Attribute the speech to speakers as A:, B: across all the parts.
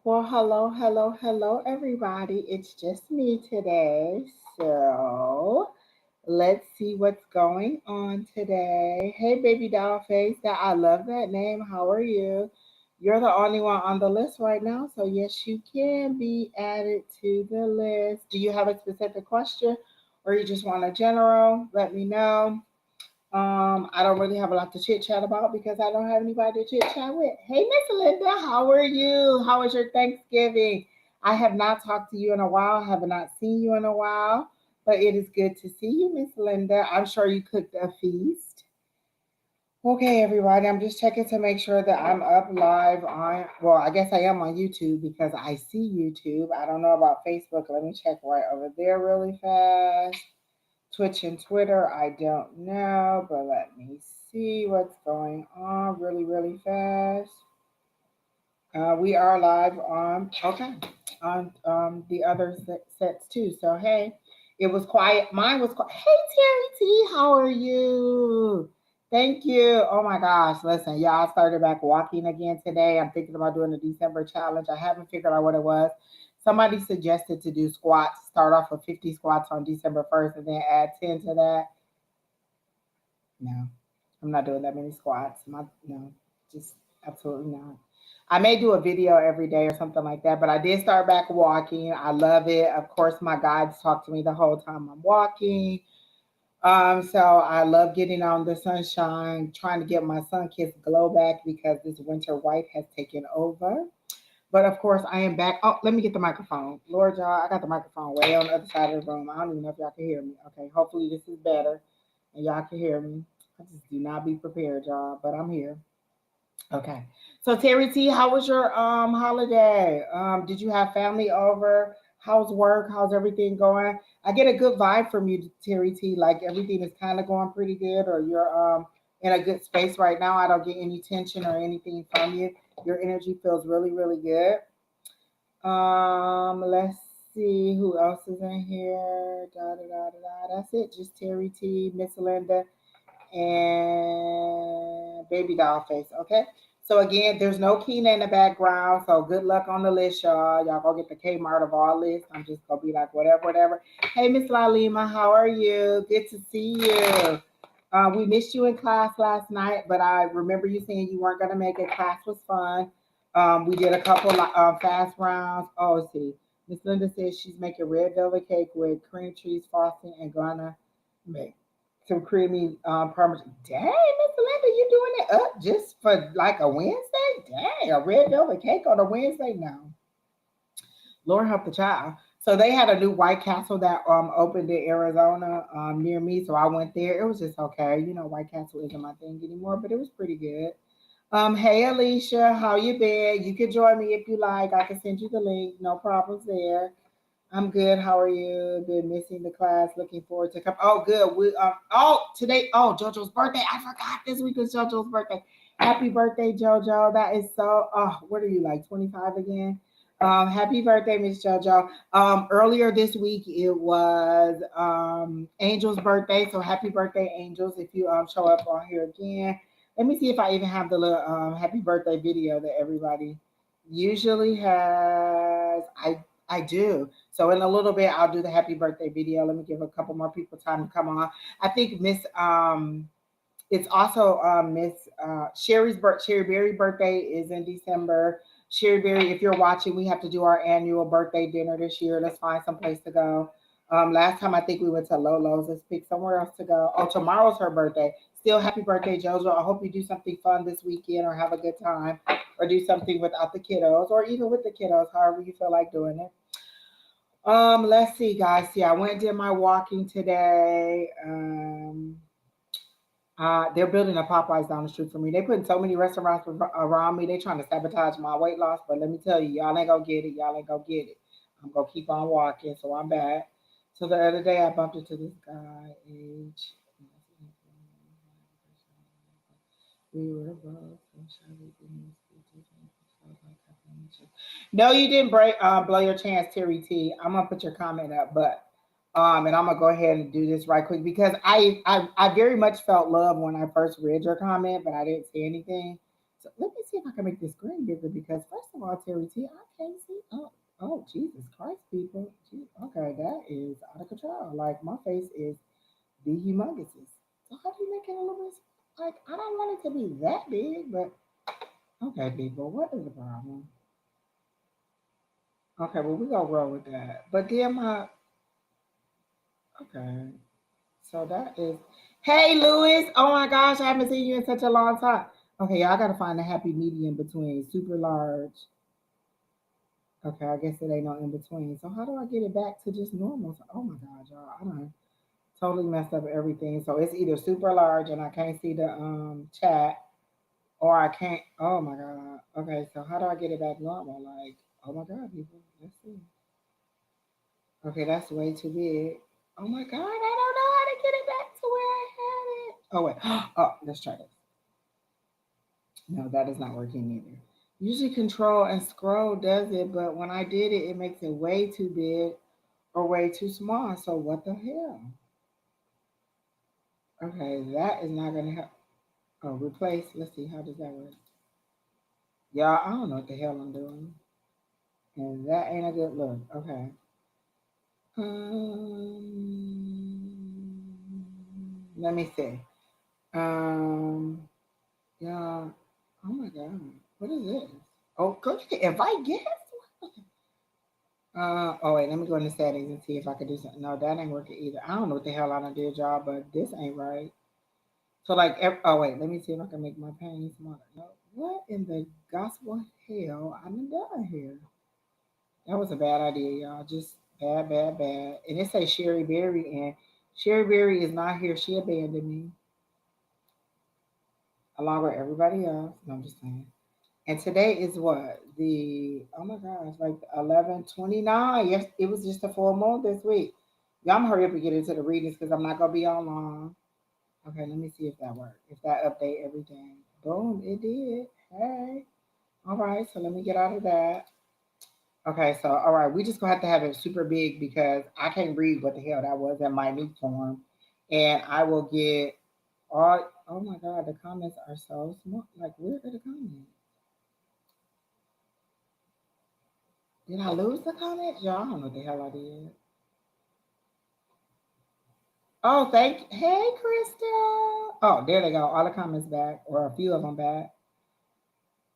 A: Well, hello, everybody. It's just me today. So let's see what's going on today. Hey, baby doll face. I love that name. How are you? You're the only one on the list right now. So, yes, you can be added to the list. Do you have a specific question or you just want a general? Let me know. I don't really have a lot to chit chat about because I don't have anybody to chit chat with. Hey, Miss Linda, how are you? How was your Thanksgiving? I have not talked to you in a while, have not seen you in a while, but it is good to see you, Miss Linda. I'm sure you cooked a feast. Okay, everybody, I'm just checking to make sure that I'm up live on, well, I guess I am on YouTube because I see YouTube. I don't know about Facebook. Let me check right over there really fast. Twitch and Twitter, I don't know, but let me see what's going on really fast. We are live on, okay, on the other sets too. So, hey, it was quiet. Mine was quiet. Hey, Terry T, how are you? Thank you. Oh my gosh, listen, y'all started back walking again today. I'm thinking about doing the December challenge. I haven't figured out what it was. Somebody suggested to do squats, start off with 50 squats on December 1st and then add 10 to that. No, I'm not doing that many squats. No, just absolutely not. I may do a video every day or something like that, but I did start back walking. I love it. Of course, my guides talk to me the whole time I'm walking. So I love getting out in the sunshine, trying to get my sun kissed glow back because this winter white has taken over. But of course, I am back. Oh, let me get the microphone. Lord, y'all, I got the microphone way on the other side of the room. I don't even know if y'all can hear me. Okay, hopefully this is better and y'all can hear me. I just do not be prepared, y'all, but I'm here. Okay. So Terry T, how was your holiday? Did you have family over? How's work? How's everything going? I get a good vibe from you, Terry T. Like everything is kind of going pretty good, or you're in a good space right now. I don't get any tension or anything from you. Your energy feels really good. Let's see who else is in here. Da da da da da. That's it. Just Terry T, Miss Linda, and Baby Doll Face. Okay. So again, there's no Keena in the background. So good luck on the list, y'all. Y'all go get the Kmart of all lists. I'm just gonna be like whatever. Hey, Miss Lalima, how are you? Good to see you. We missed you in class last night, but I remember you saying you weren't gonna make it. Class was fun. We did a couple fast rounds. Oh, let's see. Miss Linda says she's making red velvet cake with cream cheese frosting and gonna make some creamy parmesan. Dang, Miss Linda, you doing it up just for like a Wednesday? Dang, a red velvet cake on a Wednesday now. Lord help the child. So they had a new White Castle that opened in Arizona near me. So I went there. It was just okay. You know, White Castle isn't my thing anymore, but it was pretty good. Hey Alicia, how you been? You can join me if you like. I can send you the link. No problems there. I'm good. How are you? Been missing the class. Looking forward to come. Oh, good. We today. Oh, JoJo's birthday. I forgot this week was JoJo's birthday. Happy birthday, JoJo. That is so. Oh, what are you like? 25 again? Happy birthday, Miss JoJo. Earlier this week it was Angel's birthday. So happy birthday, Angels! If you show up on here again, let me see if I even have the little happy birthday video that everybody usually has. I do. So in a little bit, I'll do the happy birthday video. Let me give a couple more people time to come on. I think Miss it's also Miss Sherry Berry birthday is in December. Sherry Berry, if you're watching, we have to do our annual birthday dinner this year. Let's find some place to go. Last time I think we went to Lolo's. Let's pick somewhere else to go. Oh, tomorrow's her birthday. Still happy birthday, Jojo. I hope you do something fun this weekend or have a good time or do something without the kiddos or even with the kiddos, however you feel like doing it. Let's see, guys. See, I went and did my walking today. They're building a Popeyes down the street from me. They putting so many restaurants around me. They trying to sabotage my weight loss. But let me tell you, y'all ain't gonna get it. Y'all ain't gonna get it. I'm gonna keep on walking. So I'm back. So the other day I bumped into this guy, age. We were both. No, you didn't blow your chance, Terry T. I'm gonna put your comment up, but and I'm gonna go ahead and do this right quick because I very much felt love when I first read your comment, but I didn't say anything. So let me see if I can make this screen bigger because first of all, Terry T, I can't see. Oh, Jesus Christ, people. Okay, that is out of control. Like my face is the humongous. So how do you make it a little bit? Like I don't want it to be that big, but okay, people, what is the problem? Okay, well we gonna roll with that. But then my okay, so that is. Hey, Louis. Oh my gosh, I haven't seen you in such a long time. Okay, I gotta find a happy medium between super large. Okay, I guess it ain't no in between. So how do I get it back to just normal? So, oh my God, y'all, I done totally messed up everything. So it's either super large and I can't see the chat, or I can't. Oh my God. Okay, so how do I get it back normal? Like, oh my God, people, let's see. Okay, that's way too big. Oh my God, I don't know how to get it back to where I had it. Oh wait. Oh, let's try this. No, that is not working either. Usually control and scroll does it, but when I did it, it makes it way too big or way too small. So what the hell? Okay, that is not gonna help. Oh, replace. Let's see, how does that work? Y'all, I don't know what the hell I'm doing. And that ain't a good look. Okay. Let me see. Um, yeah. Oh my God. What is this? Oh, coach, you can invite guests? Oh wait, let me go into settings and see if I can do something. No, that ain't working either. I don't know what the hell I done did, y'all, but this ain't right. So like, oh wait, let me see if I can make my pain smaller. No, what in the gospel hell I done done here? That was a bad idea, y'all. Just bad, bad, bad. And it says Sherry Berry, and Sherry Berry is not here. She abandoned me along with everybody else. No, I'm just saying. And today is what? The oh my gosh, like 11/29. Yes, it was just a full moon this week. Y'all, I'm hurry up and get into the readings because I'm not gonna be on long. Okay, let me see if that worked. If that update everything. Boom, it did. Hey. All right, so let me get out of that. Okay, so all right, we just gonna have to have it super big because I can't read what the hell that was in minute form. And I will get all oh my god, the comments are so small. Like where are the comments? Did I lose the comments? Y'all, I don't know what the hell I did. Oh, thank you. Hey, Crystal. Oh, there they go. All the comments back, or a few of them back.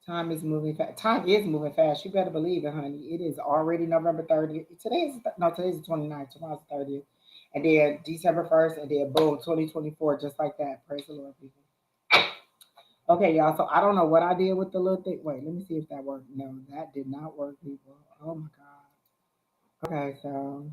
A: Time is moving fast. Time is moving fast. You better believe it, honey. It is already November 30th. Today's the 29th, tomorrow's the 30th. And then December 1st, and then boom, 2024, just like that. Praise the Lord, people. Okay, y'all. So I don't know what I did with the little thing. Wait, let me see if that worked. No, that did not work, people. Oh my God. Okay, so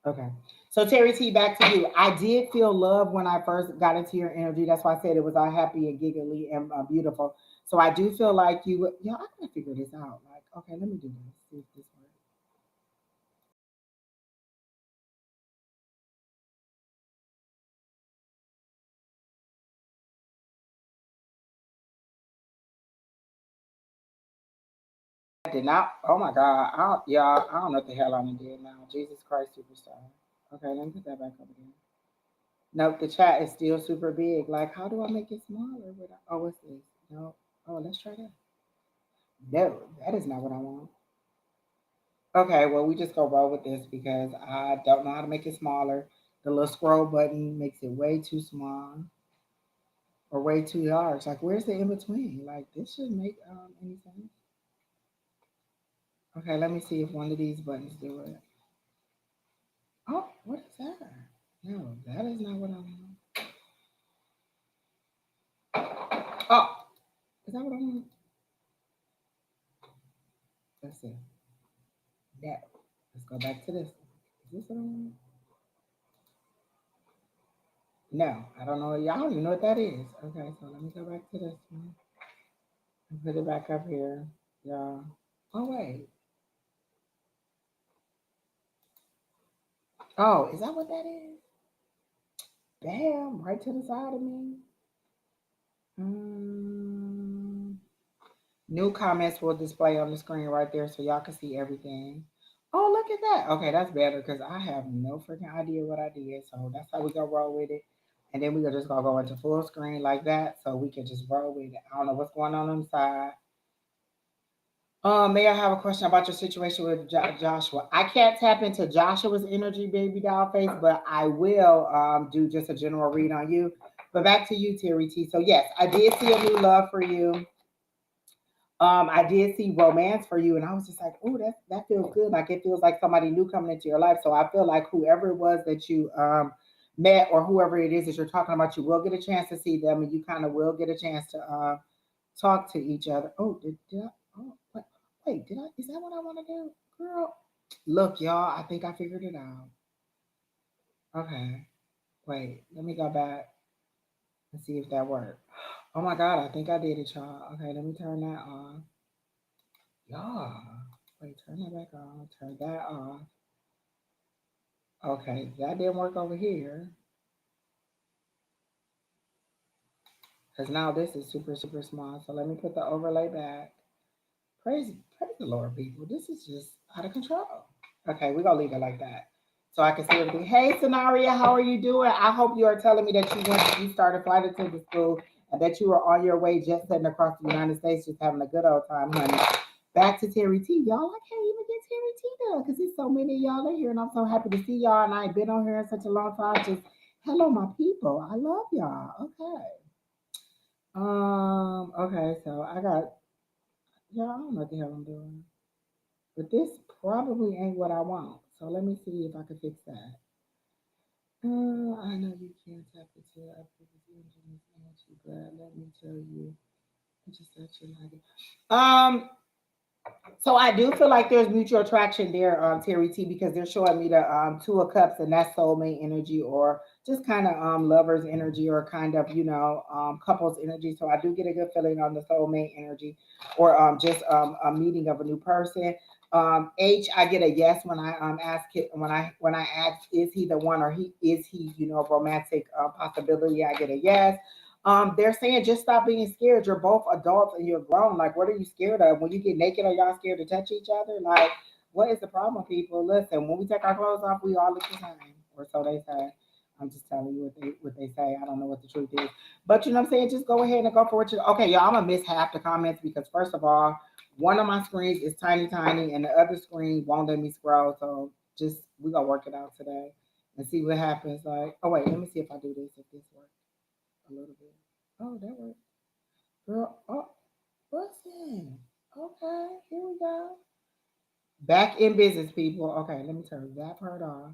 A: okay. So Terry T, back to you. I did feel love when I first got into your energy. That's why I said it was all happy and giggly and beautiful. So I do feel like you would, yeah, I gotta figure this out. Like, okay, let me do this. See if this works. I did not. Oh my God. Yeah, I don't know what the hell I'm doing now. Jesus Christ, superstar. Okay, let me put that back up again. Nope, the chat is still super big. Like, how do I make it smaller? Oh, what's this? No. Oh, let's try that. No, that is not what I want. Okay, well, we just go roll with this because I don't know how to make it smaller. The little scroll button makes it way too small or way too large. Like, where's the in between? Like, this shouldn't make any sense. Okay, let me see if one of these buttons do it. Oh, what is that? No, that is not what I want. Oh, is that what I want? Let's see. That. Let's go back to this. Is this what I want? No, I don't know. Y'all don't even know what that is. Okay, so let me go back to this one and put it back up here. Yeah. Oh, wait. Oh, is that what that is? Bam, right to the side of me. Mm, new comments will display on the screen right there so y'all can see everything. Oh, look at that. Okay, that's better because I have no freaking idea what I did. So that's how we gonna roll with it. And then we're just gonna go into full screen like that so we can just roll with it. I don't know what's going on the side. May I have a question about your situation with Joshua? I can't tap into Joshua's energy, baby doll face, but I will do just a general read on you. But back to you, Terry T. So yes, I did see a new love for you. I did see romance for you, and I was just like, "Oh, that feels good. Like it feels like somebody new coming into your life." So I feel like whoever it was that you met, or whoever it is that you're talking about, you will get a chance to see them, and you kind of will get a chance to talk to each other. Oh, did I? Oh, wait, did I? Is that what I want to do, girl? Look, y'all. I think I figured it out. Okay, wait. Let me go back and see if that worked. Oh my God, I think I did it, y'all. Okay, let me turn that on. Yeah. Wait, turn that back on. Turn that off. Okay, that didn't work over here. Because now this is super, super small. So let me put the overlay back. Praise the Lord, people. This is just out of control. Okay, we're gonna leave it like that. So I can see everything. Hey Scenaria, how are you doing? I hope you are telling me that you started flight attendant school and that you are on your way just heading across the United States, just having a good old time, honey. Back to Terry T. Y'all, I can't even get Terry T done because there's so many of y'all in here and I'm so happy to see y'all and I ain't been on here in such a long time. Just hello my people. I love y'all. Okay. Okay, so I got yeah, I don't know what the hell I'm doing. But this probably ain't what I want. So let me see if I can fix that. I know you can't tap into activity engineers energy, but let me tell you, I just thought you like it. So I do feel like there's mutual attraction there, Terry T, because they're showing me the Two of Cups, and that's soulmate energy, or just kind of lovers energy, or kind of couples energy. So I do get a good feeling on the soulmate energy, or just a meeting of a new person. H, I get a yes when I ask it when I ask is he the one, or he romantic possibility. I get a yes. They're saying just stop being scared. You're both adults and you're grown. Like, what are you scared of? When you get naked, are y'all scared to touch each other? Like, what is the problem, people? Listen, when we take our clothes off, we all look the same, or so they say. I'm just telling you what they say. I don't know what the truth is, but you know what I'm saying. Just go ahead and go for what you. Okay, y'all. I'm gonna miss half the comments because first of all, one of my screens is tiny, tiny, and the other screen won't let me scroll. So just we gonna work it out today and see what happens. Like, oh wait, let me see if I do this. If this works a little bit. Oh, that worked. Girl, oh, listen. Okay, here we go. Back in business, people. Okay, let me turn that part off.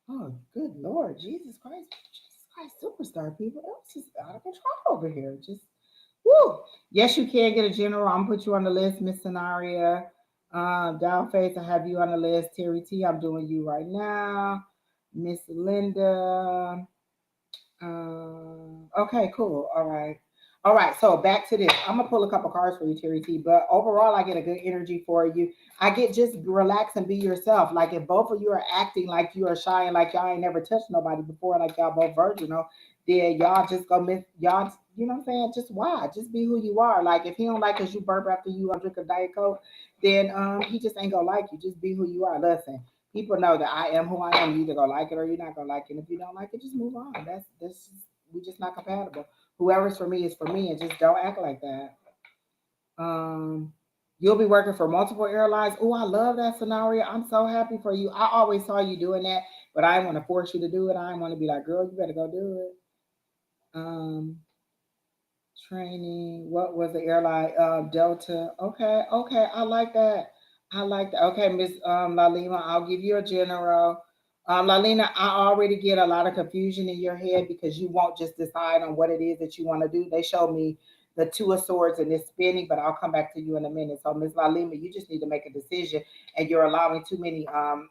A: Oh, good Lord. Jesus Christ. Jesus Christ, superstar, people. It was just out of control over here. Just, woo. Yes, you can get a general. I'm going to put you on the list, Miss Scenaria. Downface, I have you on the list. Terry T, I'm doing you right now. Miss Linda. Okay, cool. All right. All right. So back to this. I'm gonna pull a couple cards for you, Terry T. But overall, I get a good energy for you. I get just relax and be yourself. Like if both of you are acting like you are shy and like y'all ain't never touched nobody before, like y'all both virginal, then y'all just go miss y'all. You know what I'm saying? Just why? Just be who you are. Like if he don't like cause you burp after you drink a diet coke, then he just ain't gonna like you. Just be who you are. Listen, people know that I am who I am. You either gonna like it or you're not gonna like it. And if you don't like it, just move on. That's we just not compatible. Whoever's for me is for me, and just don't act like that. Um, you'll be working for multiple airlines. Oh, I love that scenario. I'm so happy for you. I always saw you doing that, but I didn't want to force you to do it. I didn't want to be like, girl, you better go do it. Um, Training. What was the airline? Delta. Okay, okay. I like that. I like that. Okay, Miss Lalima, I'll give you a general. Lalina, I already get a lot of confusion in your head because you won't just decide on what it is that you want to do. They show me the Two of Swords and it's spinning, but I'll come back to you in a minute. So, Miss Lalima, you just need to make a decision, and you're allowing too many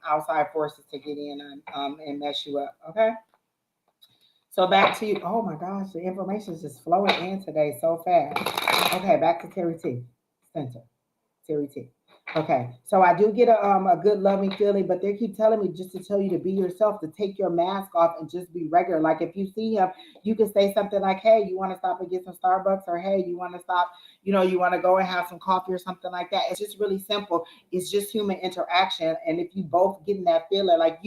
A: outside forces to get in and mess you up. Okay. So back to you. Oh my gosh, the information is just flowing in today so fast. Okay, back to Terry T. Center. Terry T. Okay, so I do get a good loving feeling, but they keep telling me just to tell you to be yourself, to take your mask off and just be regular. Like if you see him, you can say something like, "Hey, you want to stop and get some Starbucks?" or "Hey, you want to stop? You want to go and have some coffee or something like that." It's just really simple. It's just human interaction, and if you both getting that feeling, like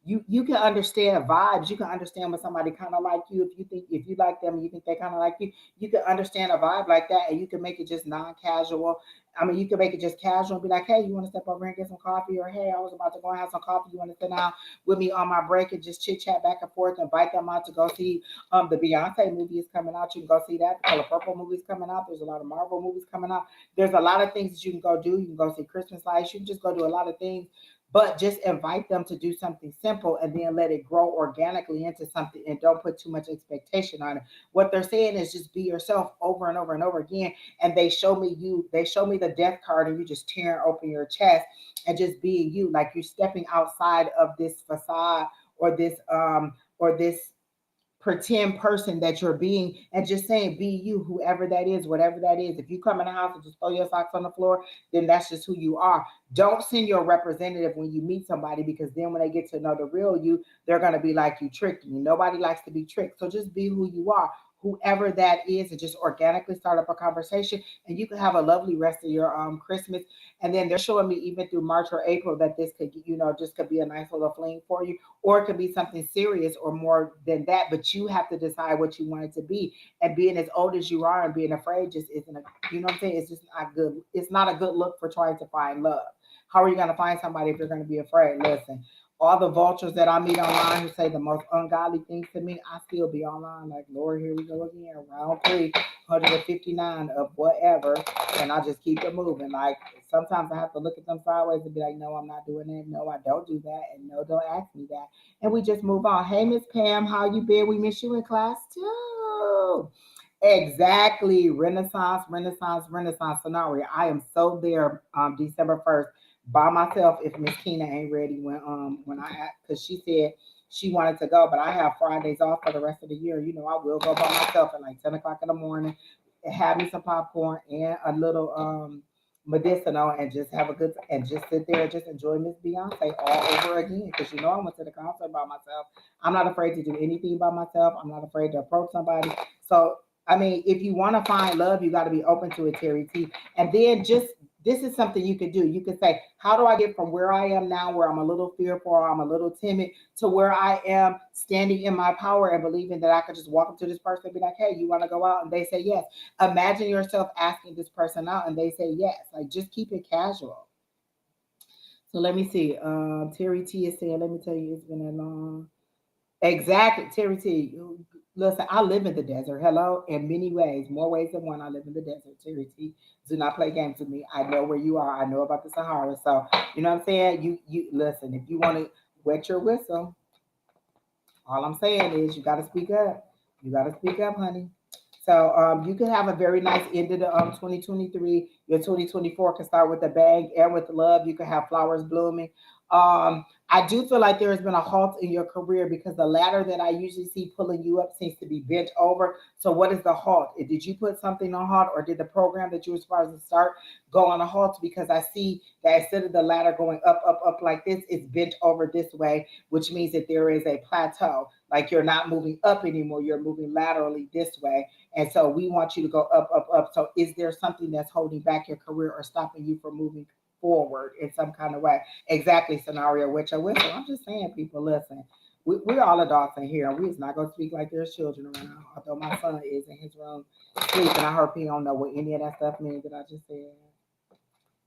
A: you can understand vibes. You can understand when somebody kind of like you. If you like them and you think they kind of like you can understand a vibe like that, and you can make it just non-casual. I mean, you can make it just casual and be like, hey, you want to step over and get some coffee? Or hey, I was about to go and have some coffee. You want to sit down with me on my break and just chit chat back and forth? Invite them out to go see the Beyonce movie is coming out. You can go see that. The Color Purple movie is coming out. There's a lot of Marvel movies coming out. There's a lot of things that you can go do. You can go see Christmas lights. You can just go do a lot of things, but just invite them to do something simple and then let it grow organically into something, and don't put too much expectation on it. What they're saying is just be yourself over and over and over again. And they show me the death card, and you just tearing open your chest and just being you, like you're stepping outside of this facade or this pretend person that you're being, and just saying be you, whoever that is, whatever that is. If you come in the house and just throw your socks on the floor, then that's just who you are. Don't send your representative when you meet somebody, because then when they get to know the real you, they're going to be like, you tricked me. Nobody likes to be tricked. So just be who you are, whoever that is, and just organically start up a conversation, and you can have a lovely rest of your Christmas. And then they're showing me even through March or April that this could, just could be a nice little fling for you, or it could be something serious or more than that. But you have to decide what you want it to be. And being as old as you are and being afraid just isn't a, you know what I'm saying? It's just not good. It's not a good look for trying to find love. How are you going to find somebody if you're going to be afraid? Listen, all the vultures that I meet online who say the most ungodly things to me, I still be online like, Lord, here we go again, round 359 of whatever, and I just keep it moving. Like sometimes I have to look at them sideways and be like, no, I'm not doing that. No, I don't do that, and no, don't ask me that. And we just move on. Hey, Miss Pam, how you been? We miss you in class too. Exactly. Renaissance, Renaissance, Renaissance scenario. I am so there December 1st by myself if Miss Keena ain't ready when I because she said she wanted to go, but I have Fridays off for the rest of the year. I will go by myself at like 10 o'clock in the morning, have me some popcorn and a little medicinal, and just have a good and just sit there and just enjoy Miss Beyonce all over again. Because I went to the concert by myself. I'm not afraid to do anything by myself. I'm not afraid to approach somebody. So I mean, if you want to find love, you got to be open to it, Terry T. And then just this is something you could do. You could say, how do I get from where I am now, where I'm a little fearful or I'm a little timid, to where I am standing in my power and believing that I could just walk up to this person and be like, hey, you want to go out? And they say yes. Imagine yourself asking this person out and they say yes. Like, just keep it casual. So let me see. Terry T is saying, let me tell you, it's been a long. Exactly, Terry T. Listen, I live in the desert. Hello, in many ways, more ways than one. I live in the desert. Terry T. Do not play games with me. I know where you are. I know about the Sahara. So you know what I'm saying. You listen. If you want to wet your whistle, all I'm saying is you got to speak up. You got to speak up, honey. So you can have a very nice end of the 2023. Your 2024 can start with a bang and with love. You can have flowers blooming. I do feel like there has been a halt in your career because the ladder that I usually see pulling you up seems to be bent over. So what is the halt? Did you put something on halt, or did the program that you were supposed to start go on a halt? Because I see that instead of the ladder going up, up, up like this, it's bent over this way, which means that there is a plateau. Like you're not moving up anymore, you're moving laterally this way. And so we want you to go up, up, up. So is there something that's holding back your career or stopping you from moving forward in some kind of way? Exactly, scenario with your whistle. I'm just saying, people, listen. We're all adults in here. We're not going to speak like there's children around. Although my son is in his room sleeping. I hope he don't know what any of that stuff means that I just said.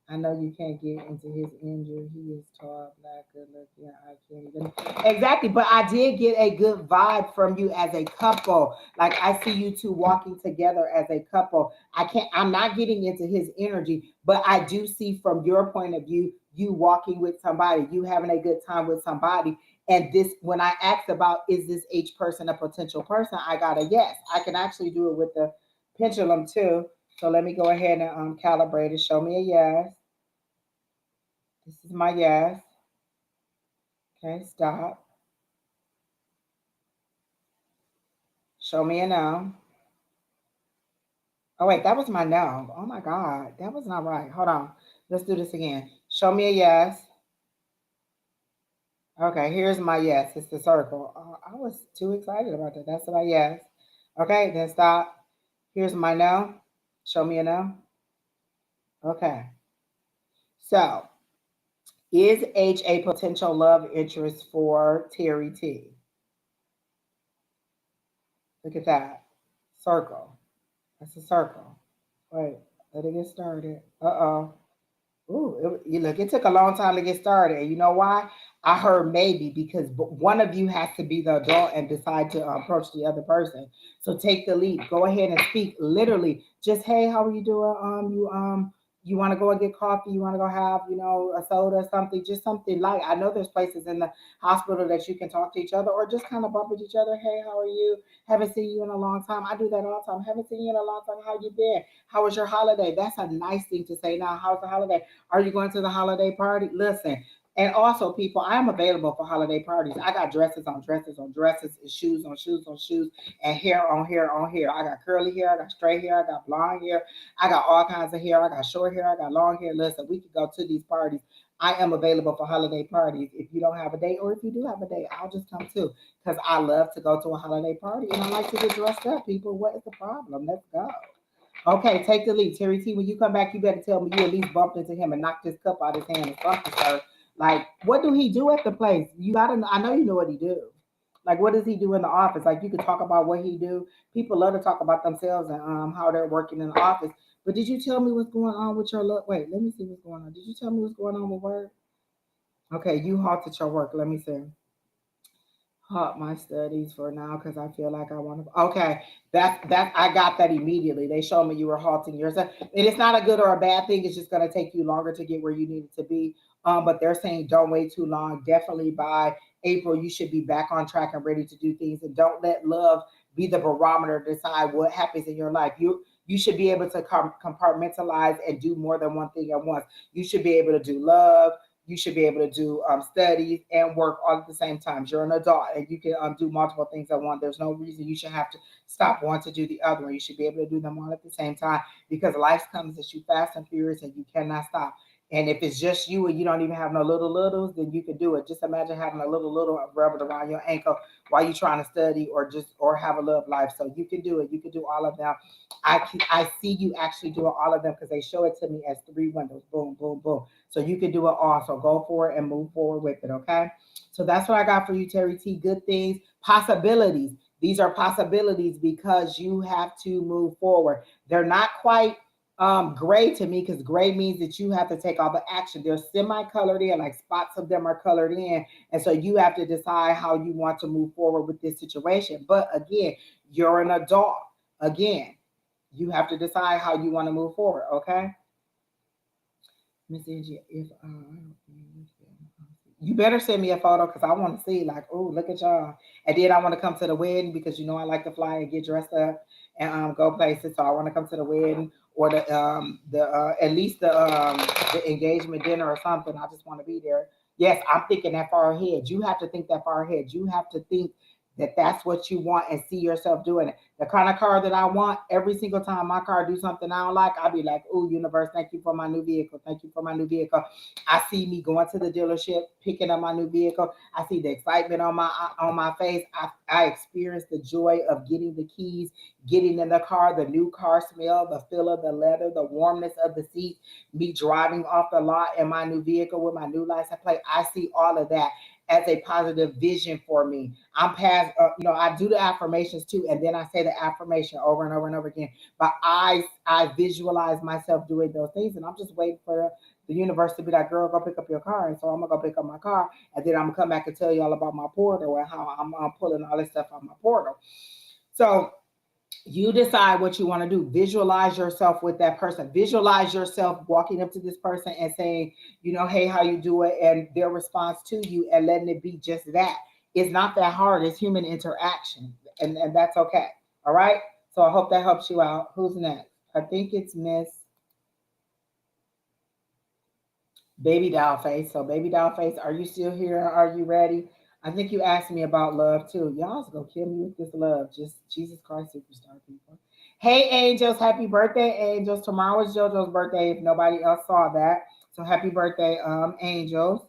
A: I know you can't get into his injury. He is tall, black, good looking. I can't even. Exactly, but I did get a good vibe from you as a couple. Like I see you two walking together as a couple. I can't. I'm not getting into his energy, but I do see from your point of view, you walking with somebody, you having a good time with somebody. And this, when I asked about is this H person a potential person, I got a yes. I can actually do it with the pendulum too. So let me go ahead and calibrate it. Show me a yes. This is my yes. Okay, stop. Show me a no. Oh, wait, that was my no. Oh my God, that was not right. Hold on. Let's do this again. Show me a yes. Okay, here's my yes. It's the circle. I was too excited about that. That's my yes. Okay, then stop. Here's my no. Show me a no. Okay. So Is H a potential love interest for Terry T? Look at that. Circle. That's a circle. Wait, let it get started. Uh-oh. Ooh, you look, it took a long time to get started. And you know why? I heard maybe because one of you has to be the adult and decide to approach the other person. So take the lead. Go ahead and speak. Literally, just hey, how are you doing? You want to go and get coffee? You want to go have a soda or something? Just something light. I know there's places in the hospital that you can talk to each other or just kind of bump with each other. Hey, how are you? Haven't seen you in a long time. I do that all the time. Haven't seen you in a long time. How you been? How was your holiday? That's a nice thing to say. Now, how's the holiday? Are you going to the holiday party? Listen. And also, people, I am available for holiday parties. I got dresses on dresses on dresses, and shoes on shoes on shoes, and hair on hair on hair. I got curly hair, I got straight hair, I got blonde hair, I got all kinds of hair. I got short hair, I got long hair. Listen, we could go to these parties. I am available for holiday parties. If you don't have a date, or if you do have a date, I'll just come too. Because I love to go to a holiday party and I like to get dressed up, people. What is the problem? Let's go. Okay, take the lead. Terry T, when you come back, you better tell me you at least bumped into him and knocked his cup out of his hand or something, sir. Like, what do he do at the place? You gotta I know you know what he do. Like, what does he do in the office? Like, you could talk about what he do. People love to talk about themselves and how they're working in the office. But did you tell me what's going on with your look? Wait, let me see what's going on. Did you tell me what's going on with work? Okay, you halted your work. Let me see. Halt my studies for now because I feel like I want to. Okay, that I got that immediately. They showed me you were halting yours, and it's not a good or a bad thing. It's just going to take you longer to get where you needed to be. But they're saying don't wait too long. Definitely by April, you should be back on track and ready to do things. And don't let love be the barometer to decide what happens in your life. You should be able to compartmentalize and do more than one thing at once. You should be able to do love, you should be able to do studies and work all at the same time. You're an adult and you can do multiple things at once. There's no reason you should have to stop one to do the other one. You should be able to do them all at the same time because life comes at you fast and furious and you cannot stop. And if it's just you and you don't even have no little littles, then you can do it. Just imagine having a little rubber around your ankle while you're trying to study or have a love life. So you can do it. You can do all of them. I see you actually doing all of them because they show it to me as three windows. Boom, boom, boom. So you can do it all. So go for it and move forward with it. Okay. So that's what I got for you, Terry T. Good things, possibilities. These are possibilities because you have to move forward. They're not quite gray to me because gray means that you have to take all the action. They're semi-colored in, like spots of them are colored in, and so you have to decide how you want to move forward with this situation. But again, you're an adult. Again, you have to decide how you want to move forward. Okay. Miss Angie, if you better send me a photo because I want to see like, oh, look at y'all. And then I want to come to the wedding because I like to fly and get dressed up and go places. So I want to come to the wedding or the at least the engagement dinner or something. I just want to be there. Yes, I'm thinking that far ahead. You have to think that far ahead. You have to think that that's what you want and see yourself doing it. The kind of car that I want, every single time my car do something I don't like, I'll be like, oh, universe, thank you for my new vehicle. Thank you for my new vehicle. I see me going to the dealership, picking up my new vehicle. I see the excitement on my face. I experience the joy of getting the keys, getting in the car, the new car smell, the feel of the leather, the warmness of the seat, me driving off the lot in my new vehicle with my new license plate. I see all of that as a positive vision for me. I'm past, I do the affirmations too, and then I say the affirmation over and over and over again. But I visualize myself doing those things, and I'm just waiting for the universe to be like, girl, go pick up your car. And so I'm gonna go pick up my car, and then I'm gonna come back and tell you all about my portal and how I'm pulling all this stuff on my portal. So you decide what you want to do. Visualize yourself with that person. Visualize yourself walking up to this person and saying, hey, how you do it, and their response to you, and letting it be just that. It's not that hard. It's human interaction, and that's okay. All right. So I hope that helps you out. Who's next? I think it's Miss Baby Doll Face. So Baby Doll Face, are you still here? Are you ready? I think you asked me about love too. Y'all's gonna kill me with this love. Just Jesus Christ superstar people. Hey Angels, happy birthday, Angels. Tomorrow is JoJo's birthday if nobody else saw that. So happy birthday, Angels.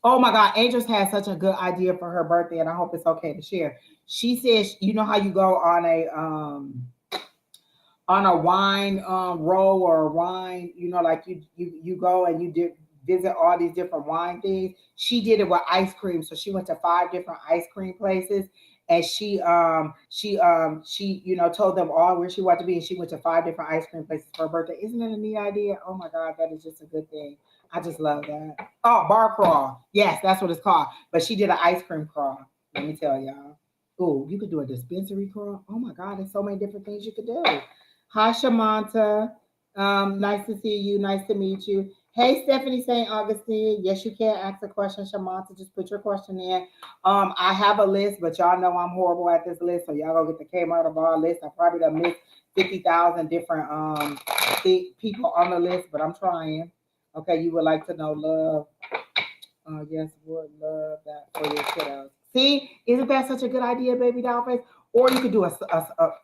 A: Oh my God, Angels had such a good idea for her birthday, and I hope it's okay to share. She says, you know how you go on a wine roll or a wine, like you go and you visit all these different wine things. She did it with ice cream. So she went to 5 different ice cream places, and she told them all where she wanted to be, and she went to 5 different ice cream places for her birthday. Isn't that a neat idea? Oh my God, that is just a good thing. I just love that. Oh, bar crawl. Yes, that's what it's called. But she did an ice cream crawl. Let me tell y'all. Oh, you could do a dispensary crawl. Oh my God, there's so many different things you could do. Hi, Shamanta. Nice to see you. Nice to meet you. Hey, Stephanie St. Augustine. Yes, you can ask a question, Shamanta. Just put your question in. I have a list, but y'all know I'm horrible at this list, so y'all go get the Kmart of our list. I probably done missed 50,000 different people on the list, but I'm trying. Okay, you would like to know love. Yes, would love that for your kiddos. See, isn't that such a good idea, baby doll face? Or you could do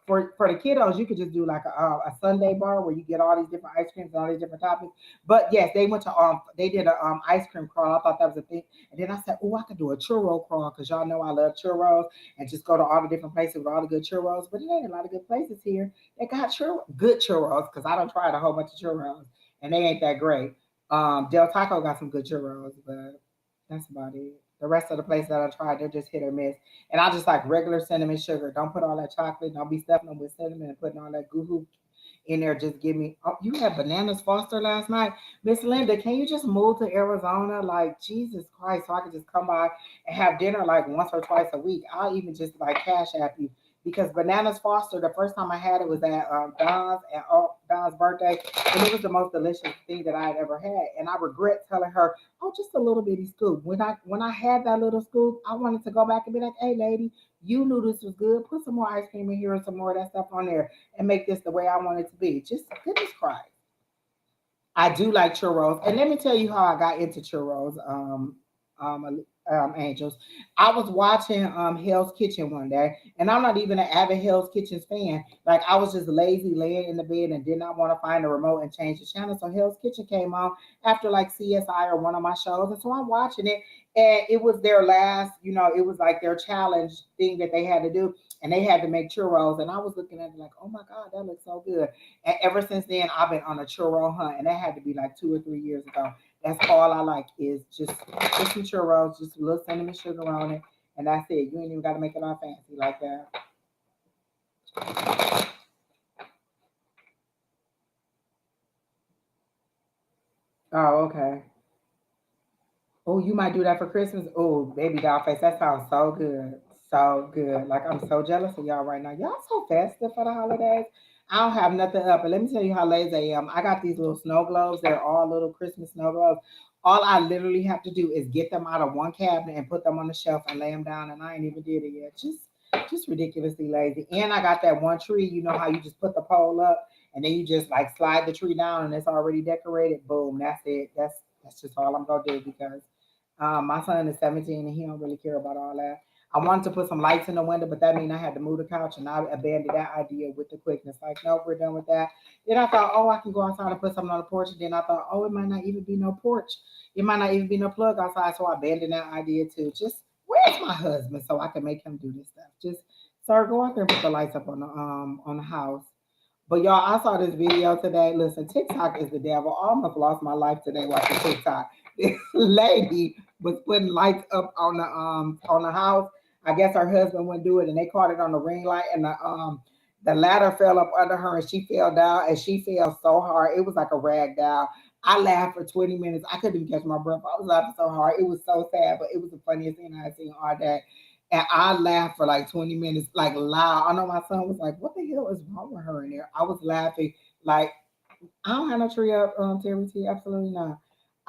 A: for the kiddos, you could just do like a Sunday bar where you get all these different ice creams and all these different toppings. But yes, they went to they did a ice cream crawl. I thought that was a thing, and then I said, oh, I could do a churro crawl because y'all know I love churros, and just go to all the different places with all the good churros. But it ain't a lot of good places here that got good churros because I don't try a whole bunch of churros and they ain't that great. Del Taco got some good churros, but that's about it. The rest of the places that I tried, they're just hit or miss. And I just like regular cinnamon sugar. Don't put all that chocolate. Don't be stuffing them with cinnamon and putting all that goo in there. Just give me. Oh, you had bananas Foster last night, Miss Linda. Can you just move to Arizona? Like Jesus Christ, so I could just come by and have dinner like once or twice a week. I'll even just like cash app you because bananas Foster. The first time I had it was at Don's birthday, and it was the most delicious thing that I had ever had. And I regret telling her, "Oh, just a little bitty scoop." When I had that little scoop, I wanted to go back and be like, "Hey, lady, you knew this was good. Put some more ice cream in here and some more of that stuff on there, and make this the way I want it to be." Just goodness Christ. I do like churros, and let me tell you how I got into churros. Angels. I was watching Hell's Kitchen one day, and I'm not even an avid Hell's Kitchen fan. Like I was just lazy laying in the bed and did not want to find a remote and change the channel. So Hell's Kitchen came on after like CSI or one of my shows, and so I'm watching it, and it was their last, it was like their challenge thing that they had to do, and they had to make churros, and I was looking at it like, oh my God, that looks so good. And ever since then, I've been on a churro hunt, and that had to be like 2 or 3 years ago. That's all I like is just some churros, just a little cinnamon sugar on it, and that's it. You ain't even got to make it all fancy like that. Oh, okay. Oh, you might do that for Christmas. Oh, baby doll face, that sounds so good. So good. Like I'm so jealous of y'all right now. Y'all so festive for the holidays. I don't have nothing up, but let me tell you how lazy I am. I got these little snow globes. They're all little Christmas snow globes. All I literally have to do is get them out of one cabinet and put them on the shelf and lay them down, and I ain't even did it yet. Just ridiculously lazy. And I got that one tree. You know how you just put the pole up and then you just like slide the tree down and it's already decorated. Boom, that's it. That's just all I'm gonna do because my son is 17 and he don't really care about all that. I wanted to put some lights in the window, but that means I had to move the couch, and I abandoned that idea with the quickness. Like, nope, we're done with that. Then I thought, oh, I can go outside and put something on the porch. And then I thought, oh, it might not even be no porch. It might not even be no plug outside. So I abandoned that idea too. Just where's my husband so I can make him do this stuff? Just sir, go out there and put the lights up on the house. But y'all, I saw this video today. Listen, TikTok is the devil. I almost lost my life today watching TikTok. This lady was putting lights up on the house. I guess her husband wouldn't do it, and they caught it on the ring light, and the ladder fell up under her, and she fell down, and she fell so hard it was like a rag down. I laughed for 20 minutes. I couldn't even catch my breath. I was laughing so hard. It was so sad, but it was the funniest thing I had seen all day. And I laughed for like 20 minutes, like loud. I know my son was like, what the hell is wrong with her in there? I was laughing like, I don't have no tree up, Terry T. Absolutely not.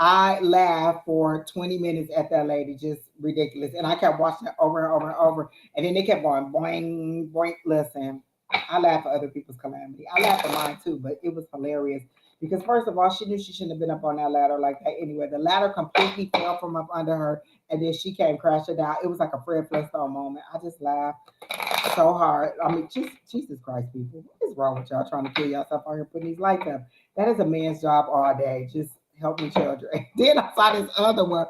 A: I laughed for 20 minutes at that lady, just ridiculous. And I kept watching it over and over and over. And then they kept going, boing, boing. Listen, I laugh at other people's calamity. I laughed at mine too, but it was hilarious. Because first of all, she knew she shouldn't have been up on that ladder like that anyway. The ladder completely fell from up under her, and then she came crashing down. It was like a Fred Flintstone moment. I just laughed so hard. I mean, just Jesus Christ, people, what is wrong with y'all trying to kill yourself out here putting these lights up? That is a man's job all day. Just help me, children. Then I saw this other one,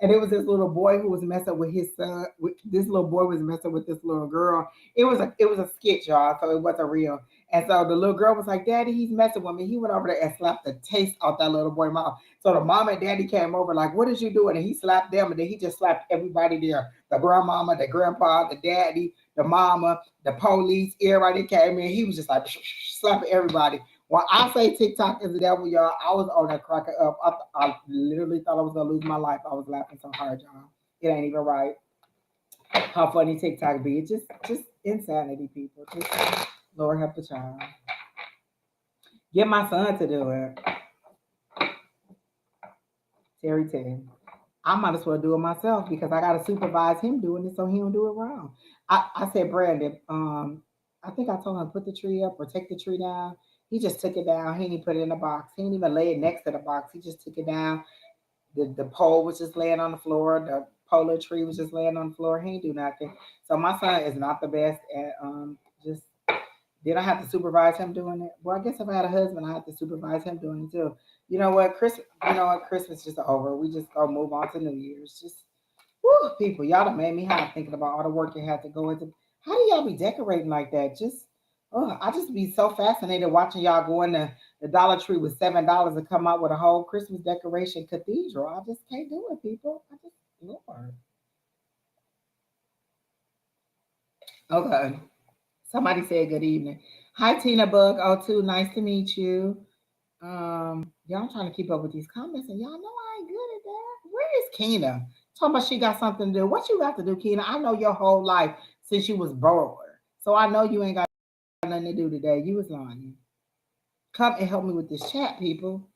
A: and it was this little boy who was messing with his son. This little boy was messing with this little girl. It was a skit, y'all, so it wasn't real. And so the little girl was like, Daddy, he's messing with me. He went over there and slapped the taste off that little boy's mouth. So the mom and daddy came over, like, what is you doing? And he slapped them, and then he just slapped everybody there. The grandmama, the grandpa, the daddy, the mama, the police, everybody came in. He was just like slapping everybody. When I say TikTok is the devil, y'all, I was on that cracking up. I literally thought I was gonna lose my life. I was laughing so hard, y'all. It ain't even right. How funny TikTok be. It's just insanity, people. Just Lord help the child. Get my son to do it. Terry 10. I might as well do it myself because I gotta supervise him doing it so he don't do it wrong. I said, Brandon, I think I told him put the tree up or take the tree down. He just took it down. He didn't put it in a box. He didn't even lay it next to the box. He just took it down. The pole was just laying on the floor. The polar tree was just laying on the floor. He didn't do nothing. So my son is not the best at just did I have to supervise him doing it? Well, I guess if I had a husband, I had to supervise him doing it too. You know what? Christmas just over. We just go move on to New Year's. Just whoo, people, y'all done made me hot thinking about all the work you had to go into. How do y'all be decorating like that? Just oh, I just be so fascinated watching y'all go in the Dollar Tree with $7 and come out with a whole Christmas decoration cathedral. I just can't do it, people. I just Lord. Okay. Somebody said good evening. Hi Tina Bug. Oh, too nice to meet you. Y'all I'm trying to keep up with these comments, and y'all know I ain't good at that. Where is Keena? Talking about she got something to do. What you got to do, Keena? I know your whole life since you was born, so I know you ain't got nothing to do today. You was lying. Come and help me with this chat, people.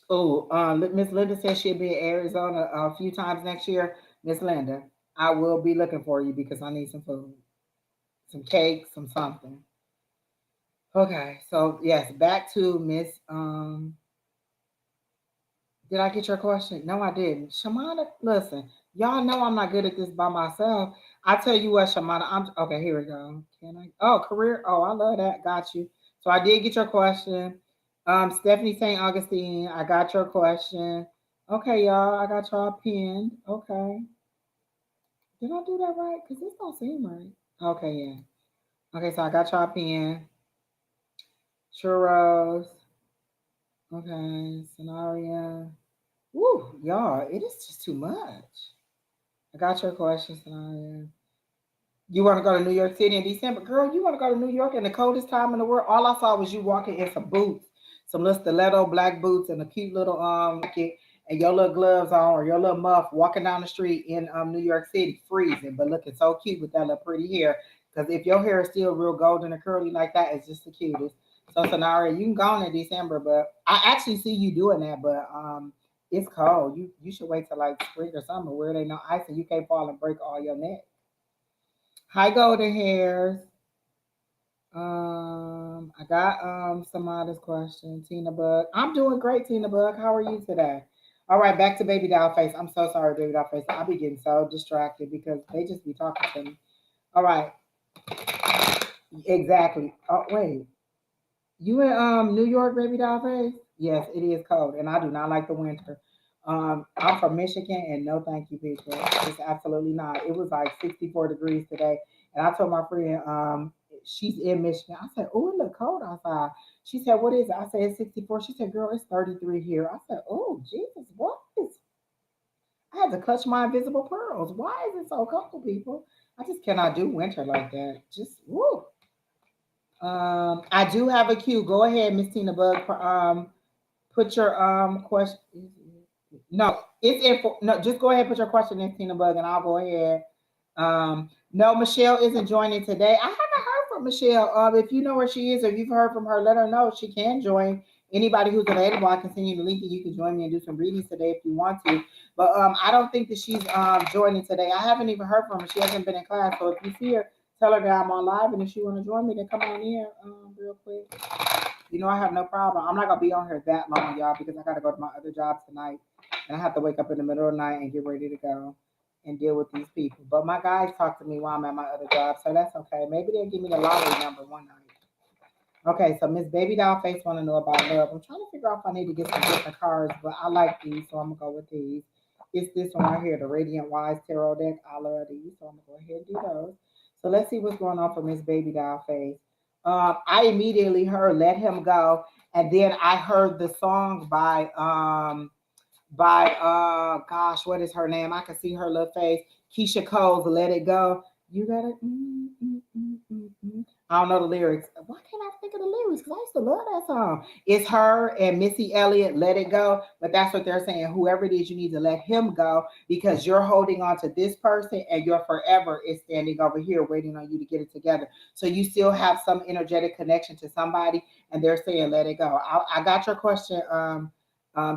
A: Oh, Miss Linda says she'll be in Arizona a few times next year. Miss Linda, I will be looking for you because I need some food, some cake, some something. Okay, so yes, back to Miss. Did I get your question? No, I didn't. Shamana, listen, y'all know I'm not good at this by myself. I tell you what, Shamana, I'm okay. Here we go. Can I? Oh, career. Oh, I love that. Got you. So I did get your question. Stephanie St. Augustine, I got your question. Okay, y'all, I got y'all pinned. Okay, did I do that right? Cause this don't seem right. Okay, yeah. Okay, so I got y'all pinned. Churros. Okay, scenario. Woo, y'all, it is just too much. I got your question, scenario. You want to go to New York City in December? Girl, you want to go to New York in the coldest time in the world? All I saw was you walking in some boots, some little stiletto black boots and a cute little jacket and your little gloves on or your little muff walking down the street in New York City, freezing, but looking so cute with that little pretty hair. Because if your hair is still real golden and curly like that, it's just the cutest. So Scenario, you can go on in December, but I actually see you doing that, but it's cold. You should wait till like spring or summer where there ain't no ice and you can't fall and break all your neck. Hi, golden hairs. I got some modest question. Tina Bug. I'm doing great, Tina Bug. How are you today? All right, back to Baby Doll Face. I'm so sorry, Baby Doll Face. I be getting so distracted because they just be talking to me. All right, exactly. Oh wait, you in New York, Baby Doll Face? Yes, it is cold, and I do not like the winter. I'm from Michigan, and no, thank you, people. It's absolutely not. It was like 64 degrees today, and I told my friend, she's in Michigan. I said, "Oh, it look cold outside." She said, "What is it?" I said, "It's 64." She said, "Girl, it's 33 here." I said, "Oh, Jesus, what is?" I had to clutch my invisible pearls. Why is it so cold, people? I just cannot do winter like that. Just woo. I do have a queue. Go ahead, Miss Tina Bug. Put your question. No, it's in for no. Just go ahead, and put your question in, Tina Bug, and I'll go ahead. No, Michelle isn't joining today. I haven't heard from Michelle. If you know where she is, or if you've heard from her, let her know she can join. Anybody who's available, I can send you the link, and you can join me and do some readings today if you want to. But I don't think that she's joining today. I haven't even heard from her. She hasn't been in class. So if you see her, tell her that I'm on live, and if she want to join me, then come on in real quick. You know, I have no problem. I'm not gonna be on here that long, y'all, because I gotta go to my other job tonight, and I have to wake up in the middle of the night and get ready to go and deal with these people. But my guys talk to me while I'm at my other job, so that's okay. Maybe they'll give me the lottery number one night. Okay, so Miss Baby Doll Face want to know about love. I'm trying to figure out if I need to get some different cards, but I like these, so I'm gonna go with these. It's this one right here, the Radiant Wise Tarot deck. I love these, so I'm gonna go ahead and do those. So let's see what's going on for Miss Baby Doll Face. I immediately heard "Let Him Go," and then I heard the song by gosh, what is her name? I can see her little face. Keisha Cole's "Let It Go." You gotta. I don't know the lyrics. Why can't I think of the lyrics? Because I used to love that song. It's her and Missy Elliott, "Let It Go." But that's what they're saying. Whoever it is, you need to let him go because you're holding on to this person and your forever is standing over here waiting on you to get it together. So you still have some energetic connection to somebody and they're saying, let it go. I got your question,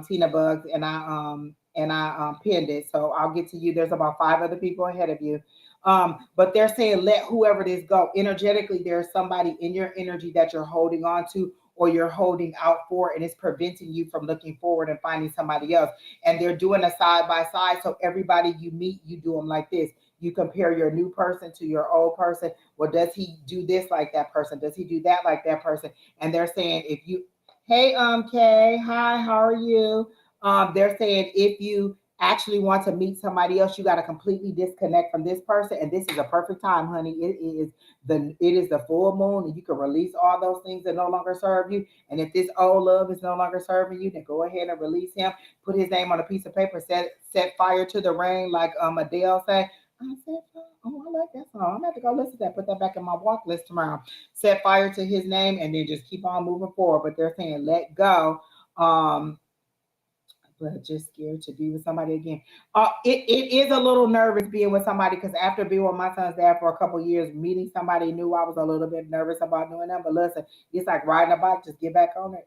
A: Tina Bugs, and I pinned it. So I'll get to you. There's about five other people ahead of you. But they're saying let whoever it is go. Energetically, there's somebody in your energy that you're holding on to or you're holding out for, and it's preventing you from looking forward and finding somebody else. And they're doing a side by side. So everybody you meet, you do them like this. You compare your new person to your old person. Well, does he do this like that person? Does he do that like that person? And they're saying if you, hey, Kay, hi, how are you? They're saying if you actually want to meet somebody else, you got to completely disconnect from this person. And this is a perfect time, honey. It is the full moon, and you can release all those things that no longer serve you. And if this old love is no longer serving you, then go ahead and release him. Put his name on a piece of paper. Set fire to the rain, like Adele said. I said, oh, I like that song. I'm gonna have to go listen to that. Put that back in my walk list tomorrow. Set fire to his name, and then just keep on moving forward. But they're saying let go. Um, but just scared to be with somebody again. It is a little nervous being with somebody because after being with my son's dad for a couple years, meeting somebody new, I was a little bit nervous about doing that. But listen, it's like riding a bike. Just get back on it,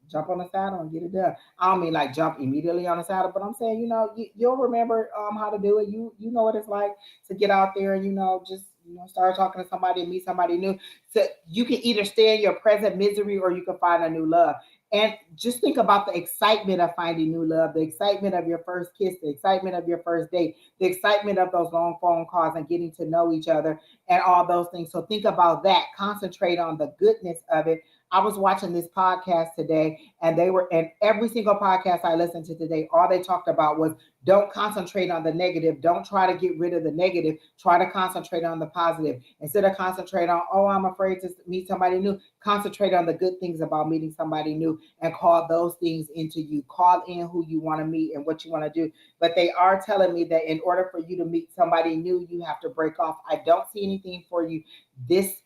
A: jump on the saddle and get it done. I don't mean like jump immediately on the saddle, but I'm saying, you'll remember how to do it. You know what it's like to get out there and just start talking to somebody and meet somebody new. So you can either stay in your present misery or you can find a new love. And just think about the excitement of finding new love, the excitement of your first kiss, the excitement of your first date, the excitement of those long phone calls and getting to know each other and all those things. So think about that. Concentrate on the goodness of it. I was watching this podcast today, and every single podcast I listened to today, all they talked about was don't concentrate on the negative. Don't try to get rid of the negative. Try to concentrate on the positive. Instead of concentrate on, oh, I'm afraid to meet somebody new, concentrate on the good things about meeting somebody new and call those things into you. Call in who you want to meet and what you want to do. But they are telling me that in order for you to meet somebody new, you have to break off. I don't see anything for you this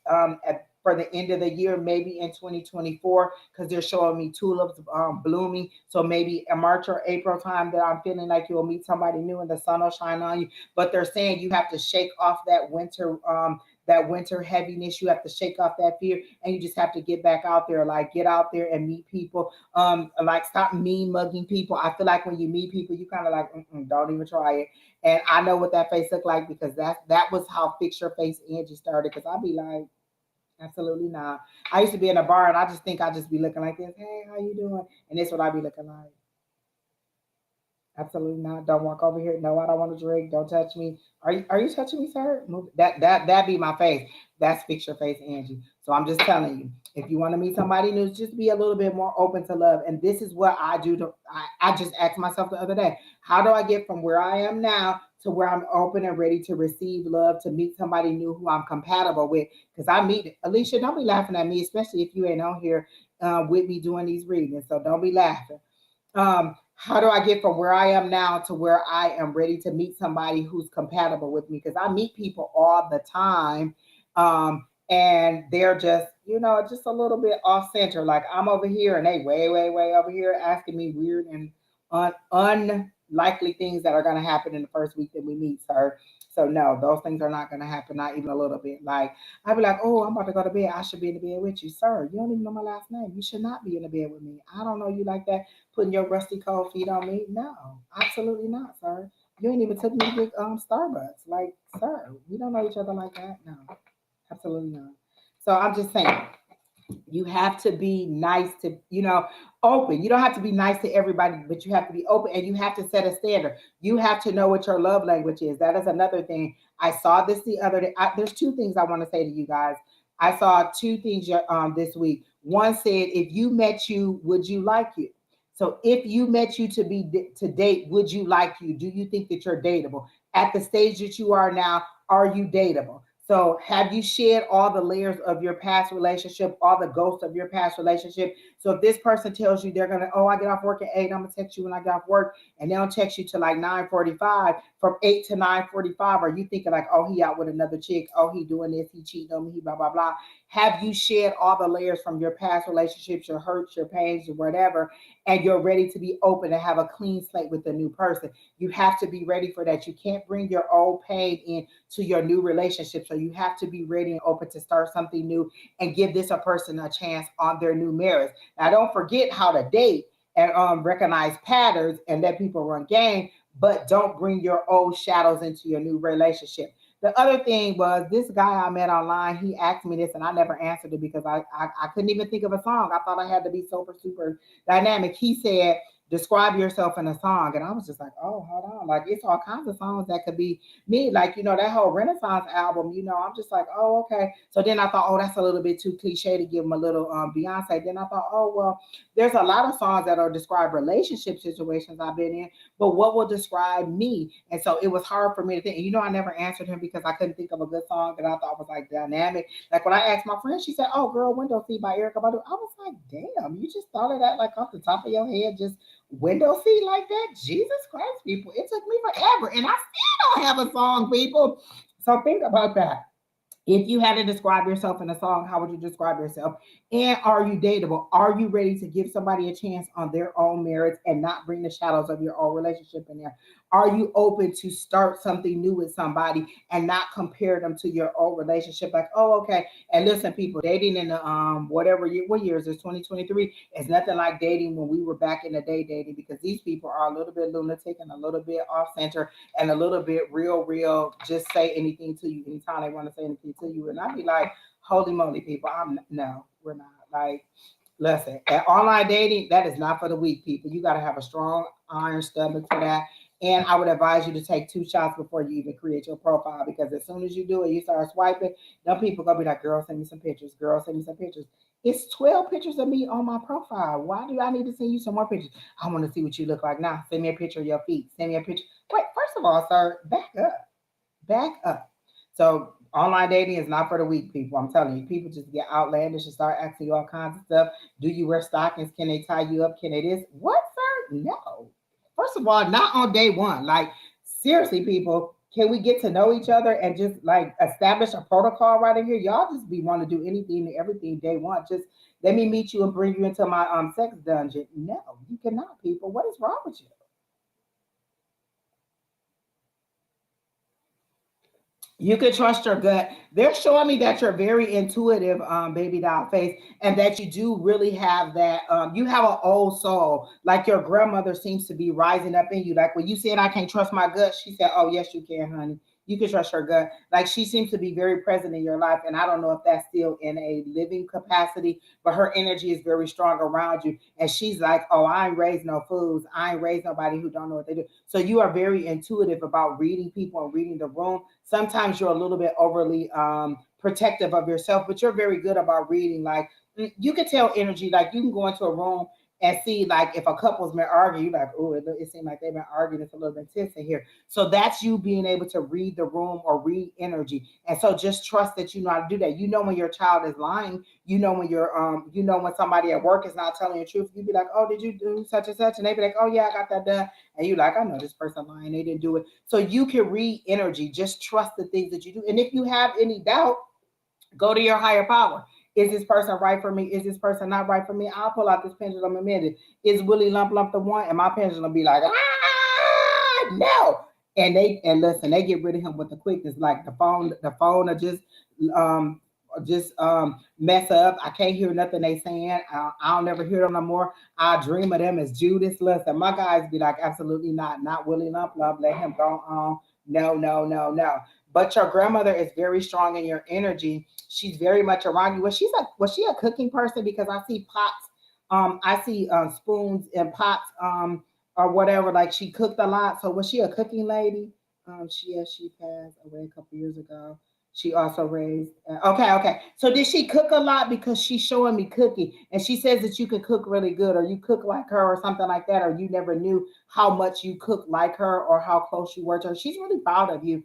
A: for the end of the year, maybe in 2024, because they're showing me tulips blooming. So maybe in March or April time that I'm feeling like you'll meet somebody new and the sun will shine on you. But they're saying you have to shake off that winter heaviness. You have to shake off that fear, and you just have to get back out there. Like get out there and meet people. Like stop mean mugging people. I feel like when you meet people, you kind of like don't even try it. And I know what that face looked like because that was how Fix Your Face Angie started. Because I'd be like, absolutely not. I used to be in a bar and I just think I just be looking like this. Hey, how you doing? And this what I be looking like. Absolutely not. Don't walk over here. No, I don't want to drink. Don't touch me. Are you touching me, sir? Move. That be my face. That's Fix Your Face, Angie. So I'm just telling you, if you want to meet somebody new, just be a little bit more open to love. And this is what I do. I just asked myself the other day, how do I get from where I am now to where I'm open and ready to receive love, to meet somebody new who I'm compatible with? Because I meet Alicia. Don't be laughing at me, especially if you ain't on here with me doing these readings. So don't be laughing. How do I get from where I am now to where I am ready to meet somebody who's compatible with me? Because I meet people all the time, and they're just a little bit off center. Like I'm over here and they way, way, way over here asking me weird and unlikely things that are going to happen in the first week that we meet, sir. So no, those things are not going to happen, not even a little bit. Like I'd be like, oh, I'm about to go to bed. I should be in the bed with you, sir. You don't even know my last name. You should not be in the bed with me. I don't know you like that, putting your rusty cold feet on me. No, absolutely not, sir. You ain't even took me to get Starbucks. Like, sir, we don't know each other like that. No, absolutely not. So I'm just saying, you have to be nice to, open. You don't have to be nice to everybody, but you have to be open and you have to set a standard. You have to know what your love language is. That is another thing. I saw this the other day. There's two things I want to say to you guys. I saw two things this week. One said, if you met you, would you like you? So if you met you to date, would you like you? Do you think that you're dateable? At the stage that you are now, are you dateable? So have you shed all the layers of your past relationship, all the ghosts of your past relationship? So if this person tells you they're gonna, oh, I get off work at 8, I'm gonna text you when I get off work, and they don't text you to like 9:45, from 8 to 9:45, are you thinking like, oh, he out with another chick, oh, he doing this, he cheating on me, he blah blah blah? Have you shed all the layers from your past relationships, your hurts, your pains, or whatever, and you're ready to be open and have a clean slate with a new person? You have to be ready for that. You can't bring your old pain in to your new relationship. So you have to be ready and open to start something new and give this a person a chance on their new marriage. Now, don't forget how to date and recognize patterns and let people run game, but don't bring your old shadows into your new relationship. The other thing was this guy I met online, he asked me this and I never answered it because I couldn't even think of a song. I thought I had to be super dynamic. He said, describe yourself in a song. And I was just like, oh, hold on. Like, it's all kinds of songs that could be me. Like, that whole Renaissance album, I'm just like, oh, okay. So then I thought, oh, that's a little bit too cliche to give him a little Beyonce. Then I thought, oh, well, there's a lot of songs that are describe relationship situations I've been in, but what will describe me? And so it was hard for me to think. And I never answered him because I couldn't think of a good song that I thought was like dynamic. Like when I asked my friend, she said, oh, Girl, Window Seat by Erykah Badu. I was like, damn, you just thought of that like off the top of your head, just window seat like that? Jesus Christ, people. It took me forever. And I still don't have a song, people. So think about that. If you had to describe yourself in a song, how would you describe yourself? And are you dateable? Are you ready to give somebody a chance on their own merits and not bring the shadows of your old relationship in there? Are you open to start something new with somebody and not compare them to your old relationship? Like, oh, okay. And listen, people, dating in the whatever year, what year is this? 2023 is nothing like dating when we were back in the day dating, because these people are a little bit lunatic and a little bit off center and a little bit real, just say anything to you anytime they want to say anything to you. And I'd be like, holy moly, people, no, we're not. Like, listen, at online dating, that is not for the weak, people. You got to have a strong iron stomach for that. And I would advise you to take 2 shots before you even create your profile, because as soon as you do it, you start swiping, them people gonna be like, girl, send me some pictures. Girl, send me some pictures. It's 12 pictures of me on my profile. Why do I need to send you some more pictures? I want to see what you look like now. Send me a picture of your feet. Send me a picture. Wait, first of all, sir, back up. Back up. So online dating is not for the weak, people. I'm telling you, people just get outlandish and start asking you all kinds of stuff. Do you wear stockings? Can they tie you up? Can they this? What, sir? No. First of all, not on day one. Like, seriously, people, can we get to know each other and just like establish a protocol right in here? Y'all just be want to do anything and everything day one. Just let me meet you and bring you into my sex dungeon. No, you cannot, people. What is wrong with you? You can trust your gut. They're showing me that you're very intuitive, baby doll face, and that you do really have that. You have an old soul, like your grandmother seems to be rising up in you. Like when you said, "I can't trust my gut," she said, "Oh yes, you can, honey. You can trust your gut." Like she seems to be very present in your life, and I don't know if that's still in a living capacity, but her energy is very strong around you. And she's like, "Oh, I ain't raised no fools. I ain't raised nobody who don't know what they do." So you are very intuitive about reading people and reading the room. Sometimes you're a little bit overly protective of yourself, but you're very good about reading. Like you can tell energy. Like you can go into a room and see like if a couple's been arguing, you're like, oh, it seems like they've been arguing. It's a little bit tense in here. So that's you being able to read the room or read energy. And so just trust that you know how to do that. You know when your child is lying. You know when somebody at work is not telling you the truth. You be like, oh, did you do such and such? And they be like, oh yeah, I got that done. And you like, I know this person lying. They didn't do it. So you can read energy. Just trust the things that you do. And if you have any doubt, go to your higher power. Is this person right for me? Is this person not right for me? I'll pull out this pendulum in a minute. Is Willie Lump the one? And my pendulum be like, no. And listen, they get rid of him with the quickness. Like the phone will um mess up. I can't hear nothing they saying. I'll never hear them no more. I dream of them as Judas. Listen, my guys be like, absolutely not Willie Lump. Let him go on. No. But your grandmother is very strong in your energy. She's very much around you. Was she a cooking person? Because I see pots, I see spoons and pots, or whatever. Like she cooked a lot. So was she a cooking lady? She passed away a couple years ago. She also raised. Okay. So did she cook a lot? Because she's showing me cooking, and she says that you can cook really good, or you cook like her, or something like that, or you never knew how much you cook like her or how close you were to her. She's really proud of you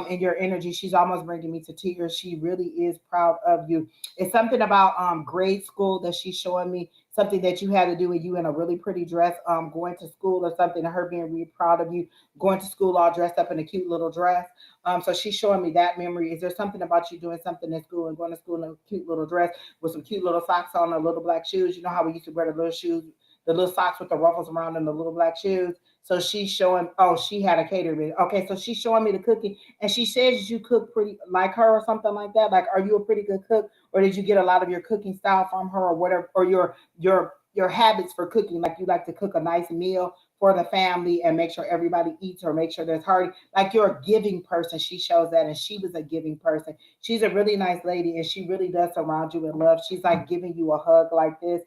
A: in your energy. She's almost bringing me to tears. She really is proud of you. It's something about grade school that she's showing me, something that you had to do with you in a really pretty dress, going to school or something, and her being really proud of you, going to school all dressed up in a cute little dress. So she's showing me that memory. Is there something about you doing something in school and going to school in a cute little dress with some cute little socks on or little black shoes? You know how we used to wear the little shoes, the little socks with the ruffles around and the little black shoes. So she's showing, oh, she had a catering. Okay, so she's showing me the cooking, and she says you cook pretty like her or something like that. Like, are you a pretty good cook, or did you get a lot of your cooking style from her, or whatever, or your habits for cooking? Like, you like to cook a nice meal for the family and make sure everybody eats or make sure there's hearty. Like, you're a giving person. She shows that, and she was a giving person. She's a really nice lady, and she really does surround you with love. She's like giving you a hug like this.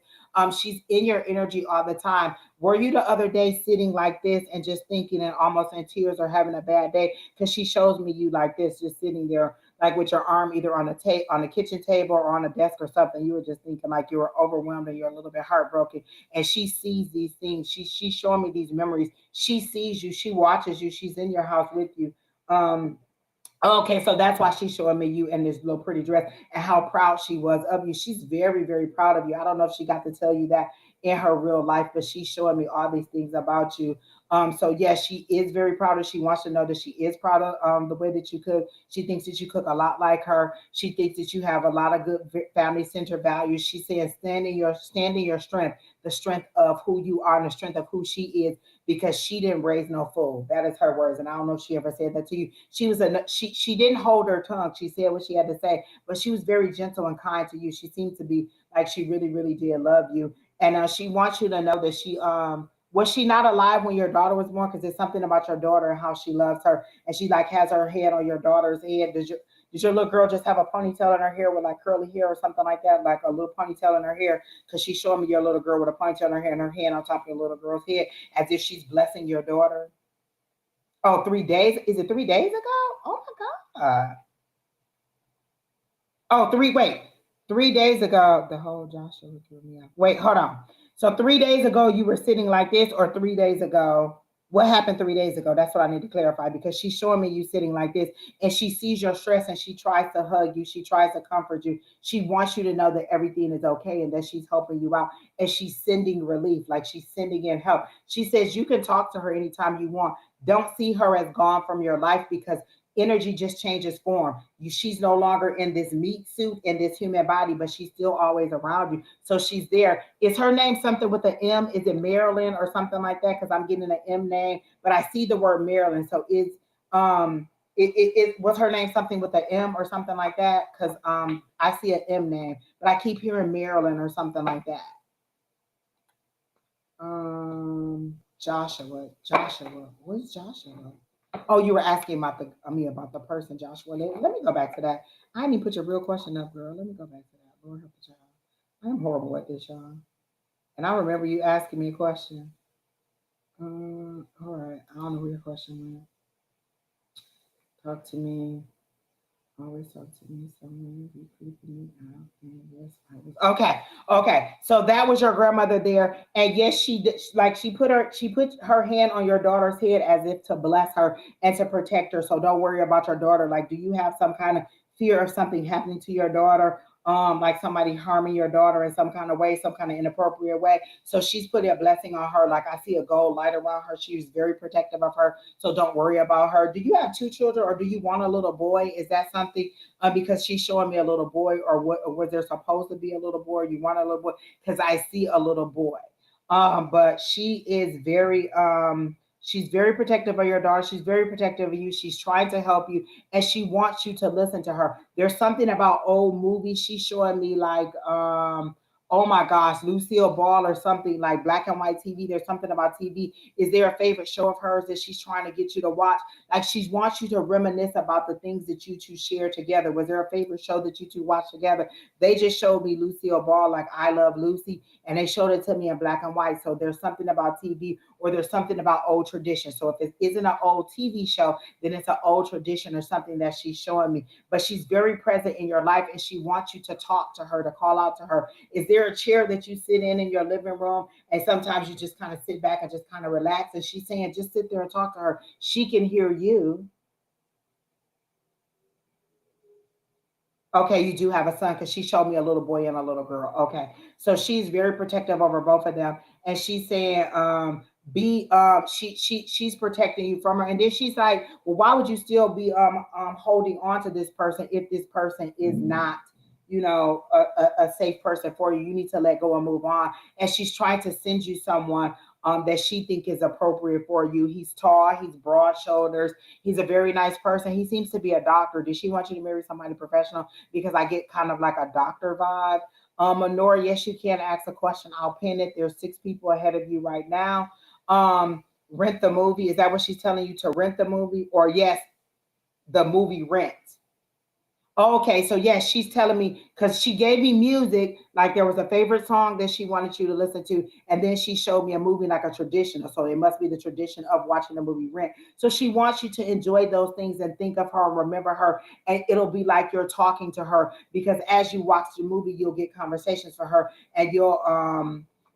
A: She's in your energy all the time. Were you the other day sitting like this and just thinking and almost in tears or having a bad day? Because she shows me you like this, just sitting there, like with your arm either on on the kitchen table or on a desk or something. You were just thinking like you were overwhelmed and you're a little bit heartbroken. And she sees these things. She's showing me these memories. She sees you. She watches you. She's in your house with you. Um, Okay, so that's why she's showing me you in this little pretty dress and how proud she was of you. She's very, very proud of you. I don't know if she got to tell you that in her real life, but she's showing me all these things about you. So yes, she is very proud of. She wants to know that she is proud of the way that you cook. She thinks that you cook a lot like her. She thinks that you have a lot of good family center values. She says, stand in your strength, the strength of who you are and the strength of who she is, because she didn't raise no fool. That is her words, and I don't know if she ever said that to you. She didn't hold her tongue. She said what she had to say, but she was very gentle and kind to you. She seemed to be like she really, really did love you, and she wants you to know that she was she not alive when your daughter was born? Because there's something about your daughter and how she loves her, and she like has her head on your daughter's head. Did your little girl just have a ponytail in her hair with like curly hair or something like that, like a little ponytail in her hair? Because she's showing me your little girl with a ponytail in her hair and her hand on top of your little girl's head, as if she's blessing your daughter. Oh, 3 days? Is it 3 days ago? Oh my God. Oh, wait, 3 days ago, the whole Joshua threw me off. Wait, hold on. So 3 days ago, you were sitting like this, or 3 days ago? What happened 3 days ago? That's what I need to clarify, because she's showing me you sitting like this, and she sees your stress and she tries to hug you. She tries to comfort you. She wants you to know that everything is okay and that she's helping you out, and she's sending relief, like she's sending in help. She says you can talk to her anytime you want. Don't see her as gone from your life, because energy just changes form. She's no longer in this meat suit in this human body, but she's still always around you. So she's there. Is her name something with an M? Is it Marilyn or something like that? Because I'm getting an M name, but I see the word Marilyn. So is was her name something with an M or something like that? Because I see an M name, but I keep hearing Marilyn or something like that. Joshua. Where's Joshua? Oh, you were asking about about the person, Joshua. Let me go back to that. I didn't even put your real question up, girl. Let me go back to that. Lord help the child. I'm horrible at this, y'all. And I remember you asking me a question. All right. I don't know where your question went. Talk to me. Always talk to me. Someone be creeping me out. And yes, I was. Okay. So that was your grandmother there, and yes, she did. Like she put her hand on your daughter's head as if to bless her and to protect her. So don't worry about your daughter. Like, do you have some kind of fear of something happening to your daughter? Like somebody harming your daughter in some kind of way, some kind of inappropriate way. So she's putting a blessing on her. Like, I see a gold light around her. She's very protective of her. So don't worry about her. Do you have two children, or do you want a little boy? Is that something? Because she's showing me a little boy, or what? Or was there supposed to be a little boy? You want a little boy? Because I see a little boy. But she is very she's very protective of your daughter. She's very protective of you. She's trying to help you, and she wants you to listen to her. There's something about old movies she's showing me, like oh my gosh, Lucille Ball or something, like black and white TV. There's something about TV. Is there a favorite show of hers that she's trying to get you to watch? Like, she wants you to reminisce about the things that you two share together. Was there a favorite show that you two watched together? They just showed me Lucille Ball, like I Love Lucy, and they showed it to me in black and white. So there's something about TV, or there's something about old tradition. So if it isn't an old TV show, then it's an old tradition or something that she's showing me. But she's very present in your life, and she wants you to talk to her, to call out to her. Is there there a chair that you sit in your living room, and sometimes you just kind of sit back and just kind of relax? And she's saying, just sit there and talk to her. She can hear you. Okay, you do have a son because she showed me a little boy and a little girl. Okay, so she's very protective over both of them, and she's saying, be she's protecting you from her, and then she's like, well, why would you still be holding on to this person if this person is not, a safe person for you? You need to let go and move on. And she's trying to send you someone that she think is appropriate for you. He's tall, he's broad shoulders, he's a very nice person. He seems to be a doctor. Did she want you to marry somebody professional? Because I get kind of like a doctor vibe. Honora, yes, you can ask a question. I'll pin it. There's 6 people ahead of you right now. Rent the movie. Is that what she's telling you, to rent the movie? Or yes, the movie Rent. Oh, okay, so yes, she's telling me because she gave me music, like there was a favorite song that she wanted you to listen to, and then she showed me a movie like a traditional. So it must be the tradition of watching the movie Rent. So she wants you to enjoy those things and think of her, remember her, and it'll be like you're talking to her because as you watch the movie, you'll get conversations for her, and you'll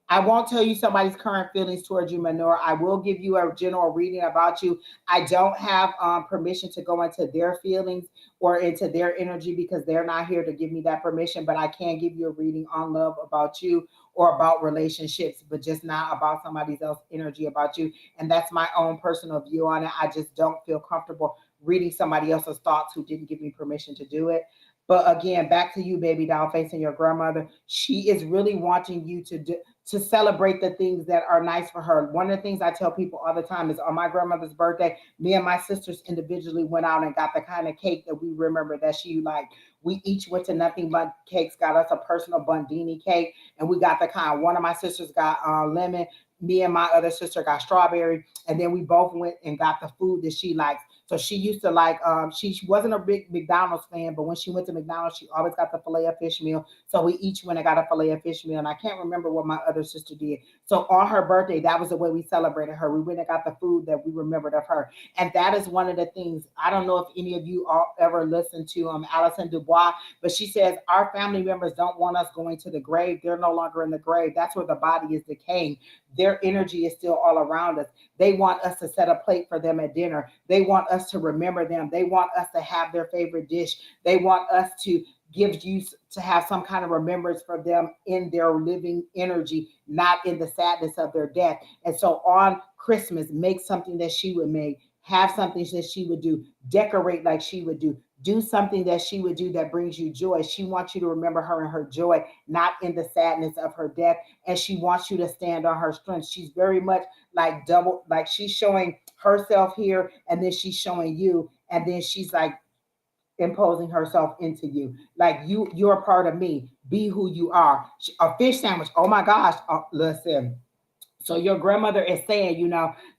A: I won't tell you somebody's current feelings towards you, Manor. I will give you a general reading about you. I don't have permission to go into their feelings or into their energy because they're not here to give me that permission, but I can give you a reading on love about you or about relationships, but just not about somebody else's energy about you. And that's my own personal view on it. I just don't feel comfortable reading somebody else's thoughts who didn't give me permission to do it. But again, back to you, baby doll face, and your grandmother. She is really wanting you to celebrate the things that are nice for her. One of the things I tell people all the time is on my grandmother's birthday, me and my sisters individually went out and got the kind of cake that we remember that she liked. We each went to Nothing But Cakes, got us a personal Bundini cake, and we got the kind. One of my sisters got lemon. Me and my other sister got strawberry, and then we both went and got the food that she likes. So she used to like, she wasn't a big McDonald's fan, but when she went to McDonald's, she always got the filet of fish meal. So we each went and got a filet of fish meal. And I can't remember what my other sister did. So on her birthday, that was the way we celebrated her. We went and got the food that we remembered of her. And that is one of the things. I don't know if any of you all ever listened to Alison Dubois, but she says, our family members don't want us going to the grave. They're no longer in the grave. That's where the body is decaying. Their energy is still all around us. They want us to set a plate for them at dinner. They want us to remember them. They want us to have their favorite dish. They want us to give you to have some kind of remembrance for them in their living energy, not in the sadness of their death. And so on Christmas, make something that she would make, have something that she would do, decorate like she would do something that she would do that brings you joy. She wants you to remember her in her joy, not in the sadness of her death. And she wants you to stand on her strength. She's very much like double, like she's showing herself here, and then she's showing you, and then she's like imposing herself into you. Like you're a part of me. Be who you are. A fish sandwich. Oh my gosh. Listen. So your grandmother is saying,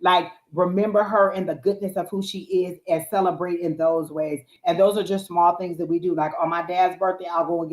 A: like remember her and the goodness of who she is and celebrate in those ways. And those are just small things that we do. Like on my dad's birthday, I'll go and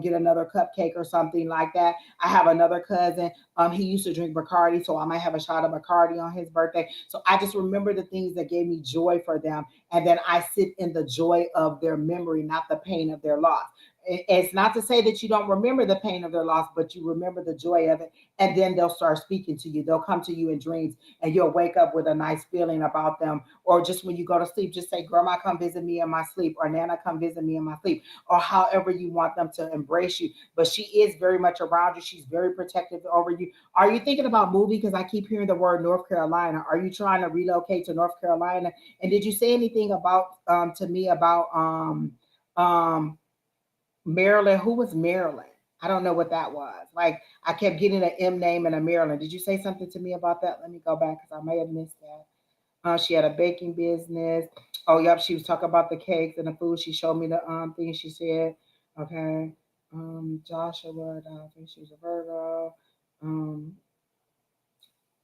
A: get another cupcake or something like that. I have another cousin. He used to drink Bacardi, so I might have a shot of Bacardi on his birthday. So I just remember the things that gave me joy for them. And then I sit in the joy of their memory, not the pain of their loss. It's not to say that you don't remember the pain of their loss, but you remember the joy of it. And then they'll start speaking to you. They'll come to you in dreams and you'll wake up with a nice feeling about them. Or just when you go to sleep, just say, Grandma, come visit me in my sleep, or Nana, come visit me in my sleep, or however you want them to embrace you. But she is very much around you. She's very protective over you. Are you thinking about moving? Because I keep hearing the word North Carolina. Are you trying to relocate to North Carolina? And did you say anything about to me about Maryland? Who was Maryland? I don't know what that was. Like I kept getting an M name and a Maryland. Did you say something to me about that? Let me go back because I may have missed that. She had a baking business. Oh, yep. She was talking about the cakes and the food. She showed me the thing. She said, okay. Joshua, I think she was a Virgo. Um,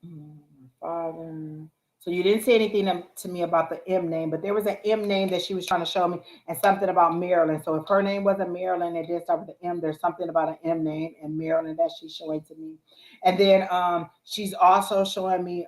A: my father. So you didn't say anything to me about the M name, but there was an M name that she was trying to show me, and something about Maryland. So if her name wasn't Maryland, it did start with the M. There's something about an M name in Maryland that she's showing to me, and then she's also showing me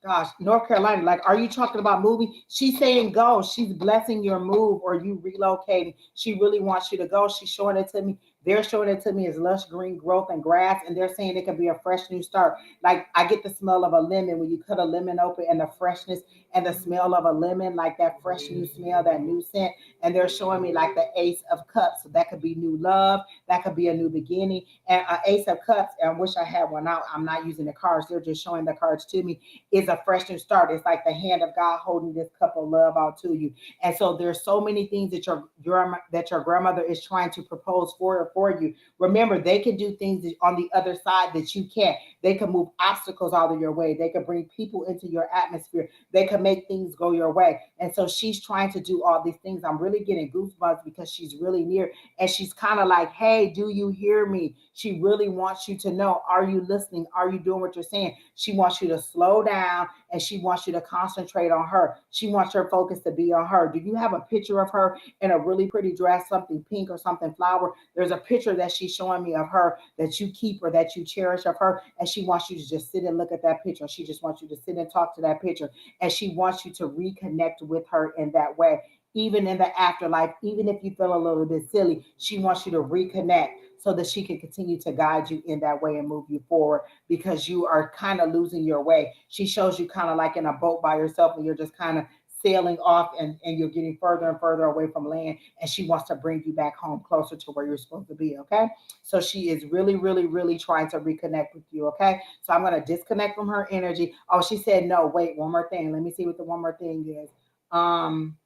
A: gosh, North Carolina. Like, are you talking about moving? She's saying go. She's blessing your move or you relocating. She really wants you to go. She's showing it to me They're showing it to me as lush green growth and grass, and they're saying it could be a fresh new start. Like I get the smell of a lemon when you cut a lemon open, and the freshness and the smell of a lemon, like that fresh new smell, that new scent. And they're showing me like the Ace of Cups. So that could be new love, that could be a new beginning. And Ace of Cups, and I wish I had one out. I'm not using the cards, they're just showing the cards to me, is a fresh new start. It's like the hand of God holding this cup of love out to you. And so there's so many things that your grandmother is trying to propose for you. Remember, they can do things on the other side that you can't. They can move obstacles out of your way. They can bring people into your atmosphere. They can make things go your way. And so she's trying to do all these things. I'm really getting goosebumps because she's really near, and she's kind of like, hey, do you hear me? She really wants you to know, are you listening? Are you doing what you're saying? She wants you to slow down, and she wants you to concentrate on her. She wants your focus to be on her. Do you have a picture of her in a really pretty dress, something pink or something flower? There's a picture that she's showing me of her that you keep or that you cherish of her, and she wants you to just sit and look at that picture. She just wants you to sit and talk to that picture, and she wants you to reconnect with her in that way. Even in the afterlife, even if you feel a little bit silly, she wants you to reconnect so that she can continue to guide you in that way and move you forward, because you are kind of losing your way. She shows you kind of like in a boat by yourself, and you're just kind of sailing off, and you're getting further and further away from land, and she wants to bring you back home closer to where you're supposed to be. Okay, so she is really, really, really trying to reconnect with you. Okay, so I'm going to disconnect from her energy. Oh, she said no, wait, one more thing. Let me see what the one more thing is. um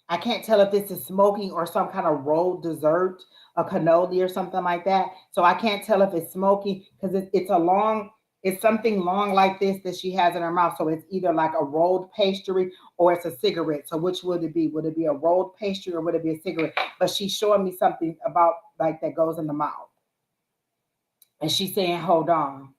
A: I can't tell if this is smoking or some kind of rolled dessert, a cannoli or something like that. So I can't tell if it's smoking because it's something long like this that she has in her mouth. So it's either like a rolled pastry or it's a cigarette. So which would it be? Would it be a rolled pastry or would it be a cigarette? But she's showing me something about like that goes in the mouth. And she's saying, hold on.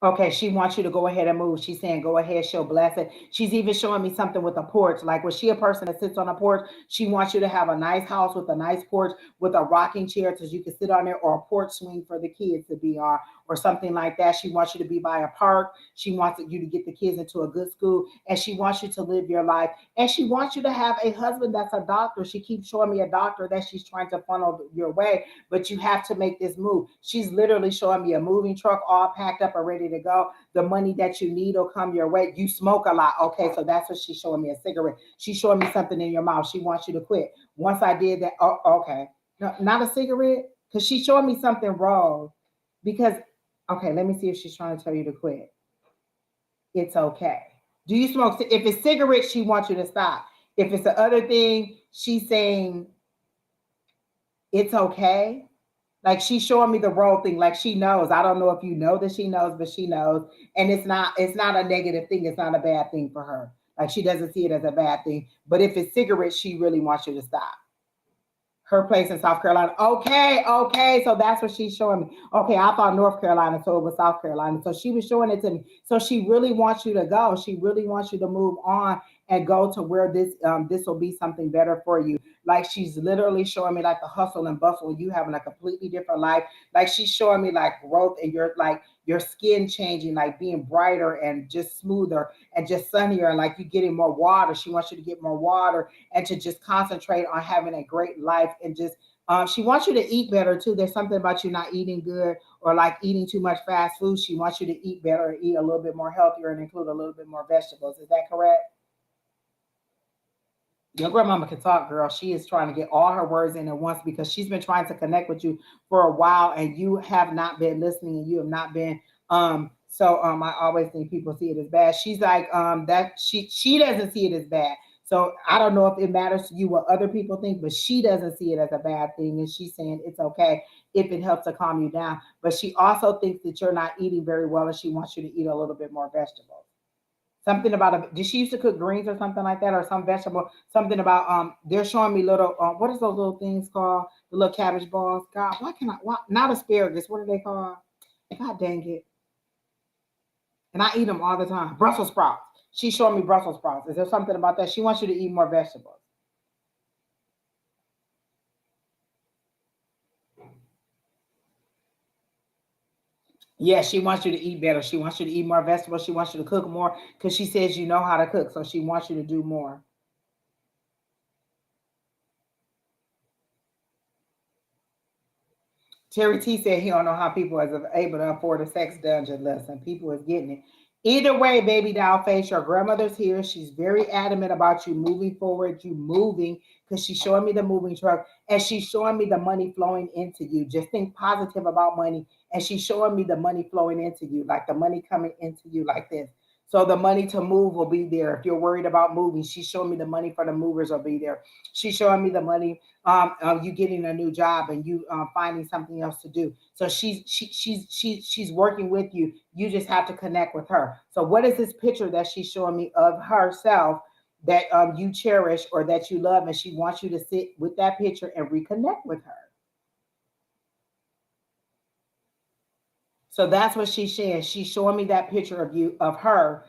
A: Okay, she wants you to go ahead and move. She's saying, go ahead, she'll bless it. She's even showing me something with a porch. Like, was she a person that sits on a porch? She wants you to have a nice house with a nice porch with a rocking chair so you can sit on there, or a porch swing for the kids to be on, or something like that. She wants you to be by a park. She wants you to get the kids into a good school, and she wants you to live your life. And she wants you to have a husband that's a doctor. She keeps showing me a doctor that she's trying to funnel your way, but you have to make this move. She's literally showing me a moving truck all packed up and ready to go. The money that you need will come your way. You smoke a lot. Okay, so that's what she's showing me, a cigarette. She's showing me something in your mouth. She wants you to quit. Once I did that, oh, okay. No, not a cigarette, because she's showing me something wrong. Because, okay, let me see if she's trying to tell you to quit. It's okay. Do you smoke? If it's cigarettes, she wants you to stop. If it's the other thing, she's saying it's okay. Like she's showing me the role thing, like she knows. I don't know if you know that she knows, but she knows. And it's not a negative thing, it's not a bad thing for her. Like she doesn't see it as a bad thing. But if it's cigarettes, she really wants you to stop. Her place in South Carolina. Okay, okay. So that's what she's showing me. Okay, I thought North Carolina, so it was South Carolina. So she was showing it to me. So she really wants you to go. She really wants you to move on and go to where this will be something better for you. Like she's literally showing me like the hustle and bustle. You having a completely different life. Like she's showing me like growth and your skin changing, like being brighter and just smoother and just sunnier, and like you getting more water. She wants you to get more water and to just concentrate on having a great life, and just she wants you to eat better too. There's something about you not eating good or like eating too much fast food. She wants you to eat better, eat a little bit more healthier, and include a little bit more vegetables. Is that correct? Your grandmama can talk, girl. She is trying to get all her words in at once because she's been trying to connect with you for a while, and you have not been listening, and you have not been I always think people see it as bad. She's like that she doesn't see it as bad. So I don't know if it matters to you what other people think, but she doesn't see it as a bad thing, and she's saying it's okay if it helps to calm you down. But she also thinks that you're not eating very well, and she wants you to eat a little bit more vegetables. Something about a, did she used to cook greens or something like that, or some vegetable? Something about they're showing me little what is those little things called? The little cabbage balls. God, why can I? Why not asparagus? What are they called? God dang it! And I eat them all the time. Brussels sprouts. She's showing me Brussels sprouts. Is there something about that? She wants you to eat more vegetables. Yeah, she wants you to eat better. She wants you to eat more vegetables. She wants you to cook more because she says you know how to cook, so she wants you to do more. Terry T said he don't know how people is able to afford a sex dungeon. Listen, people is getting it. Either way, baby doll face, your grandmother's here. She's very adamant about you moving forward, you moving, because she's showing me the moving truck and she's showing me the money flowing into you. Just think positive about money. And she's showing me the money flowing into you, like the money coming into you like this. So the money to move will be there. If you're worried about moving, she's showing me the money for the movers will be there. She's showing me the money you getting a new job and you finding something else to do. So she's working with you. You just have to connect with her. So what is this picture that she's showing me of herself that you cherish or that you love, and she wants you to sit with that picture and reconnect with her. So that's what she's saying. She's showing me that picture of you, of her,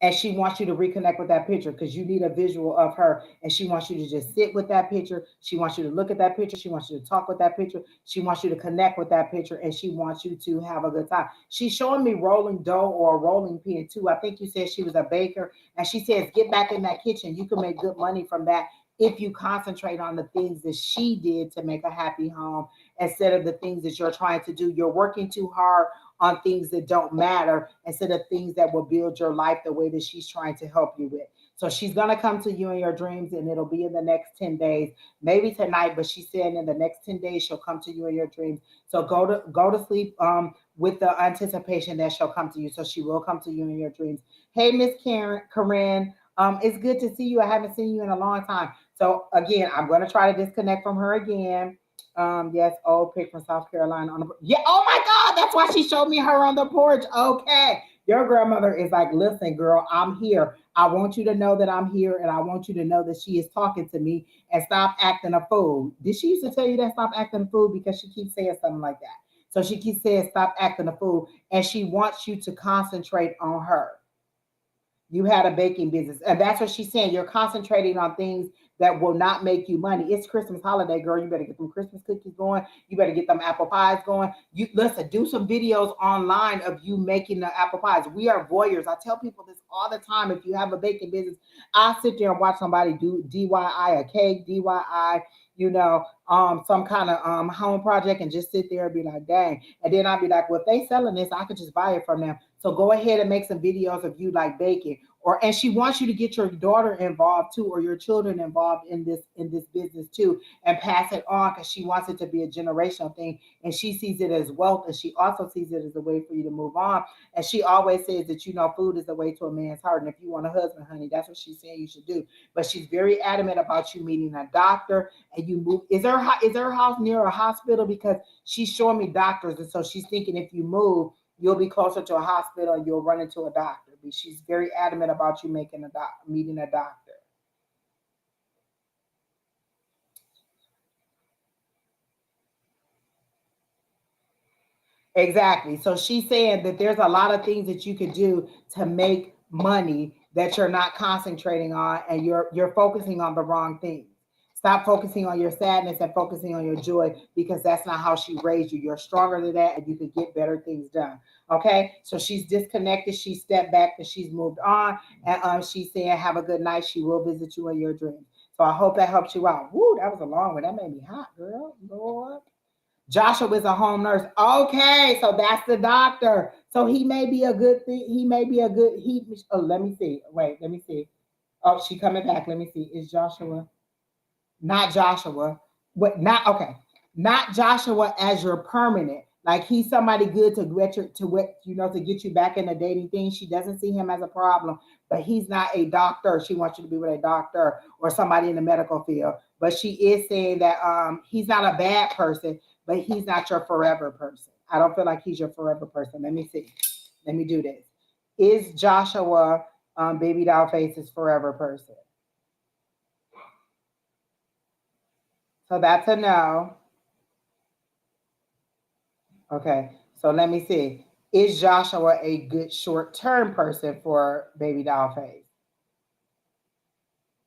A: and she wants you to reconnect with that picture because you need a visual of her, and she wants you to just sit with that picture. She wants you to look at that picture. She wants you to talk with that picture. She wants you to connect with that picture, and she wants you to have a good time. She's showing me rolling dough or a rolling pin too. I think you said she was a baker, and she says get back in that kitchen. You can make good money from that if you concentrate on the things that she did to make a happy home instead of the things that you're trying to do. You're working too hard on things that don't matter instead of things that will build your life the way that she's trying to help you with. So she's going to come to you in your dreams, and it'll be in the next 10 days, maybe tonight, but she's saying in the next 10 days she'll come to you in your dreams. So go to sleep with the anticipation that she'll come to you. So she will come to you in your dreams. Hey, Miss Corinne, it's good to see you. I haven't seen you in a long time. So again, I'm going to try to disconnect from her again. Yes, old pic from South Carolina on the yeah. Oh my God, that's why she showed me her on the porch. Okay, your grandmother is like, listen, girl, I'm here. I want you to know that I'm here, and I want you to know that she is talking to me. And stop acting a fool. Did she used to tell you that stop acting a fool because she keeps saying something like that? So she keeps saying stop acting a fool, and she wants you to concentrate on her. You had a baking business, and that's what she's saying. You're concentrating on things that will not make you money. It's Christmas holiday, girl. You better get them Christmas cookies going. You better get them apple pies going. You listen, do some videos online of you making the apple pies. We are voyeurs. I tell people this all the time. If you have a baking business, I sit there and watch somebody do DIY a cake, DIY, some kind of home project, and just sit there and be like, dang. And then I'll be like, well, if they selling this, I could just buy it from them. So go ahead and make some videos of you like baking. And she wants you to get your daughter involved too, or your children involved in this business too, and pass it on because she wants it to be a generational thing, and she sees it as wealth, and she also sees it as a way for you to move on. And she always says that food is the way to a man's heart, and if you want a husband, honey, that's what she's saying you should do. But she's very adamant about you meeting a doctor, and you move. Is her house near a hospital? Because she's showing me doctors, and so she's thinking if you move, you'll be closer to a hospital and you'll run into a doctor. But she's very adamant about you meeting a doctor. Exactly. So she's saying that there's a lot of things that you could do to make money that you're not concentrating on, and you're focusing on the wrong things. Stop focusing on your sadness and focusing on your joy, because that's not how she raised you. You're stronger than that, and you can get better things done. Okay. So she's disconnected. She stepped back and she's moved on. And she's saying, have a good night. She will visit you in your dreams. So I hope that helps you out. Woo, that was a long one. That made me hot, girl. Lord. Joshua is a home nurse. Okay, so that's the doctor. So he may be a good thing. He may be a good. Let me see. Wait, let me see. Oh, she coming back. Let me see. Is Joshua? Not Joshua. What? Not okay. Not Joshua as your permanent. Like he's somebody good to get to get you back in the dating thing. She doesn't see him as a problem, but he's not a doctor. She wants you to be with a doctor or somebody in the medical field. But she is saying that he's not a bad person, but he's not your forever person. I don't feel like he's your forever person. Let me see. Let me do this. Is Joshua Baby Doll Face's forever person? So that's a no. Okay. So let me see. Is Joshua a good short term person for Baby Doll Face?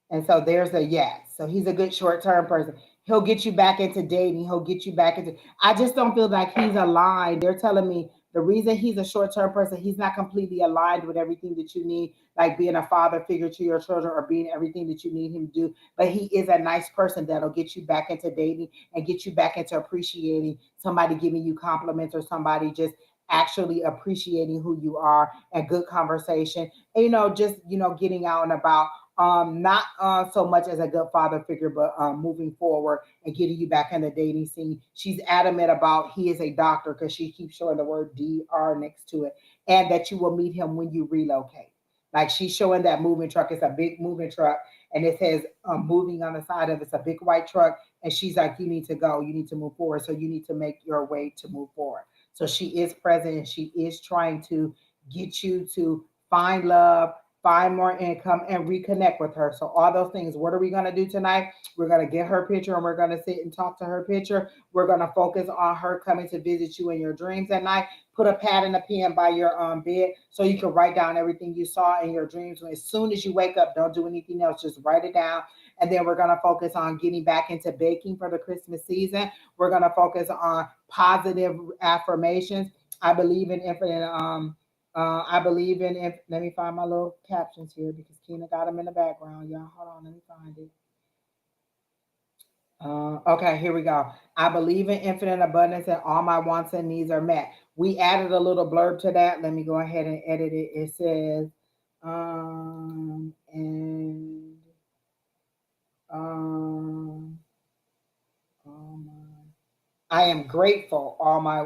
A: And so there's a yes. So he's a good short term person. He'll get you back into dating. He'll get you back into. I just don't feel like he's aligned. They're telling me The reason he's a short-term person, he's not completely aligned with everything that you need, like being a father figure to your children or being everything that you need him to do. But he is a nice person that'll get you back into dating and get you back into appreciating somebody giving you compliments or somebody just actually appreciating who you are and good conversation. And, just getting out and about. Not so much as a good father figure, but moving forward and getting you back in the dating scene. She's adamant about he is a doctor because she keeps showing the word DR next to it, and that you will meet him when you relocate. Like she's showing that moving truck. It's a big moving truck, and it says moving on the side of it. It's a big white truck, and she's like, you need to go. You need to move forward. So you need to make your way to move forward. So she is present, and she is trying to get you to find love, find more income, and reconnect with her. So all those things. What are we going to do tonight? We're going to get her picture, and we're going to sit and talk to her picture. We're going to focus on her coming to visit you in your dreams at night. Put a pad and a pen by your bed so you can write down everything you saw in your dreams. As soon as you wake up, don't do anything else. Just write it down. And then we're going to focus on getting back into baking for the Christmas season. We're going to focus on positive affirmations. I believe in infinite I believe in if let me find my little captions here because Keena got them in the background. Y'all, hold on, let me find it. Okay, here we go. I believe in infinite abundance and all my wants and needs are met. We added a little blurb to that. Let me go ahead and edit it. It says, and oh my, I am grateful. All my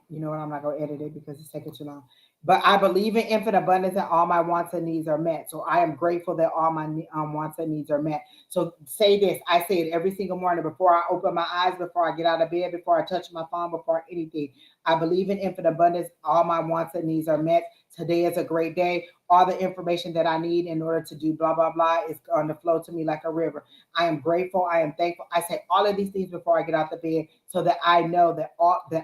A: you know what? I'm not gonna edit it because it's taking too long. But I believe in infinite abundance and all my wants and needs are met. So I am grateful that all my wants and needs are met. So say this. I say it every single morning before I open my eyes, before I get out of bed, before I touch my phone, before anything. I believe in infinite abundance. All my wants and needs are met. Today is a great day. All the information that I need in order to do blah, blah, blah is going to flow to me like a river. I am grateful. I am thankful. I say all of these things before I get out the bed so that I know that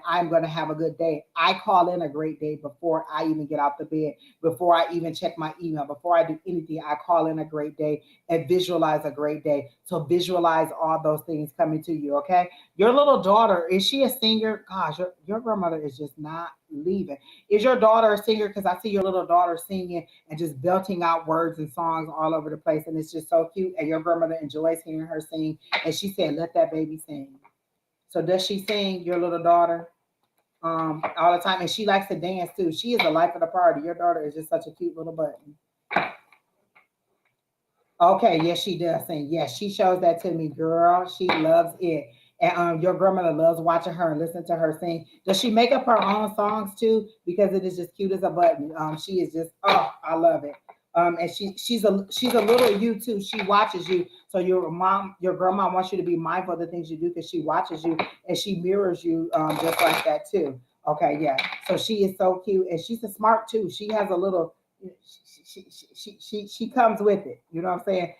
A: I'm going to have a good day. I call in a great day before I even get out the bed, before I even check my email, before I do anything. I call in a great day and visualize a great day. So visualize all those things coming to you, okay? Your little daughter, is she a singer? Gosh, your grandmother is just not leaving. Is your daughter a singer? Because I see your little daughter singing and just belting out words and songs all over the place. And it's just so cute. And your grandmother enjoys hearing her sing. And she said, let that baby sing. So does she sing, your little daughter, all the time? And she likes to dance too. She is the life of the party. Your daughter is just such a cute little button. Okay, yes, she does sing. Yes, she shows that to me, girl. She loves it. And your grandmother loves watching her and listening to her sing. Does she make up her own songs too? Because it is just cute as a button. She is just, oh, I love it. And she's a little you too. She watches you. So your grandma wants you to be mindful of the things you do because she watches you and she mirrors you just like that too. Okay, yeah. So she is so cute and she's a smart too. She has a little she comes with it. You know what I'm saying?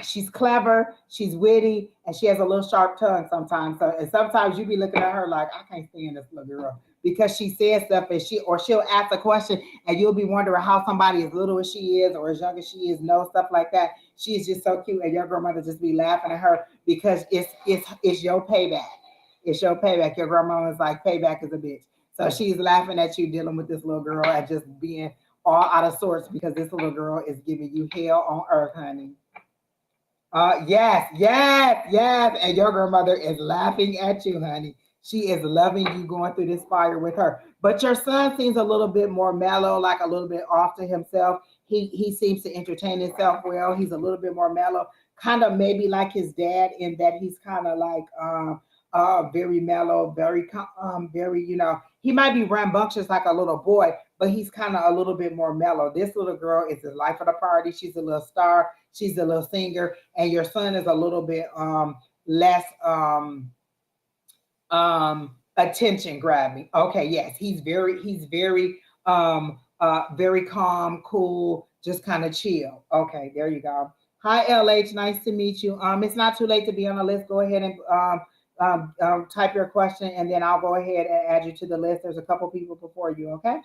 A: She's clever, she's witty, and she has a little sharp tongue sometimes. So and sometimes you be looking at her like, I can't stand this little girl because she says stuff and she'll ask a question and you'll be wondering how somebody as little as she is or as young as she is knows stuff like that. She is just so cute, and your grandmother just be laughing at her because it's your payback. It's your payback. Your grandma was like, payback is a bitch. So she's laughing at you dealing with this little girl and just being all out of sorts because this little girl is giving you hell on earth, honey. Yes, yes, yes. And your grandmother is laughing at you, honey. She is loving you going through this fire with her. But your son seems a little bit more mellow, like a little bit off to himself. He seems to entertain himself well. He's a little bit more mellow, kind of maybe like his dad in that he's kind of like very mellow, very, he might be rambunctious like a little boy, but he's kind of a little bit more mellow. This little girl is the life of the party. She's a little star. She's a little singer, and your son is a little bit less attention grabbing. Okay, yes, very calm, cool, just kind of chill. Okay, there you go. Hi, LH. Nice to meet you. It's not too late to be on the list. Go ahead and type your question, and then I'll go ahead and add you to the list. There's a couple people before you. Okay.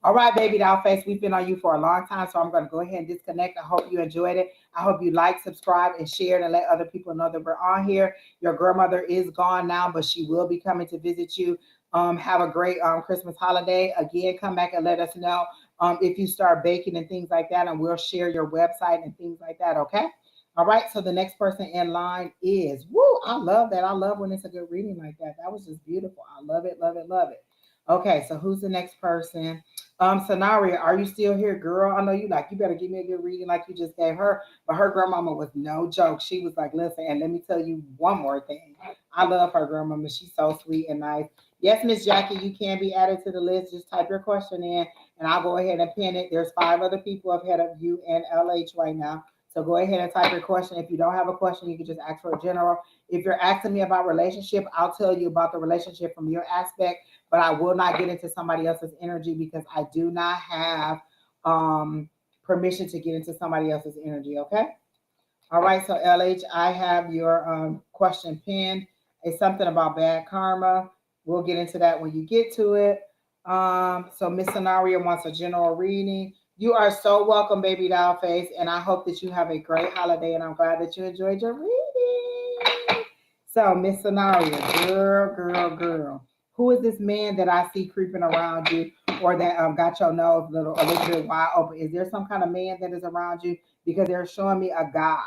A: All right, baby doll face. We've been on you for a long time, so I'm going to go ahead and disconnect. I hope you enjoyed it. I hope you like, subscribe, and share, and let other people know that we're on here. Your grandmother is gone now, but she will be coming to visit you Have a great Christmas holiday. Again, come back and let us know if you start baking and things like that, and we'll share your website and things like that. Okay. All right. So the next person in line is woo. I love that. I love when it's a good reading like that. That was just beautiful. I love it. Love it. Love it. Okay. So who's the next person? Scenario, are you still here, girl? I know you like you better give me a good reading like you just gave her. But her grandmama was no joke. She was like, listen, and let me tell you one more thing. I love her grandmama. She's so sweet and nice. Yes, Miss Jackie, you can be added to the list. Just type your question in and I'll go ahead and pin it. There's 5 other people ahead of you and LH right now. So go ahead and type your question. If you don't have a question, you can just ask for a general. If you're asking me about relationship, I'll tell you about the relationship from your aspect, but I will not get into somebody else's energy because I do not have permission to get into somebody else's energy, okay? All right, so LH, I have your question pinned. It's something about bad karma. We'll get into that when you get to it. So Miss Scenario wants a general reading. You are so welcome, baby doll face, and I hope that you have a great holiday, and I'm glad that you enjoyed your reading. So Miss Scenario, girl, girl, girl, who is this man that I see creeping around you, or that got your nose a little bit wide open? Is there some kind of man that is around you? Because they're showing me a guy.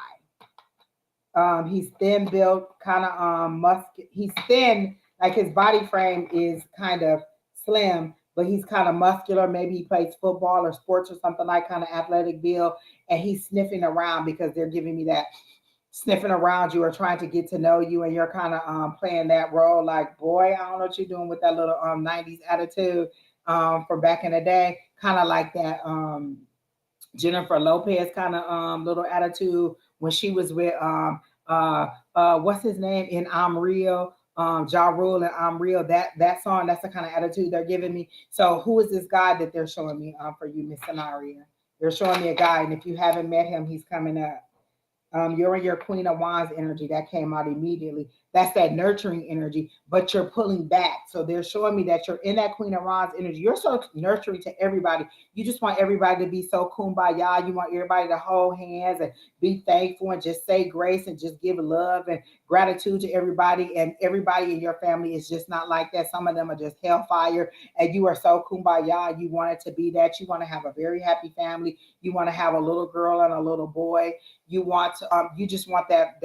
A: He's thin built, kind of he's thin, like his body frame is kind of slim, but he's kind of muscular. Maybe he plays football or sports or something like kind of athletic build, and he's sniffing around because they're giving me that sniffing around you or trying to get to know you, and you're kind of playing that role like, boy, I don't know what you're doing with that little 90s attitude from back in the day, kind of like that Jennifer Lopez kind of little attitude when she was with what's his name in I'm Real, Ja Rule and I'm Real. That song, that's the kind of attitude they're giving me. So who is this guy that they're showing me for you, Miss Scenario? They're showing me a guy, and if you haven't met him, he's coming up. You're in your Queen of Wands energy that came out immediately. That's that nurturing energy, but you're pulling back. So they're showing me that you're in that Queen of Wands energy. You're so nurturing to everybody. You just want everybody to be so kumbaya. You want everybody to hold hands and be thankful and just say grace and just give love and gratitude to everybody. And everybody in your family is just not like that. Some of them are just hellfire. And you are so kumbaya. You want it to be that. You want to have a very happy family. You want to have a little girl and a little boy. You want to, you just want that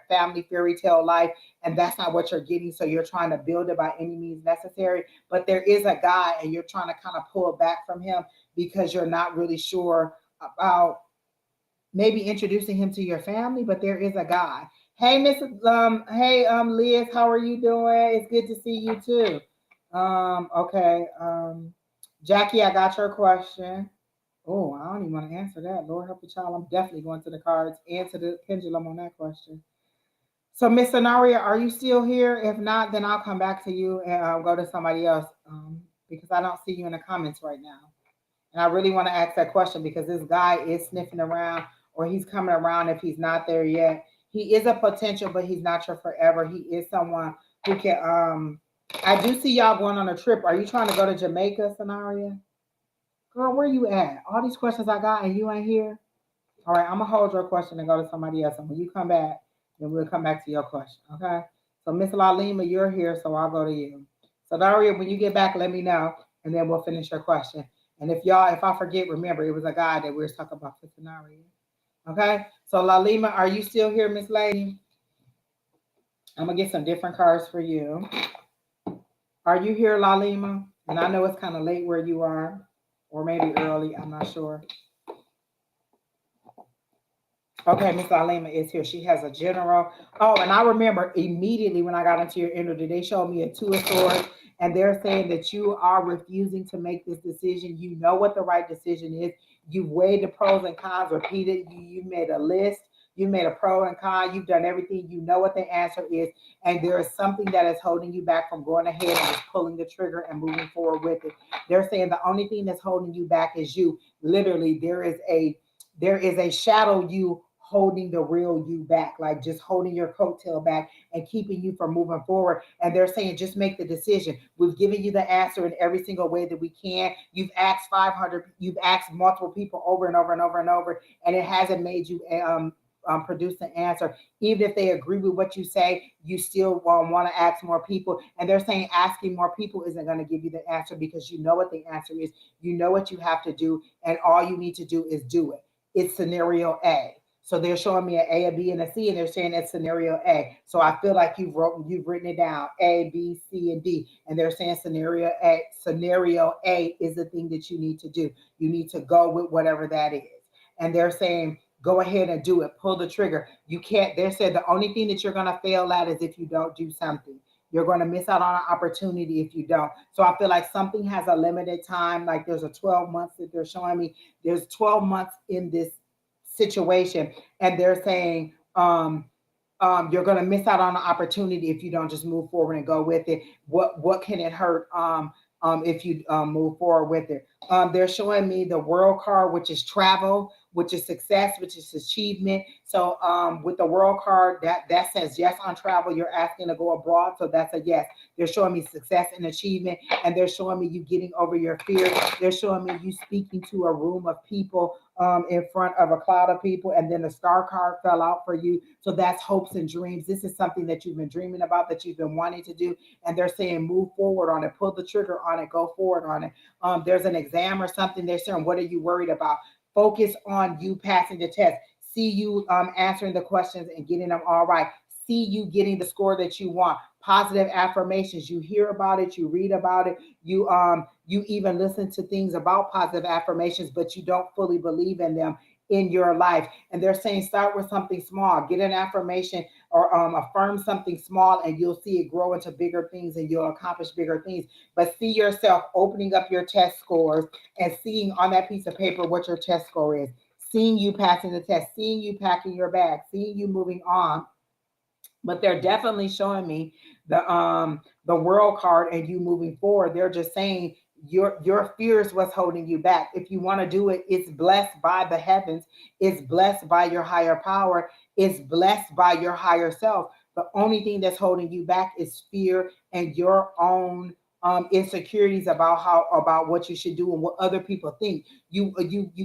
A: family fairy tale life, and that's not what you're getting. So you're trying to build it by any means necessary. But there is a guy, and you're trying to kind of pull back from him because you're not really sure about maybe introducing him to your family. But there is a guy. Hey, Mrs. Liz, how are you doing? It's good to see you too. Okay. Jackie, I got your question. Oh, I don't even want to answer that. Lord help the child. I'm definitely going to the cards and to the pendulum on that question. So, Miss Scenario, are you still here? If not, then I'll come back to you and go to somebody else because I don't see you in the comments right now. And I really want to ask that question because this guy is sniffing around or he's coming around if he's not there yet. He is a potential, but he's not your forever. He is someone who can. I do see y'all going on a trip. Are you trying to go to Jamaica, Scenario? Girl, where you at? All these questions I got and you ain't here. All right, I'm gonna hold your question and go to somebody else. And when you come back, then we'll come back to your question. Okay. So Miss Lalima, you're here, so I'll go to you. So Daria, when you get back, let me know, and then we'll finish your question. And if I forget, remember it was a guy that we were talking about for scenario. Okay. So Lalima, are you still here, Miss Lady? I'm gonna get some different cards for you. Are you here, Lalima? And I know it's kind of late where you are, or maybe early. I'm not sure. Okay, Miss Alima is here. She has a general. Oh, and I remember immediately when I got into your interview, they showed me a 2 of swords, and they're saying that you are refusing to make this decision. You know what the right decision is. You've weighed the pros and cons, repeated. You made a list. You made a pro and con. You've done everything. You know what the answer is, and there is something that is holding you back from going ahead and just pulling the trigger and moving forward with it. They're saying the only thing that's holding you back is you. Literally, there is a shadow you holding the real you back, like just holding your coattail back and keeping you from moving forward. And they're saying, just make the decision. We've given you the answer in every single way that we can. You've asked multiple people over and over and over and over, and it hasn't made you produce an answer. Even if they agree with what you say, you still want to ask more people. And they're saying asking more people isn't going to give you the answer because you know what the answer is. You know what you have to do, and all you need to do is do it. It's scenario A. So they're showing me an A, a B, and a C, and they're saying that's scenario A. So I feel like you've written it down: A, B, C, and D, and they're saying scenario A. Scenario A is the thing that you need to do. You need to go with whatever that is, and they're saying go ahead and do it. Pull the trigger. You can't. They said the only thing that you're going to fail at is if you don't do something. You're going to miss out on an opportunity if you don't. So I feel like something has a limited time. Like there's a 12 months that they're showing me. There's 12 months in this situation, and they're saying you're going to miss out on an opportunity if you don't just move forward and go with it. What can it hurt if you move forward with it? They're showing me the world card, which is travel, which is success, which is achievement. So with the world card, that says yes on travel. You're asking to go abroad, so that's a yes. They're showing me success and achievement, and they're showing me you getting over your fear. They're showing me you speaking to a room of people in front of a cloud of people, and then the star card fell out for you. So that's hopes and dreams. This is something that you've been dreaming about, that you've been wanting to do, and they're saying move forward on it, pull the trigger on it, go forward on it. There's an exam or something. They're saying, what are you worried about? Focus on you passing the test. See you answering the questions and getting them all right. See you getting the score that you want. Positive affirmations. You hear about it, you read about it, you even listen to things about positive affirmations, but you don't fully believe in them in your life. And they're saying start with something small. Get an affirmation or affirm something small, and you'll see it grow into bigger things, and you'll accomplish bigger things. But see yourself opening up your test scores and seeing on that piece of paper what your test score is. Seeing you passing the test, seeing you packing your bag, seeing you moving on. But they're definitely showing me the world card and you moving forward. They're just saying your fear is what's holding you back. If you want to do it, it's blessed by the heavens, it's blessed by your higher power, it's blessed by your higher self. The only thing that's holding you back is fear and your own insecurities about what you should do and what other people think. You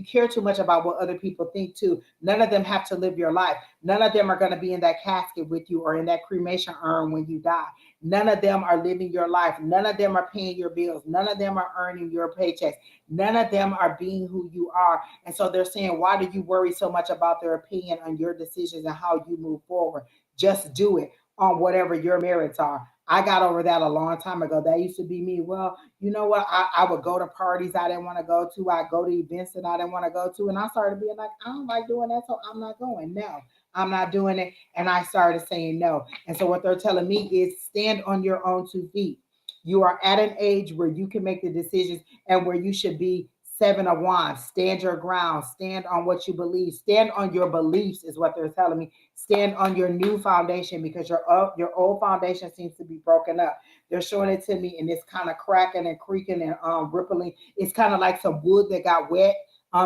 A: care too much about what other people think too. None of them have to live your life. None of them are going to be in that casket with you or in that cremation urn when you die. None of them are living your life. None of them are paying your bills. None of them are earning your paychecks. None of them are being who you are. And so they're saying, why do you worry so much about their opinion on your decisions and how you move forward? Just do it on whatever your merits are. I got over that a long time ago. That used to be me. Well, you know what? I would go to parties I didn't want to go to. I go to events that I didn't want to go to. And I started being like, I don't like doing that, so I'm not going. No, I'm not doing it. And I started saying no. And so what they're telling me is stand on your own 2 feet. You are at an age where you can make the decisions and where you should be. Seven of Wands, stand your ground, stand on what you believe, stand on your beliefs, is what they're telling me. Stand on your new foundation because your old foundation seems to be broken up. They're showing it to me, and it's kind of cracking and creaking and rippling. It's kind of like some wood that got wet.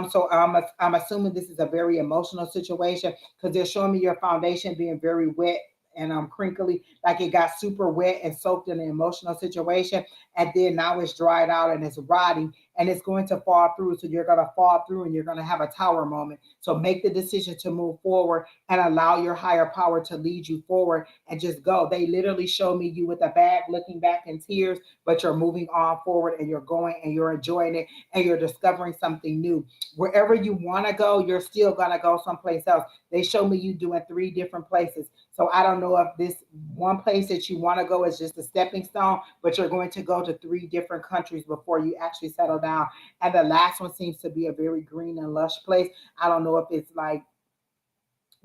A: So I'm assuming this is a very emotional situation because they're showing me your foundation being very wet and crinkly, like it got super wet and soaked in an emotional situation, and then now it's dried out and it's rotting and it's going to fall through. So you're going to fall through and you're going to have a tower moment. So make the decision to move forward and allow your higher power to lead you forward and just go. They literally show me you with a bag looking back in tears, but you're moving on forward and you're going and you're enjoying it and you're discovering something new. Wherever you want to go, you're still going to go someplace else. They show me you doing 3 different places. So I don't know if this one place that you want to go is just a stepping stone, but you're going to go to 3 different countries before you actually settle down. And the last one seems to be a very green and lush place. I don't know if it's like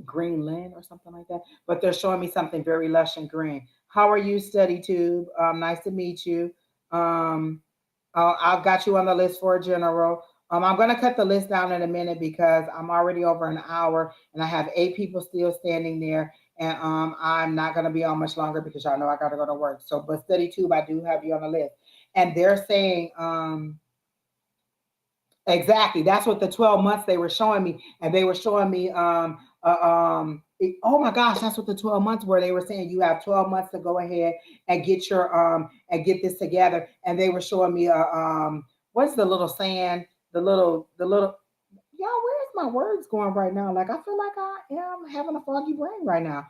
A: Greenland or something like that, but they're showing me something very lush and green. How are you, Study Tube? Nice to meet you. Um, I've got you on the list for a general. I'm going to cut the list down in a minute because I'm already over an hour and I have 8 people still standing there. And I'm not going to be on much longer because y'all know I got to go to work. So, but Study Tube, I do have you on the list. And they're saying, exactly. That's what the 12 months they were showing me. And they were showing me, oh my gosh, that's what the 12 months were. They were saying you have 12 months to go ahead and get your, and get this together. And they were showing me, what's the little sand, y'all, where's my words going right now? Like I feel like I am having a foggy brain right now.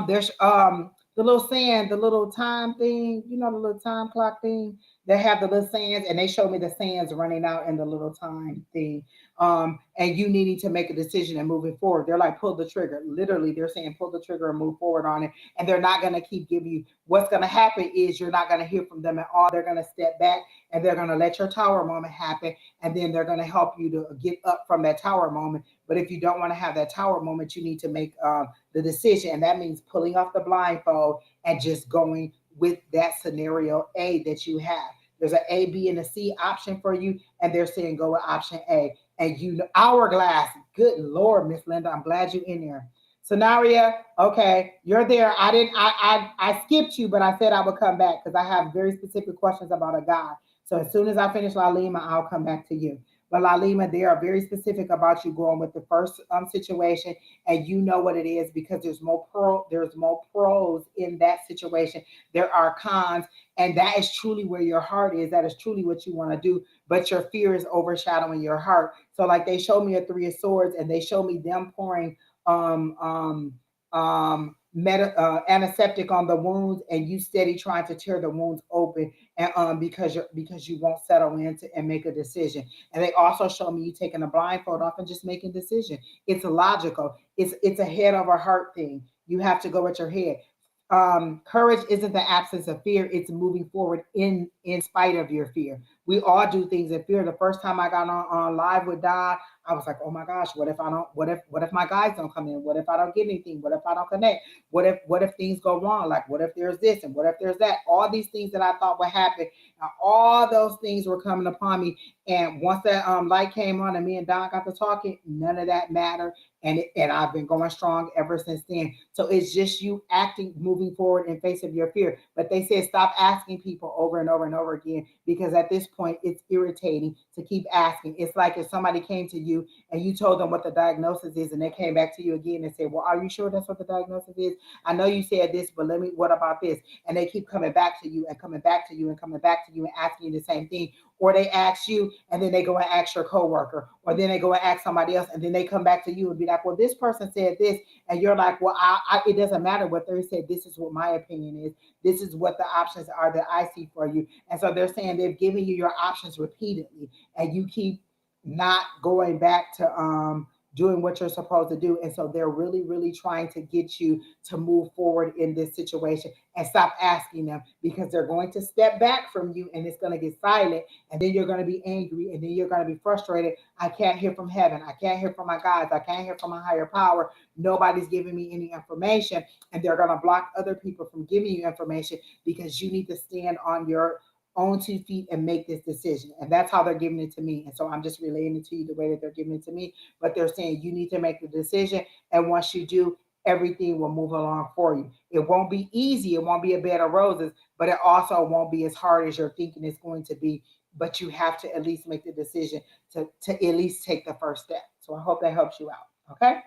A: There's the little sand, the little time thing, you know, the little time clock thing. They have the little sands, and they show me the sands running out in the little time thing. And you needing to make a decision and moving forward. They're like, pull the trigger. Literally, they're saying pull the trigger and move forward on it. And they're not going to keep giving you. What's going to happen is you're not going to hear from them at all. They're going to step back and they're going to let your tower moment happen, and then they're going to help you to get up from that tower moment. But if you don't want to have that tower moment, you need to make the decision, and that means pulling off the blindfold and just going with that scenario A that you have. There's an A, B, and a C option for you, and they're saying go with option A. And you know, hourglass. Good Lord, Miss Linda, I'm glad you're in there. Scenario, okay, you're there. I didn't. I skipped you, but I said I would come back because I have very specific questions about a guy. So as soon as I finish La Lima, I'll come back to you. But La Lima, they are very specific about you going with the first situation, and you know what it is because there's more pros in that situation. There are cons, and that is truly where your heart is. That is truly what you want to do, but your fear is overshadowing your heart. So like they show me a three of swords, and they show me them pouring um um antiseptic on the wounds, and you steady trying to tear the wounds open, and because you won't settle into and make a decision. And they also show me you taking a blindfold off and just making a decision. It's logical. It's a head over heart thing. You have to go with your head. Courage isn't the absence of fear, it's moving forward in spite of your fear. We all do things in fear. The first time I got on live with Don, I was like, oh my gosh, what if I don't, what if my guys don't come in? What if I don't get anything? What if I don't connect? What if things go wrong? Like what if there's this and what if there's that? All these things that I thought would happen, all those things were coming upon me. And once that light came on and me and Don got to talking, none of that mattered. And I've been going strong ever since then. So it's just you acting, moving forward in face of your fear. But they said stop asking people over and over and over again, because at this point it's irritating to keep asking. It's like if somebody came to you and you told them what the diagnosis is, and they came back to you again and said, well, are you sure that's what the diagnosis is? I know you said this, but what about this? And they keep coming back to you and coming back to you and coming back to you and asking you the same thing. Or they ask you and then they go and ask your coworker, or then they go and ask somebody else, and then they come back to you and be like, well, this person said this, and you're like, well, it doesn't matter what they said. This is what my opinion is. This is what the options are that I see for you. And so they're saying they've given you your options repeatedly, and you keep not going back to doing what you're supposed to do. And so they're really, really trying to get you to move forward in this situation and stop asking them, because they're going to step back from you and it's going to get silent. And then you're going to be angry, and then you're going to be frustrated. I can't hear from heaven. I can't hear from my guides. I can't hear from my higher power. Nobody's giving me any information. And they're going to block other people from giving you information because you need to stand on your own 2 feet and make this decision. And that's how they're giving it to me. And so I'm just relaying it to you the way that they're giving it to me. But they're saying you need to make the decision. And once you do, everything will move along for you. It won't be easy. It won't be a bed of roses, but it also won't be as hard as you're thinking it's going to be. But you have to at least make the decision to at least take the first step. So I hope that helps you out. Okay.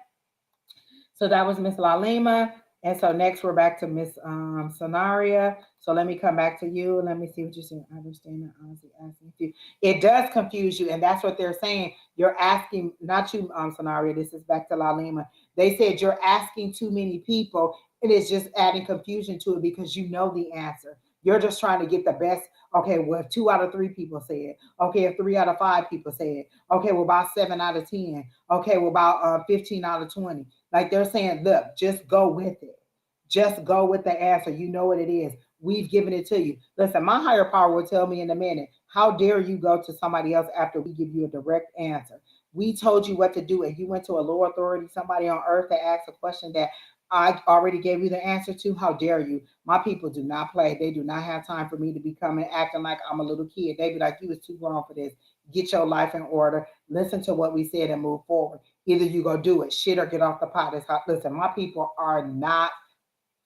A: So that was Miss Lalima. And so next we're back to Miss Sonaria. So let me come back to you. Let me see what you're saying. I understand that honestly asking you. It does confuse you, and that's what they're saying. You're asking, not you, Sonaria. This is back to Lalima. They said you're asking too many people. It is just adding confusion to it because you know the answer. You're just trying to get the best. Okay, well, if 2 out of 3 people say it. Okay, if 3 out of 5 people say it. Okay, well, about 7 out of 10. Okay, well, about 15 out of 20. Like they're saying, look, just go with it. Just go with the answer. You know what it is. We've given it to you. Listen, my higher power will tell me in a minute, how dare you go to somebody else after we give you a direct answer? We told you what to do, and you went to a lower authority, somebody on earth, to ask a question that I already gave you the answer to. How dare you? My people do not play. They do not have time for me to be coming acting like I'm a little kid. They be like, you was too grown for this. Get your life in order. Listen to what we said and move forward. Either you go do it, shit, or get off the pot. It's hot. Listen, my people are not,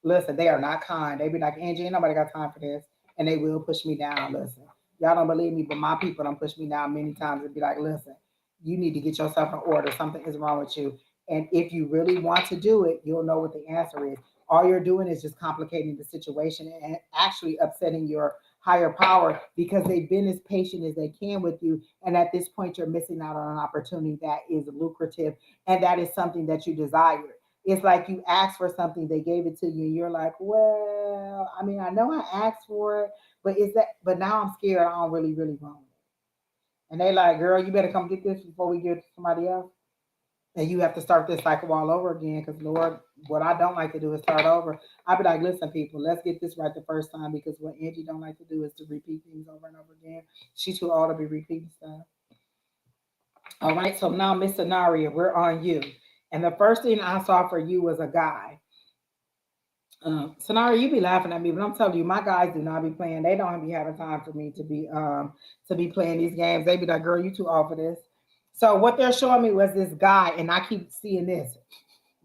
A: listen, they are not kind. They be like, Angie, ain't nobody got time for this. And they will push me down. Listen, y'all don't believe me, but my people don't push me down many times and be like, listen, you need to get yourself in order. Something is wrong with you. And if you really want to do it, you'll know what the answer is. All you're doing is just complicating the situation and actually upsetting your higher power because they've been as patient as they can with you. And at this point, you're missing out on an opportunity that is lucrative and that is something that you desire. It's like you asked for something, they gave it to you, and you're like, well, I mean, I know I asked for it, but now I'm scared. I don't really want it. And they like, girl, you better come get this before we give it to somebody else. And you have to start this cycle all over again. Because Lord, what I don't like to do is start over. I'd be like, listen, people, let's get this right the first time. Because what Angie don't like to do is to repeat things over and over again. She's too old to be repeating stuff. All right. So now, Miss Scenario, we're on you. And the first thing I saw for you was a guy. Scenario, you be laughing at me, but I'm telling you, my guys do not be playing. They don't be having time for me to be playing these games. They be like, girl, you too old for this. So what they're showing me was this guy, and I keep seeing this.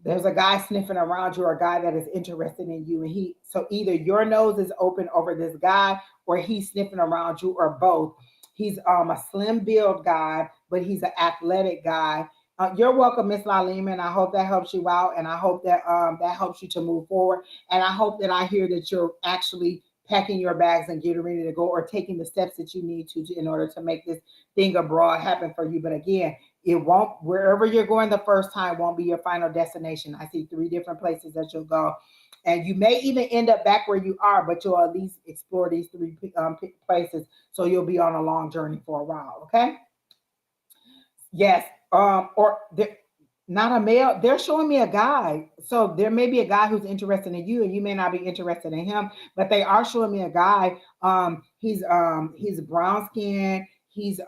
A: There's a guy sniffing around you or a guy that is interested in you, and he so either your nose is open over this guy or he's sniffing around you or both. He's a slim build guy, but he's an athletic guy. You're welcome, Miss Lalima, and I hope that helps you out, and I hope that that helps you to move forward, and I hope that I hear that you're actually packing your bags and getting ready to go or taking the steps that you need to in order to make this thing abroad happen for you. But again, it won't, wherever you're going the first time won't be your final destination. I see 3 different places that you'll go. And you may even end up back where you are, but you'll at least explore these 3 places. So you'll be on a long journey for a while. Okay. Yes. Or not a male. They're showing me a guy. So there may be a guy who's interested in you and you may not be interested in him, but they are showing me a guy. He's brown skin. He's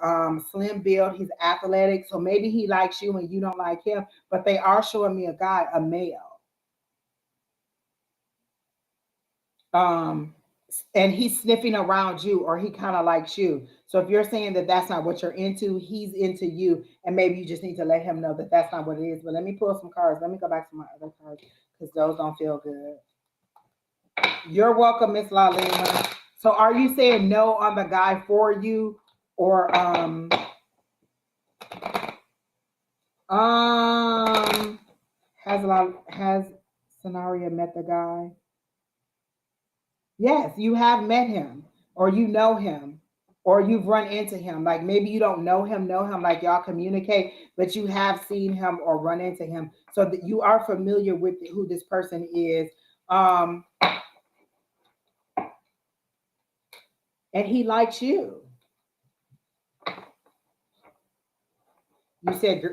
A: slim build. He's athletic. So maybe he likes you and you don't like him, but they are showing me a guy, a male. Um, and he's sniffing around you or he kind of likes you. So if you're saying that that's not what you're into, he's into you, and maybe you just need to let him know that that's not what it is. But let me pull some cards. Let me go back to my other cards because those don't feel good. You're welcome, Miss Lalima. So are you saying no on the guy for you, or um has Scenario met the guy? Yes, you have met him, or you know him, or you've run into him. Like maybe you don't know him, like y'all communicate, but you have seen him or run into him, so that you are familiar with who this person is. Um, and he likes you. You said,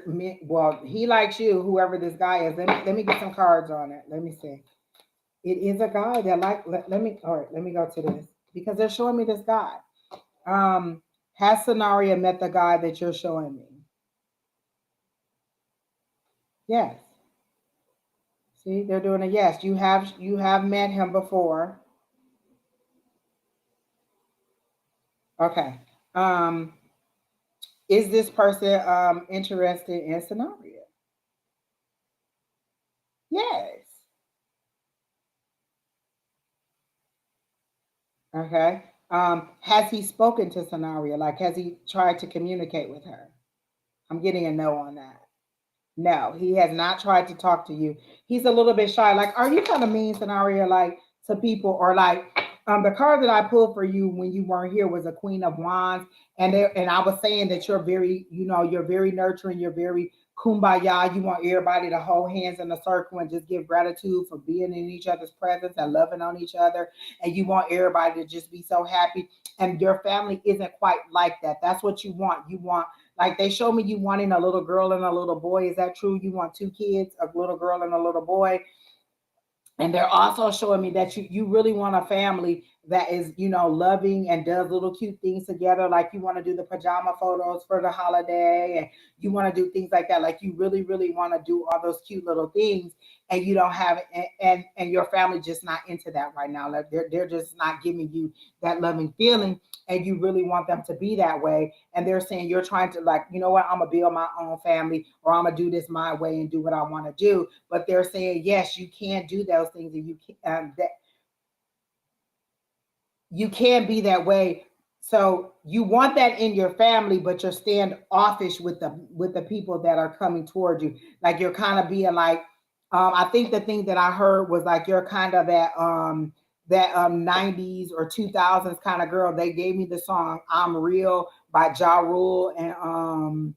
A: well, he likes you, whoever this guy is. Let me get some cards on it. Let me see. It is a guy that let me, all right, let me go to this because they're showing me this guy. Um, has Scenario met the guy that you're showing me? Yes. See, they're doing a yes. You have met him before. Okay. Um, is this person interested in Scenario? Yes. Okay. Has he spoken to Scenario? Like, has he tried to communicate with her? I'm getting a no on that. No, he has not tried to talk to you. He's a little bit shy. Like, are you kind of mean, Scenario, like to people, or like the card that I pulled for you when you weren't here was a Queen of Wands, and I was saying that you're very, you're very nurturing, you're very kumbaya. You want everybody to hold hands in a circle and just give gratitude for being in each other's presence and loving on each other, and you want everybody to just be so happy. And your family isn't quite like that. That's what you want. You want, like they show me you wanting a little girl and a little boy. Is that true? You want 2 kids, a little girl and a little boy? And they're also showing me that you really want a family that is, loving and does little cute things together. Like you want to do the pajama photos for the holiday, and you want to do things like that. Like you really want to do all those cute little things, and you don't have it, and your family just not into that right now. Like they're just not giving you that loving feeling, and you really want them to be that way. And they're saying you're trying to, like, you know what, I'm gonna build my own family, or I'm gonna do this my way and do what I want to do. But they're saying yes, you can do those things, and you can, that you can be that way. So you want that in your family, but you're standoffish with the people that are coming toward you. Like you're kind of being like, I think the thing that I heard was like you're kind of that that 90s or 2000s kind of girl. They gave me the song I'm Real by Ja Rule and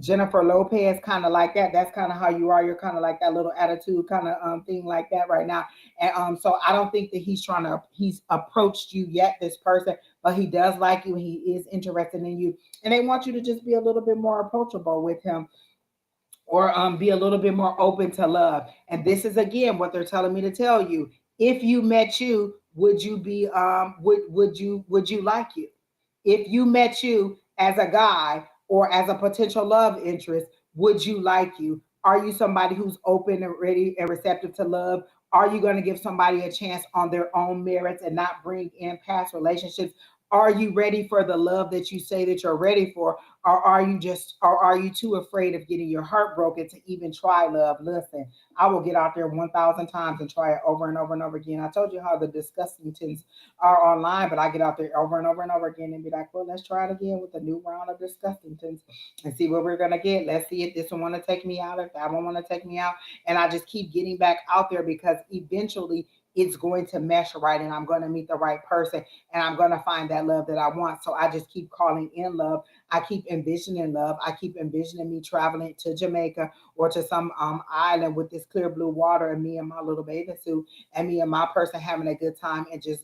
A: Jennifer Lopez, kind of like that. That's kind of how you are. You're kind of like that little attitude kind of thing like that right now. And so I don't think that he's approached you yet, this person, but he does like you and he is interested in you. And they want you to just be a little bit more approachable with him, or be a little bit more open to love. And this is again what they're telling me to tell you. If you met you, would you be would you like you? If you met you as a guy or as a potential love interest, would you like you? Are you somebody who's open and ready and receptive to love? Are you going to give somebody a chance on their own merits and not bring in past relationships? Are you ready for the love that you say that you're ready for? Or are you too afraid of getting your heart broken to even try love? Listen, I will get out there 1,000 times and try it over and over and over again. I told you how the disgusting things are online, but I get out there over and over and over again and be like, well, let's try it again with a new round of disgusting things and see what we're gonna get. Let's see if this one want to take me out, if that one want to take me out, and I just keep getting back out there because eventually it's going to mesh right, and I'm going to meet the right person, and I'm going to find that love that I want. So I just keep calling in love. I keep envisioning love. I keep envisioning me traveling to Jamaica or to some island with this clear blue water, and me in my little bathing suit, and me and my person having a good time, and just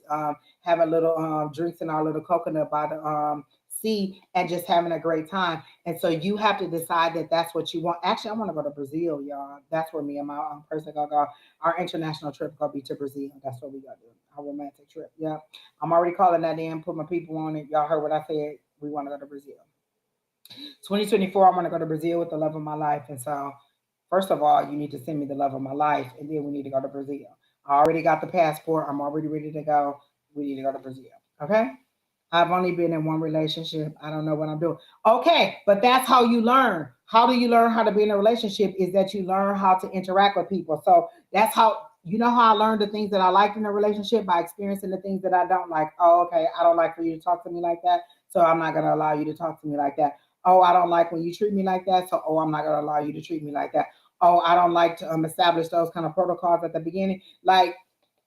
A: having little drinks in our little coconut by the sea, and just having a great time. And so you have to decide that that's what you want. Actually, I want to go to Brazil, y'all. That's where me and my person gonna go. Our international trip gonna be to Brazil. That's what we gotta do. Our romantic trip. Yeah, I'm already calling that in. Put my people on it. Y'all heard what I said. We want to go to Brazil. 2024. I want to go to Brazil with the love of my life. And so, first of all, you need to send me the love of my life, and then we need to go to Brazil. I already got the passport. I'm already ready to go. We need to go to Brazil. Okay. I've only been in one relationship. I don't know what I'm doing. Okay, but that's how you learn. How do you learn how to be in a relationship? Is that you learn how to interact with people. So that's how you know how I learned the things that I liked in a relationship, by experiencing the things that I don't like. Oh, okay, I don't like for you to talk to me like that, so I'm not gonna allow you to talk to me like that. Oh, I don't like when you treat me like that, so I'm not gonna allow you to treat me like that. Oh, I don't like to establish those kind of protocols at the beginning. Like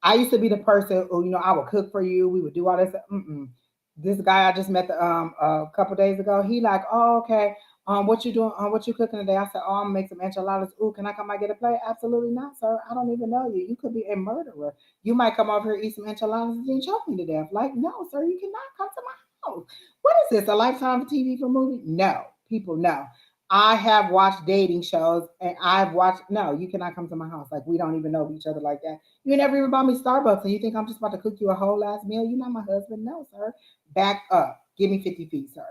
A: I used to be the person who, I would cook for you. We would do all this. Mm-mm. This guy I just met a couple days ago. He like, oh, okay. What you doing? What you cooking today? I said, oh, I'm gonna make some enchiladas. Ooh, can I come and get a plate? Absolutely not, sir. I don't even know you. You could be a murderer. You might come over here, eat some enchiladas, and then choke me to death. Like, no, sir, you cannot come to my house. What is this? A lifetime of TV for movie? No, people, no. I have watched dating shows, and I've watched. No, you cannot come to my house. Like, we don't even know each other like that. You never even bought me Starbucks, and you think I'm just about to cook you a whole ass meal? You're not my husband, no, sir. Back up. Give me 50 feet, sir.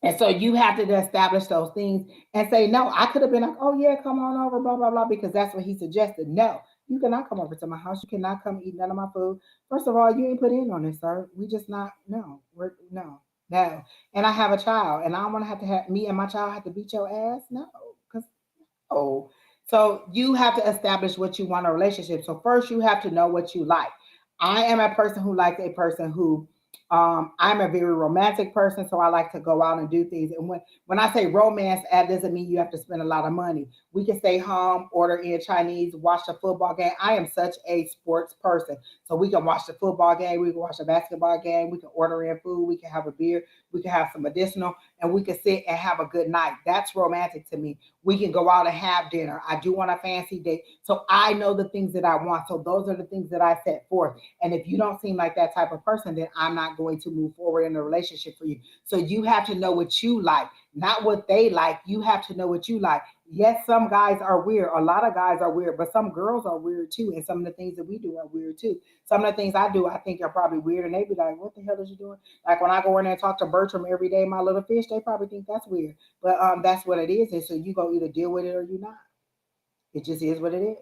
A: And so you have to establish those things and say, no, I could have been like, oh, yeah, come on over, blah, blah, blah, because that's what he suggested. No, you cannot come over to my house. You cannot come eat none of my food. First of all, you ain't put in on this, sir. We just not, no, no, no. And I have a child, and I don't want to have me and my child have to beat your ass. No, because, oh. So you have to establish what you want in a relationship. So first you have to know what you like. I am a person who likes a person who I'm a very romantic person, so I like to go out and do things. And when I say romance, that doesn't mean you have to spend a lot of money. We can stay home, order in Chinese, watch the football game. I am such a sports person, so we can watch the football game, we can watch the basketball game, we can order in food, we can have a beer, we can have some medicinal, and we can sit and have a good night. That's romantic to me. We can go out and have dinner. I do want a fancy date, so I know the things that I want. So those are the things that I set forth. And if you don't seem like that type of person, then I'm not going to move forward in a relationship for you. So you have to know what you like, not what they like. You have to know what you like. Yes, some guys are weird. A lot of guys are weird, but some girls are weird too. And some of the things that we do are weird too. Some of the things I do, I think are probably weird. And they be like, what the hell is you doing? Like when I go in there and talk to Bertram every day, my little fish, they probably think that's weird. But that's what it is. And so you go either deal with it or you not. It just is what it is.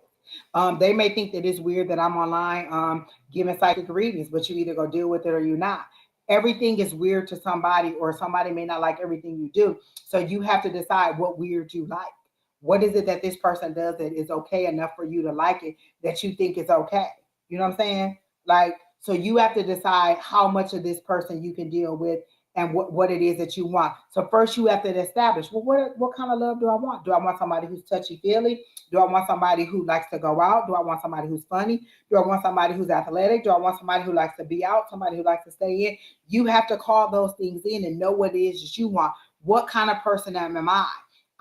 A: They may think that it's weird that I'm online giving psychic readings, but you either go deal with it or you're not. Everything is weird to somebody, or somebody may not like everything you do. So you have to decide what weird you like. What is it that this person does that is okay enough for you to like it, that you think is okay? You know what I'm saying? Like, so you have to decide how much of this person you can deal with and what it is that you want. So first you have to establish, well, what kind of love do I want? Do I want somebody who's touchy-feely? Do I want somebody who likes to go out? Do I want somebody who's funny? Do I want somebody who's athletic? Do I want somebody who likes to be out? Somebody who likes to stay in? You have to call those things in and know what it is that you want. What kind of person am I?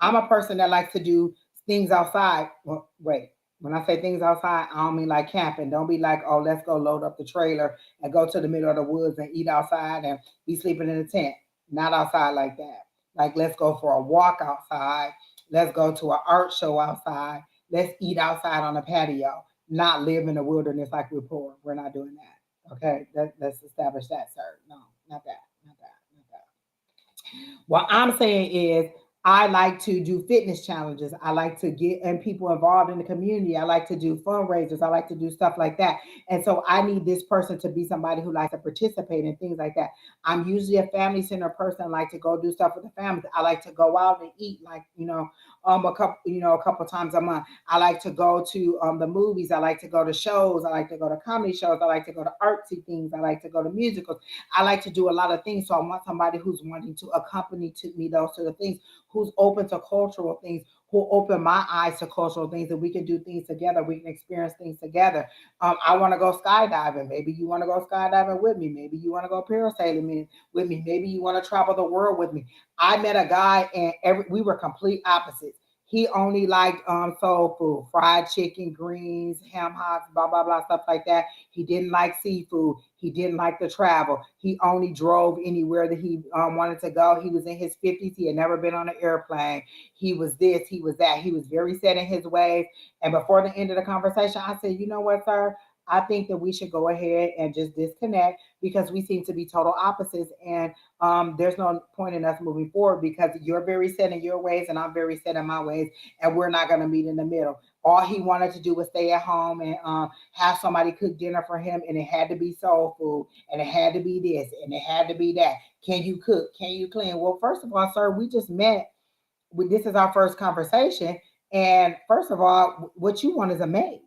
A: I'm a person that likes to do things outside. Well, wait. When I say things outside, I don't mean like camping. Don't be like, oh, let's go load up the trailer and go to the middle of the woods and eat outside and be sleeping in a tent. Not outside like that. Like, let's go for a walk outside. Let's go to an art show outside. Let's eat outside on a patio. Not live in the wilderness like we're poor. We're not doing that. Okay, let's establish that, sir. No, not that, not that, not that. What I'm saying is, I like to do fitness challenges. I like to get and people involved in the community. I like to do fundraisers. I like to do stuff like that. And so I need this person to be somebody who likes to participate in things like that. I'm usually a family center person. I like to go do stuff with the family. I like to go out and eat, like, a couple times a month. I like to go to the movies. I like to go to shows. I like to go to comedy shows. I like to go to artsy things. I like to go to musicals. I like to do a lot of things. So I want somebody who's wanting to accompany to me those sort of things, who's open to cultural things, who open my eyes to cultural things, that we can do things together, we can experience things together. I want to go skydiving. Maybe you want to go skydiving with me. Maybe you want to go parasailing with me. Maybe you want to travel the world with me. I met a guy and we were complete opposites. He only liked soul food, fried chicken, greens, ham hocks, blah blah blah, stuff like that. He didn't like seafood. He didn't like to travel. He only drove anywhere that he wanted to go. He was in his 50s. He had never been on an airplane. He was this, he was that. He was very set in his ways. And before the end of the conversation, I said, you know what, sir? I think that we should go ahead and just disconnect because we seem to be total opposites. And there's no point in us moving forward because you're very set in your ways and I'm very set in my ways. And we're not going to meet in the middle. All he wanted to do was stay at home and have somebody cook dinner for him, and it had to be soul food, and it had to be this, and it had to be that. Can you cook? Can you clean? Well, first of all, sir, we just met. This is our first conversation, and first of all, what you want is a maid.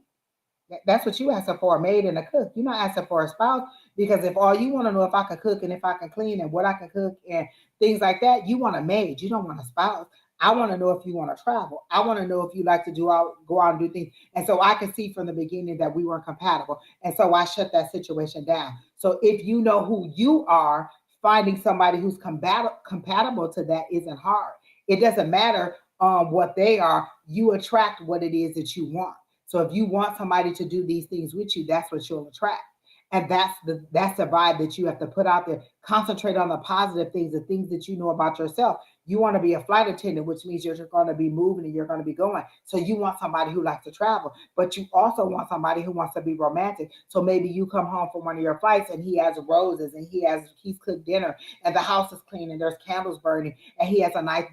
A: That's what you asking for, a maid and a cook. You're not asking for a spouse because if all you want to know if I can cook and if I can clean and what I can cook and things like that, you want a maid. You don't want a spouse. I want to know if you want to travel. I want to know if you like to go out and do things. And so I could see from the beginning that we weren't compatible. And so I shut that situation down. So if you know who you are, finding somebody who's compatible to that isn't hard. It doesn't matter what they are. You attract what it is that you want. So if you want somebody to do these things with you, that's what you'll attract. And that's the vibe that you have to put out there. Concentrate on the positive things, the things that you know about yourself. You want to be a flight attendant, which means you're going to be moving and you're going to be going. So you want somebody who likes to travel, but you also want somebody who wants to be romantic. So maybe you come home from one of your flights and he has roses and he's cooked dinner and the house is clean and there's candles burning and he has a nice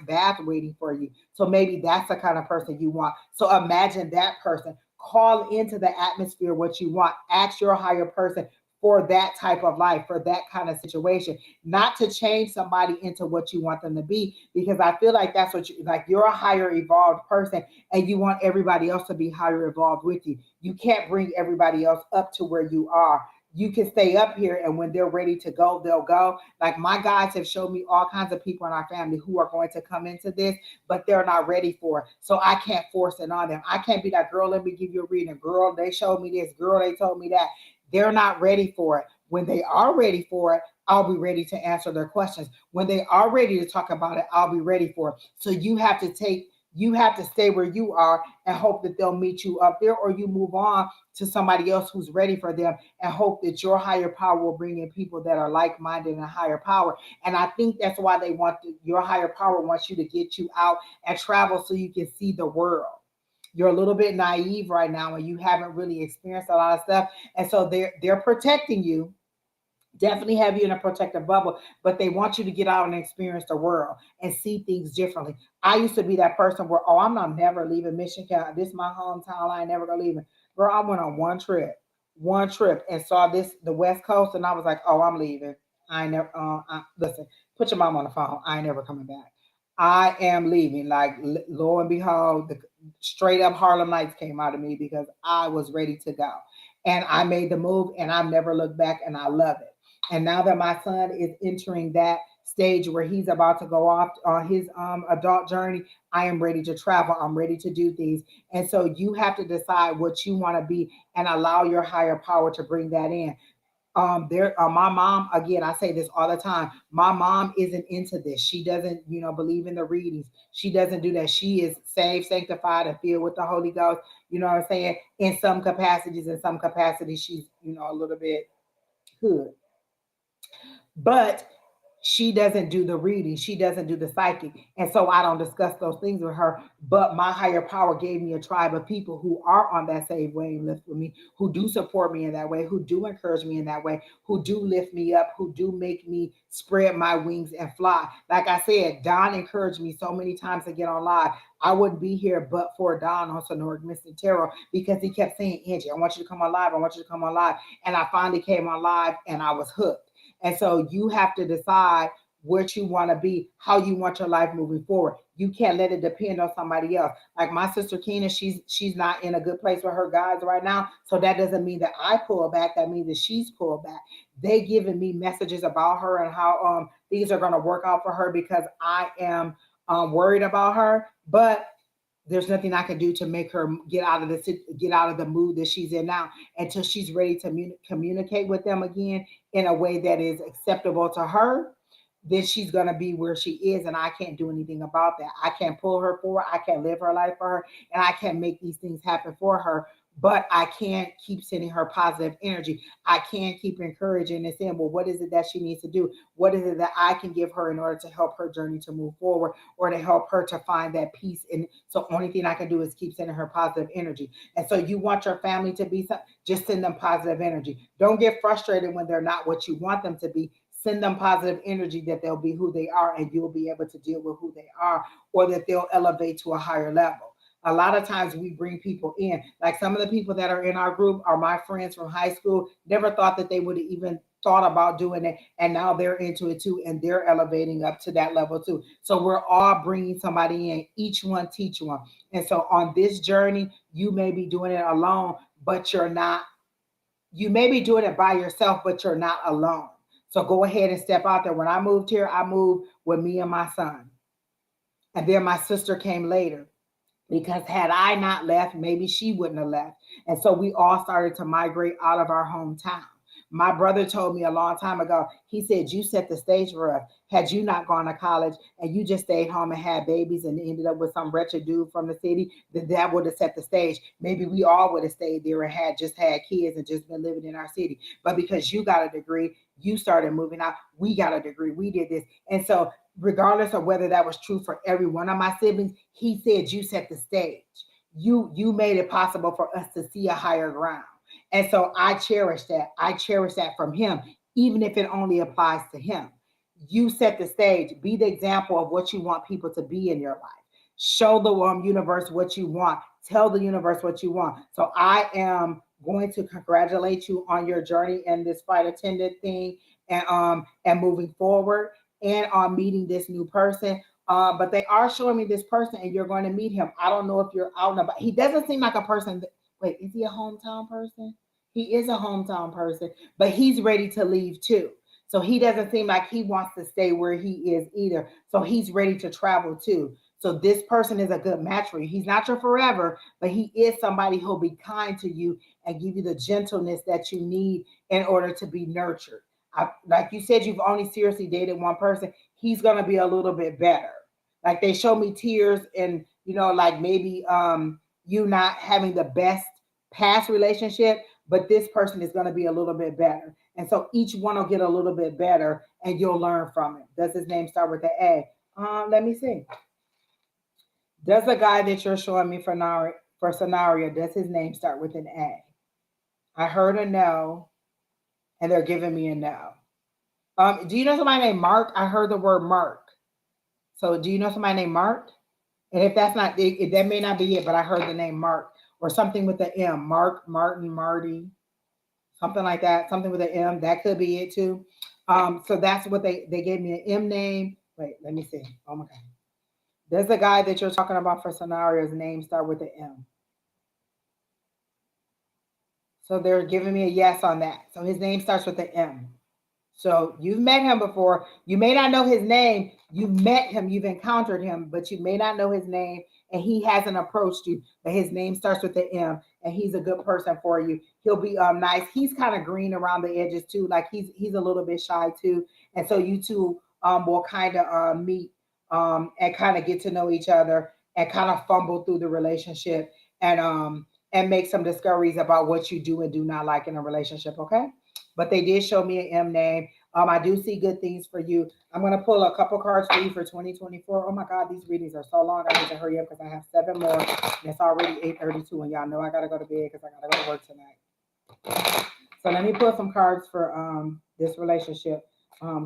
A: bath waiting for you. So maybe that's the kind of person you want. So imagine that person. Call into the atmosphere what you want. Ask your higher person for that type of life, for that kind of situation, not to change somebody into what you want them to be, because I feel like that's what you like. You're a higher evolved person and you want everybody else to be higher evolved with you. You can't bring everybody else up to where you are. You can stay up here and when they're ready to go, they'll go. Like my guides have showed me all kinds of people in our family who are going to come into this, but they're not ready for it. So I can't force it on them. I can't be that girl, let me give you a reading. Girl, they showed me this. Girl, they told me that. They're not ready for it. When they are ready for it, I'll be ready to answer their questions. When they are ready to talk about it, I'll be ready for it. So you have to stay where you are and hope that they'll meet you up there, or you move on to somebody else who's ready for them and hope that your higher power will bring in people that are like-minded and higher power. And I think that's why your higher power wants you to get you out and travel so you can see the world. You're a little bit naive right now and you haven't really experienced a lot of stuff. And so they're protecting you, definitely have you in a protective bubble, but they want you to get out and experience the world and see things differently. I used to be that person where, oh, I'm not never leaving Michigan. This is my hometown. I ain't never gonna leave it. Girl, I went on one trip and saw the West Coast, and I was like, oh, I'm leaving. I ain't never, listen, put your mom on the phone. I ain't never coming back. I am leaving. Like, lo and behold, the straight up Harlem Nights came out of me because I was ready to go. And I made the move and I've never looked back and I love it. And now that my son is entering that stage where he's about to go off on his adult journey, I am ready to travel. I'm ready to do things. And so you have to decide what you want to be and allow your higher power to bring that in. There My mom, again, I say this all the time, my mom isn't into this. She doesn't, believe in the readings. She doesn't do that. She is saved, sanctified, and filled with the Holy Ghost. You know what I'm saying? In some capacities, she's, a little bit hood. But she doesn't do the reading, she doesn't do the psychic, and so I don't discuss those things with her. But my higher power gave me a tribe of people who are on that same wavelength with me, who do support me in that way, who do encourage me in that way, who do lift me up, who do make me spread my wings and fly. Like I said, Don encouraged me so many times to get on live. I wouldn't be here but for Don on Sonoric Mystic Tarot, because he kept saying, Angie, I want you to come on live, I want you to come on live. And I finally came on live and I was hooked. And so you have to decide what you want to be, how you want your life moving forward. You can't let it depend on somebody else. Like my sister Keena, she's not in a good place with her guides right now. So that doesn't mean that I pull back. That means that she's pulled back. They giving me messages about her and how things are going to work out for her, because I am worried about her. But there's nothing I can do to make her get out of the mood that she's in now, until she's ready to communicate with them again in a way that is acceptable to her. Then she's gonna be where she is, and I can't do anything about that. I can't pull her forward. I can't live her life for her, and I can't make these things happen for her. But I can't keep sending her positive energy. I can't keep encouraging and saying, well, what is it that she needs to do? What is it that I can give her in order to help her journey to move forward, or to help her to find that peace? And so only thing I can do is keep sending her positive energy. And so you want your family to be something, just send them positive energy. Don't get frustrated when they're not what you want them to be. Send them positive energy that they'll be who they are, and you'll be able to deal with who they are, or that they'll elevate to a higher level. A lot of times we bring people in, like some of the people that are in our group are my friends from high school. Never thought that they would have even thought about doing it, and now they're into it too, and they're elevating up to that level too. So we're all bringing somebody in, each one teach one. And so on this journey, you may be doing it alone, but you're not. You may be doing it by yourself, but you're not alone. So go ahead and step out there. When I moved here, I moved with me and my son, and then my sister came later, because had I not left, maybe she wouldn't have left. And so we all started to migrate out of our hometown. My brother told me a long time ago, he said, you set the stage for us. Had you not gone to college and you just stayed home and had babies and ended up with some wretched dude from the city, then that would have set the stage. Maybe we all would have stayed there and had kids and just been living in our city. But because you got a degree, you started moving out. We got a degree. We did this. And so regardless of whether that was true for every one of my siblings, he said, you set the stage. You made it possible for us to see a higher ground. And so I cherish that. I cherish that from him, even if it only applies to him. You set the stage. Be the example of what you want people to be in your life. Show the universe what you want. Tell the universe what you want. So I am going to congratulate you on your journey and this flight attendant thing, and moving forward, and on meeting this new person. But they are showing me this person, and you're going to meet him. I don't know if you're out and about. He doesn't seem like a person. Wait, is he a hometown person? He is a hometown person, but he's ready to leave too. So he doesn't seem like he wants to stay where he is either. So he's ready to travel too. So this person is a good match for you. He's not your forever, but he is somebody who'll be kind to you and give you the gentleness that you need in order to be nurtured. Like you said, you've only seriously dated one person. He's gonna be a little bit better. Like they show me tears, and like maybe you not having the best past relationship, but this person is gonna be a little bit better. And so each one will get a little bit better, and you'll learn from it. Does his name start with an A? Let me see. Does the guy that you're showing me for scenario, does his name start with an A? I heard a no, and they're giving me a no. Do you know somebody named Mark? I heard the word Mark. So do you know somebody named Mark? And if that's not it, that may not be it, but I heard the name Mark, or something with the M. Mark, Martin, Marty, something like that. Something with an M. That could be it too. So that's what they gave me, an M name. Wait, let me see. Oh my God. There's the guy that you're talking about for scenarios, name start with an M. So they're giving me a yes on that. So his name starts with an M. So you've met him before. You may not know his name. You met him. You've encountered him, but you may not know his name, and he hasn't approached you. But his name starts with the M, and he's a good person for you. He'll be nice. He's kind of green around the edges too. Like he's a little bit shy too, and so you two will kind of meet and kind of get to know each other and kind of fumble through the relationship and make some discoveries about what you do and do not like in a relationship. Okay, but they did show me an M name. I do see good things for you. I'm going to pull a couple cards for you for 2024. Oh my God, these readings are so long. I need to hurry up because I have 7 more. And it's already 8:32, and y'all know I got to go to bed because I got to go to work tonight. So let me pull some cards for this relationship.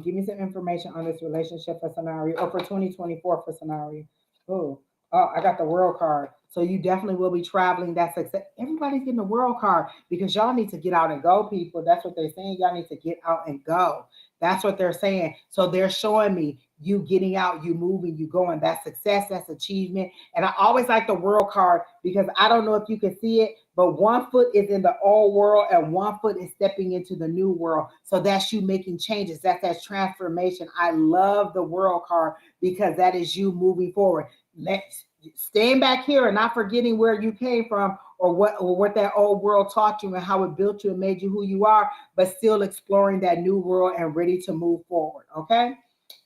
A: Give me some information on this relationship for scenario, or for 2024 for scenario. Oh, I got the world card. So you definitely will be traveling. That's success. Everybody's getting the world card because y'all need to get out and go, people. That's what they're saying. Y'all need to get out and go. That's what they're saying. So they're showing me you getting out, you moving, you going. That's success, that's achievement. And I always like the world card because I don't know if you can see it, but one foot is in the old world and one foot is stepping into the new world. So that's you making changes. That's that transformation. I love the world card because that is you moving forward. Let's staying back here and not forgetting where you came from or what that old world taught you and how it built you and made you who you are, but still exploring that new world and ready to move forward. Okay.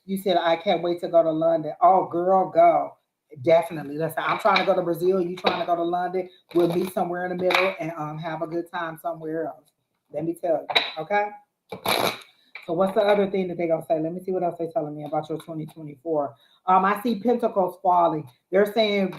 A: You said I can't wait to go to London. Oh, girl, go. Definitely. Listen, I'm trying to go to Brazil. You trying to go to London. We'll meet somewhere in the middle and have a good time somewhere else. Let me tell you. Okay. So what's the other thing that they're gonna say? Let me see what else they're telling me about your 2024. I see pentacles falling. They're saying,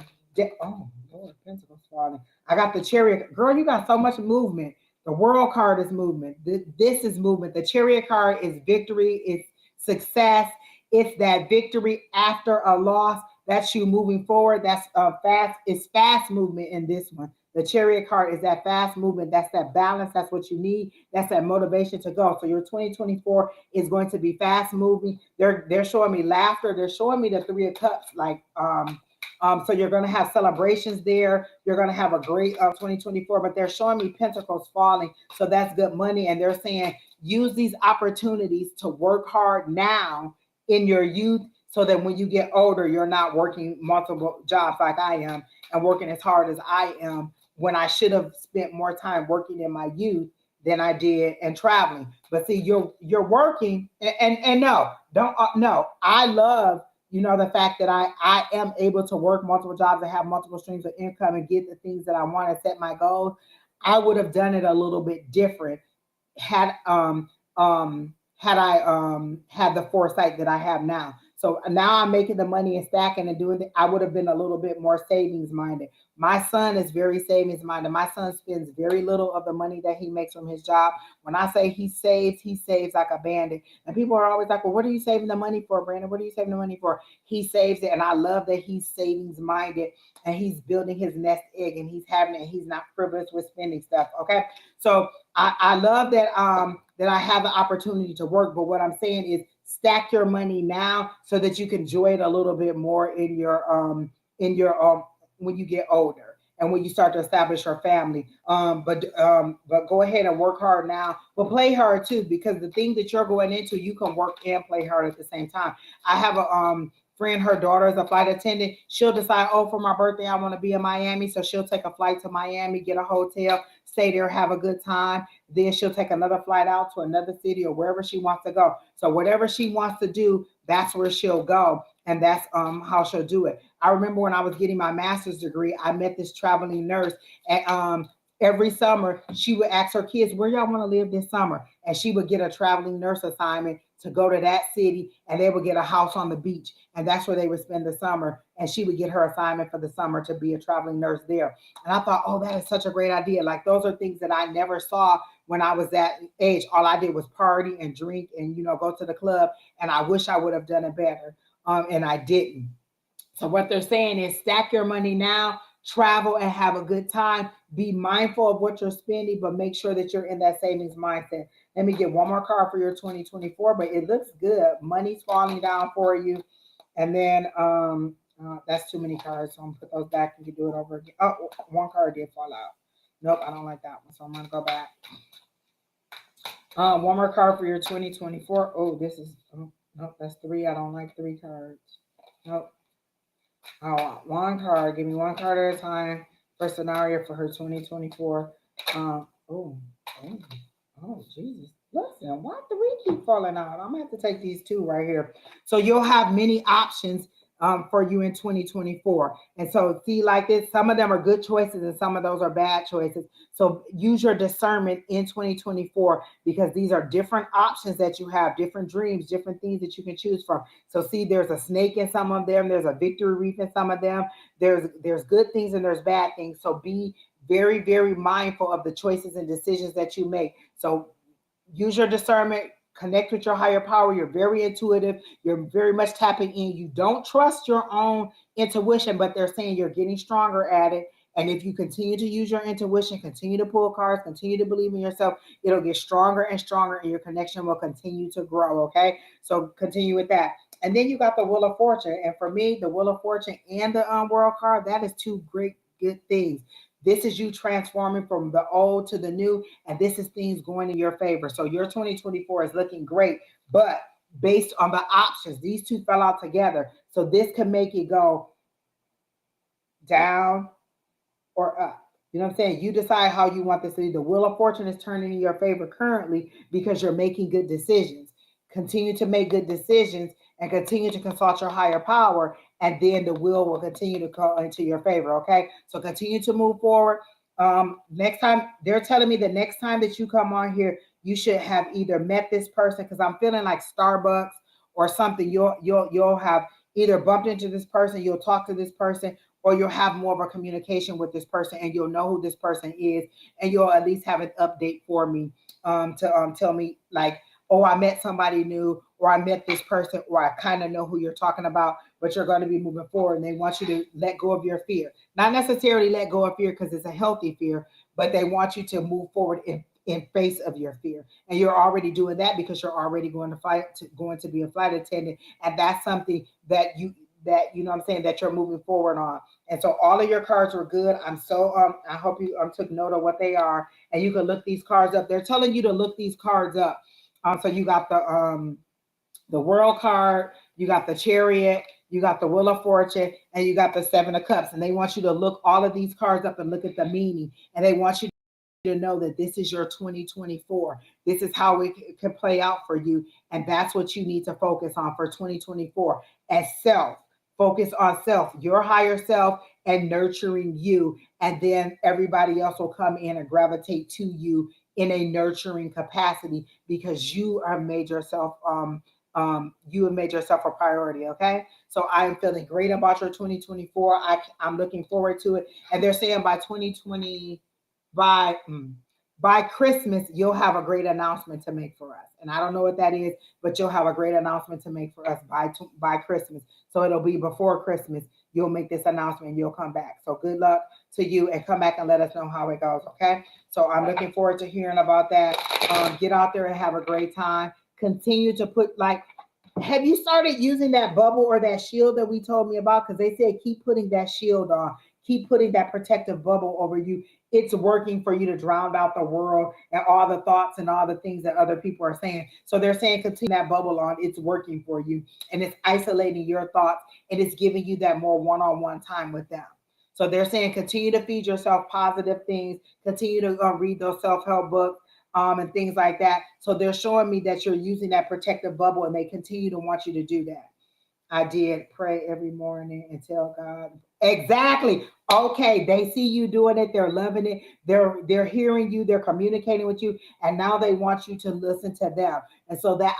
A: oh Lord, pentacles falling. I got the chariot. Girl, you got so much movement. The world card is movement. This is movement. The chariot card is victory. It's success. It's that victory after a loss. That's you moving forward. That's fast. It's fast movement in this one. The chariot card is that fast movement. That's that balance. That's what you need. That's that motivation to go. So your 2024 is going to be fast moving. They're showing me laughter. They're showing me the 3 of Cups. So you're going to have celebrations there. You're going to have a great 2024. But they're showing me pentacles falling. So that's good money. And they're saying use these opportunities to work hard now in your youth so that when you get older, you're not working multiple jobs like I am and working as hard as I am when I should have spent more time working in my youth than I did and traveling. But see, you're working and no, don't no. I love the fact that I am able to work multiple jobs and have multiple streams of income and get the things that I want to set my goals. I would have done it a little bit different had I had the foresight that I have now. So now I'm making the money and stacking and doing it. I would have been a little bit more savings minded. My son is very savings minded. My son spends very little of the money that he makes from his job. When I say he saves like a bandit. And people are always like, well, what are you saving the money for, Brandon? What are you saving the money for? He saves it. And I love that he's savings minded and he's building his nest egg and he's having it. And he's not frivolous with spending stuff. Okay. So I love that that I have the opportunity to work. But what I'm saying is stack your money now so that you can enjoy it a little bit more in your when you get older and when you start to establish your family. But go ahead and work hard now, but play hard too, because the thing that you're going into, you can work and play hard at the same time. I have a friend, her daughter is a flight attendant. She'll decide, oh, for my birthday, I want to be in Miami. So she'll take a flight to Miami, get a hotel, stay there, have a good time. Then she'll take another flight out to another city or wherever she wants to go. So whatever she wants to do, that's where she'll go. And that's how she'll do it. I remember when I was getting my master's degree, I met this traveling nurse and every summer she would ask her kids, where y'all want to live this summer? And she would get a traveling nurse assignment to go to that city and they would get a house on the beach. And that's where they would spend the summer. And she would get her assignment for the summer to be a traveling nurse there. And I thought, oh, that is such a great idea. Like those are things that I never saw when I was that age. All I did was party and drink and, go to the club. And I wish I would have done it better. And I didn't. So what they're saying is stack your money now, travel and have a good time. Be mindful of what you're spending, but make sure that you're in that savings mindset. Let me get one more card for your 2024, but it looks good. Money's falling down for you. And then that's too many cards. So I'm gonna put those back and you do it over again. Oh, one card did fall out. Nope, I don't like that one. So I'm gonna go back. One more card for your 2024. Oh, this is nope, that's three. I don't like three cards. Nope. I want one card. Give me one card at a time for scenario for her 2024. Oh, oh, oh, Jesus. Listen, why do we keep falling out? I'm gonna have to take these two right here. So you'll have many options for you in 2024. And so see like this, some of them are good choices and some of those are bad choices. So use your discernment in 2024 because these are different options that you have, different dreams, different things that you can choose from. So see, there's a snake in some of them, there's a victory reef in some of them, there's good things and there's bad things. So be very, very mindful of the choices and decisions that you make. So use your discernment, connect with your higher power. You're very intuitive, you're very much tapping in. You don't trust your own intuition, but they're saying you're getting stronger at it. And if you continue to use your intuition, continue to pull cards, continue to believe in yourself, it'll get stronger and stronger and your connection will continue to grow. Okay, so continue with that. And then you got the Wheel of Fortune, and for me, the Wheel of Fortune and the World card, that is two great good things. This is you transforming from the old to the new, and this is things going in your favor. So your 2024 is looking great, but based on the options, these two fell out together. So this can make it go down or up. You know what I'm saying? You decide how you want this to be. The Wheel of Fortune is turning in your favor currently because you're making good decisions. Continue to make good decisions and continue to consult your higher power, and then the wheel will continue to go into your favor. Okay, so continue to move forward. Next time, they're telling me the next time that you come on here, you should have either met this person because I'm feeling like Starbucks or something. You'll have either bumped into this person, you'll talk to this person, or you'll have more of a communication with this person and you'll know who this person is and you'll at least have an update for me to tell me like, oh, I met somebody new or I met this person or I kind of know who you're talking about, but you're going to be moving forward and they want you to let go of your fear. Not necessarily let go of fear because it's a healthy fear, but they want you to move forward in face of your fear. And you're already doing that because you're already going to be a flight attendant. And that's something that you know what I'm saying that you're moving forward on. And so all of your cards were good. I'm so I hope you took note of what they are and you can look these cards up. They're telling you to look these cards up. So you got the World card, you got the Chariot, you got the Wheel of Fortune, and you got the Seven of Cups. And they want you to look all of these cards up and look at the meaning. And they want you to know that this is your 2024. This is how it can play out for you. And that's what you need to focus on for 2024 as self. Focus on self, your higher self, and nurturing you. And then everybody else will come in and gravitate to you in a nurturing capacity because you are made yourself you have made yourself a priority. Okay, so I'm feeling great about your 2024. I'm looking forward to it, and they're saying by 2020 by by Christmas, you'll have a great announcement to make for us. And I don't know what that is, but you'll have a great announcement to make for us by Christmas. So it'll be before Christmas. You'll make this announcement and you'll come back. So good luck to you and come back and let us know how it goes. Okay. So I'm looking forward to hearing about that. Get out there and have a great time. Continue to put like, have you started using that bubble or that shield that we told me about? Because they said keep putting that shield on, keep putting that protective bubble over you. It's working for you to drown out the world and all the thoughts and all the things that other people are saying. So they're saying continue that bubble on. It's working for you and it's isolating your thoughts and it's giving you that more one-on-one time with them. So they're saying continue to feed yourself positive things, continue to read those self-help books, and things like that. So they're showing me that you're using that protective bubble and they continue to want you to do that. I did pray every morning and tell God. Exactly. Okay, they see you doing it, they're loving it, they're hearing you, they're communicating with you, and now they want you to listen to them. And so the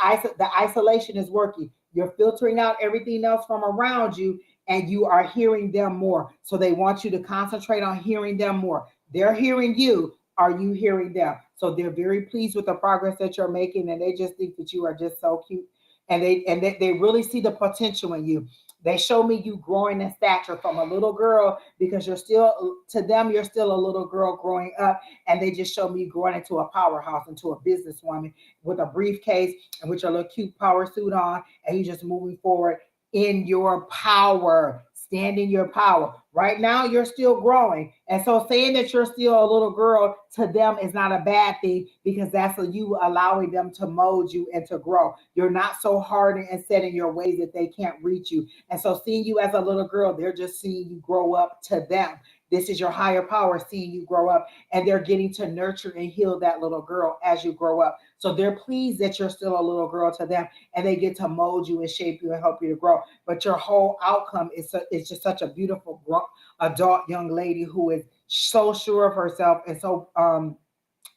A: isolation is working. You're filtering out everything else from around you and you are hearing them more. So they want you to concentrate on hearing them more. They're hearing you. Are you hearing them? So they're very pleased with the progress that you're making and they just think that you are just so cute and they really see the potential in you. They show me you growing in stature from a little girl because you're still to them you're still a little girl growing up, and they just show me you growing into a powerhouse, into a businesswoman with a briefcase and with your little cute power suit on, and you just moving forward in your power. Stand in your power. Right now, you're still growing. And so saying that you're still a little girl to them is not a bad thing, because that's you allowing them to mold you and to grow. You're not so hard and set in your ways that they can't reach you. And so seeing you as a little girl, they're just seeing you grow up to them. This is your higher power seeing you grow up, and they're getting to nurture and heal that little girl as you grow up. So they're pleased that you're still a little girl to them, and they get to mold you and shape you and help you to grow. But your whole outcome is just such a beautiful adult young lady who is so sure of herself and so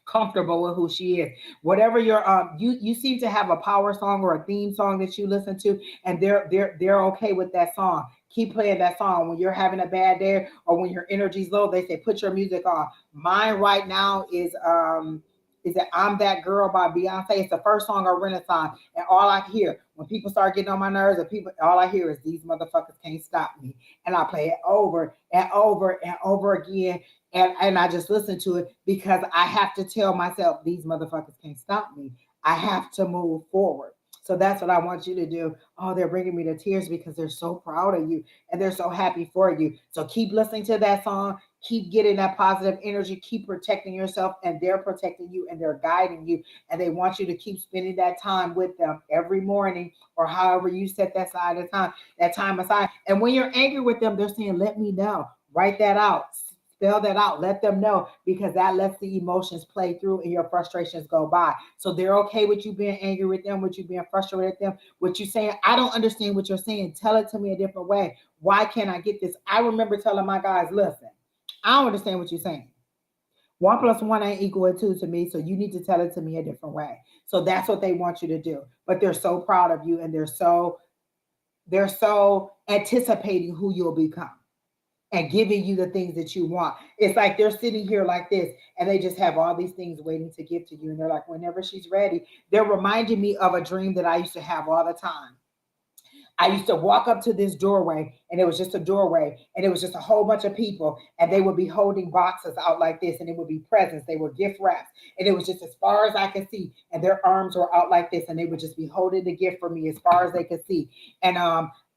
A: comfortable with who she is. Whatever your you seem to have a power song or a theme song that you listen to, and they're okay with that song. Keep playing that song when you're having a bad day or when your energy's low. They say put your music on. Mine right now is that I'm That Girl by Beyonce. It's the first song of Renaissance. And all I hear when people start getting on my nerves, or people, all I hear is these motherfuckers can't stop me. And I play it over and over and over again. And I just listen to it because I have to tell myself these motherfuckers can't stop me. I have to move forward. So that's what I want you to do. Oh, they're bringing me to tears because they're so proud of you and they're so happy for you. So keep listening to that song. Keep getting that positive energy. Keep protecting yourself, and they're protecting you and they're guiding you. And they want you to keep spending that time with them every morning, or however you set that time aside. And when you're angry with them, they're saying, let me know. Write that out. Spell that out. Let them know, because that lets the emotions play through and your frustrations go by. So they're okay with you being angry with them, with you being frustrated with them, with you saying, I don't understand what you're saying. Tell it to me a different way. Why can't I get this? I remember telling my guys, listen, I don't understand what you're saying. 1 plus 1 ain't equal to 2 to me, so you need to tell it to me a different way. So that's what they want you to do. But they're so proud of you, and they're so anticipating who you'll become and giving you the things that you want. It's like they're sitting here like this, and they just have all these things waiting to give to you. And they're like, whenever she's ready, they're reminding me of a dream that I used to have all the time. I used to walk up to this doorway, and it was just a doorway, and it was just a whole bunch of people, and they would be holding boxes out like this, and it would be presents. They were gift wraps, and it was just as far as I could see, and their arms were out like this, and they would just be holding the gift for me as far as they could see. And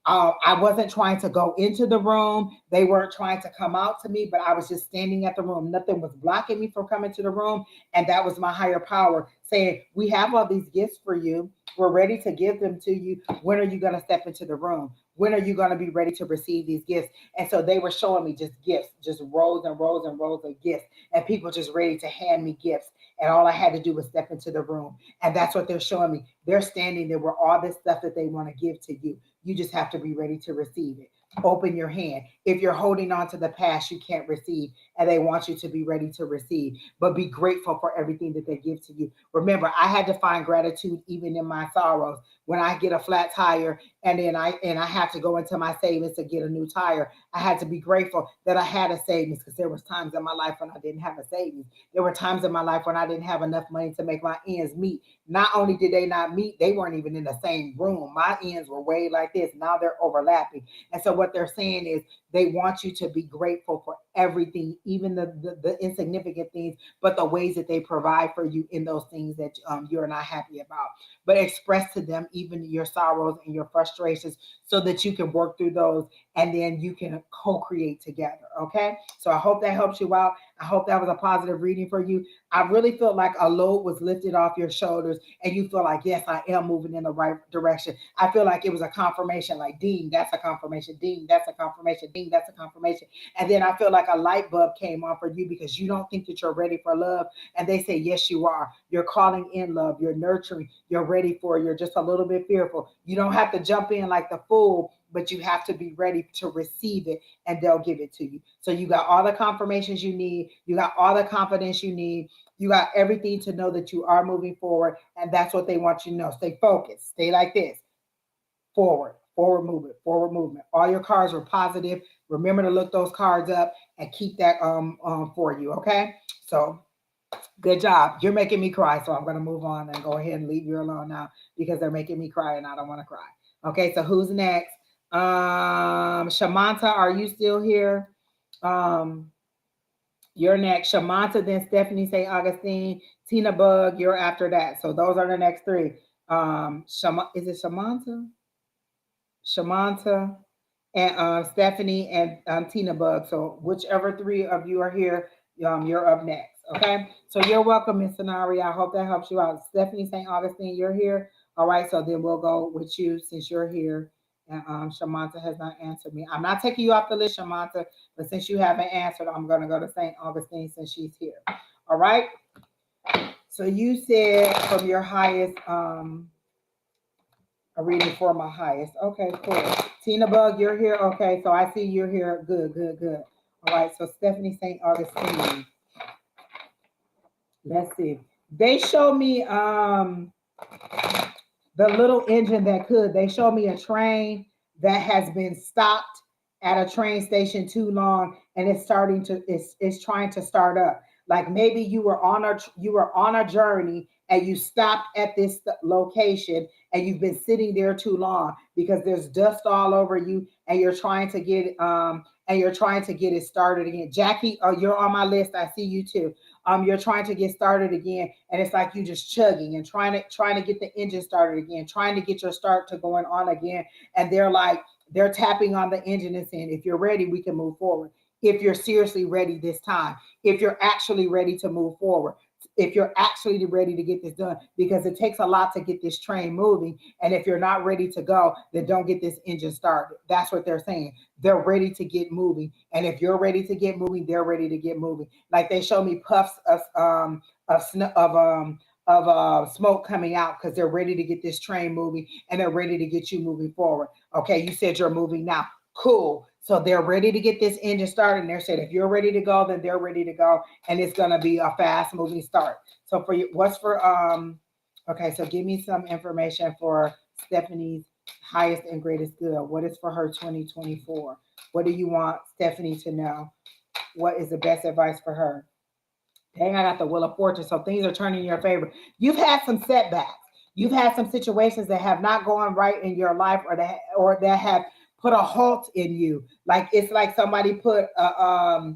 A: I wasn't trying to go into the room. They weren't trying to come out to me, but I was just standing at the room. Nothing was blocking me from coming to the room. And that was my higher power saying, we have all these gifts for you. We're ready to give them to you. When are you going to step into the room? When are you going to be ready to receive these gifts? And so they were showing me just gifts, just rows and rows and rows of gifts, and people just ready to hand me gifts. And all I had to do was step into the room. And that's what they're showing me. They're standing there with all this stuff that they want to give to you. You just have to be ready to receive it. Open your hand. If you're holding on to the past, you can't receive, and they want you to be ready to receive. But be grateful for everything that they give to you. Remember, I had to find gratitude even in my sorrows. When I get a flat tire, and then I have to go into my savings to get a new tire, I had to be grateful that I had a savings, because there was times in my life when I didn't have a savings. There were times in my life when I didn't have enough money to make my ends meet. Not only did they not meet, they weren't even in the same room. My ends were way like this. Now they're overlapping. And so what they're saying is they want you to be grateful for everything, even the insignificant things, but the ways that they provide for you in those things that you're not happy about. But express to them even your sorrows and your frustrations, so that you can work through those, and then you can co-create together. Okay. So I hope that helps you out. I hope that was a positive reading for you. I really felt like a load was lifted off your shoulders, and you feel like, yes, I am moving in the right direction. I feel like it was a confirmation, like, ding, that's a confirmation, ding, that's a confirmation, ding, that's a confirmation. And then I feel like a light bulb came on for you, because you don't think that you're ready for love. And they say, yes, you are. You're calling in love. You're nurturing. You're ready for it. You're just a little bit fearful. You don't have to jump in like the fool, but you have to be ready to receive it, and they'll give it to you. So you got all the confirmations you need. You got all the confidence you need. You got everything to know that you are moving forward. And that's what they want you to know. Stay focused. Stay like this. Forward movement, forward movement. All your cards were positive. Remember to look those cards up and keep that for you. Okay. So good job. You're making me cry. So I'm going to move on and go ahead and leave you alone now, because they're making me cry and I don't want to cry. Okay. So who's next? Shamanta, are you still here? Um, you're next. Shamanta, then Stephanie, St. Augustine, Tina Bug, you're after that. So those are the next three. Is it Shamanta? Shamanta, and Stephanie and Tina Bug. So whichever three of you are here, you're up next. Okay. So you're welcome, Miss Sonari. I hope that helps you out. Stephanie St. Augustine, you're here. All right. So then we'll go with you since you're here. And Shamanta has not answered me. I'm not taking you off the list, Shamanta, but since you haven't answered, I'm going to go to St. Augustine since she's here. All right. So you said from your highest, a reading for my highest. Okay, cool. Tina Bug, you're here. Okay, so I see you're here. Good, good, good. All right, so Stephanie St. Augustine. Let's see. They show me the little engine that could. They show me a train that has been stopped at a train station too long and it's trying to start up. Like maybe you were on a journey and you stopped at this location and you've been sitting there too long because there's dust all over you and you're trying to get it started again. Jackie, you're on my list. I see you too. You're trying to get started again and it's like you just chugging and trying to get the engine started again, trying to get your start to going on again, and they're tapping on the engine and saying, if you're ready, we can move forward. If you're seriously ready this time, if you're actually ready to move forward, if you're actually ready to get this done, because it takes a lot to get this train moving. And if you're not ready to go, then don't get this engine started. That's what they're saying. They're ready to get moving. And if you're ready to get moving, they're ready to get moving. Like they show me puffs of smoke coming out because they're ready to get this train moving and they're ready to get you moving forward. Okay, you said you're moving now. Cool. So they're ready to get this engine started. And they're saying if you're ready to go, then they're ready to go. And it's gonna be a fast moving start. So for you, what's for okay, so give me some information for Stephanie's highest and greatest good. What is for her 2024? What do you want Stephanie to know? What is the best advice for her? Dang, I got the Wheel of Fortune, so things are turning in your favor. You've had some setbacks. You've had some situations that have not gone right in your life, or that have put a halt in you. Like it's like somebody put a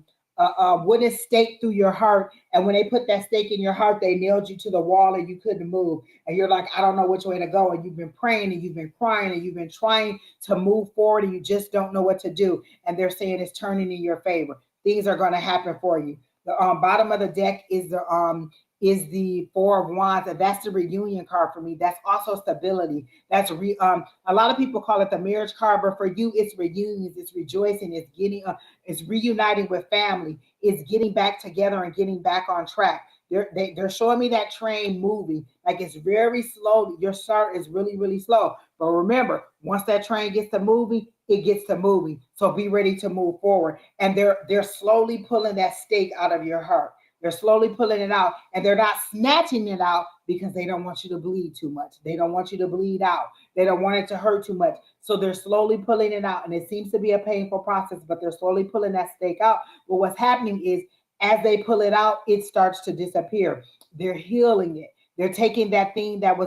A: wooden stake through your heart, and when they put that stake in your heart, they nailed you to the wall, and you couldn't move. And you're like, I don't know which way to go. And you've been praying, and you've been crying, and you've been trying to move forward, and you just don't know what to do. And they're saying it's turning in your favor. Things are going to happen for you. The bottom of the deck is the Four of Wands, and that's the reunion card for me. That's also stability. A lot of people call it the marriage card, but for you, it's reunions, it's rejoicing, it's reuniting with family, it's getting back together and getting back on track. They're showing me that train moving, like it's very slowly. Your start is really, really slow. But remember, once that train gets to moving, it gets to moving. So be ready to move forward. And they're slowly pulling that stake out of your heart. They're slowly pulling it out, and they're not snatching it out because they don't want you to bleed too much. They don't want you to bleed out. They don't want it to hurt too much. So they're slowly pulling it out, and it seems to be a painful process, but they're slowly pulling that stake out. But what's happening is as they pull it out, it starts to disappear. They're healing it. They're taking that thing that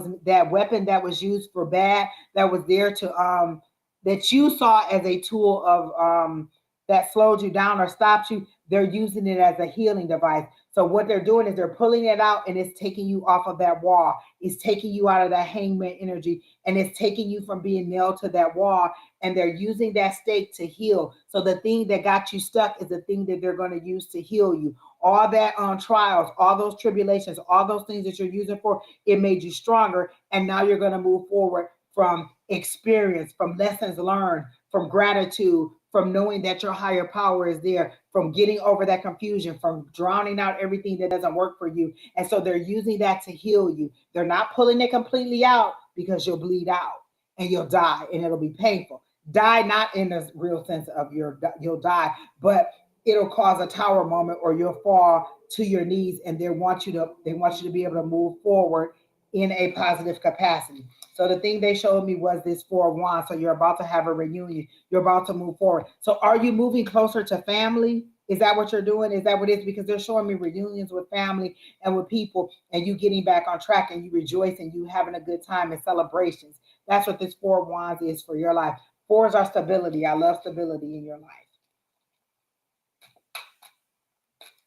A: weapon that was used for bad, that was there to that you saw as a tool of that slowed you down or stopped you. They're using it as a healing device. So what they're doing is they're pulling it out, and it's taking you off of that wall. It's taking you out of that hangman energy, and it's taking you from being nailed to that wall. And they're using that stake to heal. So the thing that got you stuck is the thing that they're going to use to heal you. All that trials, all those tribulations, all those things that you're using for, it made you stronger. And now you're going to move forward from experience, from lessons learned, from gratitude, from knowing that your higher power is there, from getting over that confusion, from drowning out everything that doesn't work for you. And so they're using that to heal you. They're not pulling it completely out because you'll bleed out and you'll die and it'll be painful. Die not in the real sense of you'll die, but it'll cause a tower moment or you'll fall to your knees, and they want you to be able to move forward in a positive capacity. So the thing they showed me was this Four of Wands. So you're about to have a reunion. You're about to move forward. So are you moving closer to family? Is that what you're doing? Is that what it is? Because they're showing me reunions with family and with people, and you getting back on track, and you rejoicing, you having a good time and celebrations. That's what this Four of Wands is for your life. Fours are stability. I love stability in your life.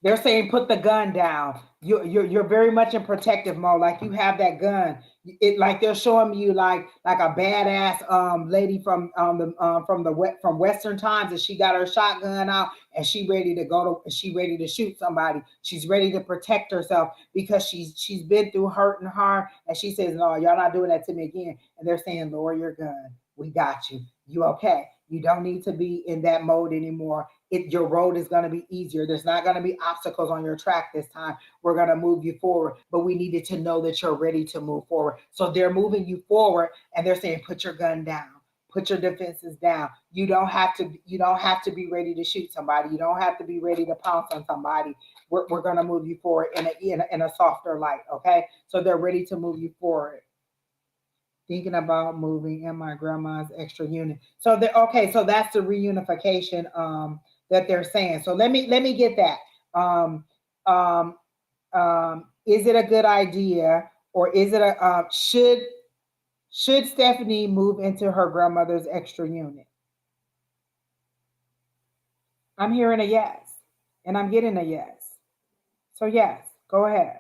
A: They're saying put the gun down. You're very much in protective mode, like you have that gun. It like they're showing you like a badass lady from Western times, and she got her shotgun out and she ready to shoot somebody. She's ready to protect herself because she's been through hurt and harm, and she says, no, y'all not doing that to me again. And they're saying, lower your gun, we got you, you okay, you don't need to be in that mode anymore. Your road is going to be easier. There's not going to be obstacles on your track this time. We're going to move you forward, but we needed to know that you're ready to move forward. So they're moving you forward, and they're saying, put your gun down, put your defenses down. You don't have to be ready to shoot somebody. You don't have to be ready to pounce on somebody. We're going to move you forward in a softer light. Okay, so they're ready to move you forward. Thinking about moving in my grandma's extra unit. So they okay, so that's the reunification that they're saying. So let me get that. Um um is it a good idea, or is it a should Stephanie move into her grandmother's extra unit? I'm hearing a yes, and I'm getting a yes. So yes, go ahead.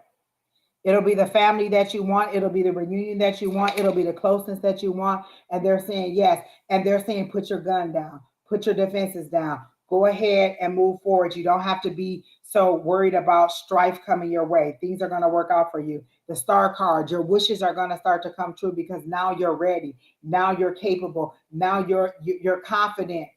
A: It'll be the family that you want. It'll be the reunion that you want. It'll be the closeness that you want. And they're saying yes. And they're saying put your gun down, put your defenses down. Go ahead and move forward. You don't have to be so worried about strife coming your way. Things are going to work out for you. The star card, your wishes are going to start to come true because now you're ready. Now you're capable. Now you're confident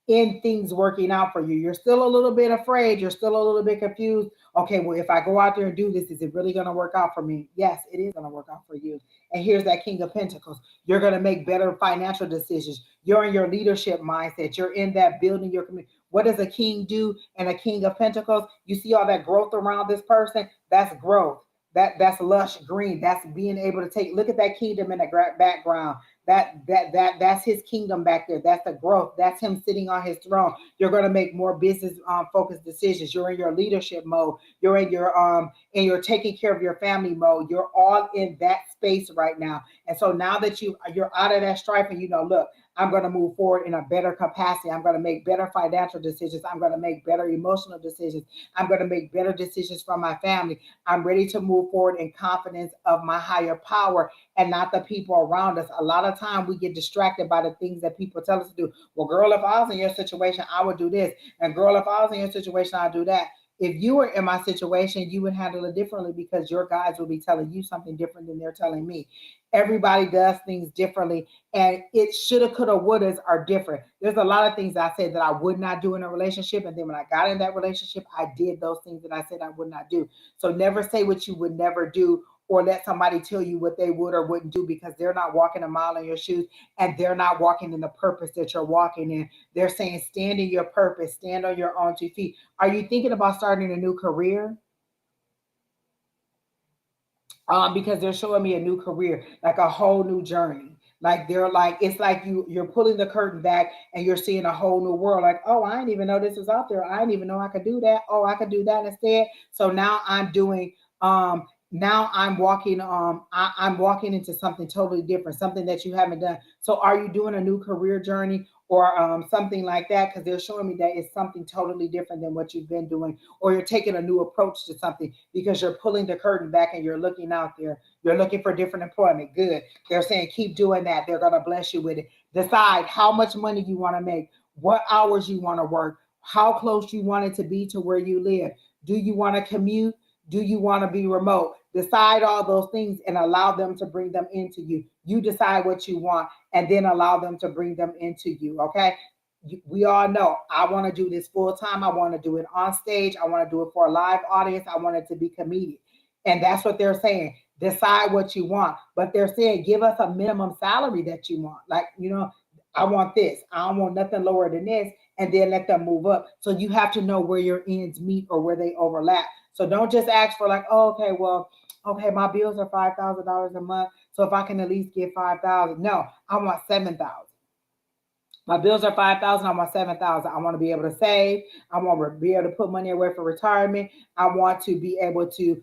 A: in things working out for you. You're still a little bit afraid. You're still a little bit confused. Okay, well, if I go out there and do this, is it really going to work out for me? Yes, it is going to work out for you. And here's that King of Pentacles. You're going to make better financial decisions. You're in your leadership mindset. You're in that building your community. What does a king do and a King of Pentacles? You see all that growth around this person? That's growth. That's lush green. That's being able to look at that kingdom in the background. That's his kingdom back there. That's the growth. That's him sitting on his throne. You're going to make more business focused decisions. You're in your leadership mode. You're in your taking care of your family mode. You're all in that space right now. And so now that you're out of that strife, and look, I'm going to move forward in a better capacity. I'm going to make better financial decisions. I'm going to make better emotional decisions. I'm going to make better decisions for my family. I'm ready to move forward in confidence of my higher power and not the people around us. A lot of time we get distracted by the things that people tell us to do. Well, girl, if I was in your situation, I would do this. And girl, if I was in your situation, I'd do that. If you were in my situation, you would handle it differently because your guides will be telling you something different than they're telling me. Everybody does things differently, and it shoulda, coulda, wouldas are different. There's a lot of things I said that I would not do in a relationship, and then when I got in that relationship, I did those things that I said I would not do. So never say what you would never do, or let somebody tell you what they would or wouldn't do, because they're not walking a mile in your shoes, and they're not walking in the purpose that you're walking in. They're saying stand in your purpose, stand on your own 2 feet. Are you thinking about starting a new career? Because they're showing me a new career, like a whole new journey. Like they're like, it's like you're pulling the curtain back and you're seeing a whole new world. Like, oh, I didn't even know this was out there. I didn't even know I could do that. Oh, I could do that instead. So now I'm doing now I'm walking into something totally different, something that you haven't done. So are you doing a new career journey or something like that? Because they're showing me that it's something totally different than what you've been doing, or you're taking a new approach to something because you're pulling the curtain back and you're looking out there. You're looking for different employment. Good. They're saying keep doing that. They're going to bless you with it. Decide how much money you want to make, what hours you want to work, how close you want it to be to where you live. Do you want to commute? Do you want to be remote? Decide all those things and allow them to bring them into you. You decide what you want and then allow them to bring them into you. Okay. We all know I want to do this full time. I want to do it on stage. I want to do it for a live audience. I want it to be comedic. And that's what they're saying. Decide what you want. But they're saying give us a minimum salary that you want. Like, I want this. I don't want nothing lower than this. And then let them move up. So you have to know where your ends meet or where they overlap. So don't just ask for like, oh, okay, well, okay, my bills are $5,000 a month. So if I can at least get 5,000, no, I want 7,000. My bills are 5,000. I want 7,000. I want to be able to save. I want to be able to put money away for retirement. I want to be able to,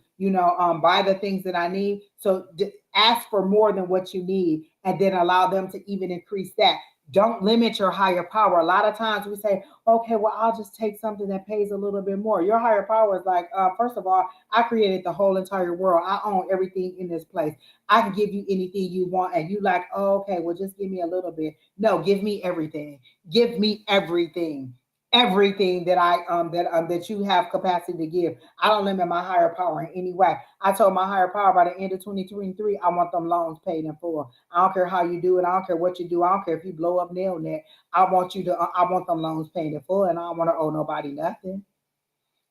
A: buy the things that I need. So ask for more than what you need, and then allow them to even increase that. Don't limit your higher power. A lot of times we say, okay, well, I'll just take something that pays a little bit more. Your higher power is like, first of all, I created the whole entire world. I own everything in this place. I can give you anything you want. And you like, oh, okay, well, just give me a little bit. No, give me everything. Give me everything. Everything that you have capacity to give. I don't limit my higher power in any way. I told my higher power by the end of 2023, I want them loans paid in full. I don't care how you do it. I don't care what you do. I don't care if you blow up nail net. I want them loans paid in full, and I don't want to owe nobody nothing.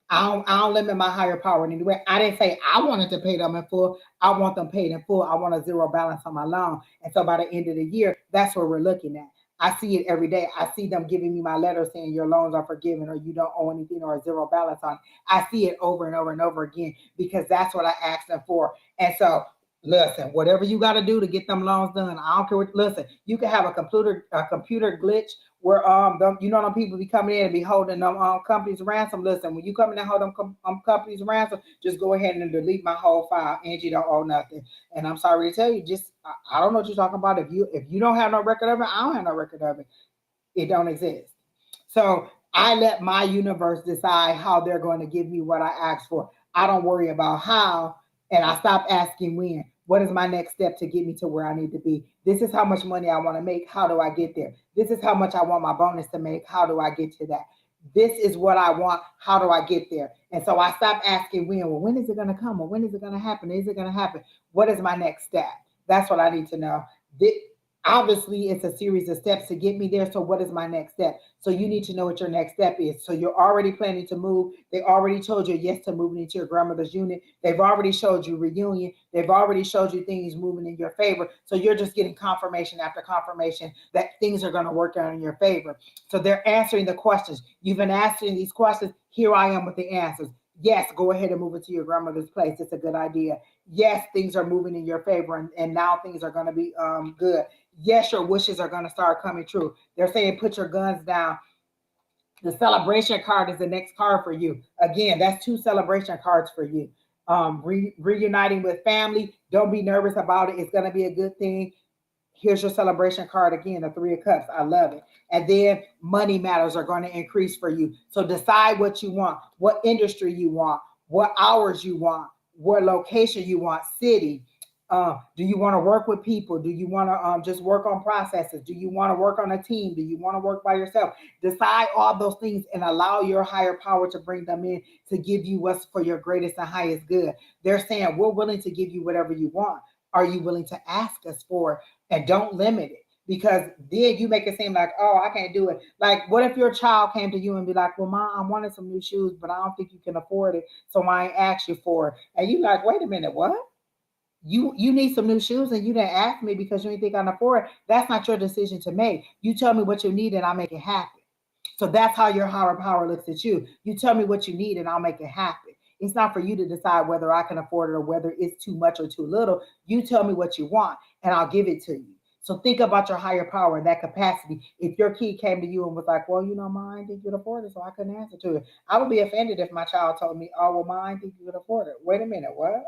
A: I don't limit my higher power in any way. I didn't say I wanted to pay them in full. I want them paid in full. I want a zero balance on my loan. And so by the end of the year, that's what we're looking at. I see it every day. I see them giving me my letter saying your loans are forgiven or you don't owe anything or a zero balance on it. I see it over and over and over again because that's what I asked them for. And so listen, whatever you got to do to get them loans done, I don't care what. Listen, you can have a computer glitch where them people be coming in and be holding them companies ransom. Listen, when you come in and hold them companies ransom, just go ahead and delete my whole file. Angie don't owe nothing. And I'm sorry to tell you, just I don't know what you're talking about. If you don't have no record of it, I don't have no record of it. It don't exist. So I let my universe decide how they're going to give me what I asked for. I don't worry about how, and I stop asking when. What is my next step to get me to where I need to be? This is how much money I want to make. How do I get there? This is how much I want my bonus to make. How do I get to that? This is what I want. How do I get there? And so I stop asking when. Well, when is it going to come? Or when is it going to happen? Is it going to happen? What is my next step? That's what I need to know. Obviously it's a series of steps to get me there. So what is my next step? So you need to know what your next step is. So you're already planning to move. They already told you yes to moving into your grandmother's unit. They've already showed you reunion. They've already showed you things moving in your favor. So you're just getting confirmation after confirmation that things are going to work out in your favor. So they're answering the questions. You've been answering these questions. Here I am with the answers. Yes, go ahead and move it to your grandmother's place. It's a good idea. Yes, things are moving in your favor, and now things are going to be good. Yes, your wishes are going to start coming true. They're saying put your guns down. The celebration card is the next card for you. Again, that's two celebration cards for you. Reuniting with family. Don't be nervous about it. It's going to be a good thing. Here's your celebration card again, the Three of Cups. I love it. And then money matters are going to increase for you. So decide what you want, what industry you want, what hours you want, what location you want, city. Do you want to work with people? Do you want to just work on processes? Do you want to work on a team? Do you want to work by yourself? Decide all those things and allow your higher power to bring them in to give you what's for your greatest and highest good. They're saying, we're willing to give you whatever you want. Are you willing to ask us for it? And don't limit it, because then you make it seem like, oh, I can't do it. Like, what if your child came to you and be like, well, mom, I wanted some new shoes, but I don't think you can afford it, so I ain't asked you for it. And you like, wait a minute, what? You need some new shoes and you didn't ask me because you didn't think I can afford it. That's not your decision to make. You tell me what you need and I'll make it happen. So that's how your higher power looks at you. You tell me what you need and I'll make it happen. It's not for you to decide whether I can afford it or whether it's too much or too little. You tell me what you want and I'll give it to you. So think about your higher power and that capacity. If your kid came to you and was like, well, mine, I didn't think you'd afford it, so I couldn't answer to it. I would be offended if my child told me, oh, well, mine, I didn't think you could afford it. Wait a minute, what?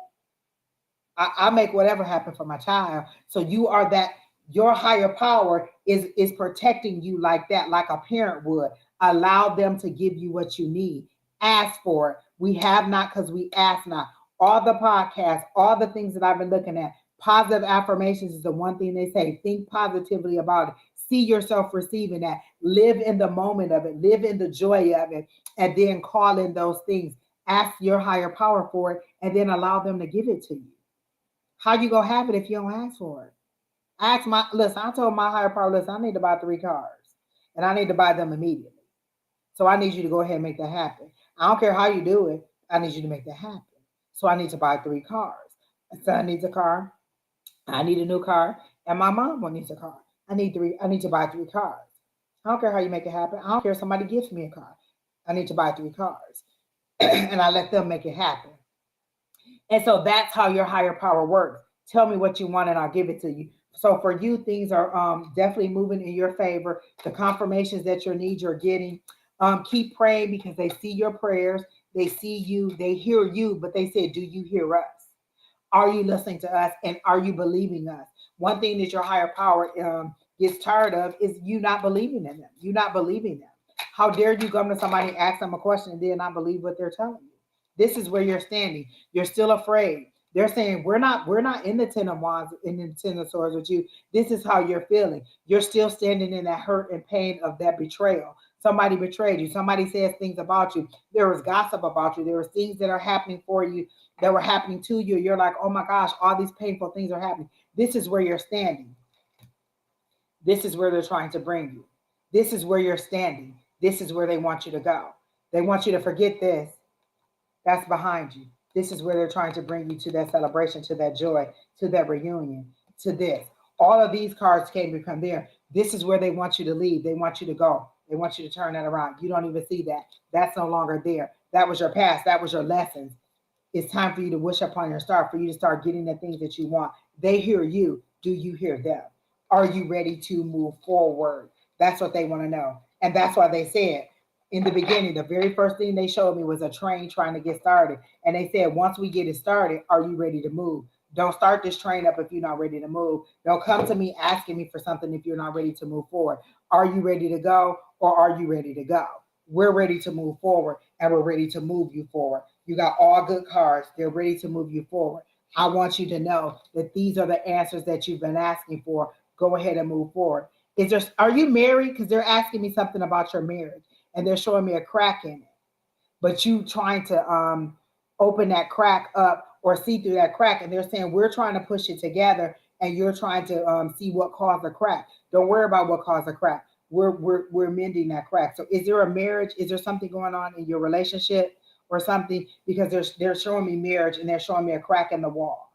A: I make whatever happen for my child. So you are that. Your higher power is protecting you like that, like a parent would. Allow them to give you what you need. Ask for it. We have not because we ask not. All the podcasts, all the things that I've been looking at, positive affirmations is the one thing they say. Think positively about it. See yourself receiving that. Live in the moment of it. Live in the joy of it. And then call in those things. Ask your higher power for it and then allow them to give it to you. How you gonna have it if you don't ask for it? Listen, I told my higher power, listen, I need to buy 3 cars. And I need to buy them immediately. So I need you to go ahead and make that happen. I don't care how you do it, I need you to make that happen. So I need to buy 3 cars. My son needs a car, I need a new car, and my mom needs a car. I need to buy 3 cars. I don't care how you make it happen. I don't care if somebody gives me a car. I need to buy 3 cars. And I let them make it happen. And so that's how your higher power works. Tell me what you want and I'll give it to you. So for you, things are definitely moving in your favor. The confirmations that your needs you're getting. Keep praying because they see your prayers. They see you. They hear you. But they said, do you hear us? Are you listening to us? And are you believing us? One thing that your higher power gets tired of is you not believing in them. You not believing them. How dare you come to somebody, ask them a question, and then not believe what they're telling you? This is where you're standing. You're still afraid. They're saying we're not in the Ten of Wands, in the Ten of Swords with you. This is how you're feeling. You're still standing in that hurt and pain of that betrayal. Somebody betrayed you. Somebody says things about you. There was gossip about you. There was things that are happening for you that were happening to you. You're like, oh my gosh, all these painful things are happening. This is where you're standing. This is where they're trying to bring you. This is where you're standing. This is where they want you to go. They want you to forget this. That's behind you. This is where they're trying to bring you to that celebration, to that joy, to that reunion, to this. All of these cards came to come there. This is where they want you to leave. They want you to go. They want you to turn that around. You don't even see that. That's no longer there. That was your past. That was your lessons. It's time for you to wish upon your star, for you to start getting the things that you want. They hear you. Do you hear them? Are you ready to move forward? That's what they want to know. And that's why they said in the beginning, the very first thing they showed me was a train trying to get started. And they said, once we get it started, are you ready to move? Don't start this train up if you're not ready to move. Don't come to me asking me for something if you're not ready to move forward. Are you ready to go, or are you ready to go? We're ready to move forward, and we're ready to move you forward. You got all good cards. They're ready to move you forward. I want you to know that these are the answers that you've been asking for. Go ahead and move forward. Are you married? Because they're asking me something about your marriage, and they're showing me a crack in it. But you trying to open that crack up or see through that crack, and they're saying we're trying to push it together, and you're trying to see what caused the crack. Don't worry about what caused the crack. We're mending that crack. So is there a marriage? Is there something going on in your relationship or something? Because they're showing me marriage, and they're showing me a crack in the wall.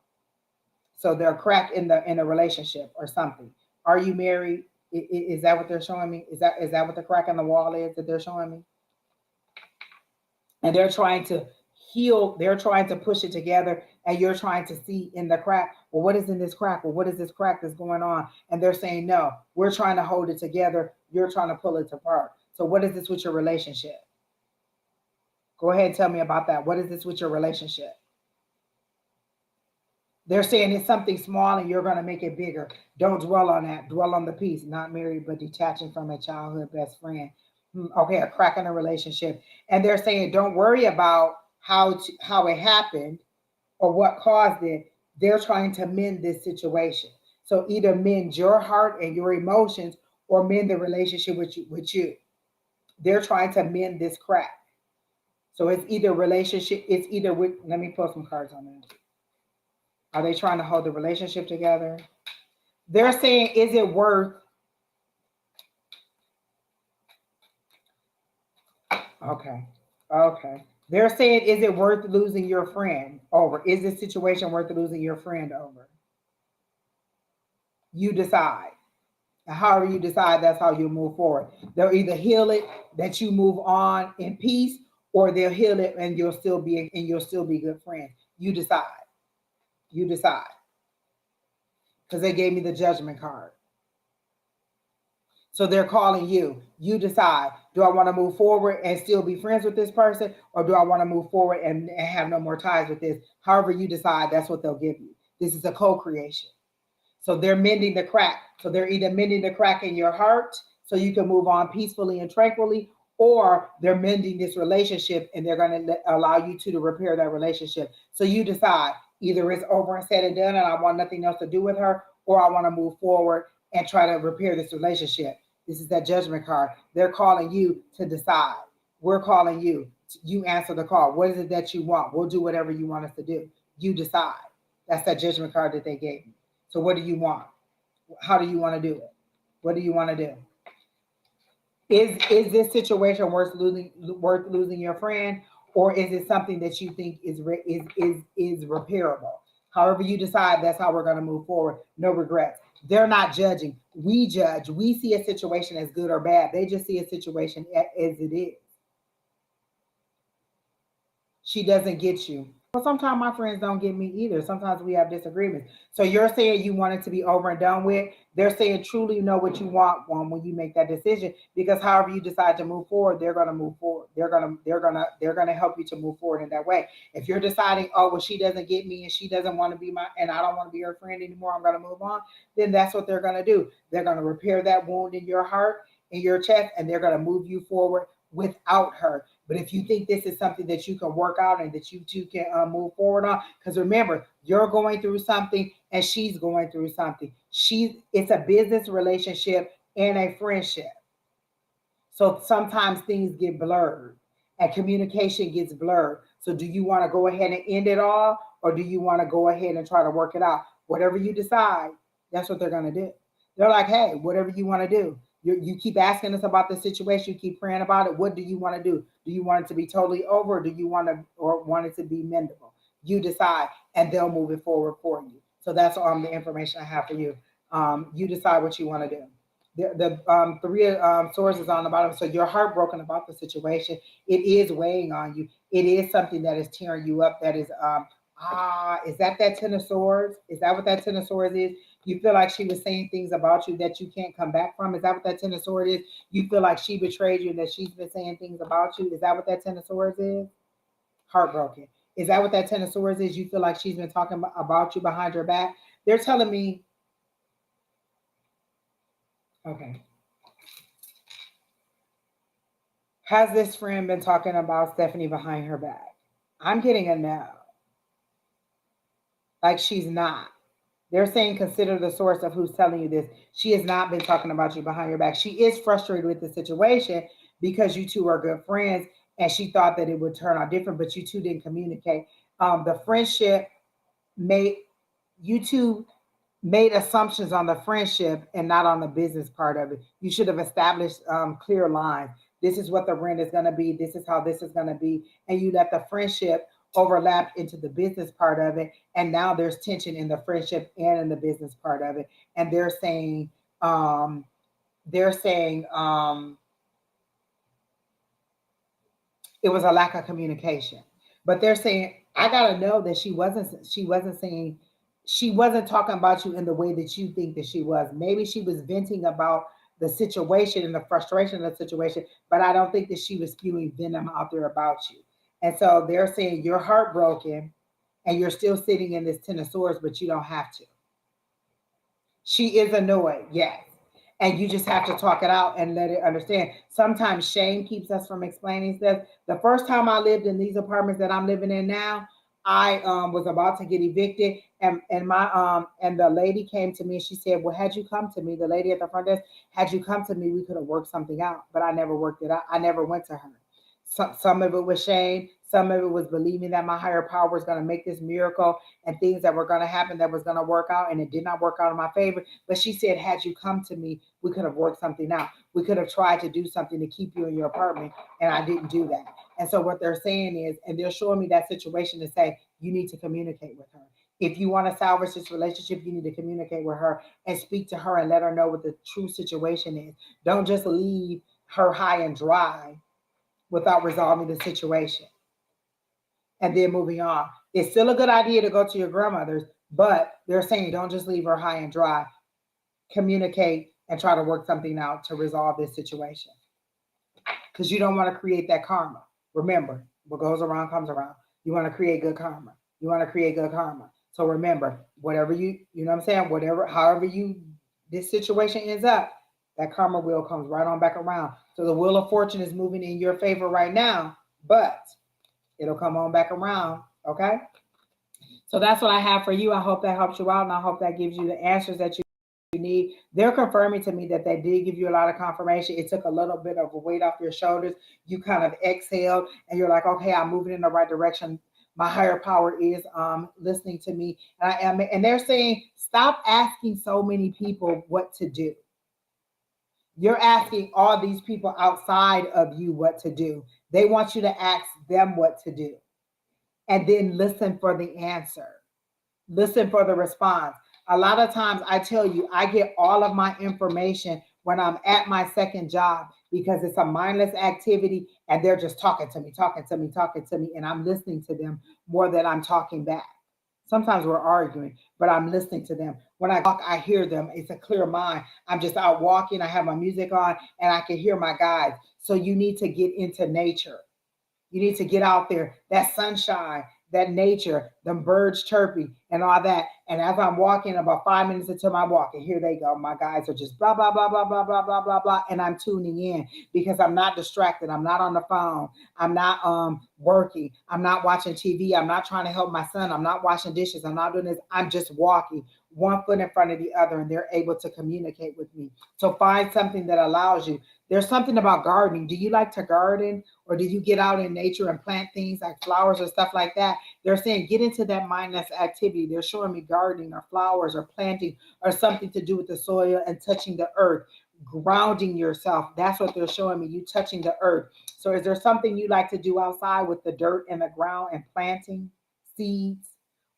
A: So they're a crack in the relationship or something. Are you married? Is that what they're showing me? Is that what the crack in the wall is that they're showing me? And they're trying to heal. They're trying to push it together, and you're trying to see in the crack. Well, what is in this crack? Well, what is this crack that's going on? And they're saying, no, we're trying to hold it together. You're trying to pull it apart. So what is this with your relationship? Go ahead and tell me about that. What is this with your relationship? They're saying it's something small and you're going to make it bigger. Don't dwell on that. Dwell on the peace. Not married, but detaching from a childhood best friend. Okay, a crack in a relationship. And they're saying don't worry about how it happened or what caused it. They're trying to mend this situation. So either mend your heart and your emotions or mend the relationship with you. They're trying to mend this crack. So it's either relationship, it's either with, let me pull some cards on that. Are they trying to hold the relationship together? They're saying, is it worth? Okay. They're saying, is it worth losing your friend over? Is this situation worth losing your friend over? You decide. And however you decide, that's how you move forward. They'll either heal it that you move on in peace, or they'll heal it and you'll still be good friends. You decide. You decide. Because they gave me the Judgment card. So they're calling you. You decide. Do I want to move forward and still be friends with this person? Or do I want to move forward and have no more ties with this? However you decide, that's what they'll give you. This is a co-creation. So they're mending the crack. So they're either mending the crack in your heart so you can move on peacefully and tranquilly, or they're mending this relationship and they're going to allow you to repair that relationship. So you decide. Either it's over and said and done and I want nothing else to do with her, or I want to move forward and try to repair this relationship. This is that Judgment card. They're calling you to decide. We're calling you. You answer the call. What is it that you want? We'll do whatever you want us to do. You decide. That's that Judgment card that they gave me. So what do you want? How do you want to do it? What do you want to do? Is this situation worth losing your friend, or is it something that you think is repairable? However you decide, that's how we're going to move forward. No regrets. They're not judging. We judge. We see a situation as good or bad. They just see a situation as it is. She doesn't get you. Well, sometimes my friends don't get me either. Sometimes we have disagreements. So you're saying you want it to be over and done with. They're saying truly know what you want when you make that decision. Because however you decide to move forward, they're gonna move forward. They're gonna help you to move forward in that way. If you're deciding, oh well, she doesn't get me and she doesn't want to be my and I don't want to be her friend anymore, I'm gonna move on, then that's what they're gonna do. They're gonna repair that wound in your heart, in your chest, and they're gonna move you forward without her. But if you think this is something that you can work out and that you two can move forward on, because remember, you're going through something and she's going through something. It's a business relationship and a friendship. So sometimes things get blurred and communication gets blurred. So do you want to go ahead and end it all, or do you want to go ahead and try to work it out? Whatever you decide, that's what they're going to do. They're like, hey, whatever you want to do. You keep asking us about the situation. You keep praying about it. What do you want to do? Do you want it to be totally over, or do you want it to be mendable? You decide, and they'll move it forward for you. So that's the information I have for you. You decide what you want to do. The three sources on the bottom. So you're heartbroken about the situation. It is weighing on you. It is something that is tearing you up. That is is that Ten of Swords? Is that what that Ten of Swords is? You feel like she was saying things about you that you can't come back from. Is that what that Ten of Swords is? You feel like she betrayed you and that she's been saying things about you. Is that what that Ten of Swords is? Heartbroken. Is that what that Ten of Swords is? You feel like she's been talking about you behind your back. They're telling me, okay. Has this friend been talking about Stephanie behind her back? I'm getting a no. Like she's not. They're saying consider the source of who's telling you this. She has not been talking about you behind your back. She is frustrated with the situation because you two are good friends and she thought that it would turn out different, but you two didn't communicate. The friendship made you two made assumptions on the friendship and not on the business part of it. You should have established clear lines. This is what the rent is going to be. This is how this is going to be. And you let the friendship overlap into the business part of it. And now there's tension in the friendship and in the business part of it. And um, they're saying it was a lack of communication. But they're saying, I gotta know that she wasn't saying she wasn't talking about you in the way that you think that she was. Maybe she was venting about the situation and the frustration of the situation, but I don't think that she was spewing venom out there about you. And so they're saying you're heartbroken and you're still sitting in this Ten of Swords, but you don't have to. She is annoyed, yes. And you just have to talk it out and let it understand. Sometimes shame keeps us from explaining stuff. The first time I lived in these apartments that I'm living in now, I was about to get evicted, and the lady came to me and she said, "Well, had you come to me, the lady at the front desk, had you come to me, we could have worked something out." But I never worked it out. I never went to her. Some of it was shame. Some of it was believing that my higher power was going to make this miracle and things that were going to happen that was going to work out, and it did not work out in my favor. But she said, had you come to me, we could have worked something out. We could have tried to do something to keep you in your apartment, and I didn't do that. And so what they're saying is, and they're showing me that situation to say, you need to communicate with her. If you want to salvage this relationship, you need to communicate with her and speak to her and let her know what the true situation is. Don't just leave her high and dry without resolving the situation and then moving on. It's still a good idea to go to your grandmother's, but they're saying don't just leave her high and dry. Communicate and try to work something out to resolve this situation because you don't want to create that karma. Remember, what goes around comes around. You want to create good karma. You want to create good karma. So remember, whatever you know what I'm saying, however this situation ends up, that karma wheel comes right on back around. So the wheel of fortune is moving in your favor right now, but it'll come on back around. Okay. So that's what I have for you. I hope that helps you out, and I hope that gives you the answers that you need. They're confirming to me that they did give you a lot of confirmation. It took a little bit of a weight off your shoulders. You kind of exhaled and you're like, okay, I'm moving in the right direction. My higher power is listening to me. And I am, and they're saying, stop asking so many people what to do. You're asking all these people outside of you what to do. They want you to ask them what to do. And then listen for the answer. Listen for the response. A lot of times I tell you, I get all of my information when I'm at my second job. because it's a mindless activity and they're just talking to me, talking to me, talking to me, and I'm listening to them more than I'm talking back. Sometimes we're arguing, but I'm listening to them. When I walk, I hear them. It's a clear mind. I'm just out walking. I have my music on and I can hear my guides. So you need to get into nature. You need to get out there, that sunshine, that nature, them birds chirping and all that. And as I'm walking about 5 minutes into my walk, and here they go. My guys are just blah, blah, blah, blah, blah, blah, blah, blah, blah. And I'm tuning in because I'm not distracted. I'm not on the phone. I'm not working. I'm not watching TV. I'm not trying to help my son. I'm not washing dishes. I'm not doing this. I'm just walking one foot in front of the other and they're able to communicate with me. So find something that allows you. There's something about gardening. Do you like to garden? Or do you get out in nature and plant things like flowers or stuff like that? They're saying get into that mindless activity. They're showing me gardening or flowers or planting or something to do with the soil and touching the earth, grounding yourself. That's what they're showing me, you touching the earth. So is there something you like to do outside with the dirt and the ground and planting seeds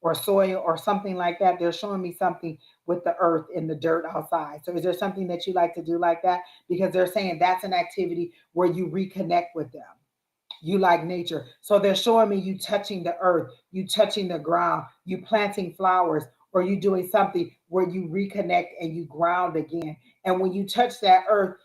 A: or soil or something like that? They're showing me something with the earth and the dirt outside. So is there something that you like to do like that? Because they're saying that's an activity where you reconnect with them. You like nature. So they're showing me you touching the earth, you touching the ground, you planting flowers, or you doing something where you reconnect and you ground again. And when you touch that earth,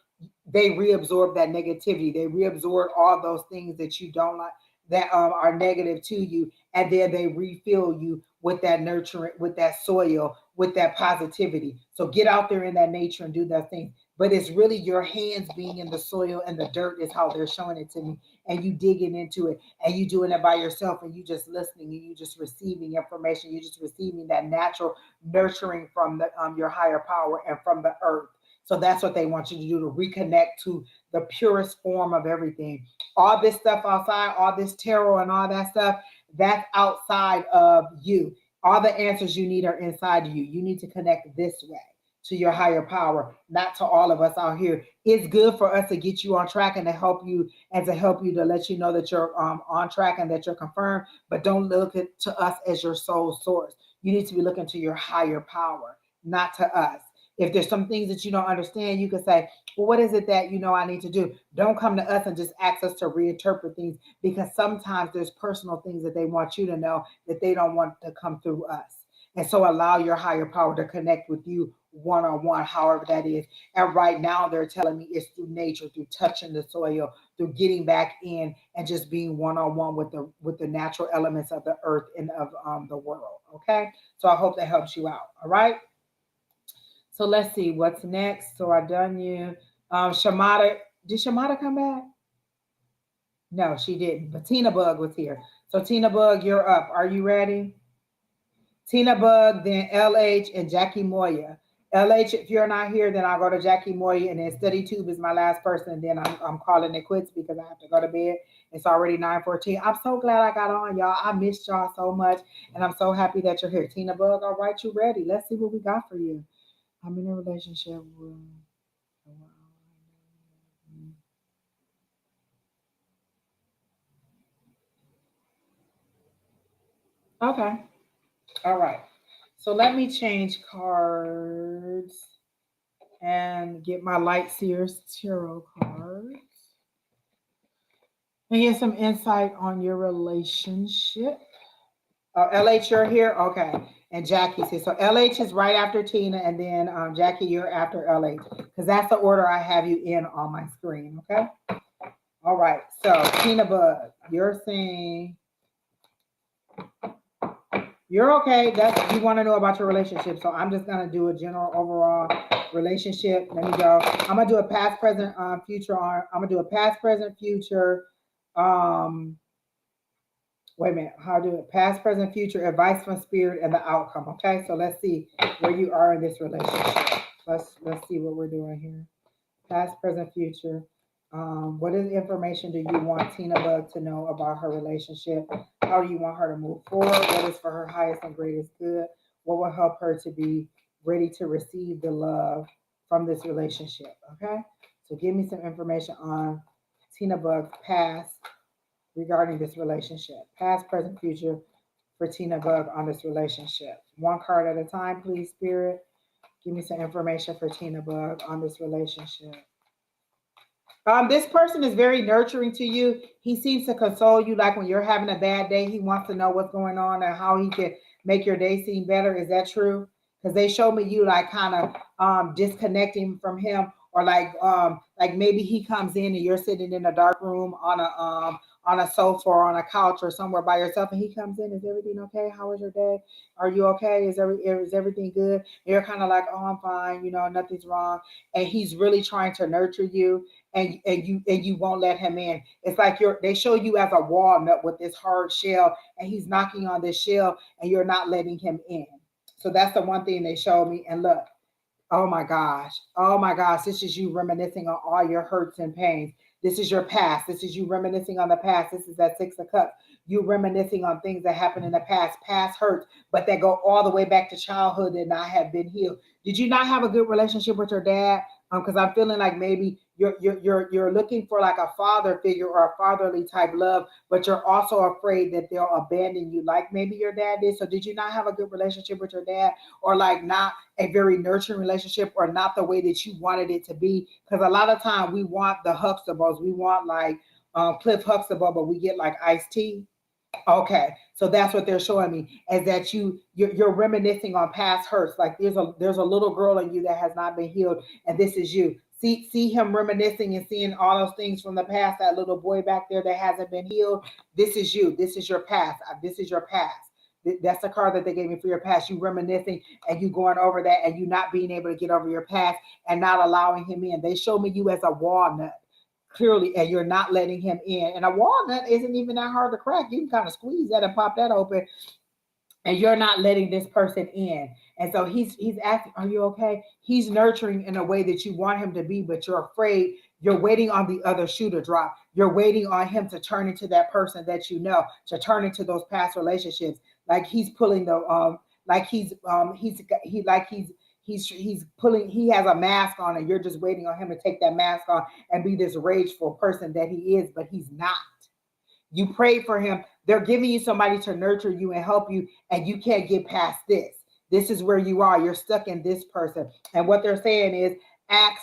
A: they reabsorb that negativity. They reabsorb all those things that you don't like, that are negative to you, and then they refill you with that nurturing, with that soil, with that positivity. So get out there in that nature and do that thing. But it's really your hands being in the soil and the dirt is how they're showing it to me, and you digging into it, and you doing it by yourself, and you just listening, and you just receiving information, you just receiving that natural nurturing from the your higher power and from the earth. So that's what they want you to do, to reconnect to the purest form of everything. All this stuff outside, all this tarot and all that stuff, that's outside of you. All the answers you need are inside of you. You need to connect this way to your higher power, not to all of us out here. It's good for us to get you on track and to help you to let you know that you're on track and that you're confirmed. But don't look to us as your soul source. You need to be looking to your higher power, not to us. If there's some things that you don't understand, you can say, well, what is it that you know I need to do? Don't come to us and just ask us to reinterpret things, because sometimes there's personal things that they want you to know that they don't want to come through us. And so allow your higher power to connect with you one on one, however that is. And right now they're telling me it's through nature, through touching the soil, through getting back in and just being one on one with the natural elements of the earth and of the world. Okay. So I hope that helps you out. All right. So let's see what's next. So I done you. Shamada, did Shamada come back? No, she didn't. But Tina Bug was here. So Tina Bug, you're up. Are you ready? Tina Bug, then LH and Jackie Moya. LH, if you're not here, then I'll go to Jackie Moya, and then Study Tube is my last person, and then I'm calling it quits because I have to go to bed. It's already 9:14. I'm so glad I got on, y'all. I missed y'all so much, and I'm so happy that you're here. Tina Bug, all right, you ready? Let's see what we got for you. I'm in a relationship with. Okay. All right. So let me change cards and get my Light Seers Tarot cards and get some insight on your relationship. Oh, LH, you're here? Okay. And Jackie's here. So LH is right after Tina, and then Jackie, you're after LH, because that's the order I have you in on my screen. Okay. All right. So Tina Bud, you're saying you're okay. That's you want to know about your relationship. So I'm just gonna do a general overall relationship. Let me go. I'm gonna do a past, present, future. I'm gonna do a past, present, future. Um, Wait a minute. How do it? Past, present, future, advice from spirit, and the outcome. Okay. So let's see where you are in this relationship. Let's see what we're doing here. Past, present, future. What is information do you want Tina Bug to know about her relationship? How do you want her to move forward? What is for her highest and greatest good? What will help her to be ready to receive the love from this relationship? Okay, so give me some information on Tina Bug's past regarding this relationship. Past, present, future for Tina Bug on this relationship. One card at a time, please, Spirit. Give me some information for Tina Bug on this relationship. This person is very nurturing to you. He seems to console you, like when you're having a bad day. He wants to know what's going on and how he can make your day seem better. Is that true? Because they show me you like kind of disconnecting from him, or like maybe he comes in and you're sitting in a dark room on a sofa or on a couch or somewhere by yourself, and he comes in. Is everything okay? How was your day? Are you okay? Is everything good? And you're kind of like, oh, I'm fine. You know, nothing's wrong. And he's really trying to nurture you, and you won't let him in. It's like they show you as a walnut with this hard shell, and he's knocking on this shell, and you're not letting him in. So that's the one thing they showed me. And look, oh my gosh. Oh my gosh. This is you reminiscing on all your hurts and pains. This is your past. This is you reminiscing on the past. This is that Six of Cups. You reminiscing on things that happened in the past hurts, but that go all the way back to childhood and not have been healed. Did you not have a good relationship with your dad? Because I'm feeling like maybe you're looking for like a father figure or a fatherly type love, but you're also afraid that they'll abandon you, like maybe your dad did. So did you not have a good relationship with your dad, or like not a very nurturing relationship, or not the way that you wanted it to be? Because a lot of time we want the Huxtables, we want like Cliff Huxtable, but we get like iced tea. Okay, so that's what they're showing me, is that you're reminiscing on past hurts. Like there's a little girl in you that has not been healed, and this is you. See him reminiscing and seeing all those things from the past. That little boy back there that hasn't been healed. This is you. This is your past. This is your past. That's the card that they gave me for your past. You reminiscing and you going over that, and you not being able to get over your past and not allowing him in. They show me you as a walnut clearly, and you're not letting him in. And a walnut isn't even that hard to crack. You can kind of squeeze that and pop that open, and you're not letting this person in. And so he's asking, are you okay? He's nurturing in a way that you want him to be, but you're afraid. You're waiting on the other shoe to drop. You're waiting on him to turn into that person that you know, to turn into those past relationships. Like he's pulling the like he's pulling, he has a mask on, and you're just waiting on him to take that mask on and be this rageful person that he is, but he's not. You prayed for him. They're giving you somebody to nurture you and help you, and you can't get past this. This is where you are. You're stuck in this person. And what they're saying is, ask,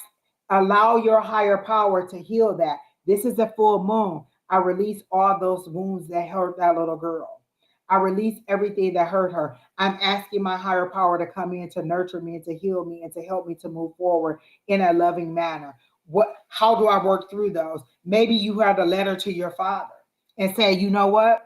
A: allow your higher power to heal that. This is a full moon. I release all those wounds that hurt that little girl. I release everything that hurt her. I'm asking my higher power to come in to nurture me and to heal me and to help me to move forward in a loving manner. How do I work through those? Maybe you had a letter to your father and say, you know what?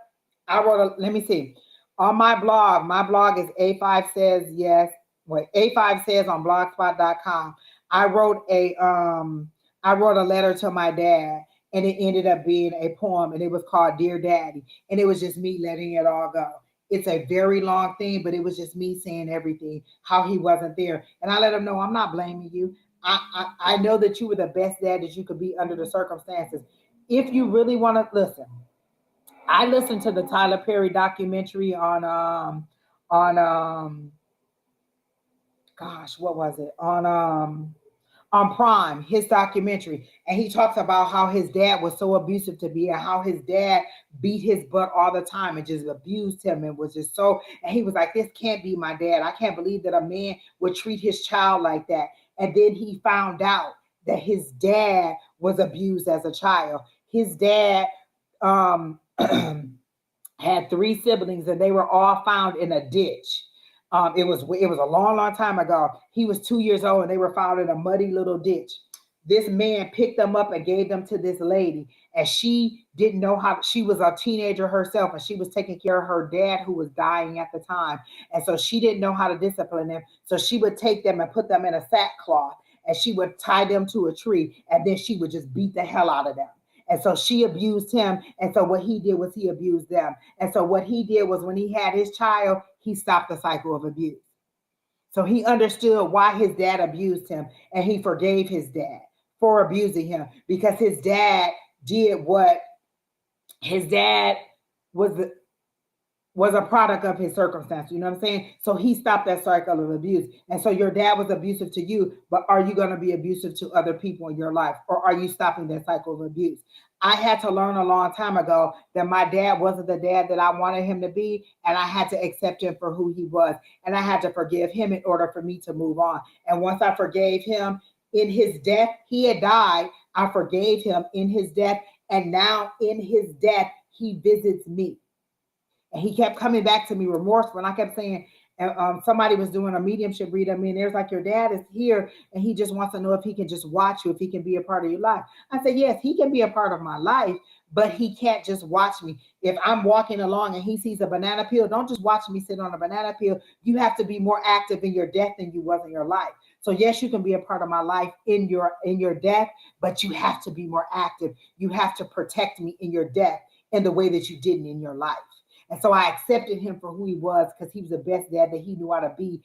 A: Let me see. On my blog is A5says, yes. Wait, A5says on blogspot.com. I wrote I wrote a letter to my dad, and it ended up being a poem, and it was called Dear Daddy. And it was just me letting it all go. It's a very long thing, but it was just me saying everything, how he wasn't there. And I let him know, I'm not blaming you. I know that you were the best dad that you could be under the circumstances. If you really want to listen, I listened to the Tyler Perry documentary on gosh, what was it? On Prime, his documentary. And he talks about how his dad was so abusive to be, and how his dad beat his butt all the time and just abused him, and was just so, and he was like, this can't be my dad. I can't believe that a man would treat his child like that. And then he found out that his dad was abused as a child. His dad um had three siblings, and they were all found in a ditch. It was a long time ago. He was 2 years old, and they were found in a muddy little ditch. This man picked them up and gave them to this lady, and she didn't know how. She was a teenager herself, and she was taking care of her dad, who was dying at the time, and so she didn't know how to discipline them. So she would take them and put them in a sackcloth, and she would tie them to a tree, and then she would just beat the hell out of them. And so she abused him. And so what he did was he abused them. And so what he did was, when he had his child, he stopped the cycle of abuse. So he understood why his dad abused him, and he forgave his dad for abusing him, because his dad did what his dad was was a product of his circumstance. You know what I'm saying? So he stopped that cycle of abuse. And so your dad was abusive to you, but are you going to be abusive to other people in your life? Or are you stopping that cycle of abuse? I had to learn a long time ago that my dad wasn't the dad that I wanted him to be. And I had to accept him for who he was. And I had to forgive him in order for me to move on. And once I forgave him, In his death, he had died. I forgave him in his death. And now in his death, he visits me. And he kept coming back to me remorseful. And I kept saying, somebody was doing a mediumship read of me, and there's like, your dad is here, and he just wants to know if he can just watch you, if he can be a part of your life. I said, yes, he can be a part of my life, but he can't just watch me. If I'm walking along and he sees a banana peel, don't just watch me sit on a banana peel. You have to be more active in your death than you was in your life. So yes, you can be a part of my life in your death, but you have to be more active. You have to protect me in your death in the way that you didn't in your life. And so I accepted him for who he was, because he was the best dad that he knew how to be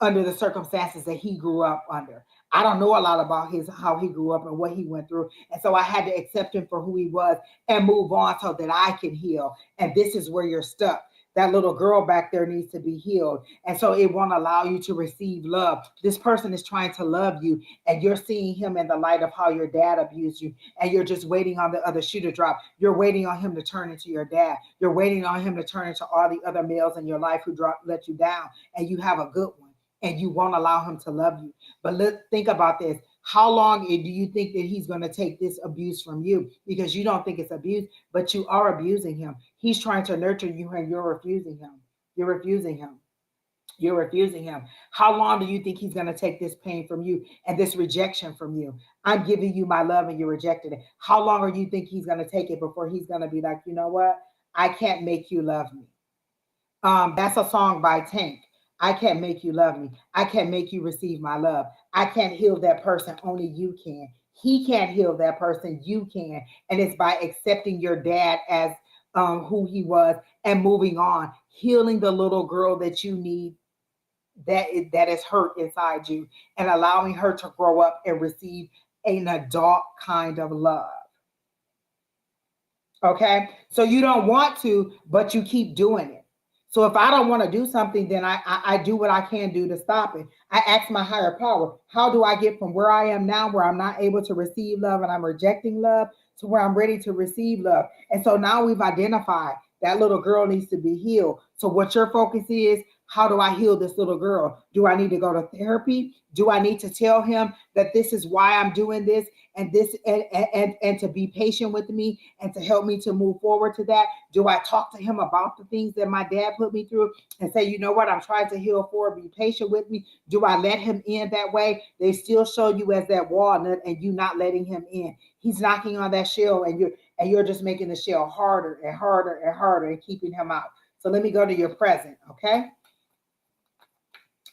A: under the circumstances that he grew up under. I don't know a lot about how he grew up and what he went through. And so I had to accept him for who he was and move on so that I can heal. And this is where you're stuck. That little girl back there needs to be healed. And so it won't allow you to receive love. This person is trying to love you, and you're seeing him in the light of how your dad abused you. And you're just waiting on the other shoe to drop. You're waiting on him to turn into your dad. You're waiting on him to turn into all the other males in your life who let you down. And you have a good one, and you won't allow him to love you. But think about this. How long do you think that he's going to take this abuse from you? Because you don't think it's abuse, but you are abusing him. He's trying to nurture you, and you're refusing him. You're refusing him. You're refusing him. How long do you think he's going to take this pain from you and this rejection from you? I'm giving you my love and you rejected it. How long do you think he's going to take it before he's going to be like, you know what? I can't make you love me. That's a song by Tank. I can't make you love me. I can't make you receive my love. I can't heal that person. Only you can. He can't heal that person. You can. And it's by accepting your dad as who he was and moving on, healing the little girl that you need, that is hurt inside you, and allowing her to grow up and receive an adult kind of love. Okay? So you don't want to, but you keep doing it. So if I don't want to do something, then I do what I can do to stop it. I ask my higher power, how do I get from where I am now, where I'm not able to receive love and I'm rejecting love, to where I'm ready to receive love? And so now we've identified that little girl needs to be healed. So what your focus is, how do I heal this little girl? Do I need to go to therapy? Do I need to tell him that this is why I'm doing this, and this and to be patient with me and to help me to move forward to that? Do I talk to him about the things that my dad put me through and say, you know what, I'm trying to heal for, be patient with me? Do I let him in that way? They still show you as that walnut and you not letting him in. He's knocking on that shell, and you're just making the shell harder and harder and harder and keeping him out. So let me go to your present, okay?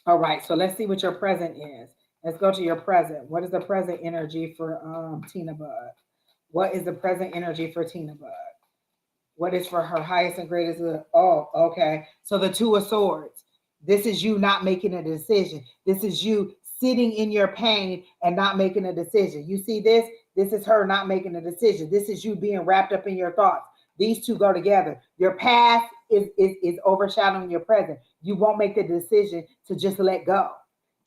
A: All right, so let's see what your present is. Let's go to your present. What is the present energy for Tina Bud? What is the present energy for Tina Bud? What is for her highest and greatest good? Oh, okay. So the Two of Swords. This is you not making a decision. This is you sitting in your pain and not making a decision. You see this? This is her not making a decision. This is you being wrapped up in your thoughts. These two go together. Your past is overshadowing your present. You won't make the decision to just let go.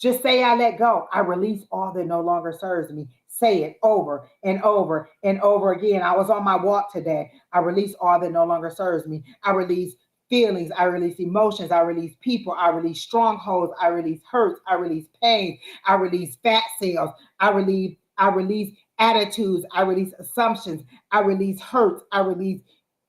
A: Just say, I let go. I release all that no longer serves me. Say it over and over and over again. I was on my walk today. I release all that no longer serves me. I release feelings. I release emotions. I release people. I release strongholds. I release hurts. I release pain. I release fat cells. I release attitudes. I release assumptions. I release hurts. I release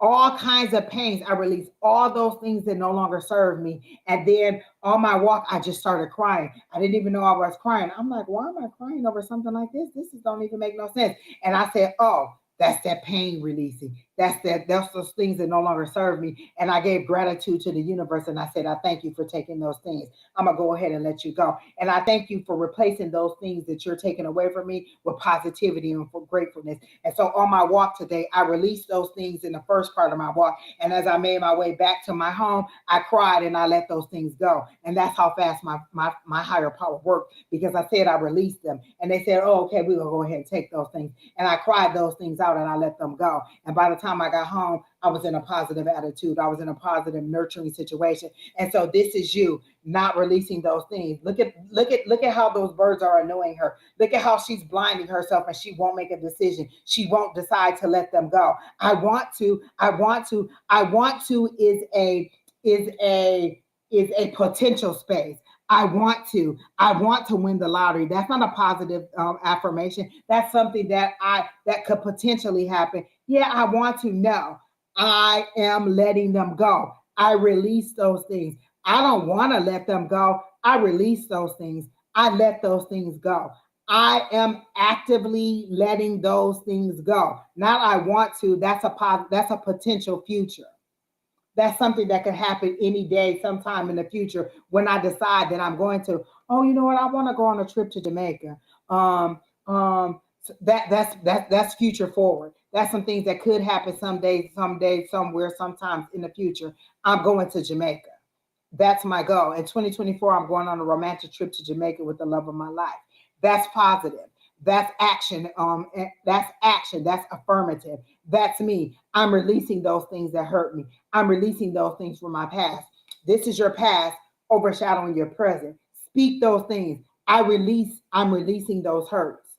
A: all kinds of pains. I release all those things that no longer serve me. And then on my walk, I just started crying. I didn't even know I was crying. I'm like, why am I crying over something like this? This don't even make no sense. And I said, oh, that's that pain releasing. That's those things that no longer serve me. And I gave gratitude to the universe. And I said, I thank you for taking those things. I'm going to go ahead and let you go. And I thank you for replacing those things that you're taking away from me with positivity and for gratefulness. And so on my walk today, I released those things in the first part of my walk. And as I made my way back to my home, I cried and I let those things go. And that's how fast my higher power worked, because I said I released them. And they said, oh, okay, we're going to go ahead and take those things. And I cried those things out and I let them go. And by the time I got home, I was in a positive attitude. I was in a positive, nurturing situation. And so this is you not releasing those things. Look at how those birds are annoying her. Look at how she's blinding herself and she won't make a decision. She won't decide to let them go. I want to is a potential space. I want to. I want to win the lottery. That's not a positive affirmation. That's something that could potentially happen. Yeah, I want to. No, I am letting them go. I release those things. I don't want to let them go. I release those things. I let those things go. I am actively letting those things go. Not I want to. That's a potential future. That's something that could happen any day, sometime in the future when I decide that I'm going to. Oh, you know what? I want to go on a trip to Jamaica. That's future forward. That's some things that could happen someday, somewhere, sometimes in the future. I'm going to Jamaica. That's my goal. In 2024, I'm going on a romantic trip to Jamaica with the love of my life. That's positive. That's action. That's action. That's affirmative. That's me. I'm releasing those things that hurt me. I'm releasing those things from my past. This is your past overshadowing your present. Speak those things. I'm releasing those hurts.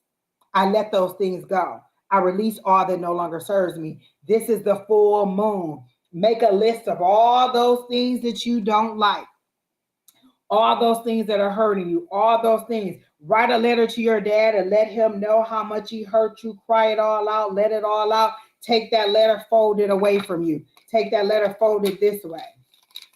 A: I let those things go. I release all that no longer serves me. This is the full moon. Make a list of all those things that you don't like, all those things that are hurting you, all those things. Write a letter to your dad and let him know how much he hurt you. Cry it all out, let it all out. Take that letter, fold it away from you. Take that letter, fold it this way.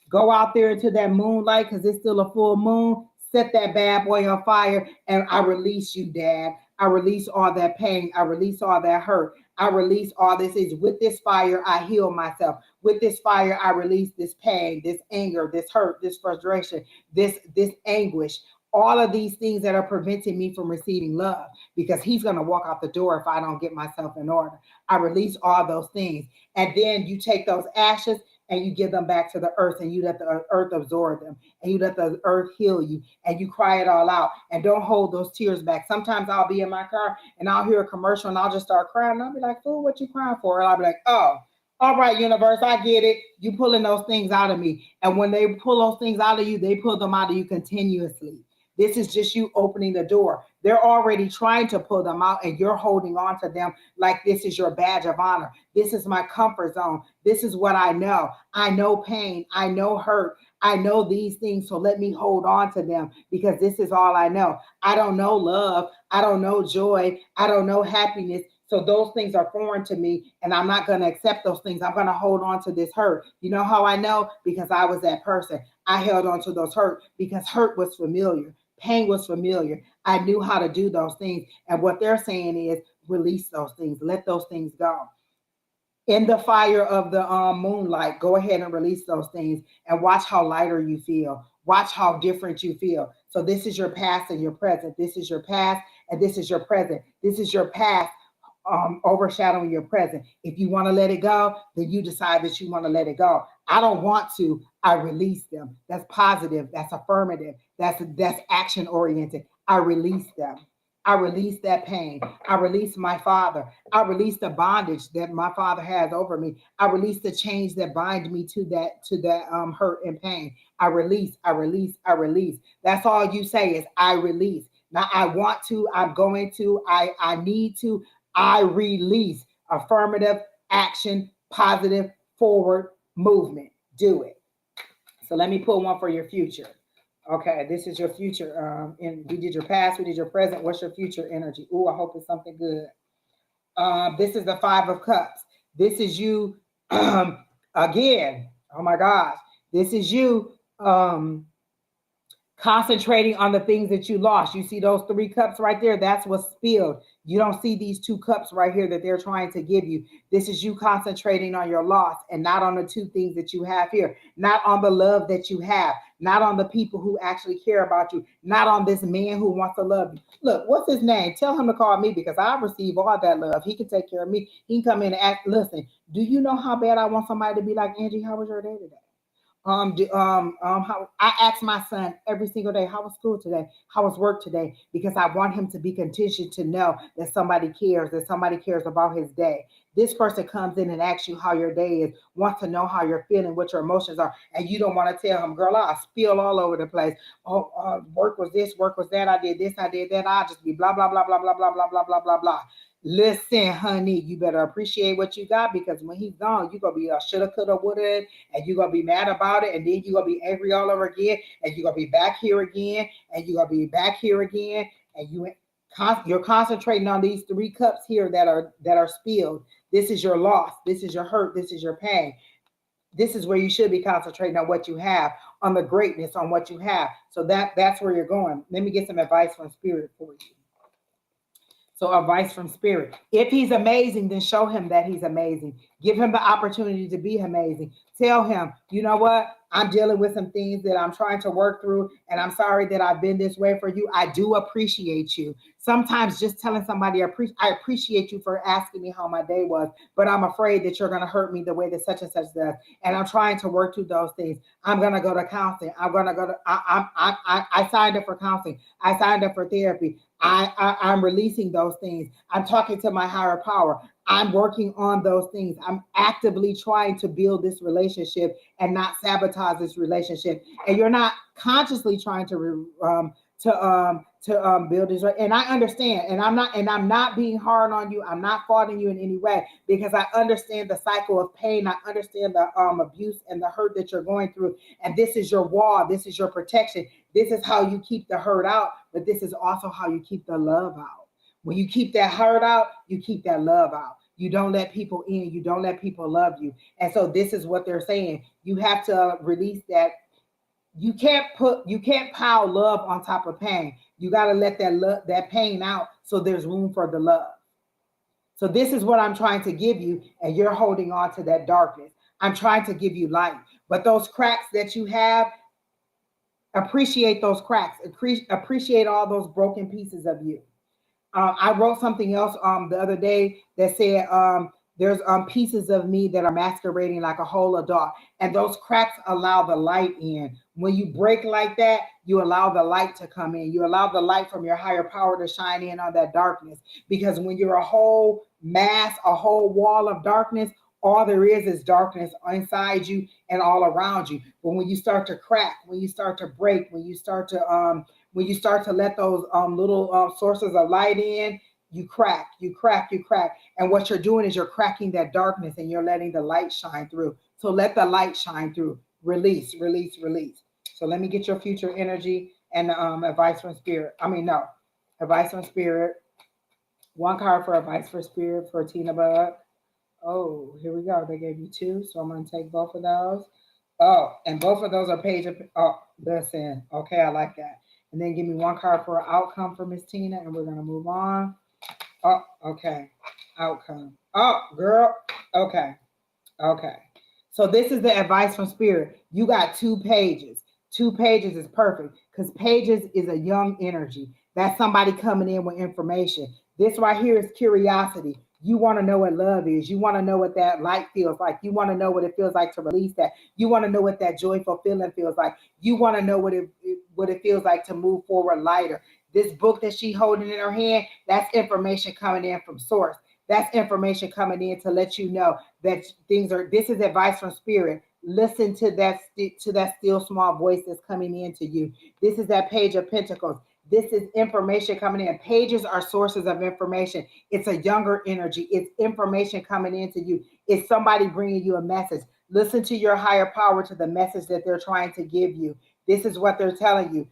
A: Go out there into that moonlight because it's still a full moon. Set that bad boy on fire, and I release you, Dad. I release all that pain. I release all that hurt. I release all this. Is with this fire, I heal myself. With this fire, I release this pain, this anger, this hurt, this frustration, this anguish. All of these things that are preventing me from receiving love, because he's going to walk out the door if I don't get myself in order. I release all those things. And then you take those ashes and you give them back to the earth, and you let the earth absorb them, and you let the earth heal you, and you cry it all out, and don't hold those tears back. Sometimes I'll be in my car and I'll hear a commercial and I'll just start crying, and I'll be like, fool, what you crying for? And I'll be like, oh, all right, universe, I get it. You pulling those things out of me. And when they pull those things out of you, they pull them out of you continuously. This is just you opening the door. They're already trying to pull them out, and you're holding on to them like this is your badge of honor. This is my comfort zone. This is what I know. I know pain. I know hurt. I know these things. So let me hold on to them because this is all I know. I don't know love. I don't know joy. I don't know happiness. So those things are foreign to me, and I'm not going to accept those things. I'm going to hold on to this hurt. You know how I know? Because I was that person. I held on to those hurt because hurt was familiar. Pain was familiar. I knew how to do those things. And what they're saying is release those things. Let those things go. In the fire of the moonlight, go ahead and release those things and watch how lighter you feel. Watch how different you feel. So this is your past and your present. This is your past and this is your present. This is your past overshadowing your present. If you want to let it go, then you decide that you want to let it go. I don't want to. I release them. That's positive. That's affirmative. That's action oriented. I release them. I release that pain. I release my father. I release the bondage that my father has over me. I release the chains that bind me to that hurt and pain. I release, I release, I release. That's all you say is I release. Now I want to, I'm going to, I need to, I release. Affirmative action, positive forward movement. Do it. So let me pull one for your future. Okay, this is your future. And we did your past, we did your present. What's your future energy? Ooh, I hope it's something good. This is the Five of Cups. This is you again. Oh my gosh. This is you concentrating on the things that you lost. You see those three cups right there? That's what's spilled. You don't see these two cups right here that they're trying to give you. This is you concentrating on your loss and not on the two things that you have here, not on the love that you have, not on the people who actually care about you, not on this man who wants to love you. Look, what's his name? Tell him to call me because I receive all that love. He can take care of me. He can come in and ask, listen, do you know how bad I want somebody to be like, Angie, how was your day today? How I ask my son every single day, how was school today? How was work today? Because I want him to be contingent to know that somebody cares about his day. This person comes in and asks you how your day is, wants to know how you're feeling, what your emotions are, and you don't want to tell him, girl, I'll spill all over the place. Work was this, work was that, I did this, I did that, I'll just be blah, blah, blah, blah, blah, blah, blah, blah, blah, blah, blah. Listen, honey, you better appreciate what you got, because when he's gone, you're going to be a shoulda, coulda, woulda, and you're going to be mad about it. And then you're going to be angry all over again. And you're going to be back here again. And you're going to be back here again. And you're concentrating on these 3 cups here that are spilled. This is your loss. This is your hurt. This is your pain. This is where you should be concentrating on what you have, on the greatness, on what you have. So that's where you're going. Let me get some advice from Spirit for you. So advice from Spirit. If he's amazing, then show him that he's amazing. Give him the opportunity to be amazing. Tell him, you know what? I'm dealing with some things that I'm trying to work through, and I'm sorry that I've been this way for you. I do appreciate you. Sometimes just telling somebody, I appreciate you for asking me how my day was, but I'm afraid that you're going to hurt me the way that such and such does. And I'm trying to work through those things. I'm going to go to counseling. I'm going to go to, I signed up for counseling. I signed up for therapy. I'm releasing those things. I'm talking to my higher power. I'm working on those things. I'm actively trying to build this relationship and not sabotage this relationship. And you're not consciously trying to build this. And I understand. And I'm not being hard on you. I'm not faulting you in any way, because I understand the cycle of pain. I understand the abuse and the hurt that you're going through. And this is your wall. This is your protection. This is how you keep the hurt out. But this is also how you keep the love out. When you keep that hurt out, you keep that love out. You don't let people in. You don't let people love you. And so this is what they're saying. You have to release that. You can't pile love on top of pain. You got to let that pain out, so there's room for the love. So this is what I'm trying to give you, and you're holding on to that darkness. I'm trying to give you light. But those cracks that you have, appreciate those cracks. Appreciate all those broken pieces of you. I wrote something else the other day that said there's pieces of me that are masquerading like a whole adult, and those cracks allow the light in. When you break like that, you allow the light to come in. You allow the light from your higher power to shine in on that darkness. Because when you're a whole mass, a whole wall of darkness, all there is darkness inside you and all around you. But when you start to crack, when you start to break, when you start to let those little sources of light in, you crack. And what you're doing is you're cracking that darkness, and you're letting the light shine through. So let the light shine through. Release. So let me get your future energy and advice from Spirit. Advice from Spirit. 1 card for advice for Spirit for Tina Bug. Oh, here we go. They gave you 2, so I'm going to take both of those. Oh, and both of those are listen. Okay, I like that. And then give me 1 card for outcome for Miss Tina, and we're going to move on. Oh, okay. Outcome. Oh, girl. Okay. So this is the advice from Spirit. You got 2 pages. 2 pages is perfect, because pages is a young energy. That's somebody coming in with information. This right here is curiosity. You want to know what love is. You want to know what that light feels like. You want to know what it feels like to release that. You want to know what that joyful feeling feels like. You want to know what it feels like to move forward lighter. This book that she's holding in her hand, that's information coming in from source. That's information coming in to let you know that this is advice from Spirit. Listen to that still small voice that's coming into you. This is that Page of Pentacles. This is information coming in. Pages are sources of information. It's a younger energy. It's information coming into you. It's somebody bringing you a message. Listen to your higher power, to the message that they're trying to give you. This is what they're telling you.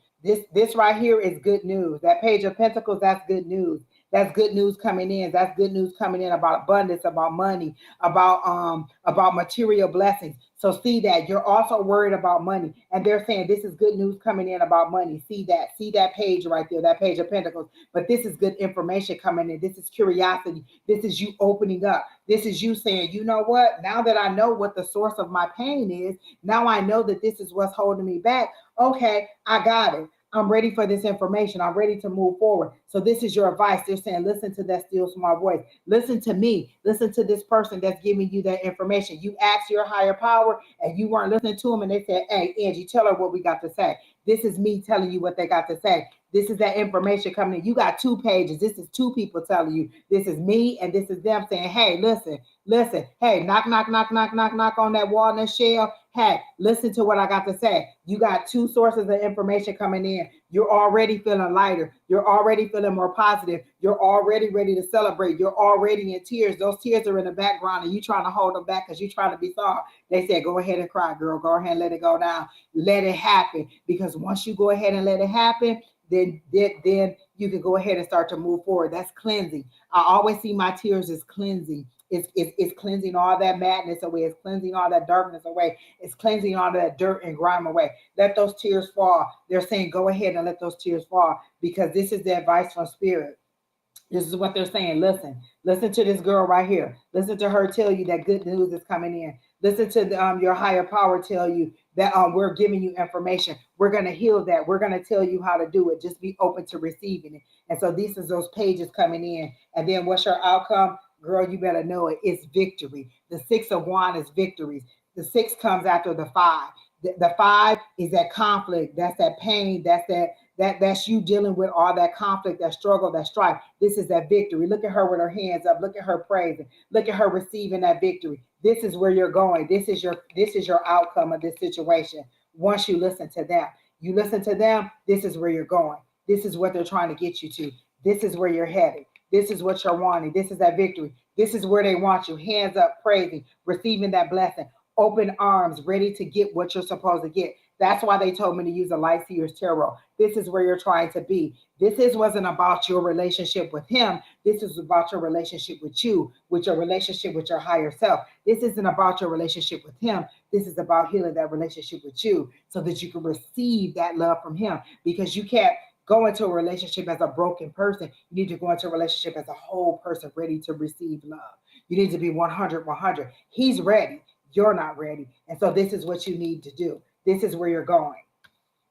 A: This right here is good news. That Page of Pentacles, that's good news. That's good news coming in. That's good news coming in about abundance, about money, about material blessings. So see that. You're also worried about money. And they're saying this is good news coming in about money. See that page right there, that Page of Pentacles. But this is good information coming in. This is curiosity. This is you opening up. This is you saying, you know what? Now that I know what the source of my pain is, now I know that this is what's holding me back. Okay, I got it. I'm ready for this information. I'm ready to move forward. So this is your advice. They're saying, listen to that still small voice. Listen to me. Listen to this person that's giving you that information. You asked your higher power and you weren't listening to them, and they said, hey, Angie, tell her what we got to say. This is me telling you what they got to say. This is that information coming in. You got 2 pages. This is 2 people telling you. This is me and this is them saying, hey, listen. Hey, knock on that walnut shell. Hey, listen to what I got to say. You got two sources of information coming in. You're already feeling lighter. You're already feeling more positive. You're already ready to celebrate. You're already in tears. Those tears are in the background and you trying to hold them back because you're trying to be soft. They said, go ahead and cry, girl. Go ahead and let it go down. Let it happen. Because once you go ahead and let it happen, then you can go ahead and start to move forward. That's cleansing. I always see my tears as cleansing. It's cleansing all that madness away. It's cleansing all that darkness away. It's cleansing all that dirt and grime away. Let those tears fall. They're saying, go ahead and let those tears fall because this is the advice from Spirit. This is what they're saying. Listen to this girl right here. Listen to her tell you that good news is coming in. Listen to your higher power tell you that we're giving you information. We're going to heal that. We're going to tell you how to do it. Just be open to receiving it. And so these is those pages coming in. And then what's your outcome? Girl, you better know it. It's victory. The 6 of Wands is victories. The 6 comes after the 5. The 5 is that conflict. That's that pain. That's you dealing with all that conflict, that struggle, that strife. This is that victory. Look at her with her hands up. Look at her praising. Look at her receiving that victory. This is where you're going. This is your outcome of this situation. Once you listen to them, this is where you're going. This is what they're trying to get you to. This is where you're headed. This is what you're wanting. This is that victory. This is where they want you. Hands up, praising, receiving that blessing. Open arms, ready to get what you're supposed to get. That's why they told me to use a Light Seer's Tarot. This is where you're trying to be. Wasn't about your relationship with him. This is about your relationship with you, with your relationship with your higher self. This isn't about your relationship with him. This is about healing that relationship with you so that you can receive that love from him because you can't go into a relationship as a broken person. You need to go into a relationship as a whole person ready to receive love. You need to be 100, 100. He's ready. You're not ready. And so this is what you need to do. This is where you're going.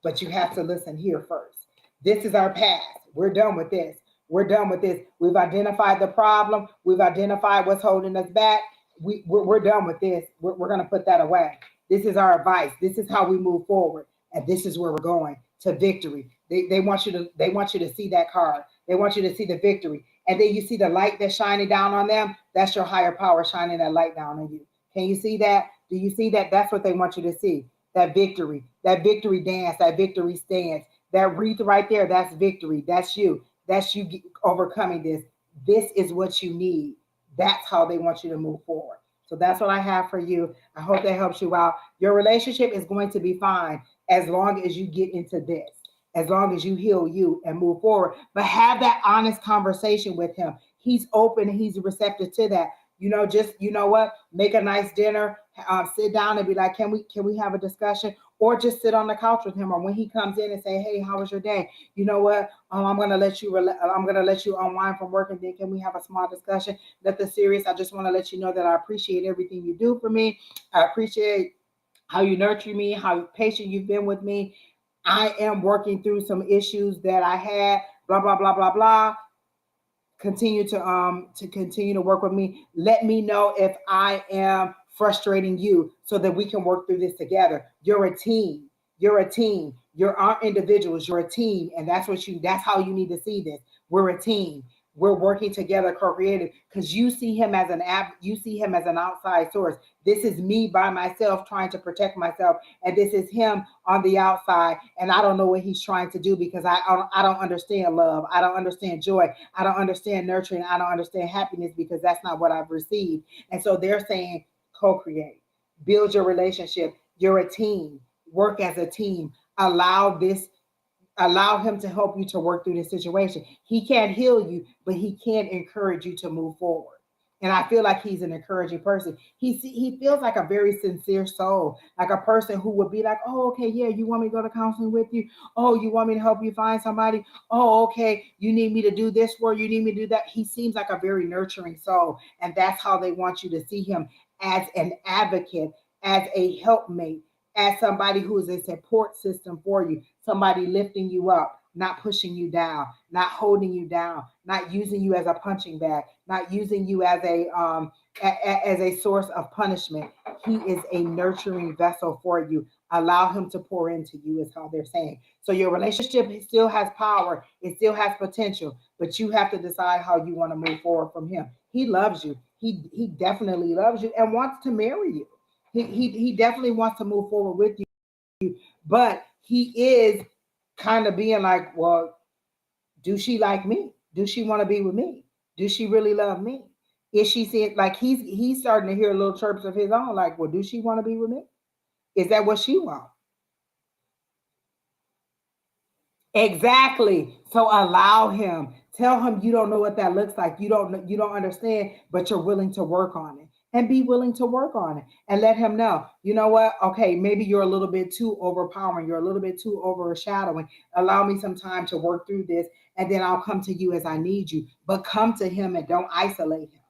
A: But you have to listen here first. This is our past. We're done with this. We're done with this. We've identified the problem. We've identified what's holding us back. We're done with this. We're going to put that away. This is our advice. This is how we move forward. And this is where we're going to victory. They want you to see that card. They want you to see the victory. And then you see the light that's shining down on them. That's your higher power shining that light down on you. Can you see that? Do you see that? That's what they want you to see. That victory dance, that victory stance, that wreath right there. That's victory. That's you. That's you overcoming this. This is what you need. That's how they want you to move forward. So that's what I have for you. I hope that helps you out. Your relationship is going to be fine as long as you get into this, as long as you heal you and move forward. But have that honest conversation with him. He's open and he's receptive to that. Just what? Make a nice dinner. Sit down and be like, can we have a discussion? Or just sit on the couch with him. Or when he comes in and say, hey, how was your day? You know what? I'm gonna let you unwind from work, and then can we have a small discussion? Nothing serious. I just want to let you know that I appreciate everything you do for me. I appreciate how you nurture me, how patient you've been with me. I am working through some issues that I had. Blah blah blah blah blah. Continue to work with me. Let me know if I am frustrating you so that we can work through this together. You're a team. You're a team. You're our individuals. You're a team, and that's how you need to see this. We're a team. We're working together, co-creative, because you see him as an outside source. This is me by myself trying to protect myself, and this is him on the outside. And I don't know what he's trying to do because I don't understand love. I don't understand joy. I don't understand nurturing. I don't understand happiness because that's not what I've received. And so they're saying co-create, build your relationship. You're a team. Work as a team. Allow him to help you to work through this situation. He can't heal you, but he can encourage you to move forward. And I feel like he's an encouraging person. He feels like a very sincere soul, like a person who would be like, oh, okay, yeah, you want me to go to counseling with you? Oh, you want me to help you find somebody? Oh, okay, you need me to do this for you? You need me to do that? He seems like a very nurturing soul. And that's how they want you to see him, as an advocate, as a helpmate, as somebody who is a support system for you, somebody lifting you up, not pushing you down, not holding you down, not using you as a punching bag, not using you as a source of punishment. He is a nurturing vessel for you. Allow him to pour into you, is how they're saying. So your relationship still has power, it still has potential, but you have to decide how you want to move forward from him. He loves you. He definitely loves you and wants to marry you. He definitely wants to move forward with you, but he is kind of being like, well, do she like me? Do she want to be with me? Do she really love me? Is she seeing like he's starting to hear little chirps of his own, like, well, do she want to be with me? Is that what she wants? Exactly. So allow him. Tell him you don't know what that looks like. You don't understand, but you're willing to work on it. And be willing to work on it. And let him know. You know what? Okay, maybe you're a little bit too overpowering. You're a little bit too overshadowing. Allow me some time to work through this, and then I'll come to you as I need you. But come to him and don't isolate him.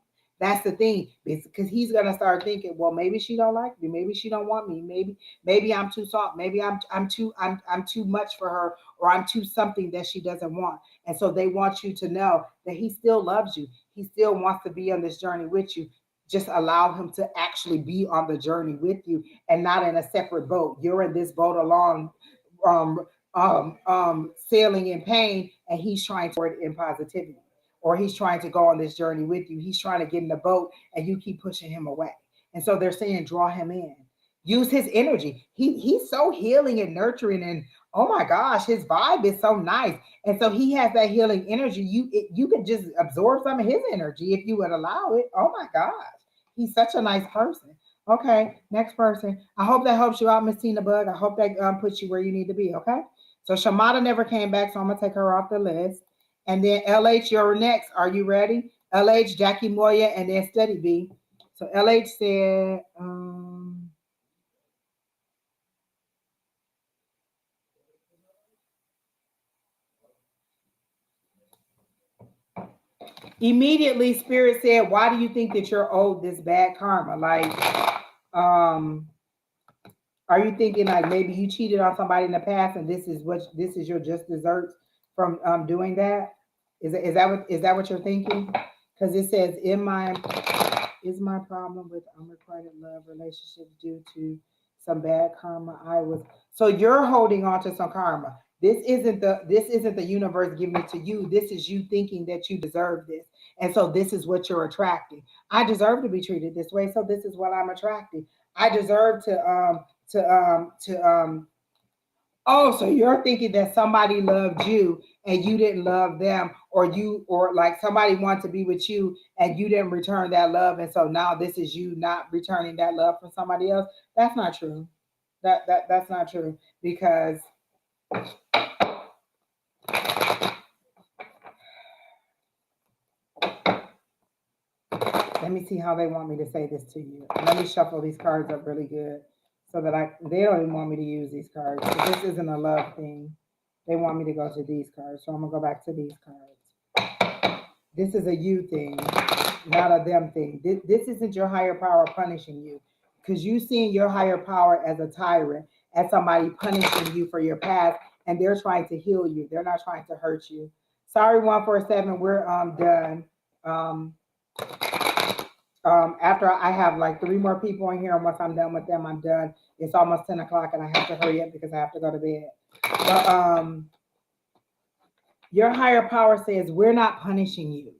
A: That's the thing. Because he's gonna start thinking, well, maybe she don't like me. Maybe she don't want me. Maybe I'm too soft. Maybe I'm too much for her, or I'm too something that she doesn't want. And so they want you to know that he still loves you. He still wants to be on this journey with you. Just allow him to actually be on the journey with you and not in a separate boat. You're in this boat along, um, sailing in pain, and he's trying to it in positivity, or he's trying to go on this journey with you. He's trying to get in the boat, and you keep pushing him away. And so they're saying, draw him in. Use his energy. He's so healing and nurturing, and oh my gosh, his vibe is so nice. And so he has that healing energy. You could just absorb some of his energy if you would allow it. Oh my gosh, he's such a nice person. Okay, next person. I hope that helps you out, Miss Tina Bug. I hope that puts you where you need to be. Okay. So Shamada never came back, so I'm gonna take her off the list. And then LH, you're next. Are you ready? LH, Jackie Moya, and then Steady B. So LH said, immediately Spirit said, why do you think that you're owed this bad karma? Like, um, are you thinking like maybe you cheated on somebody in the past, and this is your just desserts from doing that? Is that what you're thinking? Because it says, in my is my problem with unrequited love relationships due to some bad karma I was. So you're holding on to some karma. This isn't the universe giving it to you. This is you thinking that you deserve this. And so this is what you're attracting. I deserve to be treated this way, so this is what I'm attracting. I deserve to oh, so you're thinking that somebody loved you and you didn't love them, or like somebody wanted to be with you and you didn't return that love, and so now this is you not returning that love from somebody else. That's not true. That's not true, because let me see how they want me to say this to you. Let me shuffle these cards up really good so that they don't even want me to use these cards. So this isn't a love thing. They want me to go to these cards. So I'm gonna go back to these cards. This is a you thing, not a them thing. This isn't your higher power punishing you, because you seeing your higher power as a tyrant, as somebody punishing you for your past, and they're trying to heal you. They're not trying to hurt you. Sorry, 147. We're done. Um, After I have like three more people in here, and once I'm done with them, I'm done. It's almost 10 o'clock, and I have to hurry up because I have to go to bed. But your higher power says, we're not punishing you.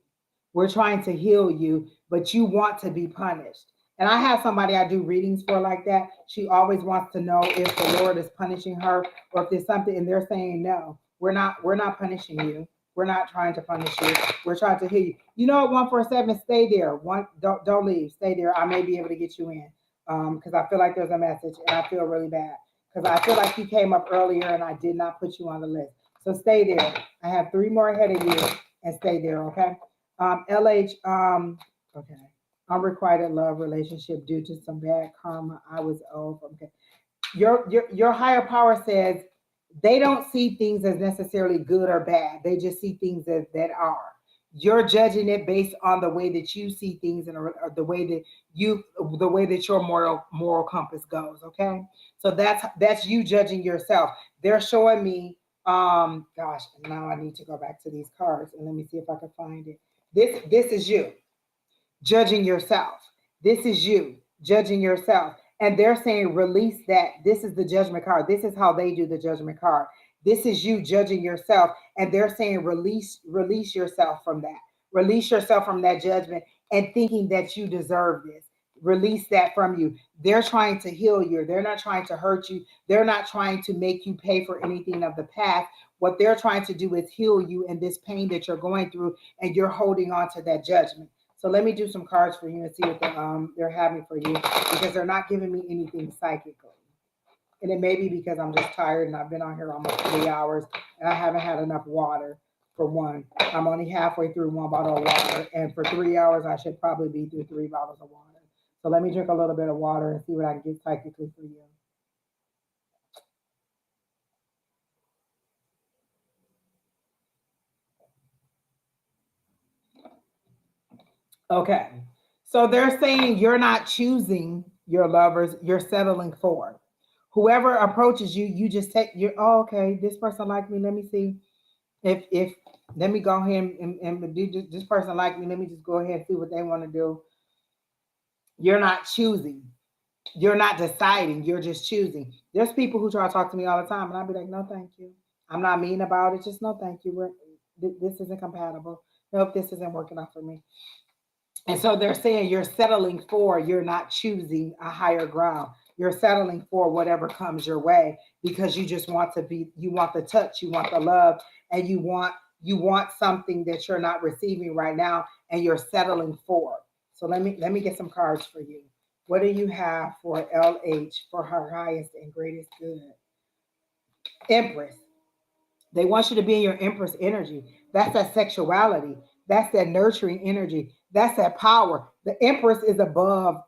A: We're trying to heal you, but you want to be punished. And I have somebody I do readings for like that. She always wants to know if the Lord is punishing her, or if there's something, and they're saying, no, we're not punishing you. We're not trying to punish you. We're trying to heal you. You know what, 147, stay there. Don't leave. Stay there. I may be able to get you in. Because I feel like there's a message, and I feel really bad. Because I feel like you came up earlier and I did not put you on the list. So stay there. I have three more ahead of you, and stay there, okay? LH, okay. Unrequited love relationship due to some bad karma I was owed. Okay. Your higher power says they don't see things as necessarily good or bad. They just see things as that are. You're judging it based on the way that you see things, and the way that your moral compass goes. Okay, so that's you judging yourself. They're showing me. Gosh, now I need to go back to these cards and let me see if I can find it. This is you judging yourself. This is you judging yourself. And they're saying, release that. This is the judgment card. This is how they do the judgment card. This is you judging yourself. And they're saying, release yourself from that. Release yourself from that judgment and thinking that you deserve this. Release that from you. They're trying to heal you. They're not trying to hurt you. They're not trying to make you pay for anything of the past. What they're trying to do is heal you in this pain that you're going through, and you're holding on to that judgment. So let me do some cards for you and see what they're having for you, because they're not giving me anything psychically. And it may be because I'm just tired and I've been on here almost 3 hours and I haven't had enough water for one. I'm only halfway through one bottle of water, and for 3 hours I should probably be through 3 bottles of water. So let me drink a little bit of water and see what I can get psychically for you. Okay. So they're saying you're not choosing your lovers, you're settling for. Whoever approaches you, you just take your, oh, okay, this person like me. Let me see if let me go ahead and do this person like me. Let me just go ahead and see what they want to do. You're not choosing. You're not deciding. You're just choosing. There's people who try to talk to me all the time, and I'll be like, no, thank you. I'm not mean about it. Just no, thank you. This isn't compatible. Nope, this isn't working out for me. And so they're saying you're settling for, you're not choosing a higher ground. You're settling for whatever comes your way, because you just want to be, you want the touch, you want the love, and you want something that you're not receiving right now, and you're settling for. So let me get some cards for you. What do you have for LH for her highest and greatest good? Empress. They want you to be in your Empress energy. That's that sexuality. That's that nurturing energy. That's that power. The Empress is above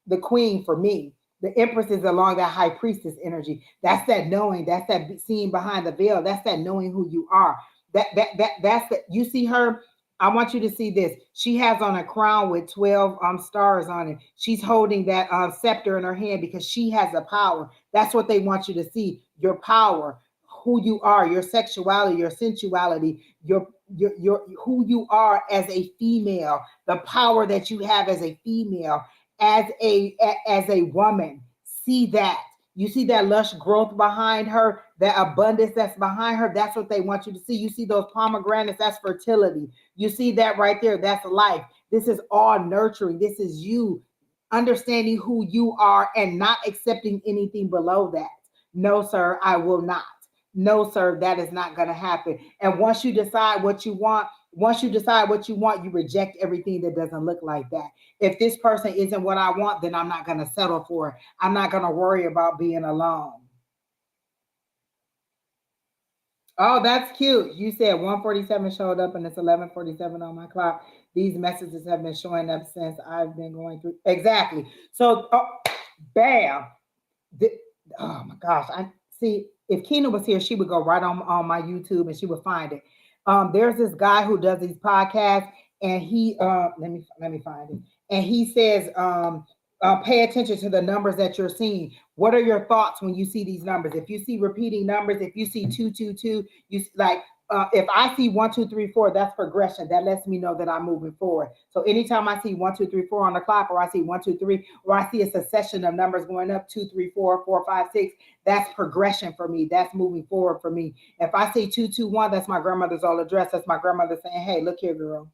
A: the queen for me. The Empress is along that high priestess energy. That's that knowing. That's that seeing behind the veil. That's that knowing who you are. That's the, you see her. I want you to see this. She has on a crown with 12 stars on it. She's holding that scepter in her hand because she has the power. That's what they want you to see. Your power, who you are, your sexuality, your sensuality, your who you are as a female, the power that you have as a female, as a woman. See that. You see that lush growth behind her, that abundance that's behind her. That's what they want you to see. You see those pomegranates, that's fertility. You see that right there, that's life. This is all nurturing. This is you understanding who you are and not accepting anything below that. No, sir, I will not. No, sir, that is not going to happen. And once you decide what you want, you reject everything that doesn't look like that. If this person isn't what I want, then I'm not going to settle for it. I'm not going to worry about being alone. Oh, that's cute. You said 147 showed up and it's 11:47 on my clock. These messages have been showing up since I've been going through. Exactly. So, oh, bam. Th- oh my gosh. I see, if Kina was here, she would go right on my YouTube and she would find it. There's this guy who does these podcasts, and he let me find it. And he says, pay attention to the numbers that you're seeing. What are your thoughts when you see these numbers? If you see repeating numbers, if you see 222, like if I see 1, 2, 3, 4, that's progression. That lets me know that I'm moving forward. So anytime I see 1, 2, 3, 4 on the clock, or I see 1, 2, 3, or I see a succession of numbers going up 2, 3, 4, 4, 5, 6, that's progression for me. That's moving forward for me. If I see 2, 2, 1, that's my grandmother's old address. That's my grandmother saying, "Hey, look here, girl.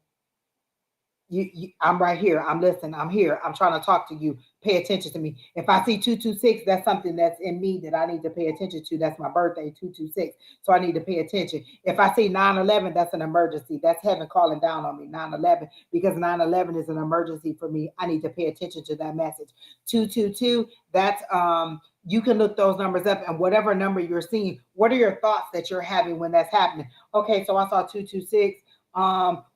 A: I'm right here. I'm listening. I'm here. I'm trying to talk to you. Pay attention to me." If I see 226, that's something that's in me that I need to pay attention to. That's my birthday, 226. So I need to pay attention. If I see 911, that's an emergency. That's heaven calling down on me, 911, because 911 is an emergency for me. I need to pay attention to that message. 222, that's you can look those numbers up, and whatever number you're seeing, what are your thoughts that you're having when that's happening? Okay, so I saw 226.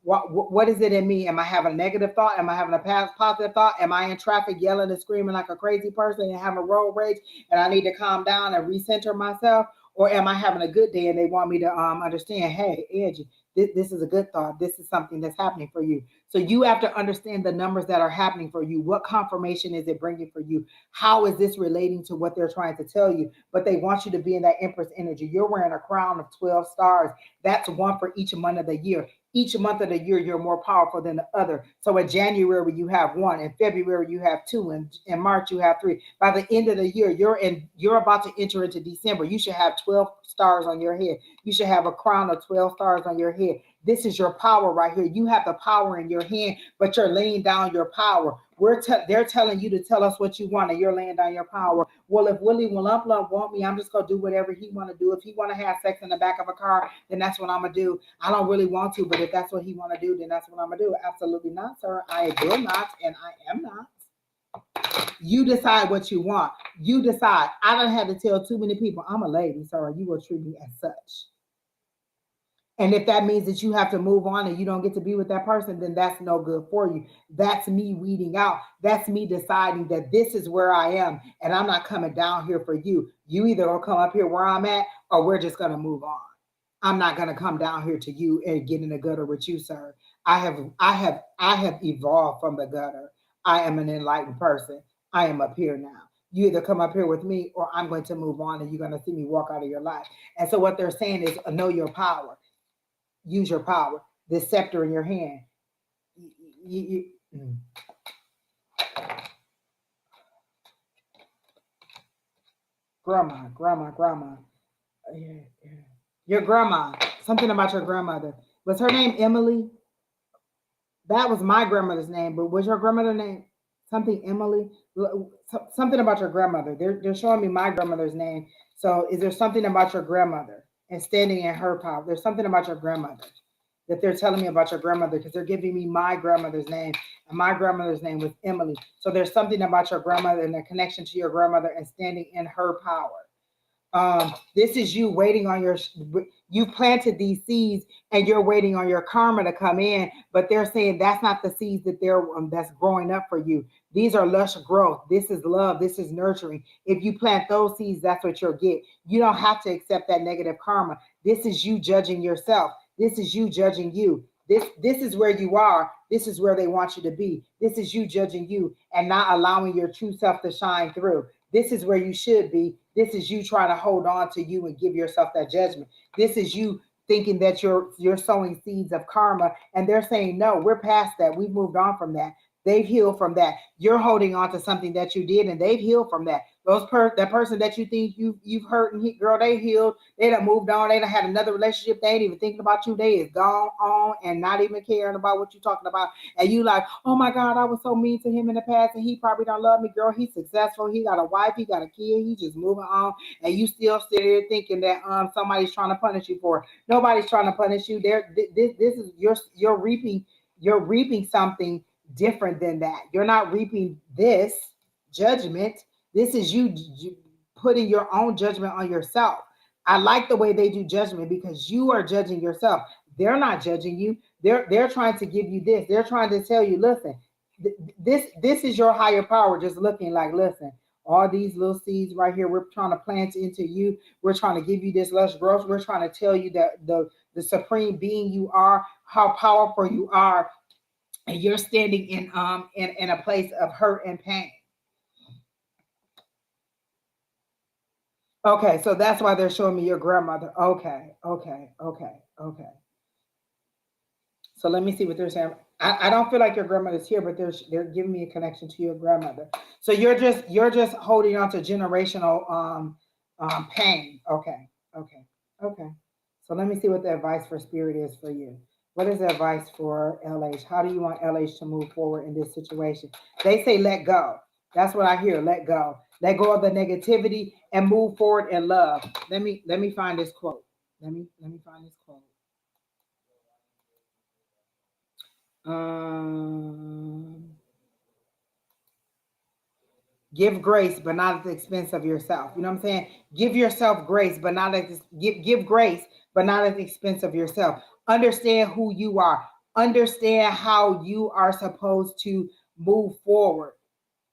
A: What is it in me? Am I having a negative thought? Am I having a positive thought? Am I in traffic yelling and screaming like a crazy person and having road rage, and I need to calm down and recenter myself? Or am I having a good day and they want me to understand, hey, Angie, this is a good thought. This is something that's happening for you. So you have to understand the numbers that are happening for you. What confirmation is it bringing for you? How is this relating to what they're trying to tell you? But they want you to be in that Empress energy. You're wearing a crown of 12 stars. That's one for each month of the year. Each month of the year, you're more powerful than the other. So in January, you have one. In February, you have two. In March, you have three. By the end of the year, you're about to enter into December. You should have 12 stars on your head. You should have a crown of 12 stars on your head. This is your power right here. You have the power in your hand, but you're laying down your power. They're telling you to tell us what you want, and you're laying down your power. Well, if Willie will want me, I'm just gonna do whatever he want to do. If he want to have sex in the back of a car, then that's what I'm gonna do. I don't really want to, but if that's what he want to do, then that's what I'm gonna do. Absolutely not, sir. I will not, and I am not. You decide what you want. You decide. I don't have to tell too many people I'm a lady, sir. You will treat me as such. And if that means that you have to move on and you don't get to be with that person, then that's no good for you. That's me weeding out. That's me deciding that this is where I am and I'm not coming down here for you. You either gonna come up here where I'm at or we're just gonna move on. I'm not gonna come down here to you and get in the gutter with you, sir. I have evolved from the gutter. I am an enlightened person. I am up here now. You either come up here with me or I'm going to move on and you're going to see me walk out of your life. And so what they're saying is know your power. Use your power. This scepter in your hand. Grandma. Yeah. Your grandma. Something about your grandmother. Was her name Emily? That was my grandmother's name, but was your grandmother's name something Emily? Something about your grandmother. They're showing me my grandmother's name. So is there something about your grandmother and standing in her power? There's something about your grandmother that they're telling me about your grandmother because they're giving me my grandmother's name, and my grandmother's name was Emily. So there's something about your grandmother and the connection to your grandmother and standing in her power. This is you waiting on you planted these seeds and you're waiting on your karma to come in, but they're saying that's not the seeds that that's growing up for you. These are lush growth. This is love. This is nurturing. If you plant those seeds, that's what you'll get. You don't have to accept that negative karma. This is you judging yourself. This is you judging you. This is where you are. This is where they want you to be. This is you judging you and not allowing your true self to shine through. This is where you should be. This is you trying to hold on to you and give yourself that judgment. This is you thinking that you're sowing seeds of karma, and they're saying, no, we're past that. We've moved on from that. They've healed from that. You're holding on to something that you did, and they've healed from that. That person that you think you've hurt and girl, they healed. They done moved on. They done had another relationship. They ain't even thinking about you. They is gone on and not even caring about what you're talking about. And you like, oh my God, I was so mean to him in the past, and he probably don't love me, girl. He's successful. He got a wife. He got a kid. He's just moving on, and you still sit here thinking that somebody's trying to punish you for it. Nobody's trying to punish you. This is you're reaping something different than that. You're not reaping this judgment. This is you putting your own judgment on yourself. I like the way they do judgment because you are judging yourself. They're not judging you. They're trying to give you this. They're trying to tell you, listen, this is your higher power just looking like, listen, all these little seeds right here, we're trying to plant into you. We're trying to give you this lush growth. We're trying to tell you that the supreme being you are, how powerful you are, and you're standing in a place of hurt and pain. Okay, so that's why they're showing me your grandmother. Okay. So let me see what they're saying. I don't feel like your grandmother's here, but they're giving me a connection to your grandmother. So you're just holding on to generational pain. Okay. So let me see what the advice for spirit is for you. What is the advice for LH? How do you want LH to move forward in this situation? They say let go. That's what I hear. Let go. Let go of the negativity and move forward in love. Let me find this quote. Let me find this quote. Give grace, but not at the expense of yourself. You know what I'm saying? Give yourself grace, but not at this. Give grace, but not at the expense of yourself. Understand who you are. Understand how you are supposed to move forward.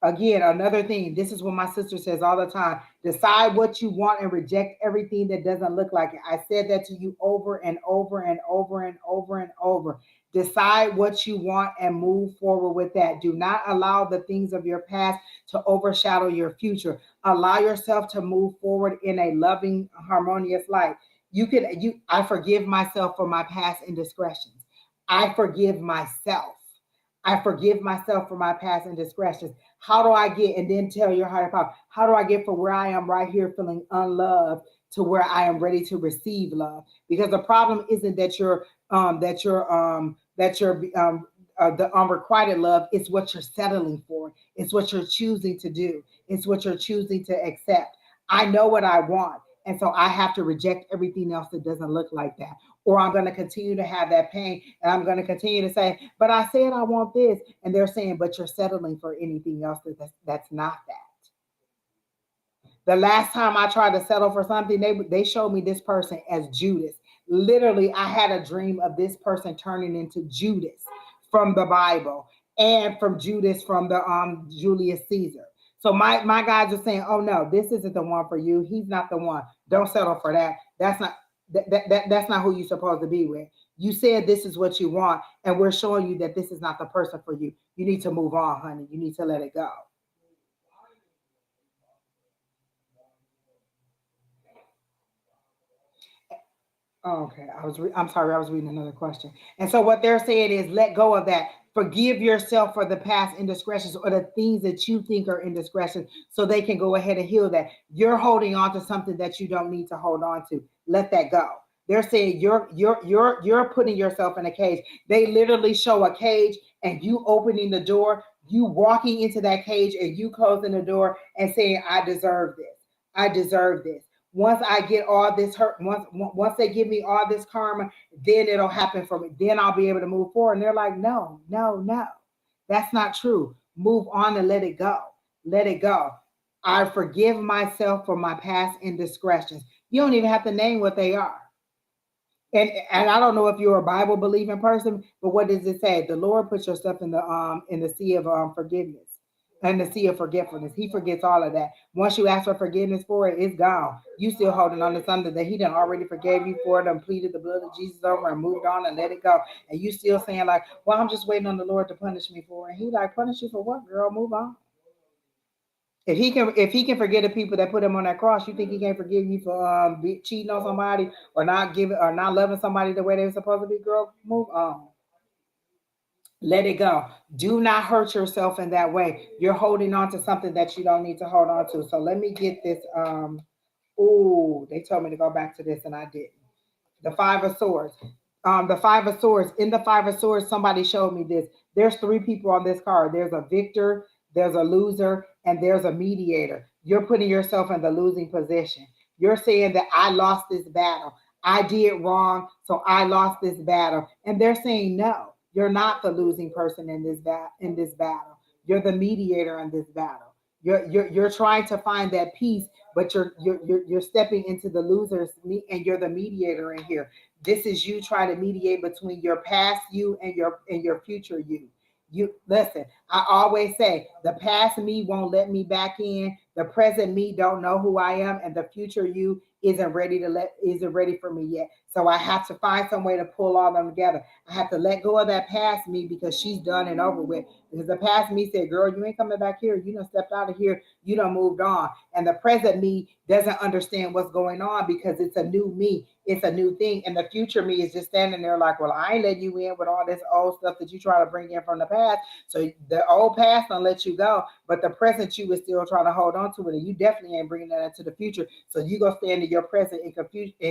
A: Again, another thing, this is what my sister says all the time. Decide what you want and reject everything that doesn't look like it. I said that to you over and over and over and over and over. Decide what you want and move forward with that. Do not allow the things of your past to overshadow your future. Allow yourself to move forward in a loving, harmonious light. I forgive myself for my past indiscretions. I forgive myself. I forgive myself for my past indiscretions. How do I get, and then tell your higher power, how do I get from where I am right here feeling unloved to where I am ready to receive love? Because the problem isn't that you're the unrequited love is what you're settling for. It's what you're choosing to do. It's what you're choosing to accept. I know what I want. And so I have to reject everything else that doesn't look like that. Or I'm going to continue to have that pain. And I'm going to continue to say, but I said I want this. And they're saying, but you're settling for anything else that's not that. The last time I tried to settle for something, they showed me this person as Judas. Literally, I had a dream of this person turning into Judas from the Bible and from Judas from the Julius Caesar. So my guys are saying, "Oh no, this isn't the one for you. He's not the one. Don't settle for that. That's not who you're supposed to be with. You said this is what you want, and we're showing you that this is not the person for you. You need to move on, honey. You need to let it go." Oh, okay, I'm sorry, I was reading another question. And so what they're saying is let go of that. Forgive yourself for the past indiscretions or the things that you think are indiscretions so they can go ahead and heal that. You're holding on to something that you don't need to hold on to. Let that go. They're saying you're putting yourself in a cage. They literally show a cage and you opening the door, you walking into that cage and you closing the door and saying, I deserve this. I deserve this. Once I get all this hurt, once they give me all this karma, then it'll happen for me. Then I'll be able to move forward. And they're like, no, no, no, that's not true. Move on and let it go. Let it go. I forgive myself for my past indiscretions. You don't even have to name what they are. And I don't know if you're a Bible believing person, but what does it say? The Lord puts your stuff in the sea of forgiveness and the sea of forgetfulness. He forgets all of that. Once you ask for forgiveness for it, it's gone. You still holding on to something that he done already forgave you for, done pleaded the blood of Jesus over and moved on and let it go. And you still saying like, well, I'm just waiting on the Lord to punish me for it. And he like, punish you for what, girl? Move on. If he can forgive the people that put him on that cross, you think he can't forgive you for cheating on somebody or not giving or not loving somebody the way they were supposed to be? Girl, move on. Let it go. Do not hurt yourself in that way. You're holding on to something that you don't need to hold on to. So let me get this. Oh, they told me to go back to this and I didn't. The Five of Swords. The Five of Swords. In the Five of Swords, somebody showed me this. There's three people on this card. There's a victor, there's a loser, and there's a mediator. You're putting yourself in the losing position. You're saying that I lost this battle. I did wrong, so I lost this battle. And they're saying no. You're not the losing person in this battle. You're the mediator in this battle. You're trying to find that peace, but you're stepping into the losers and you're the mediator in here. This is you trying to mediate between your past you and your future you. You listen, I always say the past me won't let me back in, the present me don't know who I am, and the future you isn't ready for me yet. So I have to find some way to pull all them together. I have to let go of that past me because she's done and over with. Because the past me said, girl, you ain't coming back here. You done stepped out of here. You done moved on. And the present me doesn't understand what's going on because it's a new me. It's a new thing. And the future me is just standing there like, well, I ain't letting you in with all this old stuff that you try to bring in from the past. So the old past don't let you go. But the present you is still trying to hold on to it. And you definitely ain't bringing that into the future. So you go stand in your present in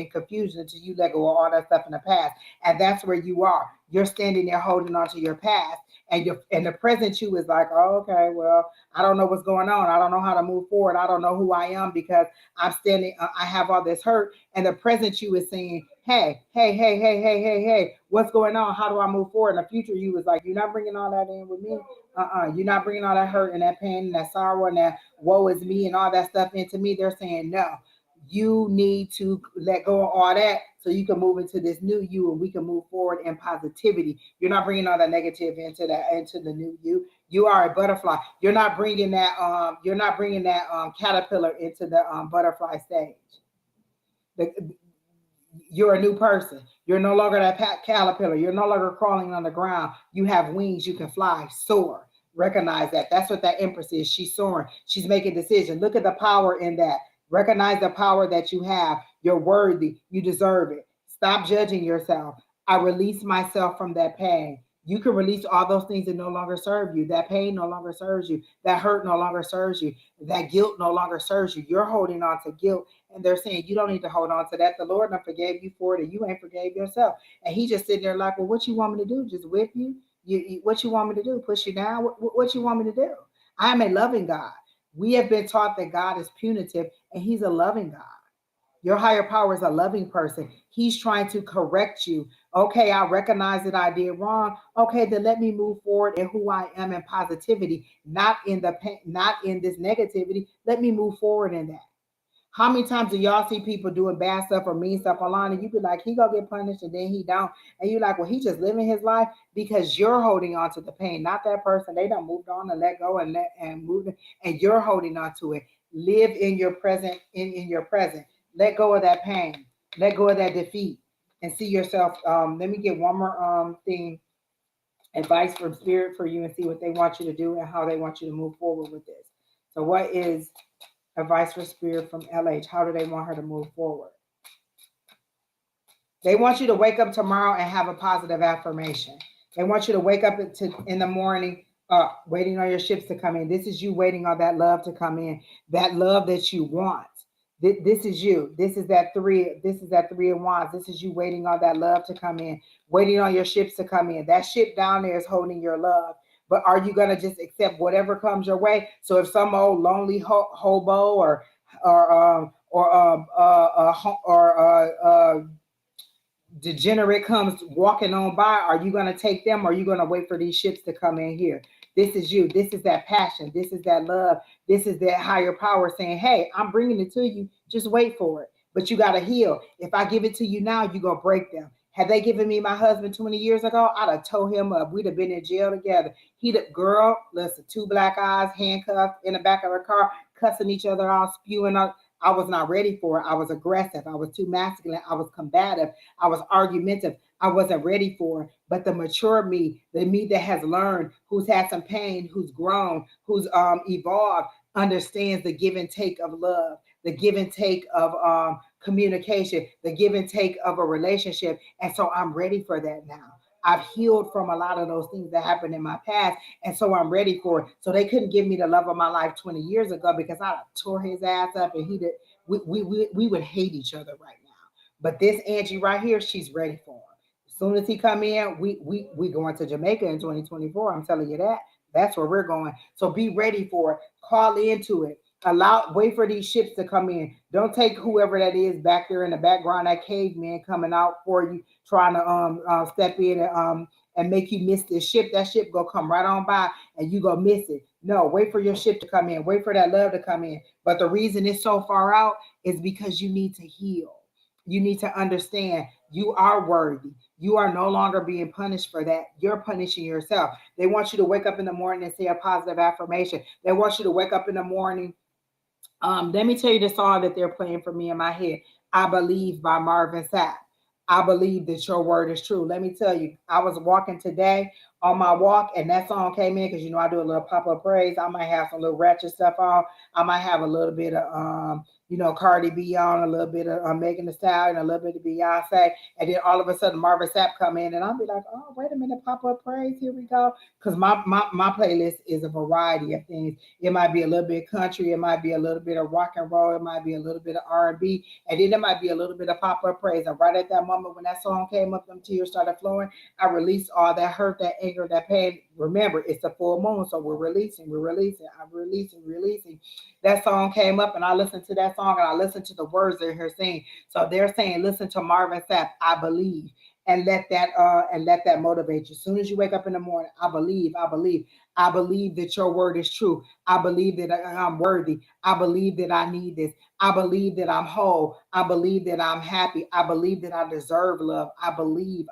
A: confusion until you let go of all that stuff in the past. And that's where you are. You're standing there holding on to your past. And the present you is like, oh, okay, well, I don't know what's going on. I don't know how to move forward. I don't know who I am because I'm standing, I have all this hurt. And the present you is saying, hey, what's going on? How do I move forward? And the future you is like, you're not bringing all that in with me. You're not bringing all that hurt and that pain and that sorrow and that woe is me and all that stuff into me. They're saying, no, you need to let go of all that so you can move into this new you and we can move forward in positivity. You're not bringing all that negative into the new you. You are a butterfly. You're not bringing that caterpillar into the butterfly stage. The, you're a new person. You're no longer that caterpillar. You're no longer crawling on the ground. You have wings. You can fly, soar. Recognize that. That's what that empress is. She's soaring. She's making decisions. Look at the power in that. Recognize the power that you have. You're worthy. You deserve it. Stop judging yourself. I release myself from that pain. You can release all those things that no longer serve you. That pain no longer serves you. That hurt no longer serves you. That guilt no longer serves you. You're holding on to guilt. And they're saying you don't need to hold on to that. The Lord done forgave you for it, and you ain't forgave yourself. And he just sitting there like, well, what you want me to do? Just whip you? What you want me to do? Push you down? What you want me to do? I am a loving God. We have been taught that God is punitive, and he's a loving God. Your higher power is a loving person. He's trying to correct you. Okay, I recognize that I did wrong. Okay, then let me move forward in who I am in positivity, not in the pain, not in this negativity. Let me move forward in that. How many times do y'all see people doing bad stuff or mean stuff online, and you be like, he gonna get punished, and then he don't, and you like, well, he just living his life because you're holding on to the pain, not that person. They done moved on and let go and moved, and you're holding on to it. Live in your present, in your present. Let go of that pain. Let go of that defeat, and see yourself. Let me get one more thing, advice from spirit for you, and see what they want you to do and how they want you to move forward with this. So, what is advice for spirit from LH? How do they want her to move forward? They want you to wake up tomorrow and have a positive affirmation. They want you to wake up in the morning, waiting on your ships to come in. This is you waiting on that love to come in, that love that you want. This is you. This is that three. This is that three of wands. This is you waiting on that love to come in, waiting on your ships to come in. That ship down there is holding your love. But are you gonna just accept whatever comes your way? So if some old lonely hobo or degenerate comes walking on by, are you going to take them, or are you going to wait for these ships to come in here? This is you. This is that passion. This is that love. This is that higher power saying, hey, I'm bringing it to you. Just wait for it. But you got to heal. If I give it to you now, you're going to break them. Had they given me my husband 20 years ago, I'd have towed him up. We'd have been in jail together. He'd have, girl, listen, two black eyes, handcuffed in the back of her car, cussing each other out, spewing out. I was not ready for it. I was aggressive. I was too masculine. I was combative. I was argumentative. I wasn't ready for it. But the mature me, the me that has learned, who's had some pain, who's grown, who's evolved, understands the give and take of love, the give and take of communication, the give and take of a relationship. And so I'm ready for that now. I've healed from a lot of those things that happened in my past. And so I'm ready for it. So they couldn't give me the love of my life 20 years ago because I tore his ass up, and he did. We would hate each other right now. But this Angie right here, she's ready for him. As soon as he come in, we going to Jamaica in 2024. I'm telling you that. That's where we're going. So be ready for it. Call into it. Wait for these ships to come in. Don't take whoever that is back there in the background, that caveman coming out for you, trying to step in and make you miss this ship. That ship go come right on by, and you go miss it. No, wait for your ship to come in. Wait for that love to come in. But the reason it's so far out is because you need to heal. You need to understand you are worthy. You are no longer being punished for that. You're punishing yourself. They want you to wake up in the morning and say a positive affirmation. They want you to wake up in the morning. Let me tell you the song that they're playing for me in my head. I Believe by Marvin Sapp. I believe that your word is true. Let me tell you, I was walking today on my walk, and that song came in because I do a little pop-up praise. I might have some little ratchet stuff on. I might have a little bit of Cardi B on, a little bit of Megan Thee Stallion, a little bit of Beyonce, and then all of a sudden Marvin Sapp come in, and I'll be like, oh, wait a minute, pop-up praise, here we go. Because my playlist is a variety of things. It might be a little bit country, it might be a little bit of rock and roll, it might be a little bit of R&B, and then it might be a little bit of pop-up praise. And right at that moment when that song came up, them tears started flowing, I released all that hurt, that anger, that pain. Remember, it's a full moon, so we're releasing, I'm releasing. That song came up, and I listened to that song, and I listened to the words they're here saying. So they're saying, listen to Marvin Sapp, I believe, and let that motivate you. As soon as you wake up in the morning, I believe that your word is true. I believe that I'm worthy. I believe that I need this. I believe that I'm whole. I believe that I'm happy. I believe that I deserve love. I believe,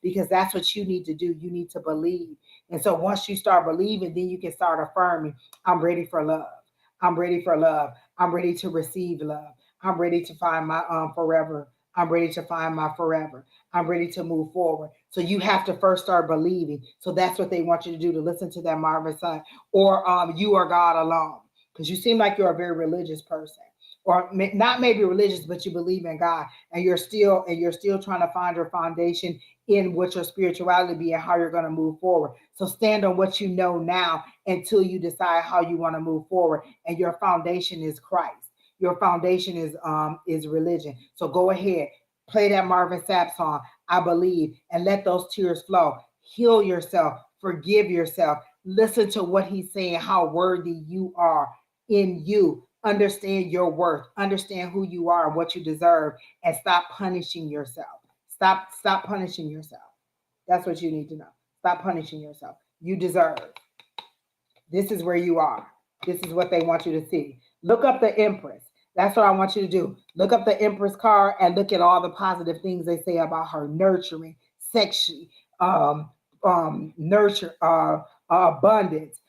A: because that's what you need to do. You need to believe. And so once you start believing, then you can start affirming, I'm ready for love. I'm ready for love. I'm ready to receive love. I'm ready to find my forever. I'm ready to find my forever. I'm ready to move forward. So you have to first start believing. So that's what they want you to do, to listen to that Marvin Sapp, or You Are God Alone. Because you seem like you're a very religious person. or not maybe religious, but you believe in God, and you're still trying to find your foundation in what your spirituality be and how you're going to move forward. So stand on what you know now until you decide how you want to move forward. And your foundation is Christ. Your foundation is religion. So go ahead, play that Marvin Sapp song, I Believe, and let those tears flow. Heal yourself, forgive yourself. Listen to what he's saying, how worthy you are in you. Understand your worth, understand who you are and what you deserve, and stop punishing yourself. Stop punishing yourself. That's what you need to know. Stop punishing yourself. You deserve. This is where you are. This is what they want you to see. Look up the Empress. That's what I want you to do. Look up the Empress card and look at all the positive things they say about her: nurturing, sexy, nurture, abundance,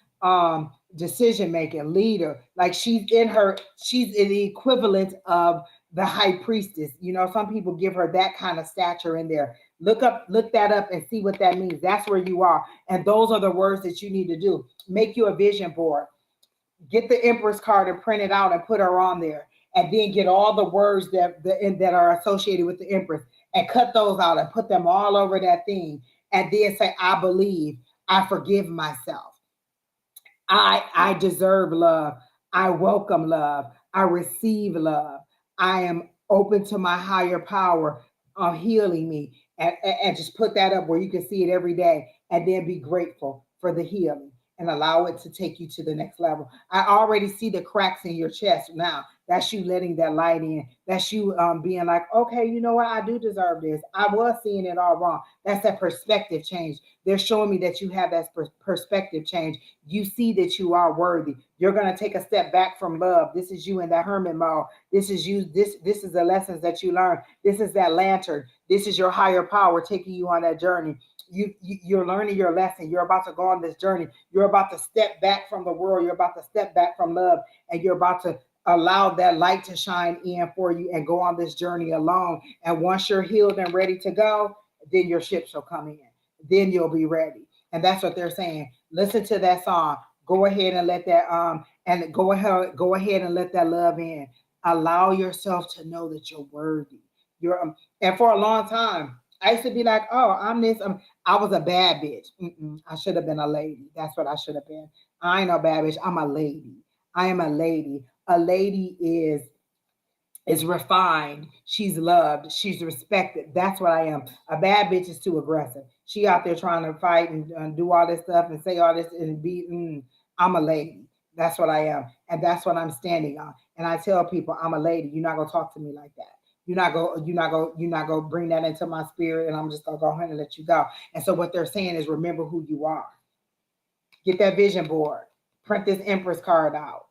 A: decision making, leader. Like she's in the equivalent of the high priestess. You know, some people give her that kind of stature in there. Look that up and see what that means. That's where you are. And those are the words that you need to do. Make you a vision board. Get the Empress card and print it out and put her on there. And then get all the words that are associated with the Empress and cut those out and put them all over that thing. And then say, I believe, I forgive myself. I deserve love. I welcome love. I receive love. I am open to my higher power of healing me. And just put that up where you can see it every day. And then be grateful for the healing and allow it to take you to the next level. I already see the cracks in your chest now. That's you letting that light in. That's you being like, okay, you know what? I do deserve this. I was seeing it all wrong. That's that perspective change. They're showing me that you have that perspective change. You see that you are worthy. You're going to take a step back from love. This is you in that hermit mode. This is you. This is the lessons that you learn. This is that lantern. This is your higher power taking you on that journey. You're learning your lesson. You're about to go on this journey. You're about to step back from the world. You're about to step back from love, and you're about to allow that light to shine in for you and go on this journey alone. And once you're healed and ready to go, then your ship shall come in. Then you'll be ready. And that's what they're saying. Listen to that song. Go ahead and let that go ahead and let that love in. Allow yourself to know that you're worthy. And for a long time, I used to be like, oh, I'm this. I was a bad bitch. I should have been a lady. That's what I should have been. I ain't no bad bitch. I'm a lady. I am a lady. A lady is refined. She's loved. She's respected. That's what I am. A bad bitch is too aggressive. She out there trying to fight and do all this stuff and say all this and be. I'm a lady. That's what I am, and that's what I'm standing on. And I tell people, I'm a lady. You're not gonna talk to me like that. You're not gonna bring that into my spirit, and I'm just gonna go ahead and let you go. And so what they're saying is, remember who you are. Get that vision board. Print this Empress card out.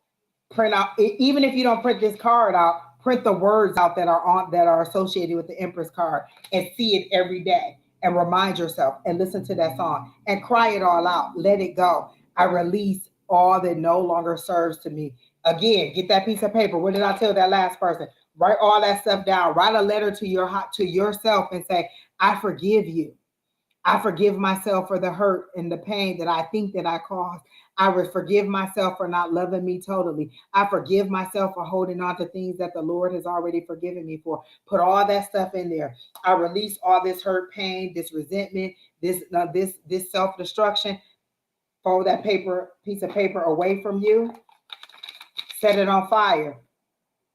A: Print out, even if you don't print this card out, print the words out that are associated with the Empress card and see it every day and remind yourself and listen to that song and cry it all out. Let it go. I release all that no longer serves to me. Again, get that piece of paper. What did I tell that last person? Write all that stuff down. Write a letter to yourself and say, I forgive you. I forgive myself for the hurt and the pain that I think that I caused. I would forgive myself for not loving me totally. I forgive myself for holding on to things that the Lord has already forgiven me for. Put all that stuff in there. I release all this hurt, pain, this resentment, this self-destruction. Fold that piece of paper away from you. Set it on fire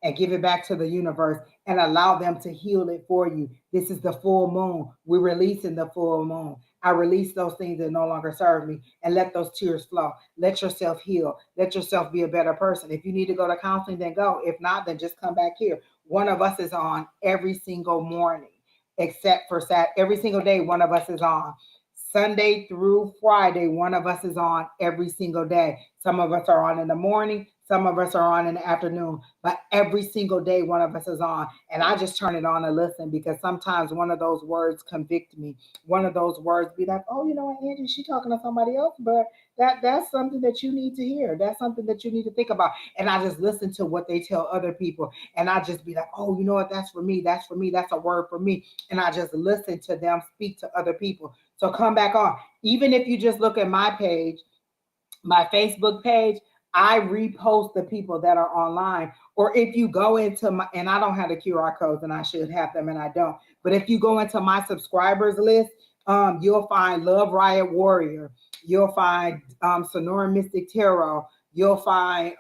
A: and give it back to the universe and allow them to heal it for you. This is the full moon. We're releasing the full moon. I release those things that no longer serve me and let those tears flow. Let yourself heal. Let yourself be a better person. If you need to go to counseling, then go. If not, then just come back here. One of us is on every single morning, except for Saturday. Every single day, one of us is on. Sunday through Friday, one of us is on every single day. Some of us are on in the morning. Some of us are on in the afternoon, but every single day one of us is on. And I just turn it on and listen because sometimes one of those words convict me. One of those words be like, oh, you know what, Angie, she's talking to somebody else, but that's something that you need to hear. That's something that you need to think about. And I just listen to what they tell other people. And I just be like, oh, you know what, that's for me. That's for me. That's a word for me. And I just listen to them speak to other people. So come back on. Even if you just look at my page, my Facebook page, I repost the people that are online. Or if you go into my, and I don't have the QR codes and I should have them and I don't, but if you go into my subscribers list, you'll find Love Riot Warrior, you'll find Sonora Mystic Tarot, you'll find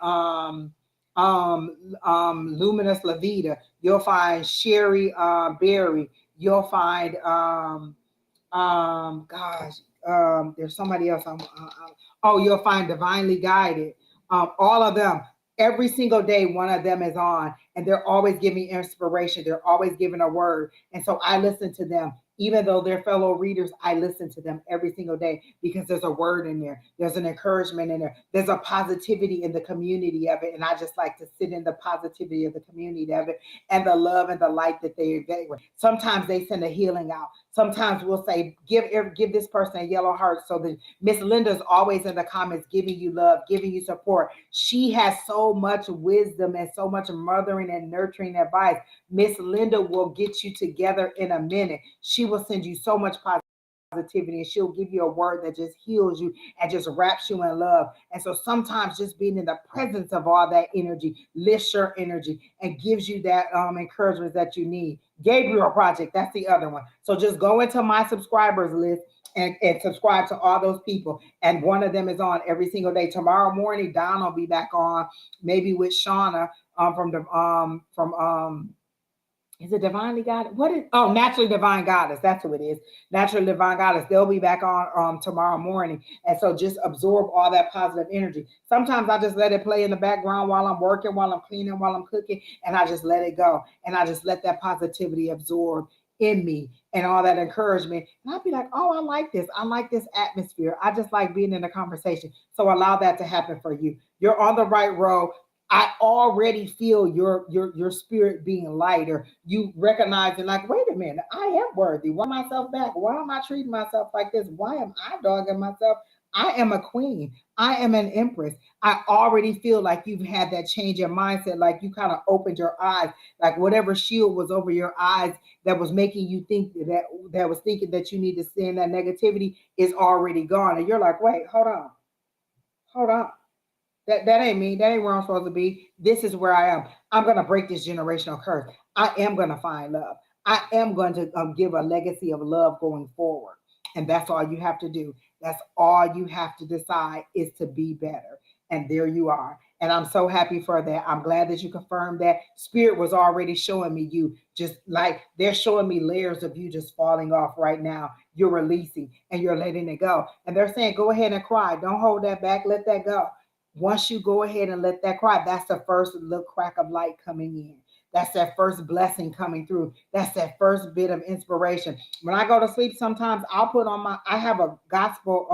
A: Luminous Lavita, you'll find Sherry Berry, you'll find gosh, there's somebody else. Oh, you'll find Divinely Guided. All of them. Every single day, one of them is on, and they're always giving inspiration. They're always giving a word, and so I listen to them. Even though they're fellow readers, I listen to them every single day because there's a word in there. There's an encouragement in there. There's a positivity in the community of it, and I just like to sit in the positivity of the community of it and the love and the light that they evaluate. Sometimes they send a healing out. Sometimes we'll say, give this person a yellow heart. So that Miss Linda's always in the comments giving you love, giving you support. She has so much wisdom and so much mothering and nurturing advice. Miss Linda will get you together in a minute. She will send you so much positivity, and she'll give you a word that just heals you and just wraps you in love. And so sometimes just being in the presence of all that energy lifts your energy and gives you that encouragement that you need. Gabriel Project, that's the other one. So just go into my subscribers list and subscribe to all those people. And one of them is on every single day. Tomorrow morning, Don will be back on, maybe with Shauna from is it Divinely Goddess? What is Naturally Divine Goddess? That's who it is. Naturally Divine Goddess. They'll be back on tomorrow morning. And so just absorb all that positive energy. Sometimes I just let it play in the background while I'm working, while I'm cleaning, while I'm cooking, and I just let it go. And I just let that positivity absorb in me and all that encouragement. And I'll be like, oh, I like this. I like this atmosphere. I just like being in a conversation. So allow that to happen for you. You're on the right road. I already feel your spirit being lighter. You recognizing like, wait a minute, I am worthy. Why myself back? Why am I treating myself like this? Why am I dogging myself? I am a queen. I am an empress. I already feel like you've had that change in mindset, like you kind of opened your eyes, like whatever shield was over your eyes that was making you think that was thinking that you need to stay in that negativity is already gone. And you're like, wait, hold on. That ain't me. That ain't where I'm supposed to be. This is where I am. I'm gonna break this generational curse. I am gonna find love. I am going to give a legacy of love going forward. And that's all you have to do. That's all you have to decide is to be better. And there you are. And I'm so happy for that. I'm glad that you confirmed that. Spirit was already showing me you, just like they're showing me layers of you just falling off right now. You're releasing and you're letting it go. And they're saying, go ahead and cry. Don't hold that back. Let that go. Once you go ahead and let that cry, that's the first little crack of light coming in. That's that first blessing coming through. That's that first bit of inspiration. When I go to sleep, sometimes I'll put on I have a gospel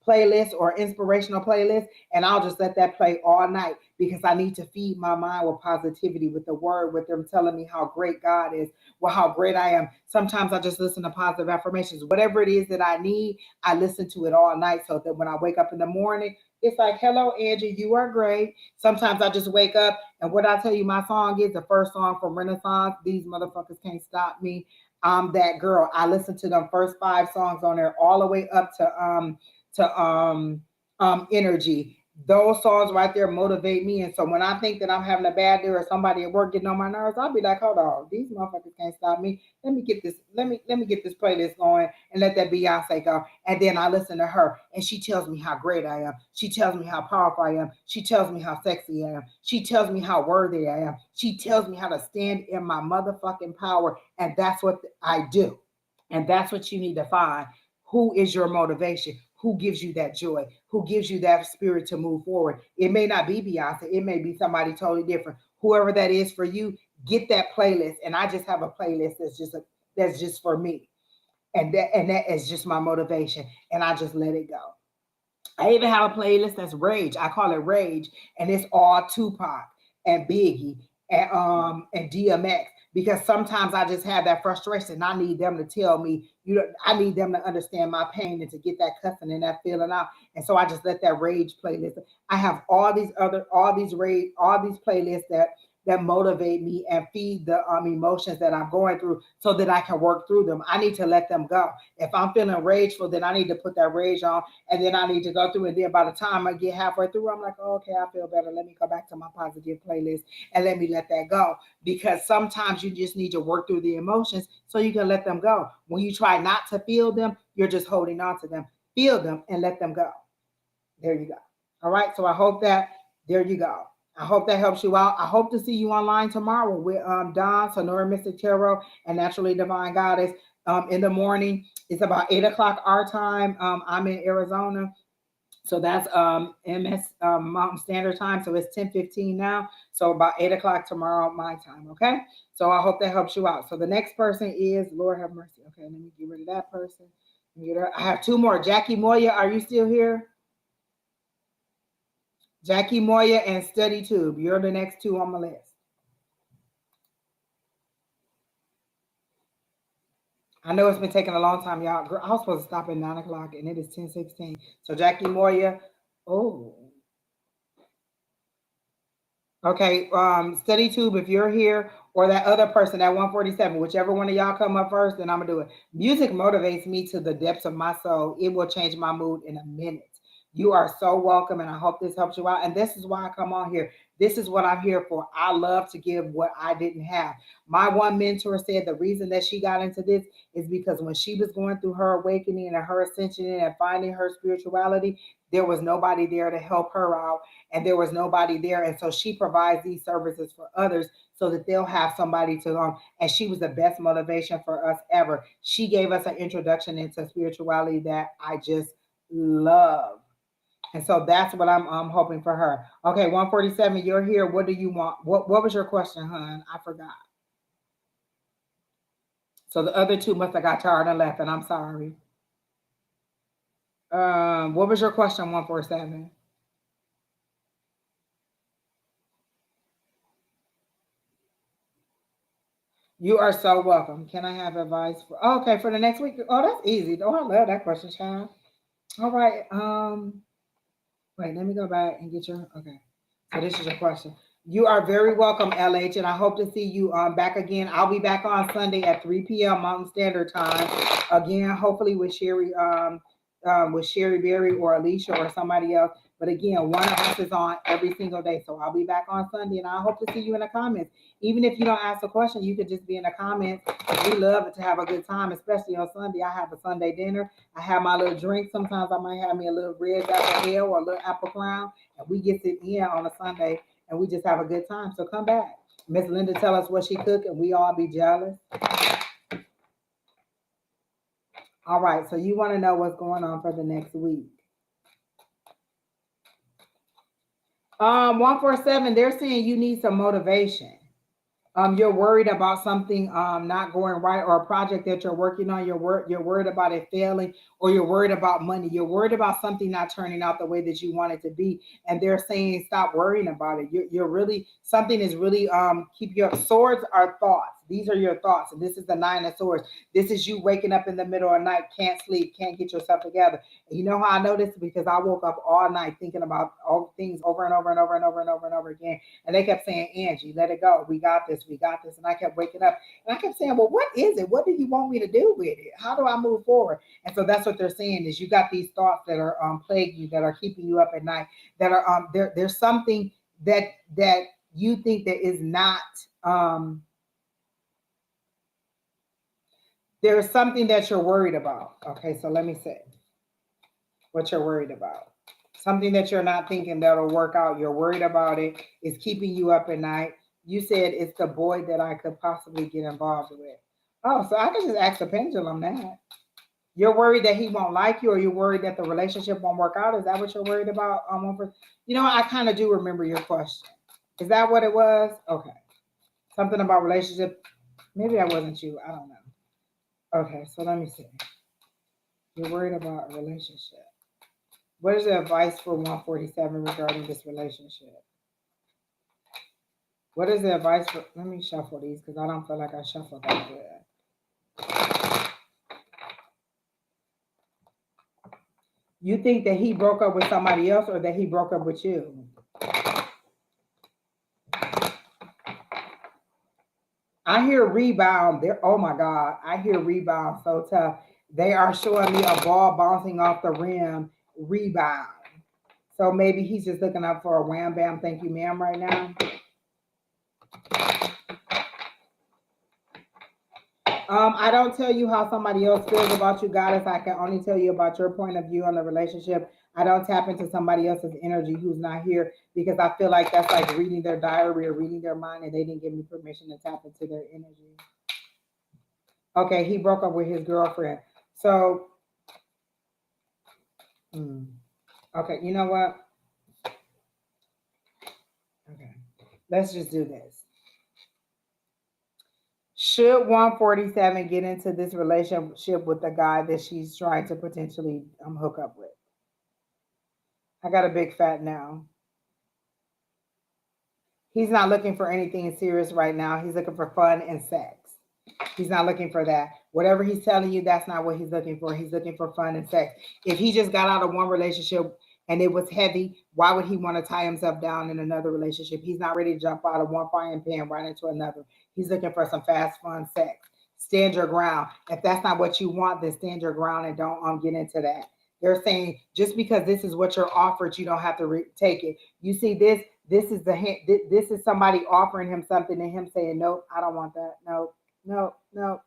A: playlist or inspirational playlist, and I'll just let that play all night because I need to feed my mind with positivity, with the word, with them telling me how great God is, well, how great I am. Sometimes I just listen to positive affirmations. Whatever it is that I need, I listen to it all night so that when I wake up in the morning, it's like, hello, Angie, you are great. Sometimes I just wake up and what I tell you my song is, the first song from Renaissance, These Motherfuckers Can't Stop Me. I'm that girl. I listen to them first 5 songs on there all the way up to energy. Those songs right there motivate me. And so when I think that I'm having a bad day or somebody at work getting on my nerves, I'll be like, hold on, these motherfuckers can't stop me. Let me get this playlist going and let that Beyonce go. And then I listen to her and she tells me how great I am. She tells me how powerful I am. She tells me how sexy I am. She tells me how worthy I am. She tells me how to stand in my motherfucking power. And that's what I do. And that's what you need to find. Who is your motivation? Who gives you that joy? Who gives you that spirit to move forward? It may not be Beyonce. It may be somebody totally different. Whoever that is for you, get that playlist. And I just have a playlist that's just for me. And that is just my motivation. And I just let it go. I even have a playlist that's Rage. I call it Rage, and it's all Tupac and Biggie and DMX because sometimes I just have that frustration. I need them to tell me, I need them to understand my pain and to get that cussing and that feeling out. And so I just let that Rage playlist. I have all these rage, all these playlists that that motivate me and feed the emotions that I'm going through so that I can work through them. I need to let them go. If I'm feeling rageful, then I need to put that rage on, and then I need to go through it. Then by the time I get halfway through, I'm like, oh, okay, I feel better. Let me go back to my positive playlist and let me let that go. Because sometimes you just need to work through the emotions so you can let them go. When you try not to feel them, you're just holding on to them. Feel them and let them go. There you go. All right. So I hope that there you go. I hope that helps you out. I hope to see you online tomorrow with Don, Sonora Mystic Tarot, and Naturally Divine Goddess in the morning. It's about 8 o'clock our time. I'm in Arizona. So that's MS Mountain Standard Time. So it's 10:15 now. So about 8 o'clock tomorrow my time. Okay. So I hope that helps you out. So the next person is Lord have mercy. Okay, let me get rid of that person. I have two more. Jackie Moya, are you still here? Jackie Moya and Study Tube. You're the next two on my list. I know it's been taking a long time, y'all. I was supposed to stop at 9 o'clock and it is 10:16. So Jackie Moya. Oh. Okay. Study Tube, if you're here, or that other person at 147, whichever one of y'all come up first, then I'm gonna do it. Music motivates me to the depths of my soul. It will change my mood in a minute. You are so welcome, and I hope this helps you out. And this is why I come on here. This is what I'm here for. I love to give what I didn't have. My one mentor said the reason that she got into this is because when she was going through her awakening and her ascension and finding her spirituality, there was nobody there to help her out, and there was nobody there. And so she provides these services for others so that they'll have somebody to and she was the best motivation for us ever. She gave us an introduction into spirituality that I just love. And so that's what I'm hoping for her. Okay, 147, you're here. What do you want? What was your question, hon? I forgot. So the other two must have got tired and left, and I'm sorry. What was your question, 147? You are so welcome. Can I have advice for okay for the next week? Oh, that's easy. Oh, I love that question, child. All right. Wait, let me go back and get your okay. So this is your question. You are very welcome, LH, and I hope to see you back again. I'll be back on Sunday at 3 p.m. Mountain Standard Time. Again, hopefully with Sherry Berry or Alicia or somebody else. But again, one of us is on every single day. So I'll be back on Sunday, and I hope to see you in the comments. Even if you don't ask a question, you could just be in the comments. We love to have a good time, especially on Sunday. I have a Sunday dinner. I have my little drink. Sometimes I might have me a little red apple ale or a little apple crown, and we get to in on a Sunday, and we just have a good time. So come back. Miss Linda tell us what she cooked, and we all be jealous. All right, so you want to know what's going on for the next week. 147, they're saying you need some motivation. You're worried about something not going right, or a project that you're working on. You're worried about it failing, or you're worried about money. You're worried about something not turning out the way that you want it to be. And they're saying stop worrying about it. You're really something is really keep your swords are thoughts. These are your thoughts, and this is the nine of swords. This is you waking up in the middle of the night, can't sleep, can't get yourself together. And you know how I know this? Because I woke up all night thinking about all things over and over and over and over and over and over again. And they kept saying, Angie, let it go. We got this. We got this. And I kept waking up and I kept saying, well, what is it? What do you want me to do with it? How do I move forward? And so that's what they're saying is you got these thoughts that are plaguing you, that are keeping you up at night, that are there's something that you think that is not there's something that you're worried about. Okay, so let me say what you're worried about. Something that you're not thinking that'll work out. You're worried about it. It's keeping you up at night. You said it's the boy that I could possibly get involved with. Oh, so I can just ask the pendulum that. You're worried that he won't like you, or you're worried that the relationship won't work out. Is that what you're worried about? You know, I kind of do remember your question. Is that what it was? Okay. Something about relationship. Maybe that wasn't you. I don't know. Okay, so let me see. You're worried about a relationship. What is the advice for 147 regarding this relationship? What is the advice for? Let me shuffle these because I don't feel like I shuffled that good. You think that he broke up with somebody else, or that he broke up with you? I hear rebound. There. Oh my God. I hear rebound so tough. They are showing me a ball bouncing off the rim. Rebound. So maybe he's just looking up for a wham bam, thank you, ma'am, right now. I don't tell you how somebody else feels about you, goddess. I can only tell you about your point of view on the relationship. I don't tap into somebody else's energy who's not here because I feel like that's like reading their diary or reading their mind, and they didn't give me permission to tap into their energy. Okay, he broke up with his girlfriend. So, okay, you know what? Okay, let's just do this. Should 147 get into this relationship with the guy that she's trying to potentially hook up with? I got a big fat now. He's not looking for anything serious right now. He's looking for fun and sex. He's not looking for that. Whatever he's telling you, that's not what he's looking for. He's looking for fun and sex. If he just got out of one relationship and it was heavy, why would he want to tie himself down in another relationship? He's not ready to jump out of one frying pan right into another. He's looking for some fast, fun sex. Stand your ground. If that's not what you want, then stand your ground and don't get into that. They're saying just because this is what you're offered, you don't have to take it. You see this. This is this is somebody offering him something and him saying, nope, I don't want that. Nope, nope, nope.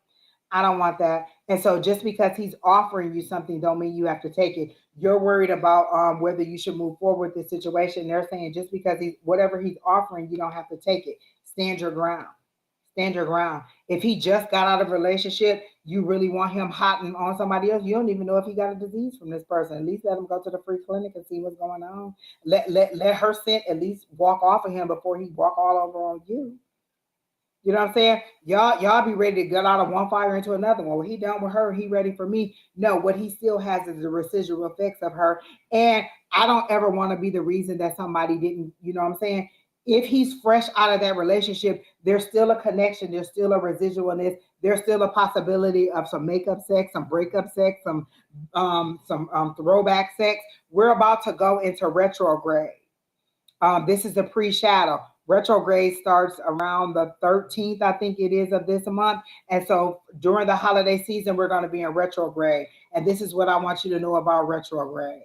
A: I don't want that. And so just because he's offering you something don't mean you have to take it. You're worried about whether you should move forward with the situation. They're saying just because he's whatever he's offering, you don't have to take it. Stand your ground. Stand your ground. If he just got out of a relationship, you really want him hot and on somebody else. You don't even know if he got a disease from this person. At least let him go to the free clinic and see what's going on. Let her scent at least walk off of him before he walk all over on you. You know what I'm saying? Y'all be ready to get out of one fire into another one. Well, he done with her, he ready for me. No, what he still has is the residual effects of her. And I don't ever want to be the reason that somebody didn't, you know what I'm saying? If he's fresh out of that relationship, there's still a connection, there's still a residualness, there's still a possibility of some makeup sex, some breakup sex, some throwback sex. We're about to go into retrograde. This is the pre-shadow. Retrograde starts around the 13th, I think it is, of this month. And so during the holiday season, we're going to be in retrograde. And this is what I want you to know about retrograde.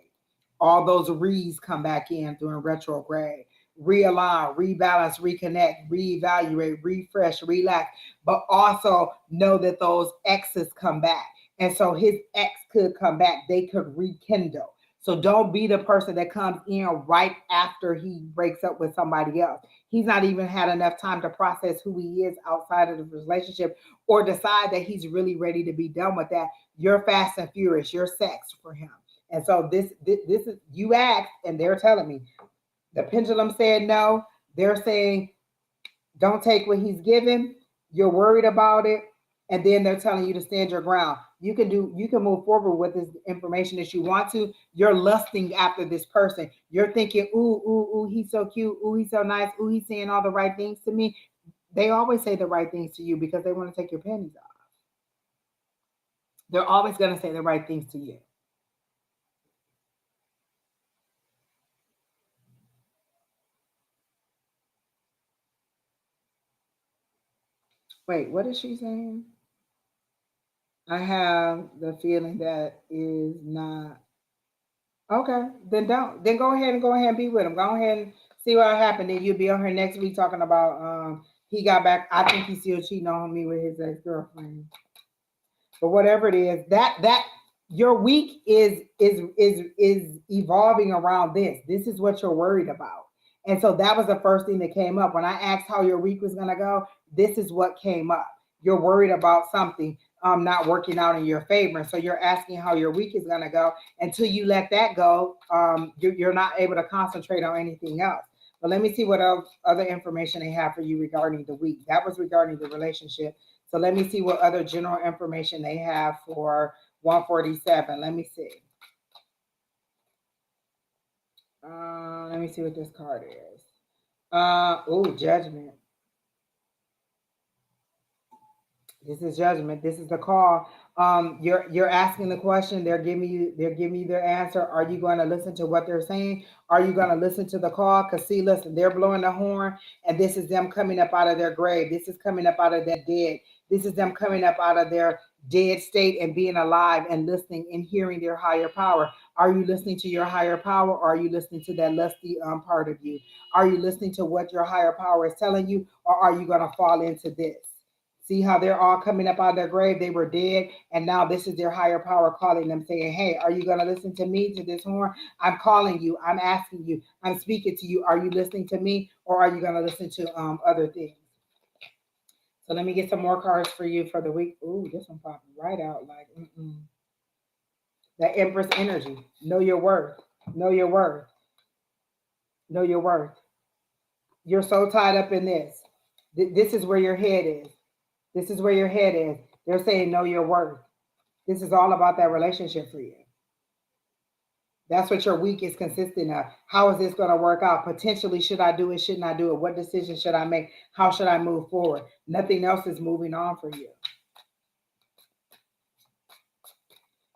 A: All those re's come back in during retrograde. Realign, rebalance, reconnect, reevaluate, refresh, relax. But also know that those exes come back. And so his ex could come back. They could rekindle. So don't be the person that comes in right after he breaks up with somebody else. He's not even had enough time to process who he is outside of the relationship or decide that he's really ready to be done with that. You're fast and furious. You're sex for him. And so this is you asked, and they're telling me the pendulum said no. They're saying don't take what he's given. You're worried about it, and then they're telling you to stand your ground. You can move forward with this information that you want to. You're lusting after this person. You're thinking, ooh, ooh, ooh, he's so cute. Ooh, he's so nice. Ooh, he's saying all the right things to me. They always say the right things to you because they want to take your panties off. They're always going to say the right things to you. Wait, what is she saying? I have the feeling that is not okay. Then don't. Then go ahead and be with him. Go ahead and see what happened. Then you'll be on here next week talking about he got back. I think he's still cheating on me with his ex girlfriend. But whatever it is, that your week is evolving around this. This is what you're worried about. And so that was the first thing that came up. When I asked how your week was gonna go, this is what came up. You're worried about something not working out in your favor. So you're asking how your week is gonna go. Until you let that go, you're not able to concentrate on anything else. But let me see what else, other information they have for you regarding the week. That was regarding the relationship. So let me see what other general information they have for 147. Let me see. Let me see what this card is. Judgment. This is judgment. This is the call. You're asking the question. They're giving you their answer. Are you going to listen to what they're saying? Are you going to listen to the call? Because see, listen, they're blowing the horn, and this is them coming up out of their grave. This is coming up out of their dead. This is them coming up out of their dead state and being alive and listening and hearing their higher power. Are you listening to your higher power, or are you listening to that lusty part of you? Are you listening to what your higher power is telling you, or are you going to fall into this? See how they're all coming up out of their grave? They were dead, and now this is their higher power calling them, saying, hey, are you going to listen to me, to this horn? I'm calling you. I'm asking you. I'm speaking to you. Are you listening to me, or are you going to listen to other things? So let me get some more cards for you for the week. Ooh, this one popped right out like, that Empress energy. Know your worth. Know your worth. Know your worth. You're so tied up in this. This is where your head is. This is where your head is. They're saying, know your worth. This is all about that relationship for you. That's what your week is consisting of. How is this going to work out? Potentially, should I do it? Shouldn't I do it? What decision should I make? How should I move forward? Nothing else is moving on for you.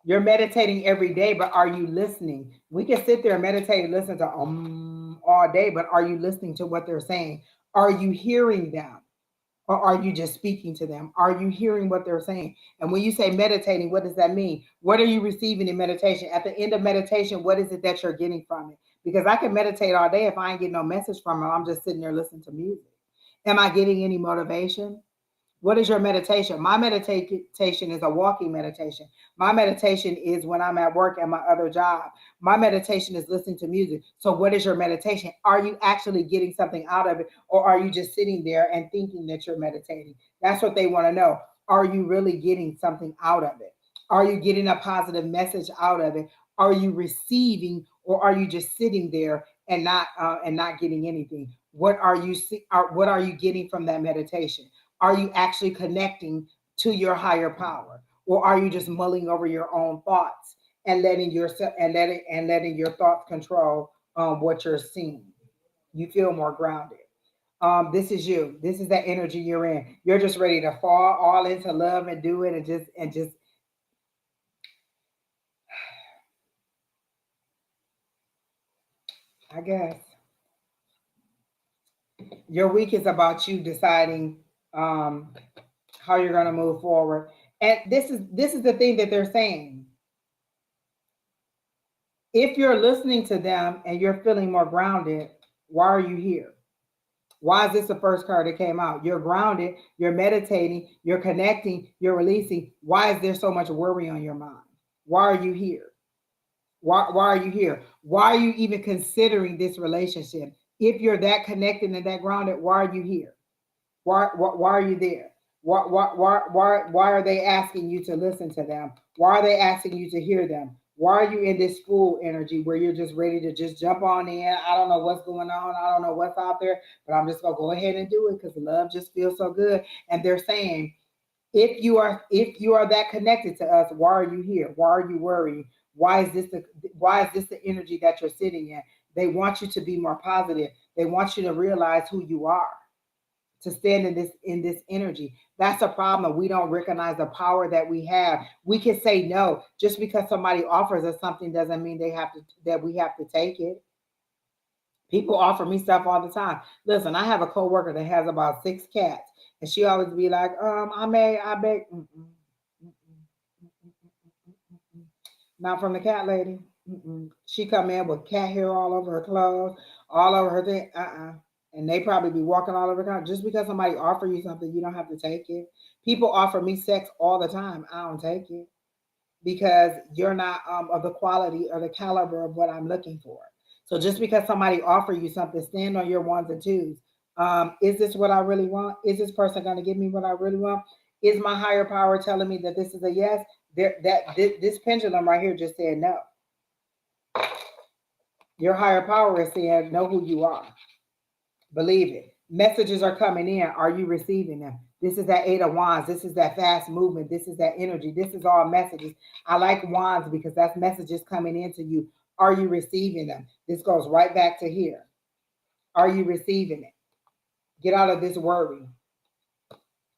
A: You're meditating every day, but are you listening? We can sit there and meditate and listen to all day, but are you listening to what they're saying? Are you hearing them? Or are you just speaking to them? Are you hearing what they're saying? And when you say meditating, what does that mean? What are you receiving in meditation? At the end of meditation, what is it that you're getting from it? Because I can meditate all day if I ain't getting no message from it. I'm just sitting there listening to music. Am I getting any motivation? What is your meditation? My meditation is a walking meditation. My meditation is when I'm at work at my other job. My meditation is listening to music. So, what is your meditation? Are you actually getting something out of it, or are you just sitting there and thinking that you're meditating? That's what they want to know. Are you really getting something out of it? Are you getting a positive message out of it? Are you receiving, or are you just sitting there and not getting anything? What are you getting from that meditation? Are you actually connecting to your higher power, or are you just mulling over your own thoughts and letting your thoughts control what you're seeing? You feel more grounded. This is you. This is that energy you're in. You're just ready to fall all into love and do it, and just I guess your week is about you deciding um, how you're going to move forward. And this is the thing that they're saying. If you're listening to them and you're feeling more grounded, why are you here? Why is this the first card that came out? You're grounded, you're meditating, you're connecting, you're releasing. Why is there so much worry on your mind? Why are you here? Why are you here? Why are you even considering this relationship? If you're that connected and that grounded, why are you here? Why are you there? Why are they asking you to listen to them? Why are they asking you to hear them? Why are you in this school energy where you're just ready to just jump on in? I don't know what's going on. I don't know what's out there, but I'm just gonna go ahead and do it because love just feels so good. And they're saying, if you are that connected to us, why are you here? Why are you worrying? Why is this the energy that you're sitting in? They want you to be more positive. They want you to realize who you are, to stand in this energy. That's a problem. We don't recognize the power that we have. We can say no. Just because somebody offers us something doesn't mean that we have to take it. People offer me stuff all the time. Listen, I have a coworker that has about 6 cats, and she always be like, I beg. Not from the cat lady. She come in with cat hair all over her clothes, all over her thing. And they probably be walking all over the country. Just because somebody offer you something, you don't have to take it. People offer me sex all the time. I don't take it because you're not of the quality or the caliber of what I'm looking for. So just because somebody offer you something, stand on your ones and twos. Is this what I really want? Is this person going to give me what I really want? Is my higher power telling me that this is a yes? This pendulum right here just said no. Your higher power is saying know who you are. Believe it. Messages are coming in. Are you receiving them? This is that 8 of Wands. This is that fast movement. This is that energy. This is all messages. I like wands because that's messages coming into you. Are you receiving them? This goes right back to here. Are you receiving it? Get out of this worry.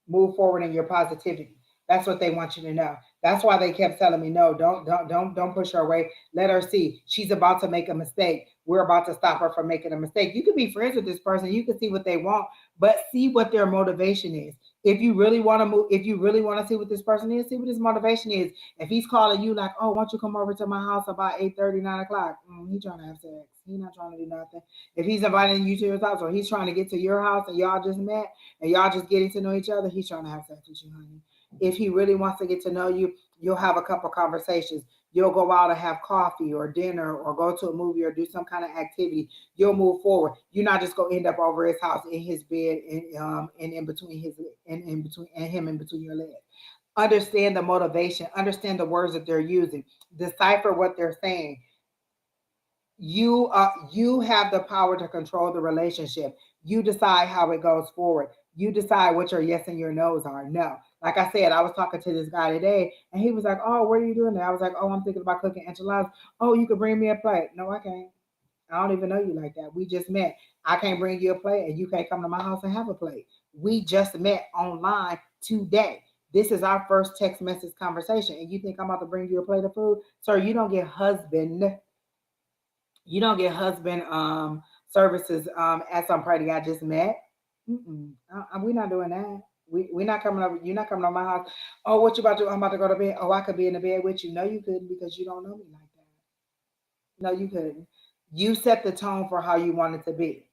A: Move forward in your positivity. That's what they want you to know. That's why they kept telling me, no, don't push her away. Let her see. She's about to make a mistake. We're about to stop her from making a mistake. You could be friends with this person. You can see what they want, but see what their motivation is. If you really want to move, if you really want to see what this person is, see what his motivation is. If he's calling you like, oh, why don't you come over to my house about 8:30, 9 o'clock? He trying to have sex. He's not trying to do nothing. If he's inviting you to his house or he's trying to get to your house and y'all just met and y'all just getting to know each other, he's trying to have sex with you, honey. If he really wants to get to know you, you'll have a couple conversations. You'll go out and have coffee or dinner or go to a movie or do some kind of activity. You'll move forward. You're not just gonna end up over his house in his bed and in between his and in between and him in between your legs. Understand the motivation. Understand the words that they're using. Decipher what they're saying. You have the power to control the relationship. You decide how it goes forward. You decide what your yes and your no's are. No, like I said, I was talking to this guy today and he was like, oh, what are you doing there? I was like, oh, I'm thinking about cooking enchiladas. Oh, you could bring me a plate. No, I can't. I don't even know you like that. We just met. I can't bring you a plate and you can't come to my house and have a plate. We just met online today. This is our first text message conversation and you think I'm about to bring you a plate of food? Sir, you don't get husband services at some party I just met. We're not doing that. We're not coming over. You're not coming to my house. Oh, what you about to do? I'm about to go to bed. Oh, I could be in the bed with you. No, you couldn't because you don't know me like that. No, you couldn't. You set the tone for how you want it to be.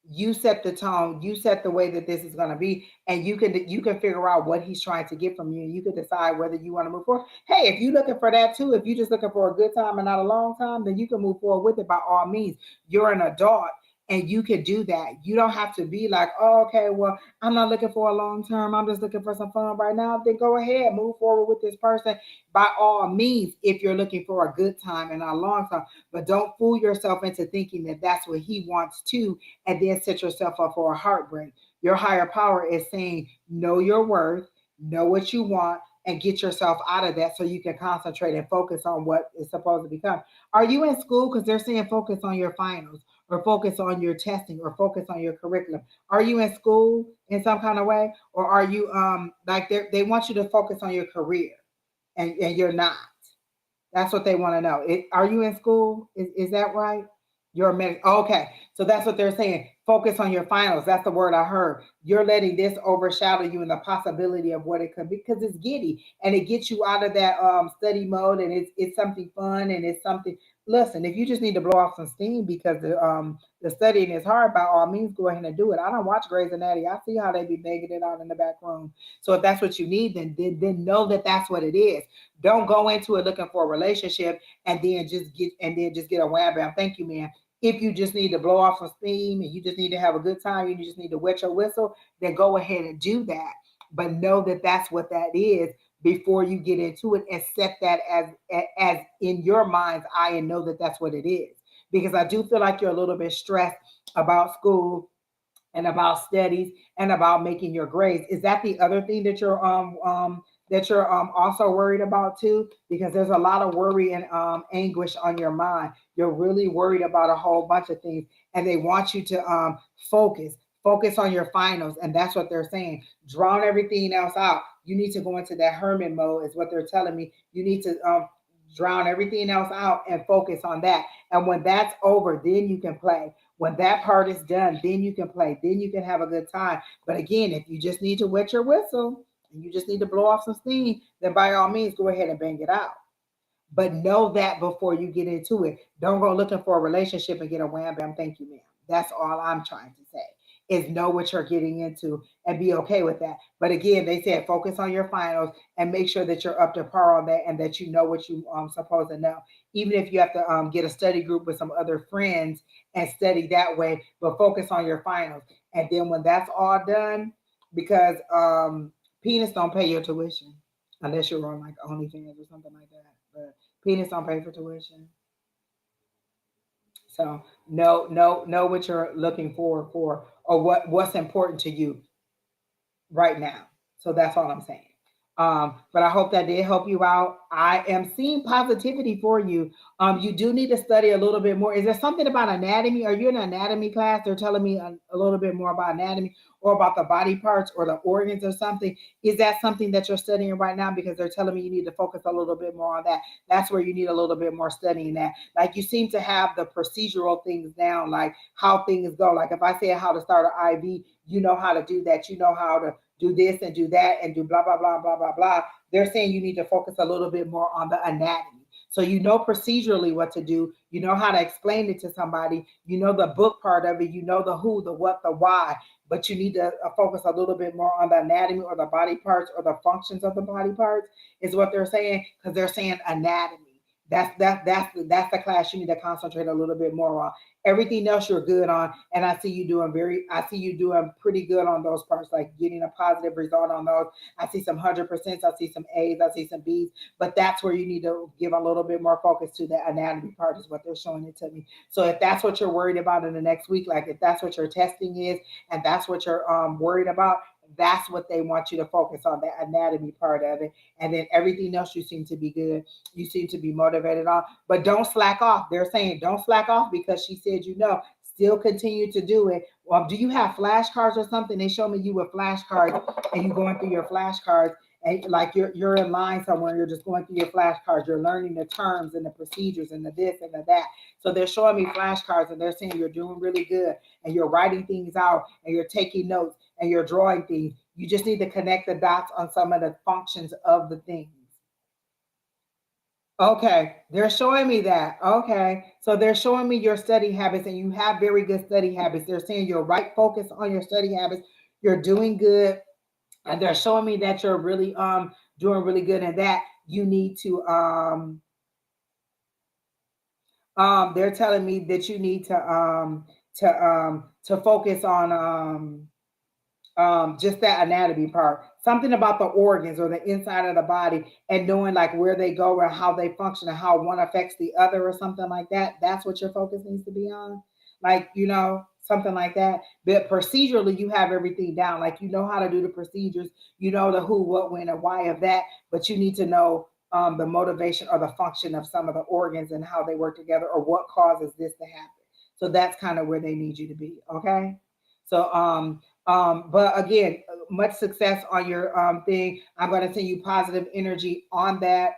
A: You set the tone. You set the way that this is going to be, and you can figure out what he's trying to get from you, and you can decide whether you want to move forward. Hey, if you're looking for that too, if you're just looking for a good time and not a long time, then you can move forward with it by all means. You're an adult. And you can do that. You don't have to be like, oh, okay, well, I'm not looking for a long term. I'm just looking for some fun right now. Then go ahead, move forward with this person by all means if you're looking for a good time and not a long time. But don't fool yourself into thinking that that's what he wants too and then set yourself up for a heartbreak. Your higher power is saying, know your worth, know what you want, and get yourself out of that so you can concentrate and focus on what is supposed to become. Are you in school? Because they're saying focus on your finals or focus on your testing or focus on your curriculum. Are you in school in some kind of way? Or are you like they want you to focus on your career and you're not? That's what they want to know. Are you in school? Is that right? You're a medic. Oh, okay. So that's what they're saying. Focus on your finals. That's the word I heard. You're letting this overshadow you in the possibility of what it could be because it's giddy and it gets you out of that study mode and it's something fun and it's something. Listen, if you just need to blow off some steam because the studying is hard, by all means, go ahead and do it. I don't watch Grey's Anatomy. I see how they be begging it out in the back room. So if that's what you need, then know that that's what it is. Don't go into it looking for a relationship and then just get a wham bam. Thank you, man. If you just need to blow off some steam and you just need to have a good time, you just need to wet your whistle, then go ahead and do that. But know that that's what that is before you get into it and set that as in your mind's eye and know that that's what it is. Because I do feel like you're a little bit stressed about school and about studies and about making your grades. Is that the other thing that you're also worried about too? Because there's a lot of worry and anguish on your mind. You're really worried about a whole bunch of things, and they want you to focus. Focus on your finals, and that's what they're saying. Drown everything else out. You need to go into that hermit mode, is what they're telling me. You need to drown everything else out and focus on that. And when that's over, then you can play. When that part is done, then you can play. Then you can have a good time. But again, if you just need to wet your whistle and you just need to blow off some steam, then by all means, go ahead and bang it out. But know that before you get into it. Don't go looking for a relationship and get a wham bam, thank you, ma'am. That's all I'm trying to say. Is know what you're getting into and be okay with that. But again, they said focus on your finals and make sure that you're up to par on that and that you know what you supposed to know. Even if you have to get a study group with some other friends and study that way, but focus on your finals. And then when that's all done, because penis don't pay your tuition unless you're on like OnlyFans or something like that. But penis don't pay for tuition. So know what you're looking for or what's important to you right now. So that's all I'm saying. But I hope that did help you out. I am seeing positivity for you. You do need to study a little bit more. Is there something about anatomy? Are you in an anatomy class? They're telling me a little bit more about anatomy or about the body parts or the organs or something. Is that something that you're studying right now? Because they're telling me you need to focus a little bit more on that. That's where you need a little bit more studying that. Like you seem to have the procedural things down, like how things go. Like if I say how to start an IV, you know how to do that. You know how to do this and do that and do blah, blah, blah, blah, blah, blah. They're saying you need to focus a little bit more on the anatomy. So you know procedurally what to do. You know how to explain it to somebody. You know the book part of it. You know the who, the what, the why. But you need to focus a little bit more on the anatomy or the body parts or the functions of the body parts is what they're saying because they're saying anatomy. That's the class you need to concentrate a little bit more on. Everything else you're good on, and I see you doing pretty good on those parts, like getting a positive result on those. I see some 100%, I see some A's, I see some B's, but that's where you need to give a little bit more focus to the anatomy part is what they're showing it to me. So if that's what you're worried about in the next week, like if that's what your testing is and that's what you're worried about, that's what they want you to focus on, the anatomy part of it. And then everything else you seem to be good. You seem to be motivated on, but don't slack off. They're saying don't slack off because she said, still continue to do it. Do you have flashcards or something? They show me you with flashcards and you going through your flashcards and like you're in line somewhere. You're just going through your flashcards. You're learning the terms and the procedures and the this and the that. So they're showing me flashcards and they're saying you're doing really good and you're writing things out and you're taking notes and you're drawing things. You just need to connect the dots on some of the functions of the things. Okay, they're showing me that. Okay, so they're showing me your study habits, and you have very good study habits. They're saying you're right focus on your study habits. You're doing good, and they're showing me that you're really doing really good, and that you need to they're telling me that you need to focus on just that anatomy part, something about the organs or the inside of the body, and knowing like where they go or how they function and how one affects the other or something like that. That's what your focus needs to be on, like something like that. But procedurally, you have everything down. Like you know how to do the procedures, you know the who, what, when, and why of that. But you need to know the motivation or the function of some of the organs and how they work together or what causes this to happen. So that's kind of where they need you to be. Okay. So but again, much success on your thing. I'm going to send you positive energy on that,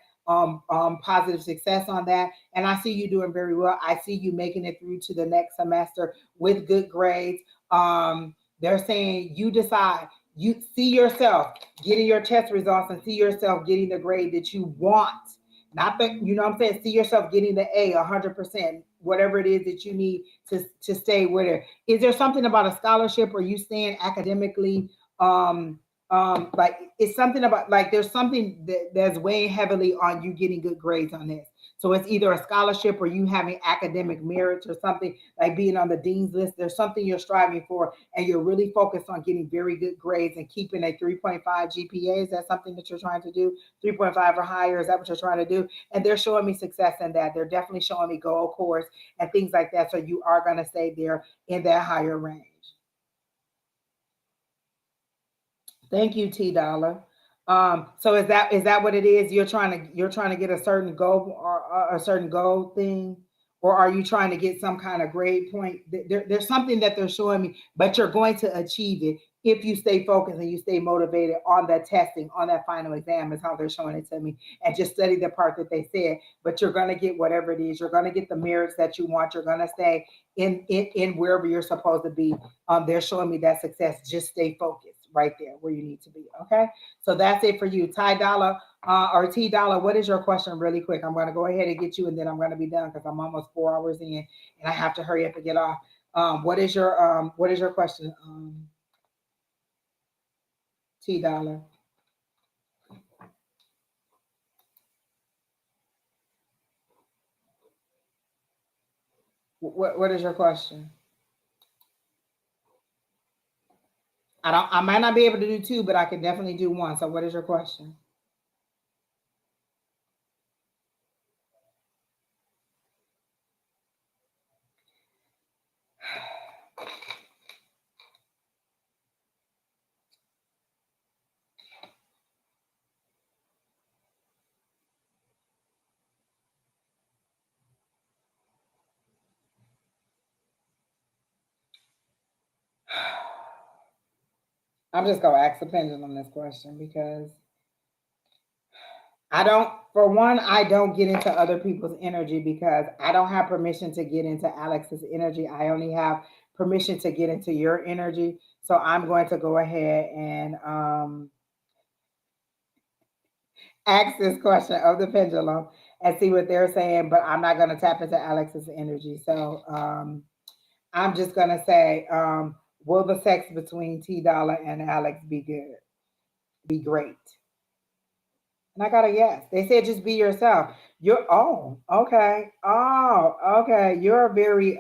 A: positive success on that. And I see you doing very well. I see you making it through to the next semester with good grades. They're saying you decide, you see yourself getting your test results and see yourself getting the grade that you want. Not that, what I'm saying, see yourself getting the A 100%, whatever it is that you need to stay with it. Is there something about a scholarship or you staying academically like it's something about like there's something that's weighing heavily on you getting good grades on this. So it's either a scholarship or you having academic merits or something like being on the dean's list. There's something you're striving for and you're really focused on getting very good grades and keeping a 3.5 GPA. Is that something that you're trying to do? 3.5 or higher? Is that what you're trying to do? And they're showing me success in that. They're definitely showing me gold course and things like that. So you are going to stay there in that higher range. Thank you, T Dollar. So is that what it is? You're trying to get a certain goal or a certain goal thing, or are you trying to get some kind of grade point? There's something that they're showing me, but you're going to achieve it if you stay focused and you stay motivated on that testing, on that final exam, is how they're showing it to me, and just study the part that they said. But you're going to get whatever it is. You're going to get the merits that you want. You're going to stay in wherever you're supposed to be. They're showing me that success. Just stay focused right there where you need to be. Okay. So that's it for you. Ty Dollar or T Dollar, what is your question really quick? I'm going to go ahead and get you and then I'm going to be done because I'm almost 4 hours in and I have to hurry up and get off. What is your question, T Dollar? What is your question? I might not be able to do two, but I can definitely do one. So what is your question? I'm just going to ask the pendulum this question because I don't, for one, I don't get into other people's energy because I don't have permission to get into Alex's energy. I only have permission to get into your energy. So I'm going to go ahead and ask this question of the pendulum and see what they're saying, but I'm not going to tap into Alex's energy. So I'm just going to say, will the sex between T Dollar and Alex be good? Be great? And I got a yes. They said just be yourself. You're oh, okay. Oh, okay. You're very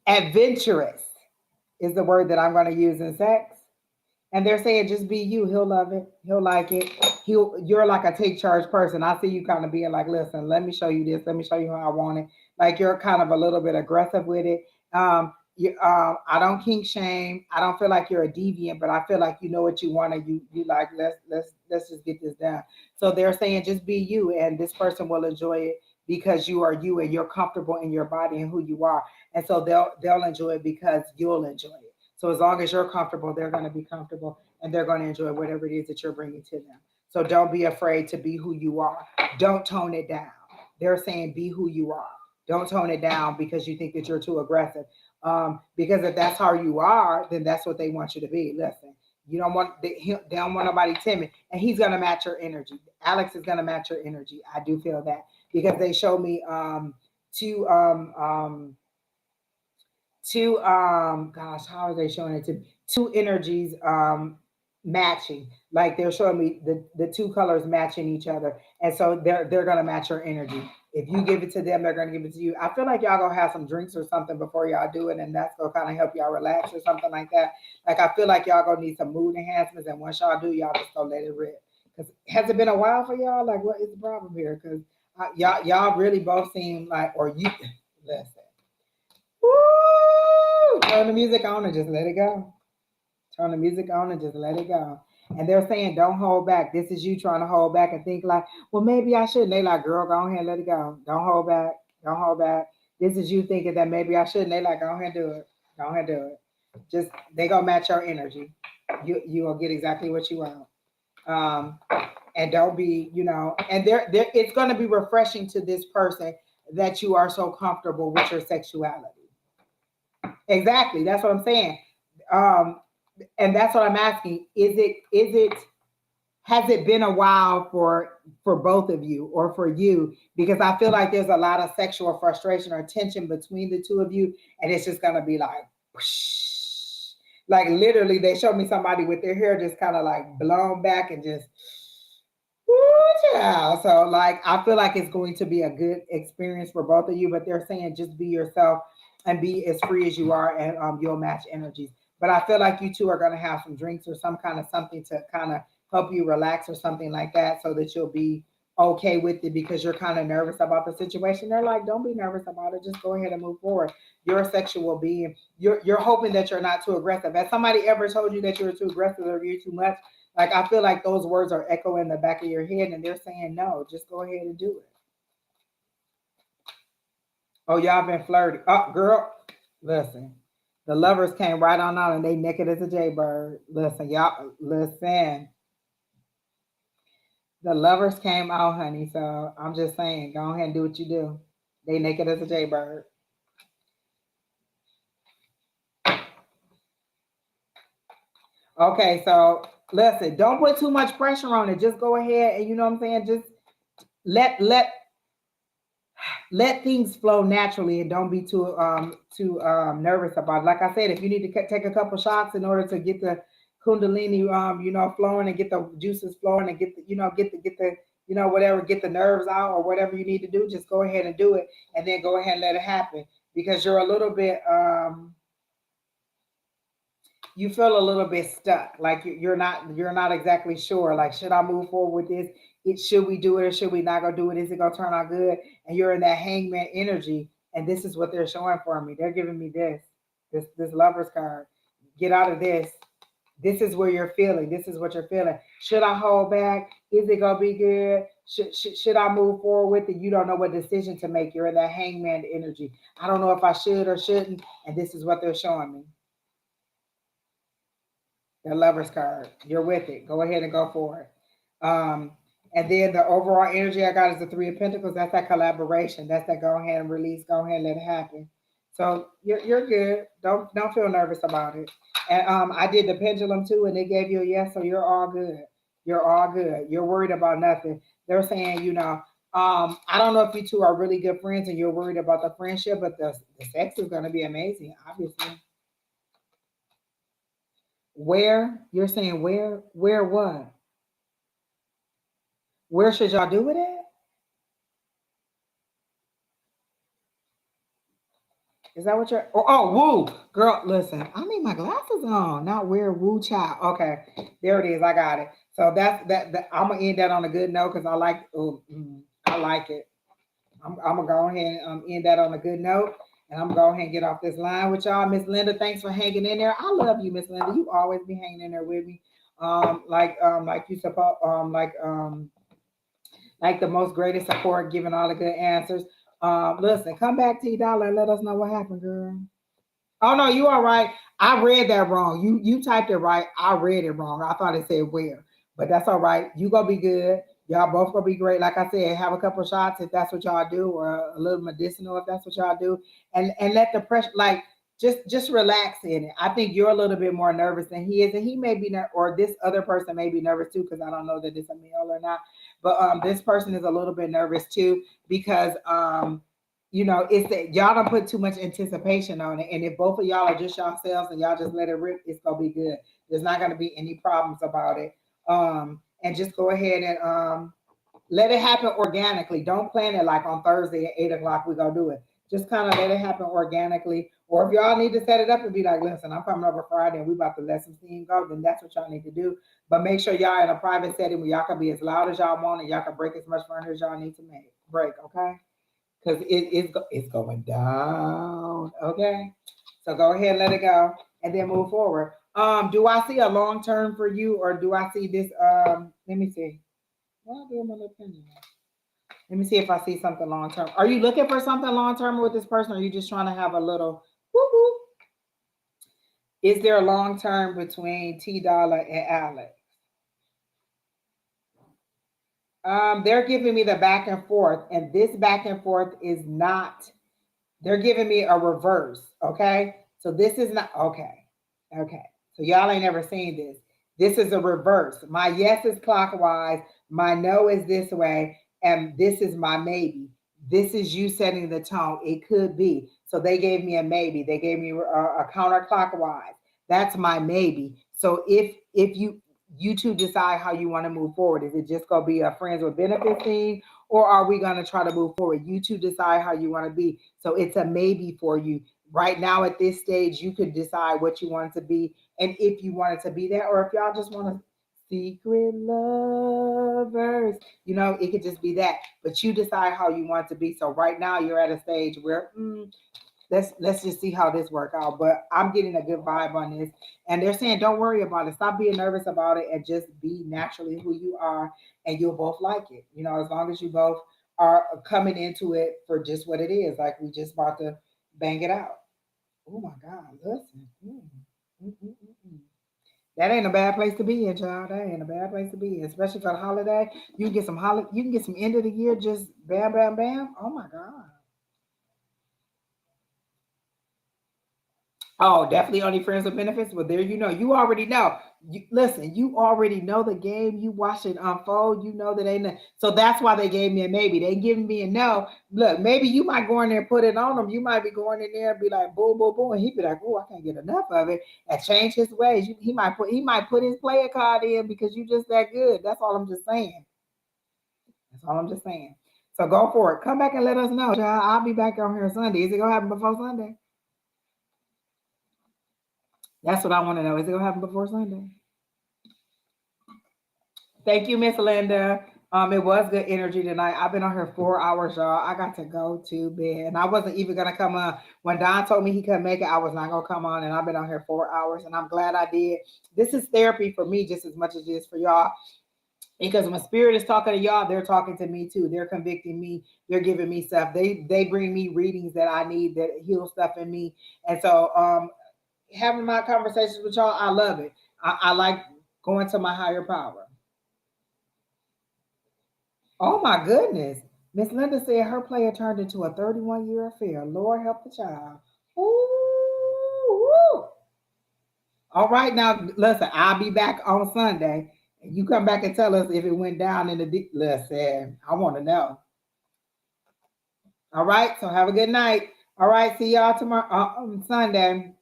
A: adventurous is the word that I'm going to use in sex. And they're saying just be you. He'll love it. He'll like it. You're like a take charge person. I see you kind of being like, listen, let me show you this. Let me show you how I want it. Like you're kind of a little bit aggressive with it. I don't kink shame. I don't feel like you're a deviant, but I feel like you know what you want and you like let's just get this done. So they're saying just be you, and this person will enjoy it because you are you and you're comfortable in your body and who you are, and so they'll enjoy it because you'll enjoy it. So as long as you're comfortable, they're going to be comfortable and they're going to enjoy whatever it is that you're bringing to them. So don't be afraid to be who you are. Don't tone it down. They're saying be who you are. Don't tone it down because you think that you're too aggressive. Because if that's how you are, then that's what they want you to be. Listen, you don't want they don't want nobody timid, and he's gonna match your energy. Alex is gonna match your energy. I do feel that because they showed me two two gosh, how are they showing it to two energies matching, like they're showing me the two colors matching each other, and so they're gonna match your energy. If you give it to them, they're gonna give it to you. I feel like y'all gonna have some drinks or something before y'all do it, and that's gonna kind of help y'all relax or something like that. Like I feel like y'all gonna need some mood enhancements, and once y'all do, y'all just gonna let it rip. Because has it been a while for y'all? Like what is the problem here? Because y'all really both seem like, or you listen. Woo! Turn the music on and just let it go. Turn the music on and just let it go. And they're saying, don't hold back. This is you trying to hold back and think like, well, maybe I shouldn't. They like, girl, go ahead and let it go. Don't hold back. Don't hold back. This is you thinking that maybe I shouldn't. They like, go ahead and do it. Go ahead and do it. Just they gonna match your energy. You will get exactly what you want. Um, and don't be, and there it's gonna be refreshing to this person that you are so comfortable with your sexuality. Exactly. That's what I'm saying. Um, and that's what I'm asking. Is it has it been a while for both of you or for you? Because I feel like there's a lot of sexual frustration or tension between the two of you, and it's just gonna be like whoosh. Like literally they showed me somebody with their hair just kind of like blown back and just yeah. So like I feel like it's going to be a good experience for both of you, but they're saying just be yourself and be as free as you are and you'll match energies. But I feel like you two are gonna have some drinks or some kind of something to kind of help you relax or something like that so that you'll be okay with it because you're kind of nervous about the situation. They're like, don't be nervous about it, just go ahead and move forward. You're a sexual being. You're hoping that you're not too aggressive. Has somebody ever told you that you're too aggressive or you're too much? Like I feel like those words are echoing in the back of your head, and they're saying no. Just go ahead and do it. Oh, y'all been flirty. Oh, girl, listen. The lovers came right on out, and they naked as a jaybird. Listen, y'all, listen. The lovers came out, honey. So I'm just saying, go ahead and do what you do. They naked as a jaybird. Okay, so listen, don't put too much pressure on it. Just go ahead and you know what I'm saying. Just let let let things flow naturally and don't be too nervous about it. Like I said, if you need to take a couple shots in order to get the kundalini flowing and get the juices flowing and get the get the whatever, get the nerves out or whatever you need to do, just go ahead and do it and then go ahead and let it happen because you're a little bit you feel a little bit stuck, like you're not exactly sure, like should I move forward with this, should we do it or should we not go do it, is it gonna turn out good, and you're in that hangman energy, and this is what they're showing for me. They're giving me this lovers card. Get out of this. This is where you're feeling. This is what you're feeling. Should I hold back? Is it gonna be good? Should I move forward with it? You don't know what decision to make. You're in that hangman energy. I don't know if I should or shouldn't. And this is what they're showing me. The Lover's card. You're with it. Go ahead and go for it. And then the overall energy I got is the Three of Pentacles. That's that collaboration. That's that go ahead and release. Go ahead and let it happen. So you're good. Don't feel nervous about it. And I did the pendulum too, and they gave you a yes. So you're all good. You're all good. You're worried about nothing. They're saying, I don't know if you two are really good friends and you're worried about the friendship, but the sex is going to be amazing, obviously. Where? You're saying where? Where what? Where should y'all do it at? Is that what you're? Woo, girl. Listen, I need my glasses on. Not where woo child. Okay, there it is. I got it. So that's that. I'm gonna end that on a good note because I like. I like it. I'm gonna go ahead and end that on a good note, and I'm gonna go ahead and get off this line with y'all. Miss Linda, thanks for hanging in there. I love you, Miss Linda. You always be hanging in there with me, like you suppose, like the most greatest support, giving all the good answers. Listen, come back T Dollar and let us know what happened, girl. Oh no, you all right. I read that wrong. You typed it right. I read it wrong. I thought it said where, but that's all right. You gonna be good. Y'all both gonna be great. Like I said, have a couple shots if that's what y'all do, or a little medicinal if that's what y'all do, and let the pressure just relax in it. I think you're a little bit more nervous than he is, and he may be or this other person may be nervous too because I don't know that it's a male or not. But this person is a little bit nervous too because it's that y'all don't put too much anticipation on it. And if both of y'all are just yourselves and y'all just let it rip, it's gonna be good. There's not gonna be any problems about it. And just go ahead and let it happen organically. Don't plan it like on Thursday at 8 o'clock, we're gonna do it. Just kind of let it happen organically. Or if y'all need to set it up and be like, listen, I'm coming over Friday and we about to let some steam go, then that's what y'all need to do. But make sure y'all in a private setting where y'all can be as loud as y'all want and y'all can break as much furniture as y'all need to break, okay? Because it's going down. Okay, so go ahead, let it go, and then move forward. Do I see a long term for you, or do I see this? Let me see. Well, let me see if I see something long term. Are you looking for something long term with this person, or are you just trying to have a little whoop whoop? Is there a long term between T Dollar and Alex? They're giving me the back and forth, and this back and forth is not. They're giving me a reverse. Okay, so this is not okay. Okay, so y'all ain't never seen this. This is a reverse. My yes is clockwise. My no is this way, and this is my maybe. This is you setting the tone. It could be. So they gave me a maybe. They gave me a counterclockwise. That's my maybe. So if you two decide how you want to move forward. Is it just gonna be a friends with benefits thing, or are we gonna try to move forward? You two decide how you want to be. So it's a maybe for you right now at this stage. You could decide what you want it to be, and if you want it to be that, or if y'all just want to secret lovers, it could just be that. But you decide how you want it to be. So right now you're at a stage where let's just see how this work out. But I'm getting a good vibe on this, and they're saying don't worry about it. Stop being nervous about it, and just be naturally who you are, and you'll both like it. As long as you both are coming into it for just what it is. Like we just about to bang it out. Oh my God! Listen. Mm, mm, mm, mm. That ain't a bad place to be in, child. That ain't a bad place to be in, especially for the holiday. You can get some You can get some end of the year just bam, bam, bam. Oh my God. Oh, definitely only friends with benefits. Well, there you already know. Listen, you already know the game. You watch it unfold. You know that ain't. So that's why they gave me a maybe. They giving me a no. Look, maybe you might go in there and put it on him. You might be going in there and be like, boom, boom, boom, and he'd be like, oh, I can't get enough of it, and change his ways. He might put his player card in because you just that good. That's all I'm just saying. That's all I'm just saying. So go for it. Come back and let us know, child. I'll be back on here Sunday. Is it gonna happen before Sunday? That's what I want to know. Is it gonna happen before Sunday? Thank you, Miss Linda. It was good energy tonight. I've been on here 4 hours, y'all. I got to go to bed, and I wasn't even gonna come on. When Don told me he couldn't make it, I was not gonna come on, and I've been on here 4 hours, and I'm glad I did. This is therapy for me just as much as it is for y'all. Because when spirit is talking to y'all, they're talking to me too. They're convicting me. They're giving me stuff. They bring me readings that I need that heal stuff in me. And so having my conversations with y'all, I love it. I like going to my higher power. Oh my goodness. Miss Linda said her player turned into a 31-year affair. Lord help the child. Ooh. All right, now listen, I'll be back on Sunday. And you come back and tell us if it went down in the deep. Listen, I want to know. All right, so have a good night. All right, see y'all tomorrow on Sunday.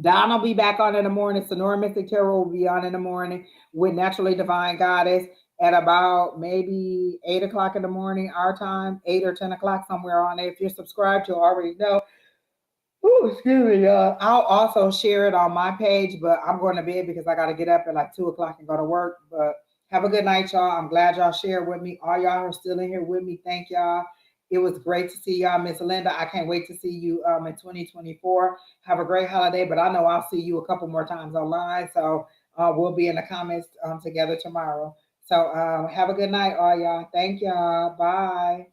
A: Don will be back on in the morning. Sonora Mystic Tarot will be on in the morning with Naturally Divine Goddess at about maybe 8 o'clock in the morning, our time, 8 or 10 o'clock, somewhere on there. If you're subscribed, you'll already know. Ooh, excuse me, y'all. I'll also share it on my page, but I'm going to bed because I got to get up at like 2 o'clock and go to work. But have a good night, y'all. I'm glad y'all shared with me. All y'all are still in here with me. Thank y'all. It was great to see y'all, Miss Linda. I can't wait to see you in 2024. Have a great holiday, but I know I'll see you a couple more times online. So we'll be in the comments together tomorrow. So have a good night, all y'all. Thank y'all. Bye.